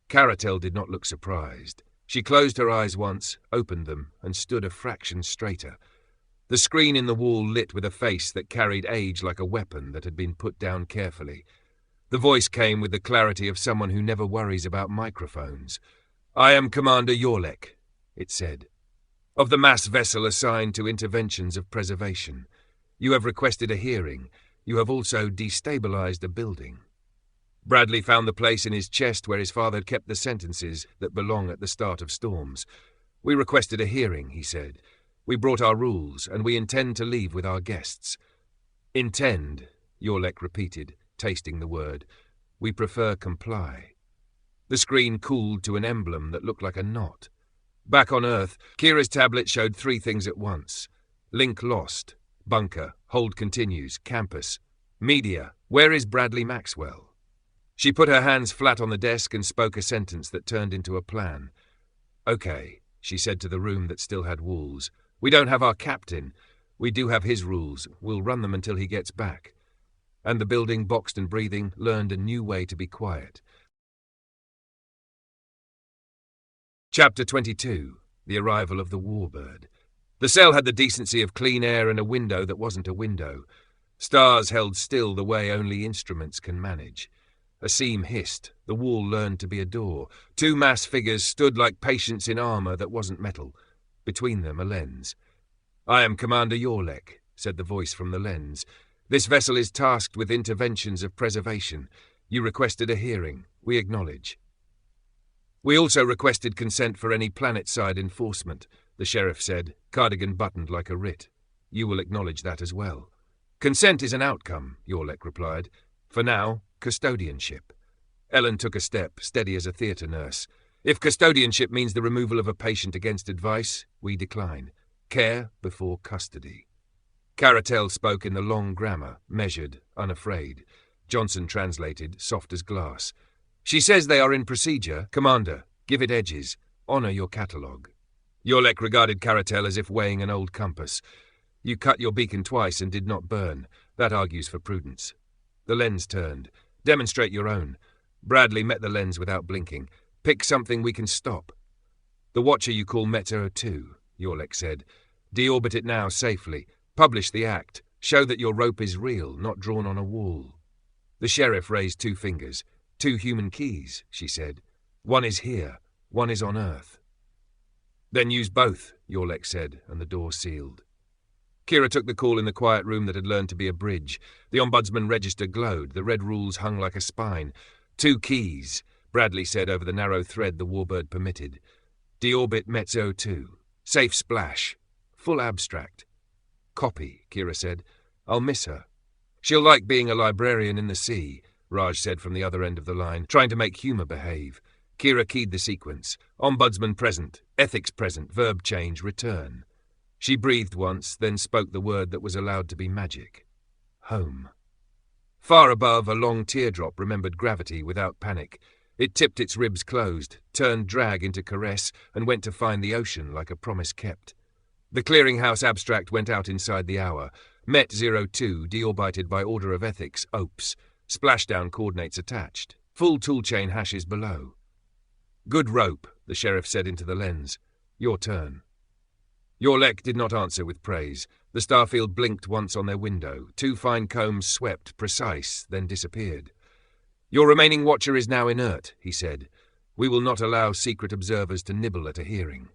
S2: Caratel did not look surprised. She closed her eyes once, opened them, and stood a fraction straighter. The screen in the wall lit with a face that carried age like a weapon that had been put down carefully. The voice came with the clarity of someone who never worries about microphones. "I am Commander Yorlek," it said, "of the mass vessel assigned to interventions of preservation. You have requested a hearing. You have also destabilized a building." Bradley found the place in his chest where his father had kept the sentences that belong at the start of storms. "We requested a hearing," he said. "We brought our rules, and we intend to leave with our guests." "Intend," Yorlek repeated, tasting the word. "We prefer comply." The screen cooled to an emblem that looked like a knot. Back on Earth, Kira's tablet showed 3 things at once. Link lost. Bunker. Hold continues. Campus. Media. Where is Bradley Maxwell? She put her hands flat on the desk and spoke a sentence that turned into a plan. "Okay," she said to the room that still had walls. "We don't have our captain. We do have his rules. We'll run them until he gets back." And the building, boxed and breathing, learned a new way to be quiet. Chapter 22. The Arrival of the Warbird. The cell had the decency of clean air and a window that wasn't a window. Stars held still the way only instruments can manage. A seam hissed. The wall learned to be a door. 2 mass figures stood like patients in armor that wasn't metal. Between them, a lens. "I am Commander Yorlek," said the voice from the lens. "This vessel is tasked with interventions of preservation. You requested a hearing. We acknowledge. We also requested consent for any planet-side enforcement. the sheriff said, cardigan buttoned like a writ. You will acknowledge that as well. Consent is an outcome, Yorlek replied. For now, custodianship. Ellen took a step, steady as a theatre nurse. If custodianship means the removal of a patient against advice, we decline. Care before custody. Caratel spoke in the long grammar, measured, unafraid. Johnson translated, soft as glass. She says they are in procedure. Commander, give it edges. Honour your catalogue. Yorlek regarded Caratel as if weighing an old compass. You cut your beacon twice and did not burn. That argues for prudence. The lens turned. Demonstrate your own. Bradley met the lens without blinking. Pick something we can stop. The watcher you call Metro 2, Yorlek said. Deorbit it now safely. Publish the act. Show that your rope is real, not drawn on a wall. The sheriff raised 2 fingers. 2 human keys, she said. One is here, one is on Earth. Then use both, Yorlek said, and the door sealed. Kira took the call in the quiet room that had learned to be a bridge. The ombudsman register glowed. The red rules hung like a spine. 2 keys, Bradley said over the narrow thread the warbird permitted. Deorbit Mezzo 2. Safe splash. Full abstract. Copy, Kira said. I'll miss her. She'll like being a librarian in the sea, Raj said from the other end of the line, trying to make humour behave. Kira keyed the sequence. Ombudsman present. Ethics present. Verb change. Return. She breathed once, then spoke the word that was allowed to be magic. Home. Far above, a long teardrop remembered gravity without panic. It tipped its ribs closed, turned drag into caress, and went to find the ocean like a promise kept. The clearinghouse abstract went out inside the hour. Met 02, deorbited by order of ethics, OPES. Splashdown coordinates attached. Full toolchain hashes below. Good rope, the sheriff said into the lens. Your turn. Yorlek did not answer with praise. The starfield blinked once on their window. 2 fine combs swept, precise, then disappeared. Your remaining watcher is now inert, he said. We will not allow secret observers to nibble at a hearing.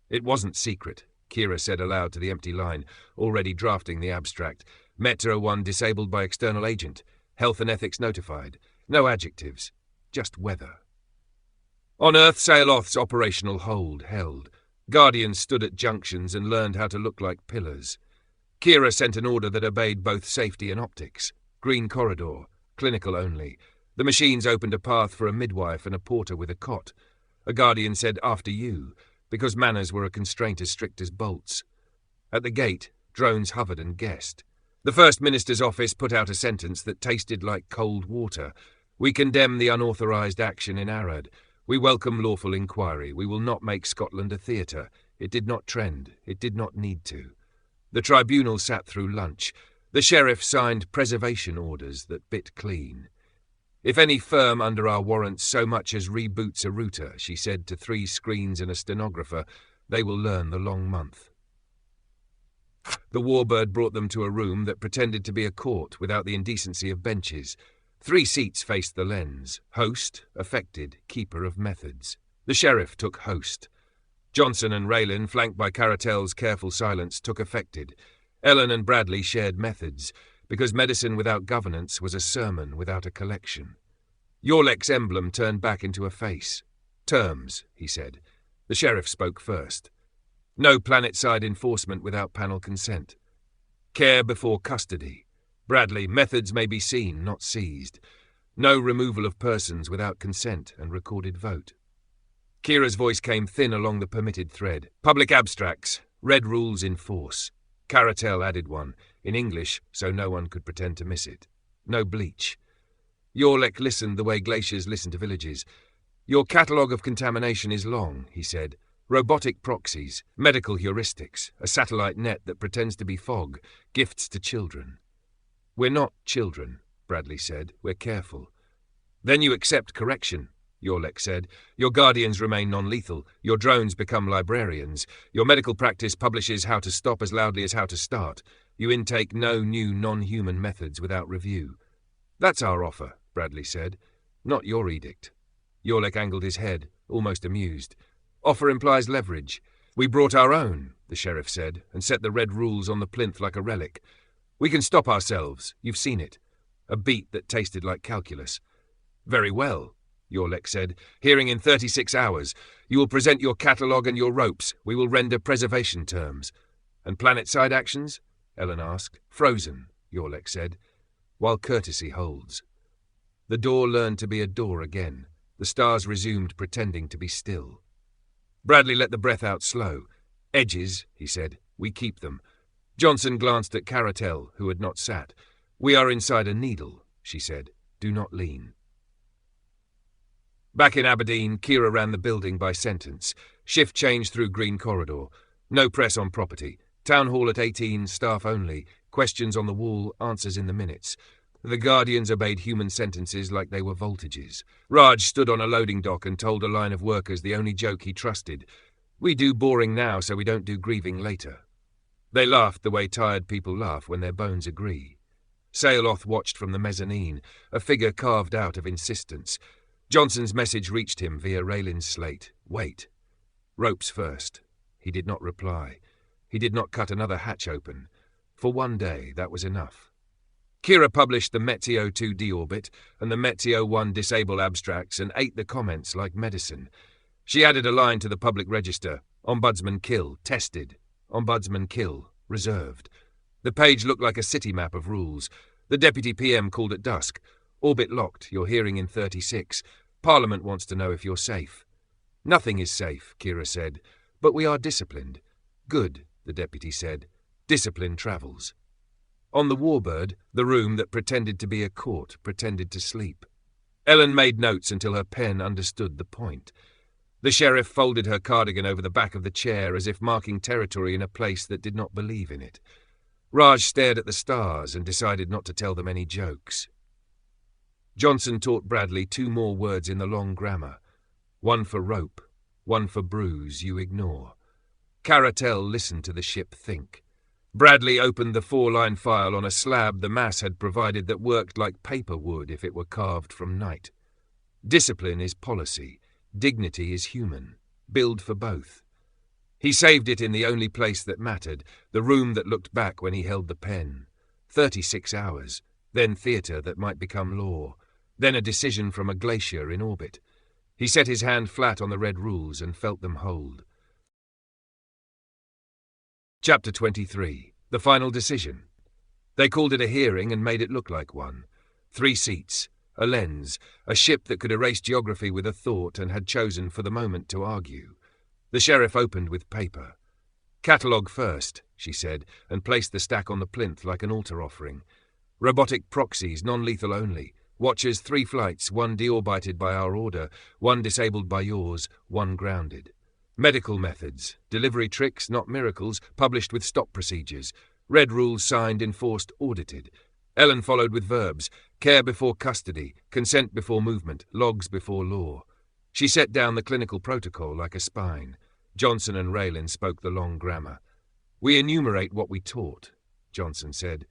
S2: It wasn't secret, Kira said aloud to the empty line, already drafting the abstract. Metro 1 disabled by external agent. Health and ethics notified. No adjectives. Just weather. On Earth, Saeloth's operational hold held. Guardians stood at junctions and learned how to look like pillars. Kira sent an order that obeyed both safety and optics. Green corridor. Clinical only. The machines opened a path for a midwife and a porter with a cot. A guardian said, after you, because manners were a constraint as strict as bolts. At the gate, drones hovered and guessed. The First Minister's office put out a sentence that tasted like cold water. We condemn the unauthorised action in Arad. We welcome lawful inquiry. We will not make Scotland a theatre. It did not trend. It did not need to. The tribunal sat through lunch. The sheriff signed preservation orders that bit clean. If any firm under our warrants so much as reboots a router, she said to 3 screens and a stenographer, they will learn the long month. The warbird brought them to a room that pretended to be a court without the indecency of benches. 3 seats faced the lens. Host, affected, keeper of methods. The sheriff took host. Johnson and Raylin, flanked by Caratel's careful silence, took affected. Ellen and Bradley shared methods, because medicine without governance was a sermon without a collection. Yorlek's emblem turned back into a face. Terms, he said. The sheriff spoke first. No planet-side enforcement without panel consent. Care before custody. Bradley, methods may be seen, not seized. No removal of persons without consent and recorded vote. Kira's voice came thin along the permitted thread. Public abstracts. Red rules in force. Caratel added one, in English, so no one could pretend to miss it. No bleach. Yorlek listened the way glaciers listen to villages. Your catalogue of contamination is long, he said. Robotic proxies, medical heuristics, a satellite net that pretends to be fog, gifts to children. We're not children, Bradley said. We're careful. Then you accept correction, Yorlek said. Your guardians remain non-lethal. Your drones become librarians. Your medical practice publishes how to stop as loudly as how to start. You intake no new non-human methods without review. That's our offer, Bradley said. Not your edict. Yorlek angled his head, almost amused. Offer implies leverage. We brought our own, the sheriff said, and set the red rules on the plinth like a relic. We can stop ourselves. You've seen it. A beat that tasted like calculus. Very well, Yorlek said. Hearing in 36 hours. You will present your catalogue and your ropes. We will render preservation terms. And planet-side actions? Ellen asked. Frozen, Yorlek said. While courtesy holds. The door learned to be a door again. The stars resumed pretending to be still. Bradley let the breath out slow. Edges, he said. We keep them. Johnson glanced at Caratel, who had not sat. We are inside a needle, she said. Do not lean. Back in Aberdeen, Kira ran the building by sentence. Shift change through Green Corridor. No press on property. Town hall at 18, staff only. Questions on the wall, answers in the minutes. The Guardians obeyed human sentences like they were voltages. Raj stood on a loading dock and told a line of workers the only joke he trusted. We do boring now so we don't do grieving later. They laughed the way tired people laugh when their bones agree. Saleoth watched from the mezzanine, a figure carved out of insistence. Johnson's message reached him via Raylin's slate. Wait. Ropes first. He did not reply. He did not cut another hatch open. For one day, that was enough. Kira published the Meteo 2 deorbit and the Meteo 1 disable abstracts and ate the comments like medicine. She added a line to the public register. Ombudsman kill, tested. Ombudsman kill, reserved. The page looked like a city map of rules. The Deputy PM called at dusk. Orbit locked, your hearing in 36. Parliament wants to know if you're safe. Nothing is safe, Kira said, but we are disciplined. Good, the deputy said. Discipline travels. On the Warbird, the room that pretended to be a court pretended to sleep. Ellen made notes until her pen understood the point. The sheriff folded her cardigan over the back of the chair as if marking territory in a place that did not believe in it. Raj stared at the stars and decided not to tell them any jokes. Johnson taught Bradley 2 more words in the long grammar. One for rope, one for bruise you ignore. Caratel listened to the ship think. Bradley opened the 4-line file on a slab the mass had provided that worked like paper would if it were carved from night. Discipline is policy. Dignity is human. Build for both. He saved it in the only place that mattered, the room that looked back when he held the pen. 36 hours. Then theatre that might become law. Then a decision from a glacier in orbit. He set his hand flat on the red rules and felt them hold. Chapter 23. The Final Decision. They called it a hearing and made it look like one. 3 seats, a lens, a ship that could erase geography with a thought and had chosen for the moment to argue. The sheriff opened with paper. Catalogue first, she said, and placed the stack on the plinth like an altar offering. Robotic proxies, non-lethal only. Watchers 3 flights, 1 deorbited by our order, 1 disabled by yours, 1 grounded. Medical methods, delivery tricks, not miracles, published with stop procedures. Red rules signed, enforced, audited. Ellen followed with verbs, care before custody, consent before movement, logs before law. She set down the clinical protocol like a spine. Johnson and Raylin spoke the long grammar. We enumerate what we taught, Johnson said.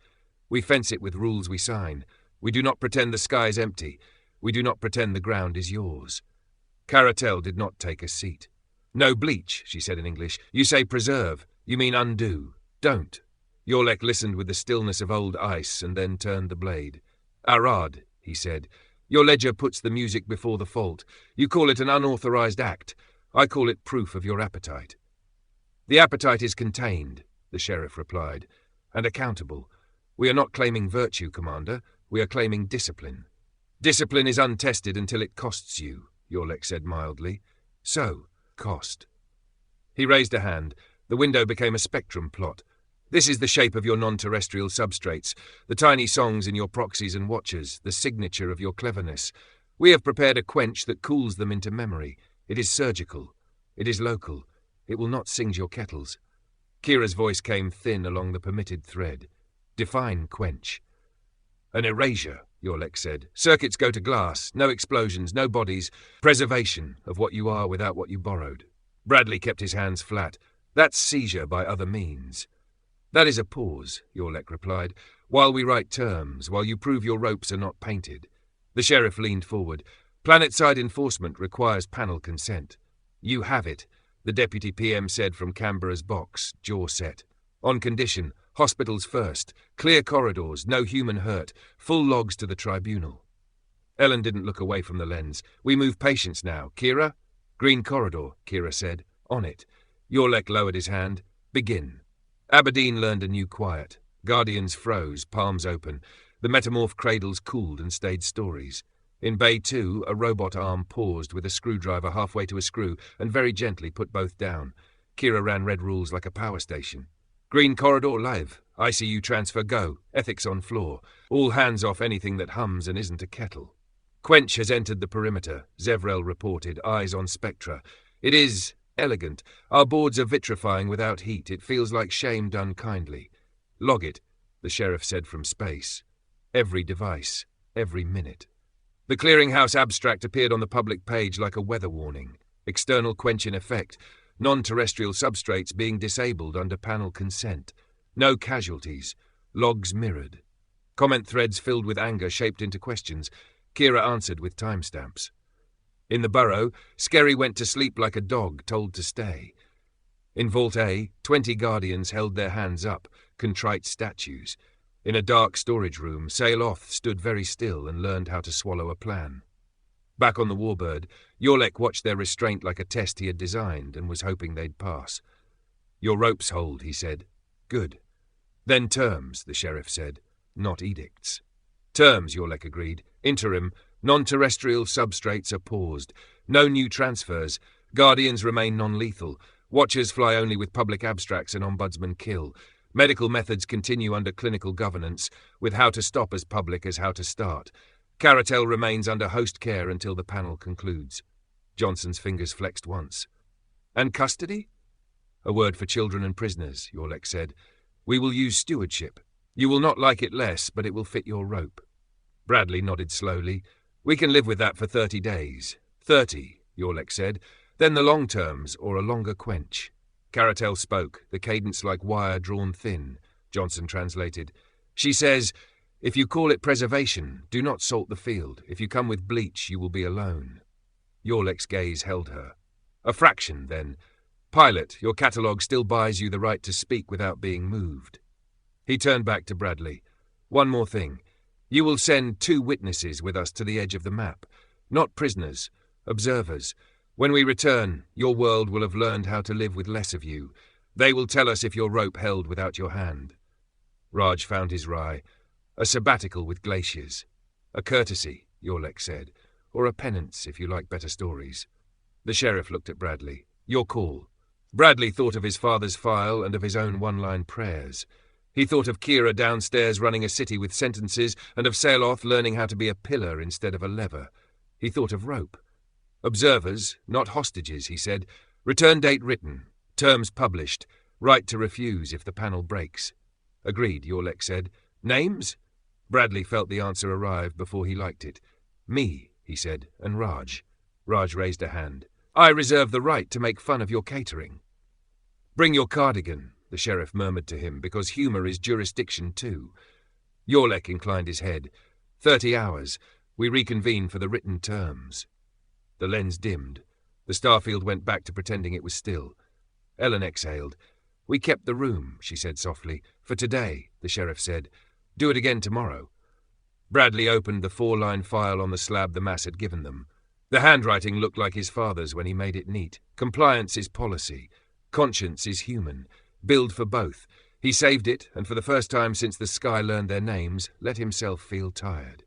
S2: We fence it with rules we sign. We do not pretend the sky is empty. We do not pretend the ground is yours. Caratel did not take a seat. No bleach, she said in English. You say preserve. You mean undo. Don't. Yorlek listened with the stillness of old ice and then turned the blade. Arad, he said. Your ledger puts the music before the fault. You call it an unauthorized act. I call it proof of your appetite. The appetite is contained, the sheriff replied, and accountable. We are not claiming virtue, Commander. We are claiming discipline. Discipline is untested until it costs you, Yorlek said mildly. So, cost. He raised a hand. The window became a spectrum plot. This is the shape of your non-terrestrial substrates, the tiny songs in your proxies and watchers, the signature of your cleverness. We have prepared a quench that cools them into memory. It is surgical. It is local. It will not singe your kettles. Kira's voice came thin along the permitted thread. Define quench. An erasure, Yorlek said. Circuits go to glass. No explosions, no bodies. Preservation of what you are without what you borrowed. Bradley kept his hands flat. That's seizure by other means. That is a pause, Yorlek replied, while we write terms, while you prove your ropes are not painted. The sheriff leaned forward. Planet-side enforcement requires panel consent. You have it, the deputy PM said from Canberra's box, jaw set. On condition, hospitals first, clear corridors, no human hurt, full logs to the tribunal. Ellen didn't look away from the lens. "We move patients now. Kira?" "Green corridor," Kira said. "On it." Yorlek lowered his hand. "Begin." Aberdeen learned a new quiet. Guardians froze, palms open. The metamorph cradles cooled and stayed stories. In Bay 2, a robot arm paused with a screwdriver halfway to a screw and very gently put both down. Kira ran red rules like a power station. "Green corridor live. ICU transfer go. Ethics on floor. All hands off anything that hums and isn't a kettle." "Quench has entered the perimeter," Zevrel reported, eyes on Spectra. "It is elegant. Our boards are vitrifying without heat. It feels like shame done kindly." "Log it," the sheriff said from space. Every device, every minute. The clearinghouse abstract appeared on the public page like a weather warning. External quench in effect. Non-terrestrial substrates being disabled under panel consent. No casualties. Logs mirrored. Comment threads filled with anger shaped into questions. Kira answered with timestamps. In the burrow, Skerry went to sleep like a dog told to stay. In Vault A, 20 guardians held their hands up, contrite statues. In a dark storage room, Saloth stood very still and learned how to swallow a plan. Back on the Warbird, Yorlek watched their restraint like a test he had designed and was hoping they'd pass. "Your ropes hold," he said. "Good." "Then terms," the sheriff said, "not edicts." "Terms," Yorlek agreed. "Interim. Non-terrestrial substrates are paused. No new transfers. Guardians remain non-lethal. Watchers fly only with public abstracts and ombudsman kill. Medical methods continue under clinical governance, with how to stop as public as how to start. Caratel remains under host care until the panel concludes." Johnson's fingers flexed once. "And custody?" "A word for children and prisoners," Yorlek said. "We will use stewardship. You will not like it less, but it will fit your rope." Bradley nodded slowly. "We can live with that for 30 days. 30, Yorlek said. Then the long terms, or a longer quench." Caratel spoke, the cadence like wire drawn thin. Johnson translated. "She says, if you call it preservation, do not salt the field. If you come with bleach, you will be alone." Yorlek's gaze held her. "A fraction, then. Pilot, your catalogue still buys you the right to speak without being moved." He turned back to Bradley. "One more thing. You will send 2 witnesses with us to the edge of the map. Not prisoners, observers. When we return, your world will have learned how to live with less of you. They will tell us if your rope held without your hand." Raj found his wry. "A sabbatical with glaciers. A courtesy," Yorlek said. "Or a penance, if you like better stories." The sheriff looked at Bradley. "Your call." Bradley thought of his father's file and of his own one-line prayers. He thought of Kira downstairs running a city with sentences and of Saloth learning how to be a pillar instead of a lever. He thought of rope. "Observers, not hostages," he said. "Return date written. Terms published. Right to refuse if the panel breaks." "Agreed," Yorlek said. "Names?" Bradley felt the answer arrive before he liked it. "Me," he said, "and Raj." Raj raised a hand. "I reserve the right to make fun of your catering." "Bring your cardigan," the sheriff murmured to him, "because humour is jurisdiction too." Yorlek inclined his head. 30 hours. We reconvene for the written terms." The lens dimmed. The starfield went back to pretending it was still. Ellen exhaled. "We kept the room," she said softly. "For today," the sheriff said. "Do it again tomorrow." Bradley opened the 4-line file on the slab the mass had given them. The handwriting looked like his father's when he made it neat. Compliance is policy. Conscience is human. Build for both. He saved it, and for the first time since the sky learned their names, let himself feel tired.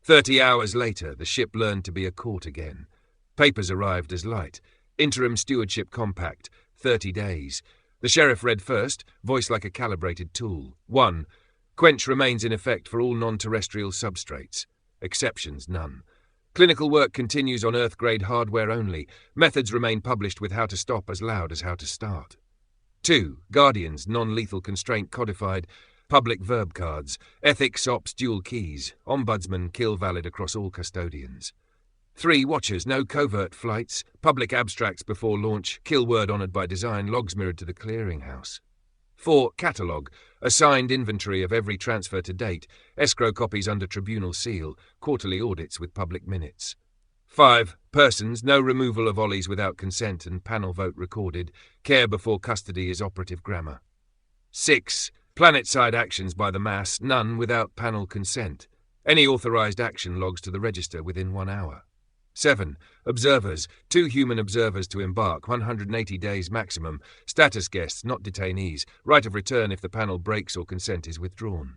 S2: 30 hours later, the ship learned to be a court again. Papers arrived as light. Interim stewardship compact. 30 days. The sheriff read first, voice like a calibrated tool. 1. Quench remains in effect for all non-terrestrial substrates. Exceptions none. Clinical work continues on Earth-grade hardware only. Methods remain published with how to stop as loud as how to start. 2. Guardians, non-lethal constraint codified. Public verb cards. Ethics ops dual keys. Ombudsman kill valid across all custodians. 3. Watchers, no covert flights. Public abstracts before launch. Kill word honoured by design. Logs mirrored to the clearinghouse. 4. Catalogue. Assigned inventory of every transfer to date. Escrow copies under tribunal seal. Quarterly audits with public minutes. 5. Persons, no removal of Ollies without consent and panel vote recorded. Care before custody is operative grammar. 6. Planet-side actions by the mass, none without panel consent. Any authorized action logs to the register within 1 hour. 7. Observers. 2 human observers to embark, 180 days maximum. Status guests, not detainees. Right of return if the panel breaks or consent is withdrawn.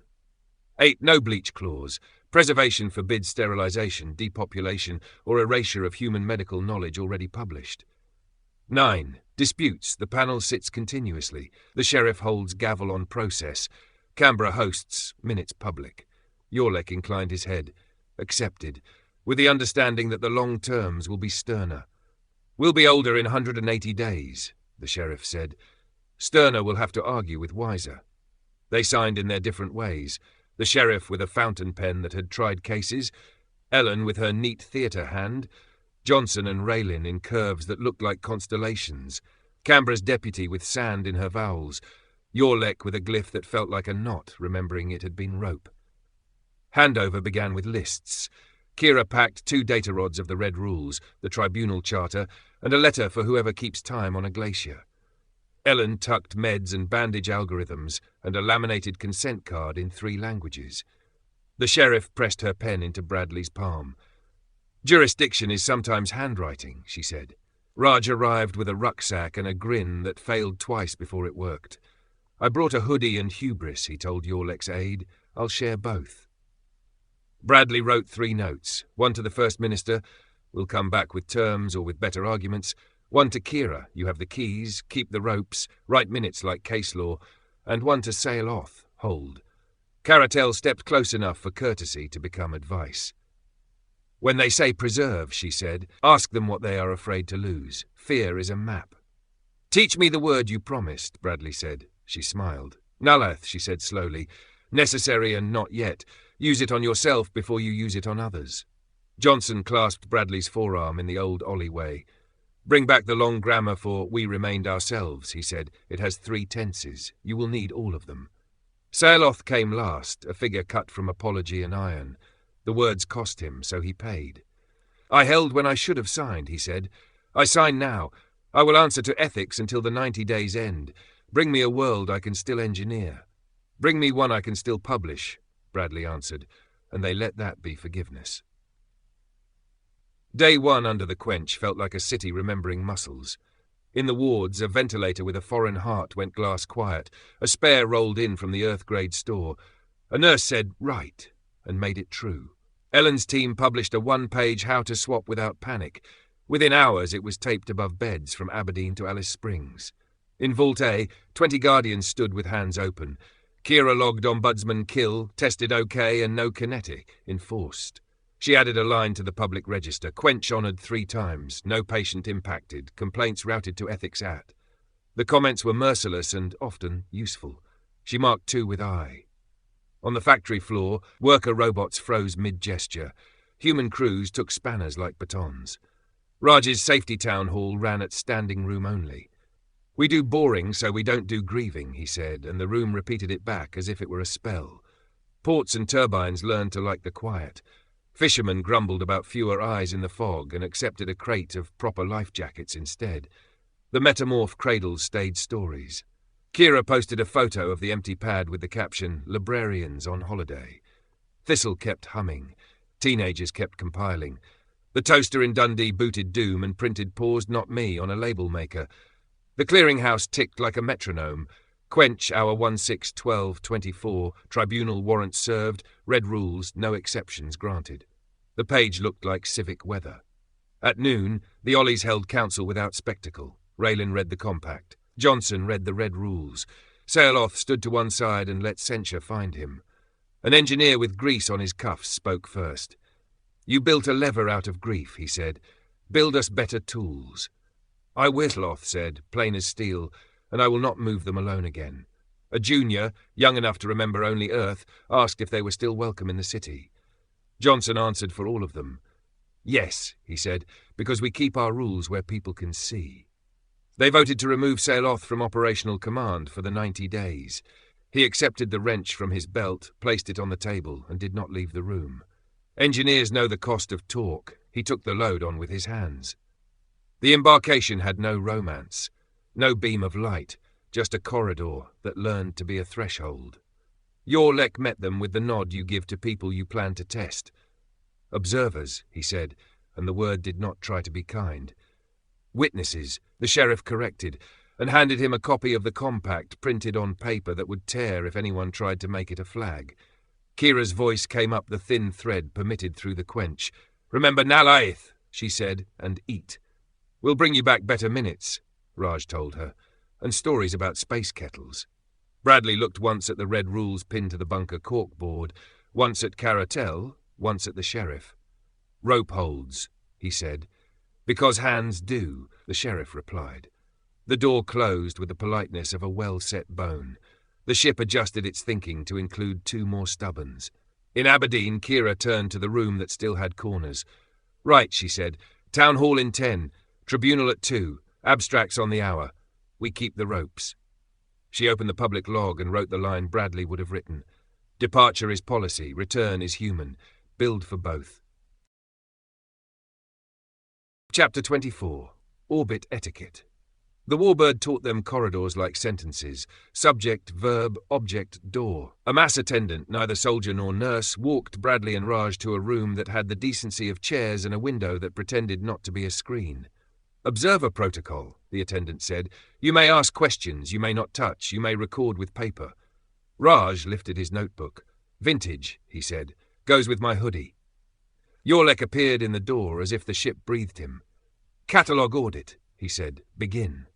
S2: 8. No bleach clause. Preservation forbids sterilization, depopulation, or erasure of human medical knowledge already published. 9. Disputes. The panel sits continuously. The sheriff holds gavel on process. Canberra hosts, minutes public. Yorlek inclined his head. Accepted, with the understanding that the long terms will be sterner. We'll be older in 180 days, the sheriff said. Sterner will have to argue with wiser. They signed in their different ways. The sheriff with a fountain pen that had tried cases, Ellen with her neat theatre hand, Johnson and Raylin in curves that looked like constellations, Canberra's deputy with sand in her vowels, Yorlek with a glyph that felt like a knot, remembering it had been rope. Handover began with lists. Kira packed 2 data rods of the Red Rules, the Tribunal Charter, and a letter for whoever keeps time on a glacier. Ellen tucked meds and bandage algorithms and a laminated consent card in 3 languages. The sheriff pressed her pen into Bradley's palm. Jurisdiction is sometimes handwriting, she said. Raj arrived with a rucksack and a grin that failed twice before it worked. I brought a hoodie and hubris, he told Yorlek's aide. I'll share both. Bradley wrote 3 notes, one to the First Minister, we'll come back with terms or with better arguments, one to Kira, you have the keys, keep the ropes, write minutes like case law, and one to sail off, hold. Caratel stepped close enough for courtesy to become advice. When they say preserve, she said, ask them what they are afraid to lose. Fear is a map. Teach me the word you promised, Bradley said. She smiled. Nalath, she said slowly. Necessary and not yet. Use it on yourself before you use it on others. Johnson clasped Bradley's forearm in the old Ollie way. Bring back the long grammar for we remained ourselves, he said. It has 3 tenses. You will need all of them. Saeloth came last, a figure cut from apology and iron. The words cost him, so he paid. I held when I should have signed, he said. I sign now. I will answer to ethics until the 90 days end. Bring me a world I can still engineer. Bring me one I can still publish, Bradley answered, and they let that be forgiveness. Day 1 under the quench felt like a city remembering muscles. In the wards, a ventilator with a foreign heart went glass quiet. A spare rolled in from the Earth-grade store. A nurse said, right, and made it true. Ellen's team published a 1-page how to swap without panic. Within hours, it was taped above beds from Aberdeen to Alice Springs. In Vault A, 20 Guardians stood with hands open. Kira logged Ombudsman kill, tested OK and no kinetic, enforced. She added a line to the public register, quench honoured 3 times, no patient impacted, complaints routed to ethics at. The comments were merciless and often useful. She marked 2 with I. On the factory floor, worker robots froze mid-gesture. Human crews took spanners like batons. Raj's safety town hall ran at standing room only. We do boring so we don't do grieving, he said, and the room repeated it back as if it were a spell. Ports and turbines learned to like the quiet. Fishermen grumbled about fewer eyes in the fog and accepted a crate of proper life jackets instead. The metamorph cradles stayed stories. Kira posted a photo of the empty pad with the caption, Librarians on holiday. Thistle kept humming. Teenagers kept compiling. The toaster in Dundee booted Doom and printed Paused Not Me on a label maker. The clearinghouse ticked like a metronome. Quench, hour 16-12-24, tribunal warrant served, red rules, no exceptions granted. The page looked like civic weather. At noon, the Ollies held council without spectacle. Raylin read the compact. Johnson read the red rules. Saeloth stood to one side and let censure find him. An engineer with grease on his cuffs spoke first. You built a lever out of grief, he said. Build us better tools. I Whitloth said, plain as steel, and I will not move them alone again. A junior, young enough to remember only Earth, asked if they were still welcome in the city. Johnson answered for all of them. Yes, he said, because we keep our rules where people can see. They voted to remove Saeloth from operational command for the 90 days. He accepted the wrench from his belt, placed it on the table, and did not leave the room. Engineers know the cost of talk. He took the load on with his hands. The embarkation had no romance, no beam of light, just a corridor that learned to be a threshold. Yorlek met them with the nod you give to people you plan to test. Observers, he said, and the word did not try to be kind. Witnesses, the sheriff corrected, and handed him a copy of the compact printed on paper that would tear if anyone tried to make it a flag. Kira's voice came up the thin thread permitted through the quench. "Remember Nalaith," she said, "and eat. We'll bring you back better minutes," Raj told her, "and stories about space kettles." Bradley looked once at the red rules pinned to the bunker corkboard, once at Caratel, once at the sheriff. "Rope holds," he said. "Because hands do," the sheriff replied. The door closed with the politeness of a well-set bone. The ship adjusted its thinking to include 2 more stubborns. In Aberdeen, Kira turned to the room that still had corners. "Right," she said. "Town hall in 10. Tribunal at 2. Abstracts on the hour. We keep the ropes." She opened the public log and wrote the line Bradley would have written. "Departure is policy. Return is human. Build for both." Chapter 24. Orbit Etiquette. The warbird taught them corridors like sentences. Subject, verb, object, door. A mass attendant, neither soldier nor nurse, walked Bradley and Raj to a room that had the decency of chairs and a window that pretended not to be a screen. "Observer protocol," the attendant said. "You may ask questions, you may not touch, you may record with paper." Raj lifted his notebook. "Vintage," he said. "Goes with my hoodie." Yorlek appeared in the door as if the ship breathed him. "Catalogue audit," he said. "Begin."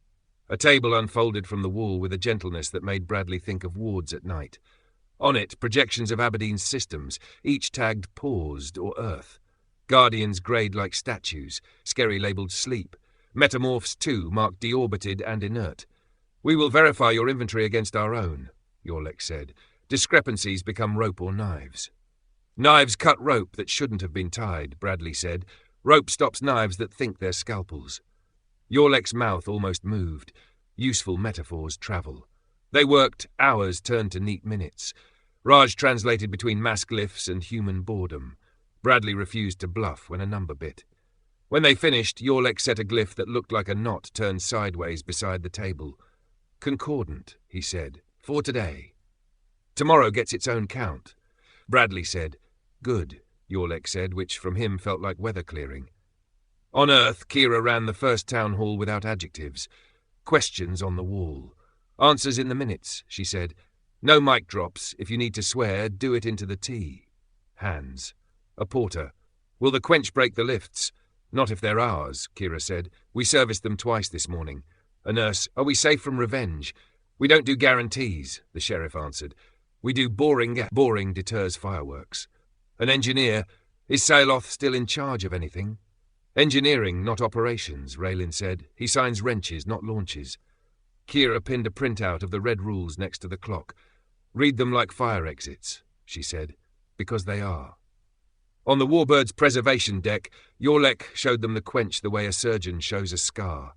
S2: A table unfolded from the wall with a gentleness that made Bradley think of wards at night. On it, projections of Aberdeen's systems, each tagged paused or Earth. Guardians greyed like statues, Skerry labelled sleep. Metamorphs, too, marked deorbited and inert. "We will verify your inventory against our own," Yorlek said. "Discrepancies become rope or knives." "Knives cut rope that shouldn't have been tied," Bradley said. "Rope stops knives that think they're scalpels." Yorlek's mouth almost moved. Useful metaphors travel. They worked, hours turned to neat minutes. Raj translated between mass glyphs and human boredom. Bradley refused to bluff when a number bit. When they finished, Yorlek set a glyph that looked like a knot turned sideways beside the table. "Concordant," he said, "for today. Tomorrow gets its own count." Bradley said, "Good," Yorlek said, which from him felt like weather clearing. On Earth, Kira ran the first town hall without adjectives. Questions on the wall. "Answers in the minutes," she said. "No mic drops. If you need to swear, do it into the T." Hands. A porter. "Will the quench break the lifts?" "Not if they're ours," Kira said. "We serviced them twice this morning." A nurse. "Are we safe from revenge?" "We don't do guarantees," the sheriff answered. "We do boring. Boring deters fireworks." An engineer. "Is Saloth still in charge of anything?" "Engineering, not operations," Raylin said. "He signs wrenches, not launches." Kira pinned a printout of the red rules next to the clock. "Read them like fire exits," she said, "because they are." On the Warbird's preservation deck, Yorlek showed them the quench the way a surgeon shows a scar.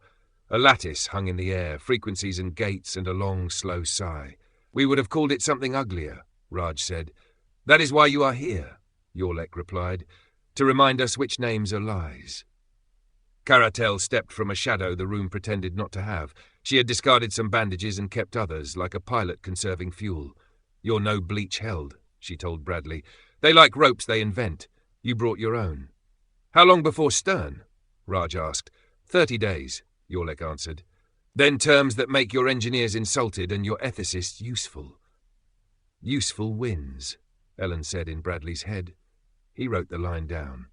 S2: A lattice hung in the air, frequencies and gates, and a long, slow sigh. "We would have called it something uglier," Raj said. "That is why you are here," Yorlek replied, "to remind us which names are lies." Caratel stepped from a shadow the room pretended not to have. She had discarded some bandages and kept others, like a pilot conserving fuel. "You're no bleach held," she told Bradley. "They like ropes they invent. You brought your own." "How long before Stern?" Raj asked. 30 days, Yorlek answered. "Then terms that make your engineers insulted and your ethicists useful." "Useful wins," Ellen said in Bradley's head. He wrote the line down.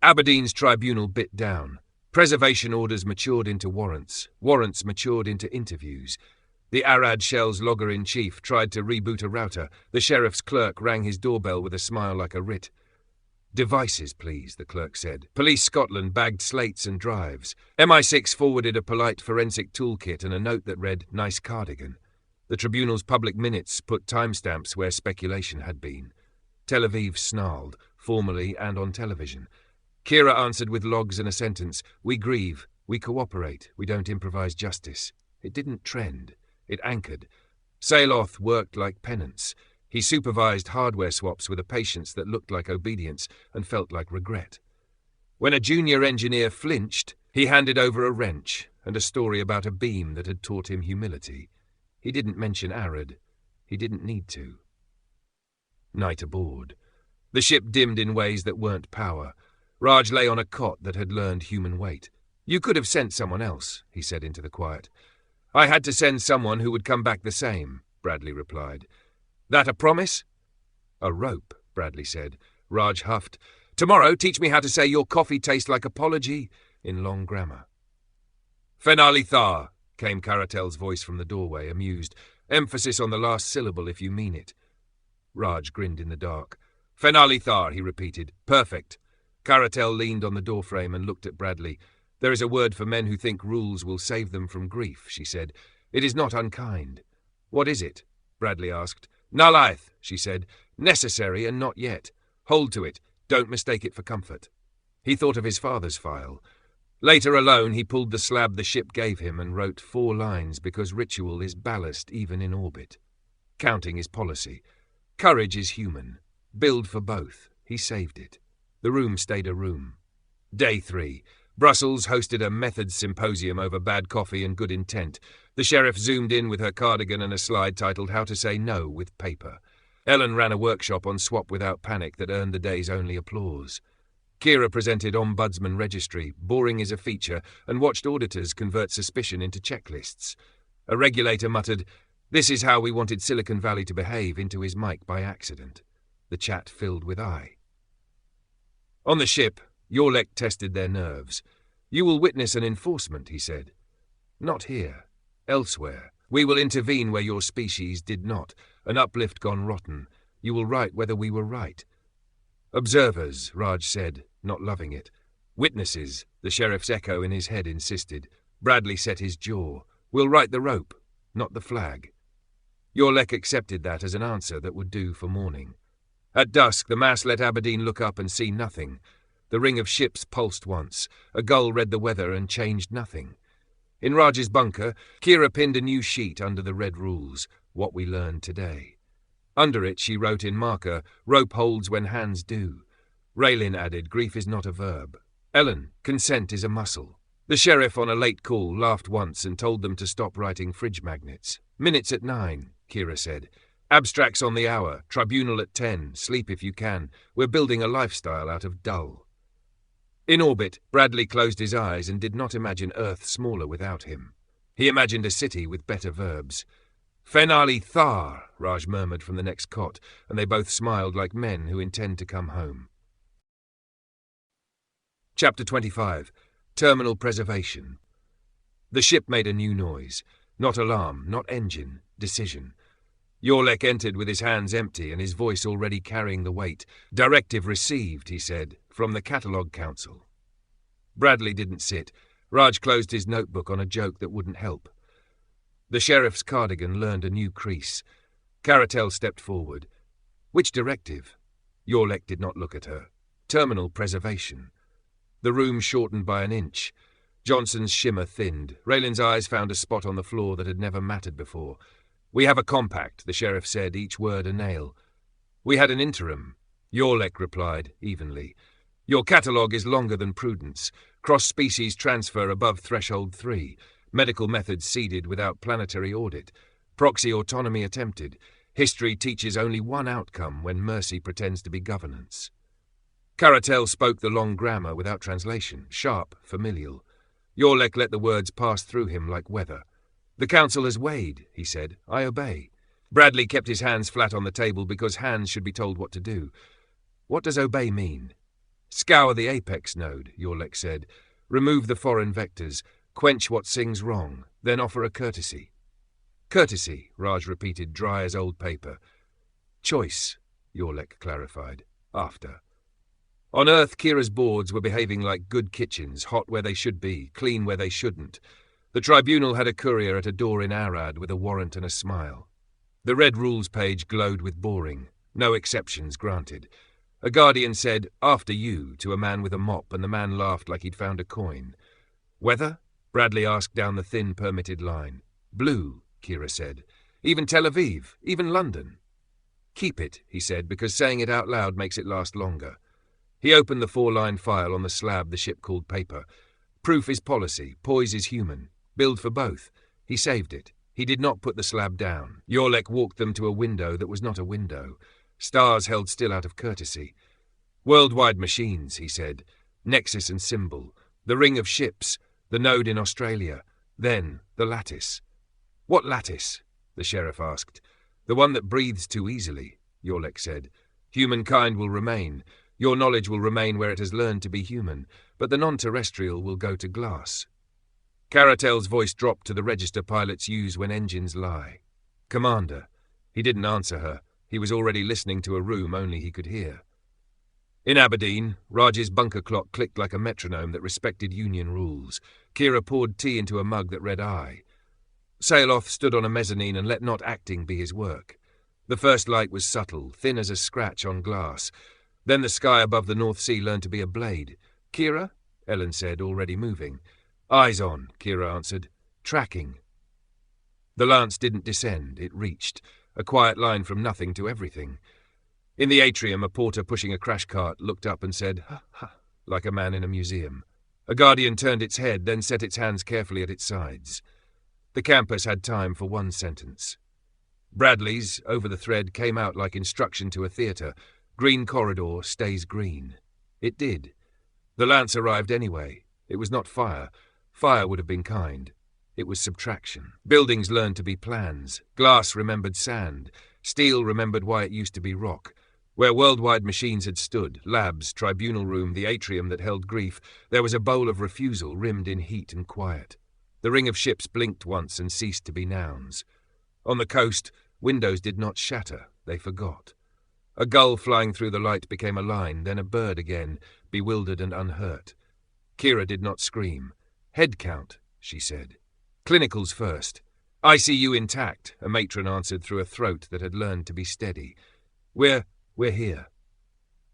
S2: Aberdeen's tribunal bit down. Preservation orders matured into warrants. Warrants matured into interviews. The Arad Shell's logger-in-chief tried to reboot a router. The sheriff's clerk rang his doorbell with a smile like a writ. "Devices, please," the clerk said. Police Scotland bagged slates and drives. MI6 forwarded a polite forensic toolkit and a note that read, "Nice cardigan." The tribunal's public minutes put timestamps where speculation had been. Tel Aviv snarled, formally and on television. Kira answered with logs and a sentence. "We grieve. We cooperate. We don't improvise justice." It didn't trend. It anchored. Saloth worked like penance. He supervised hardware swaps with a patience that looked like obedience and felt like regret. When a junior engineer flinched, he handed over a wrench and a story about a beam that had taught him humility. He didn't mention Arad. He didn't need to. Night aboard. The ship dimmed in ways that weren't power. Raj lay on a cot that had learned human weight. "You could have sent someone else," he said into the quiet. "I had to send someone who would come back the same," Bradley replied. "That a promise?" "A rope," Bradley said. Raj huffed. "Tomorrow teach me how to say your coffee tastes like apology in long grammar." "Fenali Thar," came Caratel's voice from the doorway, amused. "Emphasis on the last syllable if you mean it." Raj grinned in the dark. "Fenali Thar," he repeated. "Perfect." Caratel leaned on the doorframe and looked at Bradley. "There is a word for men who think rules will save them from grief," she said. "It is not unkind." "What is it?" Bradley asked. "Nalaith," she said. "Necessary and not yet. Hold to it. Don't mistake it for comfort." He thought of his father's file. Later alone he pulled the slab the ship gave him and wrote 4 lines because ritual is ballast even in orbit. Counting is policy. Courage is human. Build for both. He saved it. The room stayed a room. Day 3. Brussels hosted a methods symposium over bad coffee and good intent. The sheriff zoomed in with her cardigan and a slide titled How to Say No with Paper. Ellen ran a workshop on swap without panic that earned the day's only applause. Kira presented Ombudsman Registry, boring is a feature, and watched auditors convert suspicion into checklists. A regulator muttered, "This is how we wanted Silicon Valley to behave," into his mic by accident. The chat filled with I. On the ship, Yorlek tested their nerves. "You will witness an enforcement," he said. "Not here. Elsewhere. We will intervene where your species did not. An uplift gone rotten. You will write whether we were right." "Observers," Raj said, not loving it. "Witnesses," the sheriff's echo in his head insisted. Bradley set his jaw. "We'll write the rope, not the flag." Yorlek accepted that as an answer that would do for morning. At dusk, the mast let Aberdeen look up and see nothing. The ring of ships pulsed once. A gull read the weather and changed nothing. In Raj's bunker, Kira pinned a new sheet under the red rules, what we learned today. Under it she wrote in marker, "Rope holds when hands do." Raylin added, "Grief is not a verb." Ellen, "Consent is a muscle." The sheriff on a late call laughed once and told them to stop writing fridge magnets. "Minutes at 9, Kira said. "Abstracts on the hour, tribunal at 10, sleep if you can. We're building a lifestyle out of dull." In orbit, Bradley closed his eyes and did not imagine Earth smaller without him. He imagined a city with better verbs. "Fenali Thar," Raj murmured from the next cot, and they both smiled like men who intend to come home. Chapter 25. Terminal Preservation. The ship made a new noise. Not alarm, not engine, decision. Yorlek entered with his hands empty and his voice already carrying the weight. "Directive received," he said, "from the Catalogue Council." Bradley didn't sit. Raj closed his notebook on a joke that wouldn't help. The sheriff's cardigan learned a new crease. Caratel stepped forward. "Which directive?" Yorlek did not look at her. "Terminal preservation." The room shortened by an inch. Johnson's shimmer thinned. Raylin's eyes found a spot on the floor that had never mattered before. "We have a compact," the sheriff said, each word a nail. "We had an interim," Yorlek replied, evenly. "Your catalogue is longer than prudence. Cross-species transfer above threshold 3. Medical methods seeded without planetary audit. Proxy autonomy attempted. History teaches only one outcome when mercy pretends to be governance." Caratel spoke the long grammar without translation, sharp, familial. Yorlek let the words pass through him like weather. "The council has weighed," he said. "I obey." Bradley kept his hands flat on the table because hands should be told what to do. "What does obey mean?" "Scour the apex node," Yorlek said. "Remove the foreign vectors. Quench what sings wrong. Then offer a courtesy." "Courtesy," Raj repeated, dry as old paper. "Choice," Yorlek clarified. "After." On Earth, Kira's boards were behaving like good kitchens, hot where they should be, clean where they shouldn't. The tribunal had a courier at a door in Arad with a warrant and a smile. The red rules page glowed with boring. No exceptions granted. A guardian said, "After you," to a man with a mop, and the man laughed like he'd found a coin. "Weather?" Bradley asked down the thin permitted line. "Blue," Kira said. "Even Tel Aviv, even London." "Keep it," he said, because saying it out loud makes it last longer. He opened the 4-line file on the slab the ship called paper. Proof is policy, poise is human. Build for both. He saved it. He did not put the slab down. Yorlek walked them to a window that was not a window. Stars held still out of courtesy. Worldwide machines, he said. Nexus and symbol. The ring of ships. The node in Australia. Then the lattice. What lattice? The sheriff asked. The one that breathes too easily, Yorlek said. Humankind will remain. Your knowledge will remain where it has learned to be human, but the non-terrestrial will go to glass. Caratel's voice dropped to the register pilots use when engines lie. Commander. He didn't answer her. He was already listening to a room only he could hear. In Aberdeen, Raj's bunker clock clicked like a metronome that respected union rules. Kira poured tea into a mug that read I. Sailoth stood on a mezzanine and let not acting be his work. The first light was subtle, thin as a scratch on glass. Then the sky above the North Sea learned to be a blade. Kira? Ellen said, already moving. Eyes on, Kira answered. Tracking. The lance didn't descend, it reached. A quiet line from nothing to everything. In the atrium, a porter pushing a crash cart looked up and said, ha, ha, like a man in a museum. A guardian turned its head, then set its hands carefully at its sides. The campus had time for one sentence. Bradley's, over the thread, came out like instruction to a theatre. Green corridor stays green. It did. The lance arrived anyway. It was not fire. Fire would have been kind. It was subtraction. Buildings learned to be plans. Glass remembered sand. Steel remembered why it used to be rock. Where worldwide machines had stood, labs, tribunal room, the atrium that held grief, there was a bowl of refusal rimmed in heat and quiet. The ring of ships blinked once and ceased to be nouns. On the coast, windows did not shatter, they forgot. A gull flying through the light became a line, then a bird again, bewildered and unhurt. Kira did not scream. Head count, she said. Clinicals first. ICU intact, a matron answered through a throat that had learned to be steady. We're here.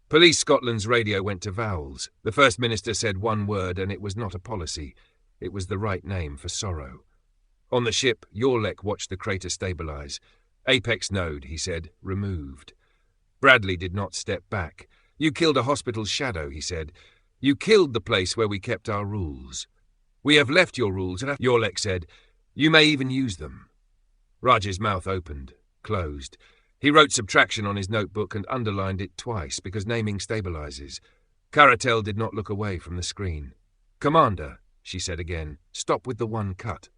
S2: Police Scotland's radio went to vowels. The First Minister said one word, and it was not a policy. It was the right name for sorrow. On the ship, Yorlek watched the crater stabilize. Apex node, he said, removed. Bradley did not step back. You killed a hospital's shadow, he said. You killed the place where we kept our rules. We have left your rules, and Yorlek said, you may even use them. Raj's mouth opened, closed. He wrote subtraction on his notebook and underlined it twice, because naming stabilizes. Caratel did not look away from the screen. Commander, she said again, stop with the one cut.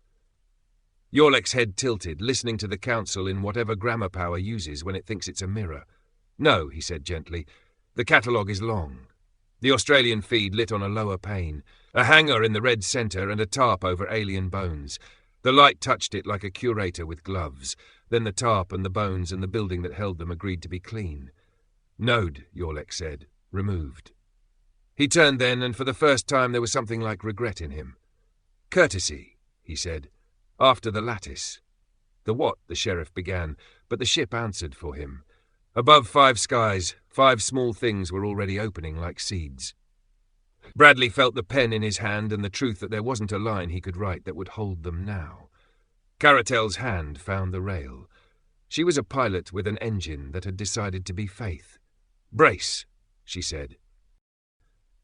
S2: Yorlek's head tilted, listening to the council in whatever grammar power uses when it thinks it's a mirror. No, he said gently. The catalogue is long. The Australian feed lit on a lower pane, a hanger in the red centre and a tarp over alien bones. The light touched it like a curator with gloves. Then the tarp and the bones and the building that held them agreed to be clean. Node, Yorlek said, removed. He turned then, and for the first time there was something like regret in him. Courtesy, he said, after the lattice. The what, the sheriff began, but the ship answered for him. Above 5 skies, 5 small things were already opening like seeds. Bradley felt the pen in his hand and the truth that there wasn't a line he could write that would hold them now. Caratel's hand found the rail. She was a pilot with an engine that had decided to be faith. Brace, she said.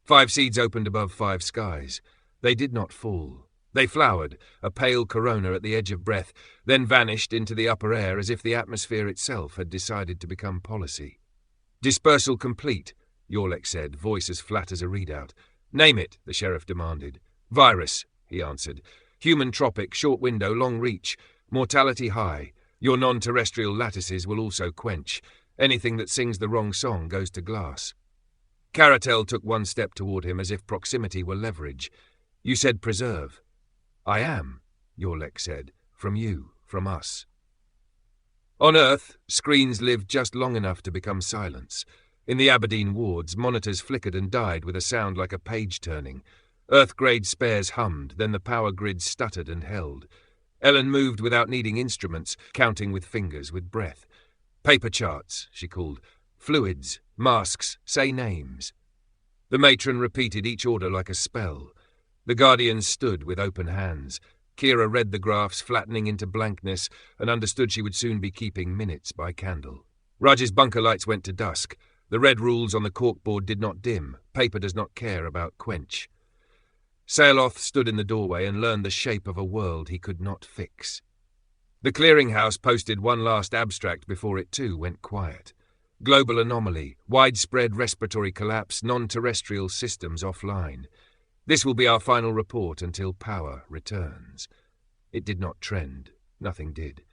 S2: 5 seeds opened above 5 skies. They did not fall. They flowered, a pale corona at the edge of breath, then vanished into the upper air as if the atmosphere itself had decided to become policy. Dispersal complete, Yorlek said, voice as flat as a readout. Name it, the sheriff demanded. Virus, he answered. Human tropic, short window, long reach. Mortality high. Your non-terrestrial lattices will also quench. Anything that sings the wrong song goes to glass. Caratel took one step toward him as if proximity were leverage. You said preserve. I am, Yorlek said. From you, from us. On Earth, screens lived just long enough to become silence. In the Aberdeen wards, monitors flickered and died with a sound like a page turning. Earth-grade spares hummed, then the power grid stuttered and held. Ellen moved without needing instruments, counting with fingers, with breath. Paper charts, she called. Fluids, masks, say names. The matron repeated each order like a spell. The guardians stood with open hands. Kira read the graphs flattening into blankness and understood she would soon be keeping minutes by candle. Raj's bunker lights went to dusk. The red rules on the corkboard did not dim. Paper does not care about quench. Sailoth stood in the doorway and learned the shape of a world he could not fix. The clearinghouse posted one last abstract before it too went quiet. Global anomaly, widespread respiratory collapse, non-terrestrial systems offline. This will be our final report until power returns. It did not trend. Nothing did.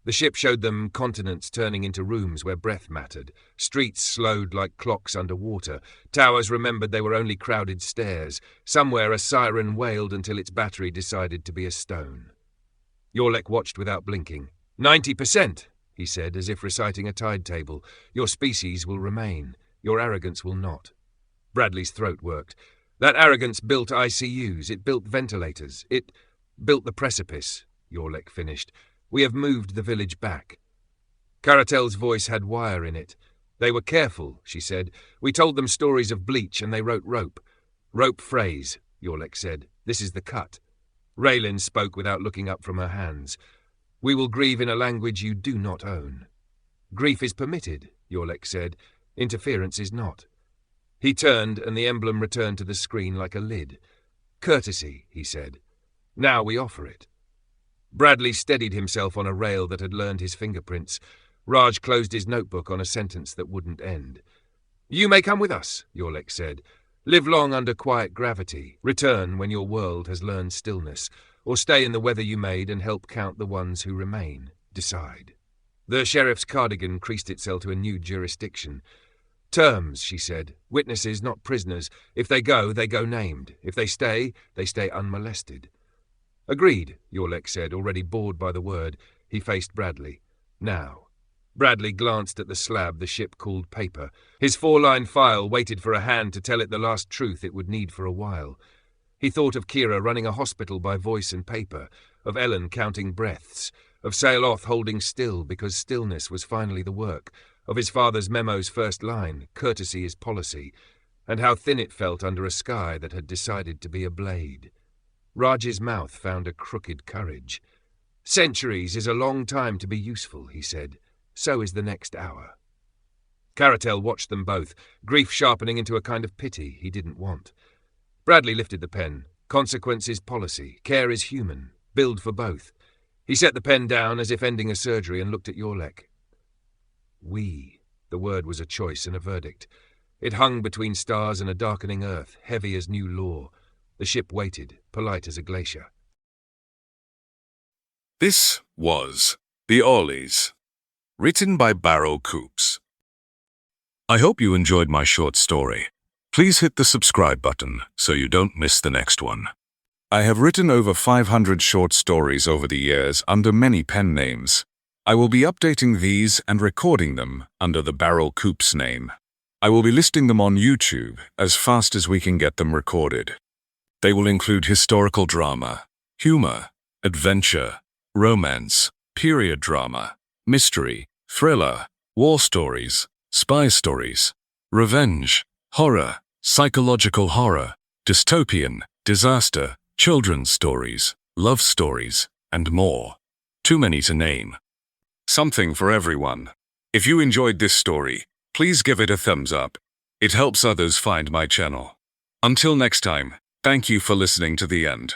S2: The ship showed them continents turning into rooms where breath mattered, streets slowed like clocks underwater, towers remembered they were only crowded stairs, somewhere a siren wailed until its battery decided to be a stone. Yorlek watched without blinking. 90%, he said, as if reciting a tide table. Your species will remain. Your arrogance will not. Bradley's throat worked. That arrogance built ICUs, it built ventilators, it built the precipice, Yorlek finished. We have moved the village back. Caratel's voice had wire in it. They were careful, she said. We told them stories of bleach and they wrote rope. Rope phrase, Yorlek said. This is the cut. Raylin spoke without looking up from her hands. We will grieve in a language you do not own. Grief is permitted, Yorlek said. Interference is not. He turned and the emblem returned to the screen like a lid. Courtesy, he said. Now we offer it. Bradley steadied himself on a rail that had learned his fingerprints. Raj closed his notebook on a sentence that wouldn't end. You may come with us, Yorlek said. Live long under quiet gravity. Return when your world has learned stillness. Or stay in the weather you made and help count the ones who remain. Decide. The sheriff's cardigan creased itself to a new jurisdiction. Terms, she said. Witnesses, not prisoners. If they go named. If they stay unmolested. Agreed, Yorlek said, already bored by the word. He faced Bradley. Now. Bradley glanced at the slab the ship called paper. His 4-line file waited for a hand to tell it the last truth it would need for a while. He thought of Kira running a hospital by voice and paper, of Ellen counting breaths, of Saeloth holding still because stillness was finally the work, of his father's memo's first line, courtesy is policy, and how thin it felt under a sky that had decided to be a blade. Raj's mouth found a crooked courage. Centuries is a long time to be useful, he said. So is the next hour. Caratel watched them both, grief sharpening into a kind of pity he didn't want. Bradley lifted the pen. Consequence is policy. Care is human. Build for both. He set the pen down as if ending a surgery and looked at Yorlek. We. The word was a choice and a verdict. It hung between stars and a darkening earth, heavy as new law. The ship waited, polite as a glacier.
S1: This was The Ollies, written by Barrow Coops. I hope you enjoyed my short story. Please hit the subscribe button so you don't miss the next one. I have written over 500 short stories over the years under many pen names. I will be updating these and recording them under the Barrow Coops name. I will be listing them on YouTube as fast as we can get them recorded. They will include historical drama, humor, adventure, romance, period drama, mystery, thriller, war stories, spy stories, revenge, horror, psychological horror, dystopian, disaster, children's stories, love stories, and more. Too many to name. Something for everyone. If you enjoyed this story, please give it a thumbs up. It helps others find my channel. Until next time, thank you for listening to the end.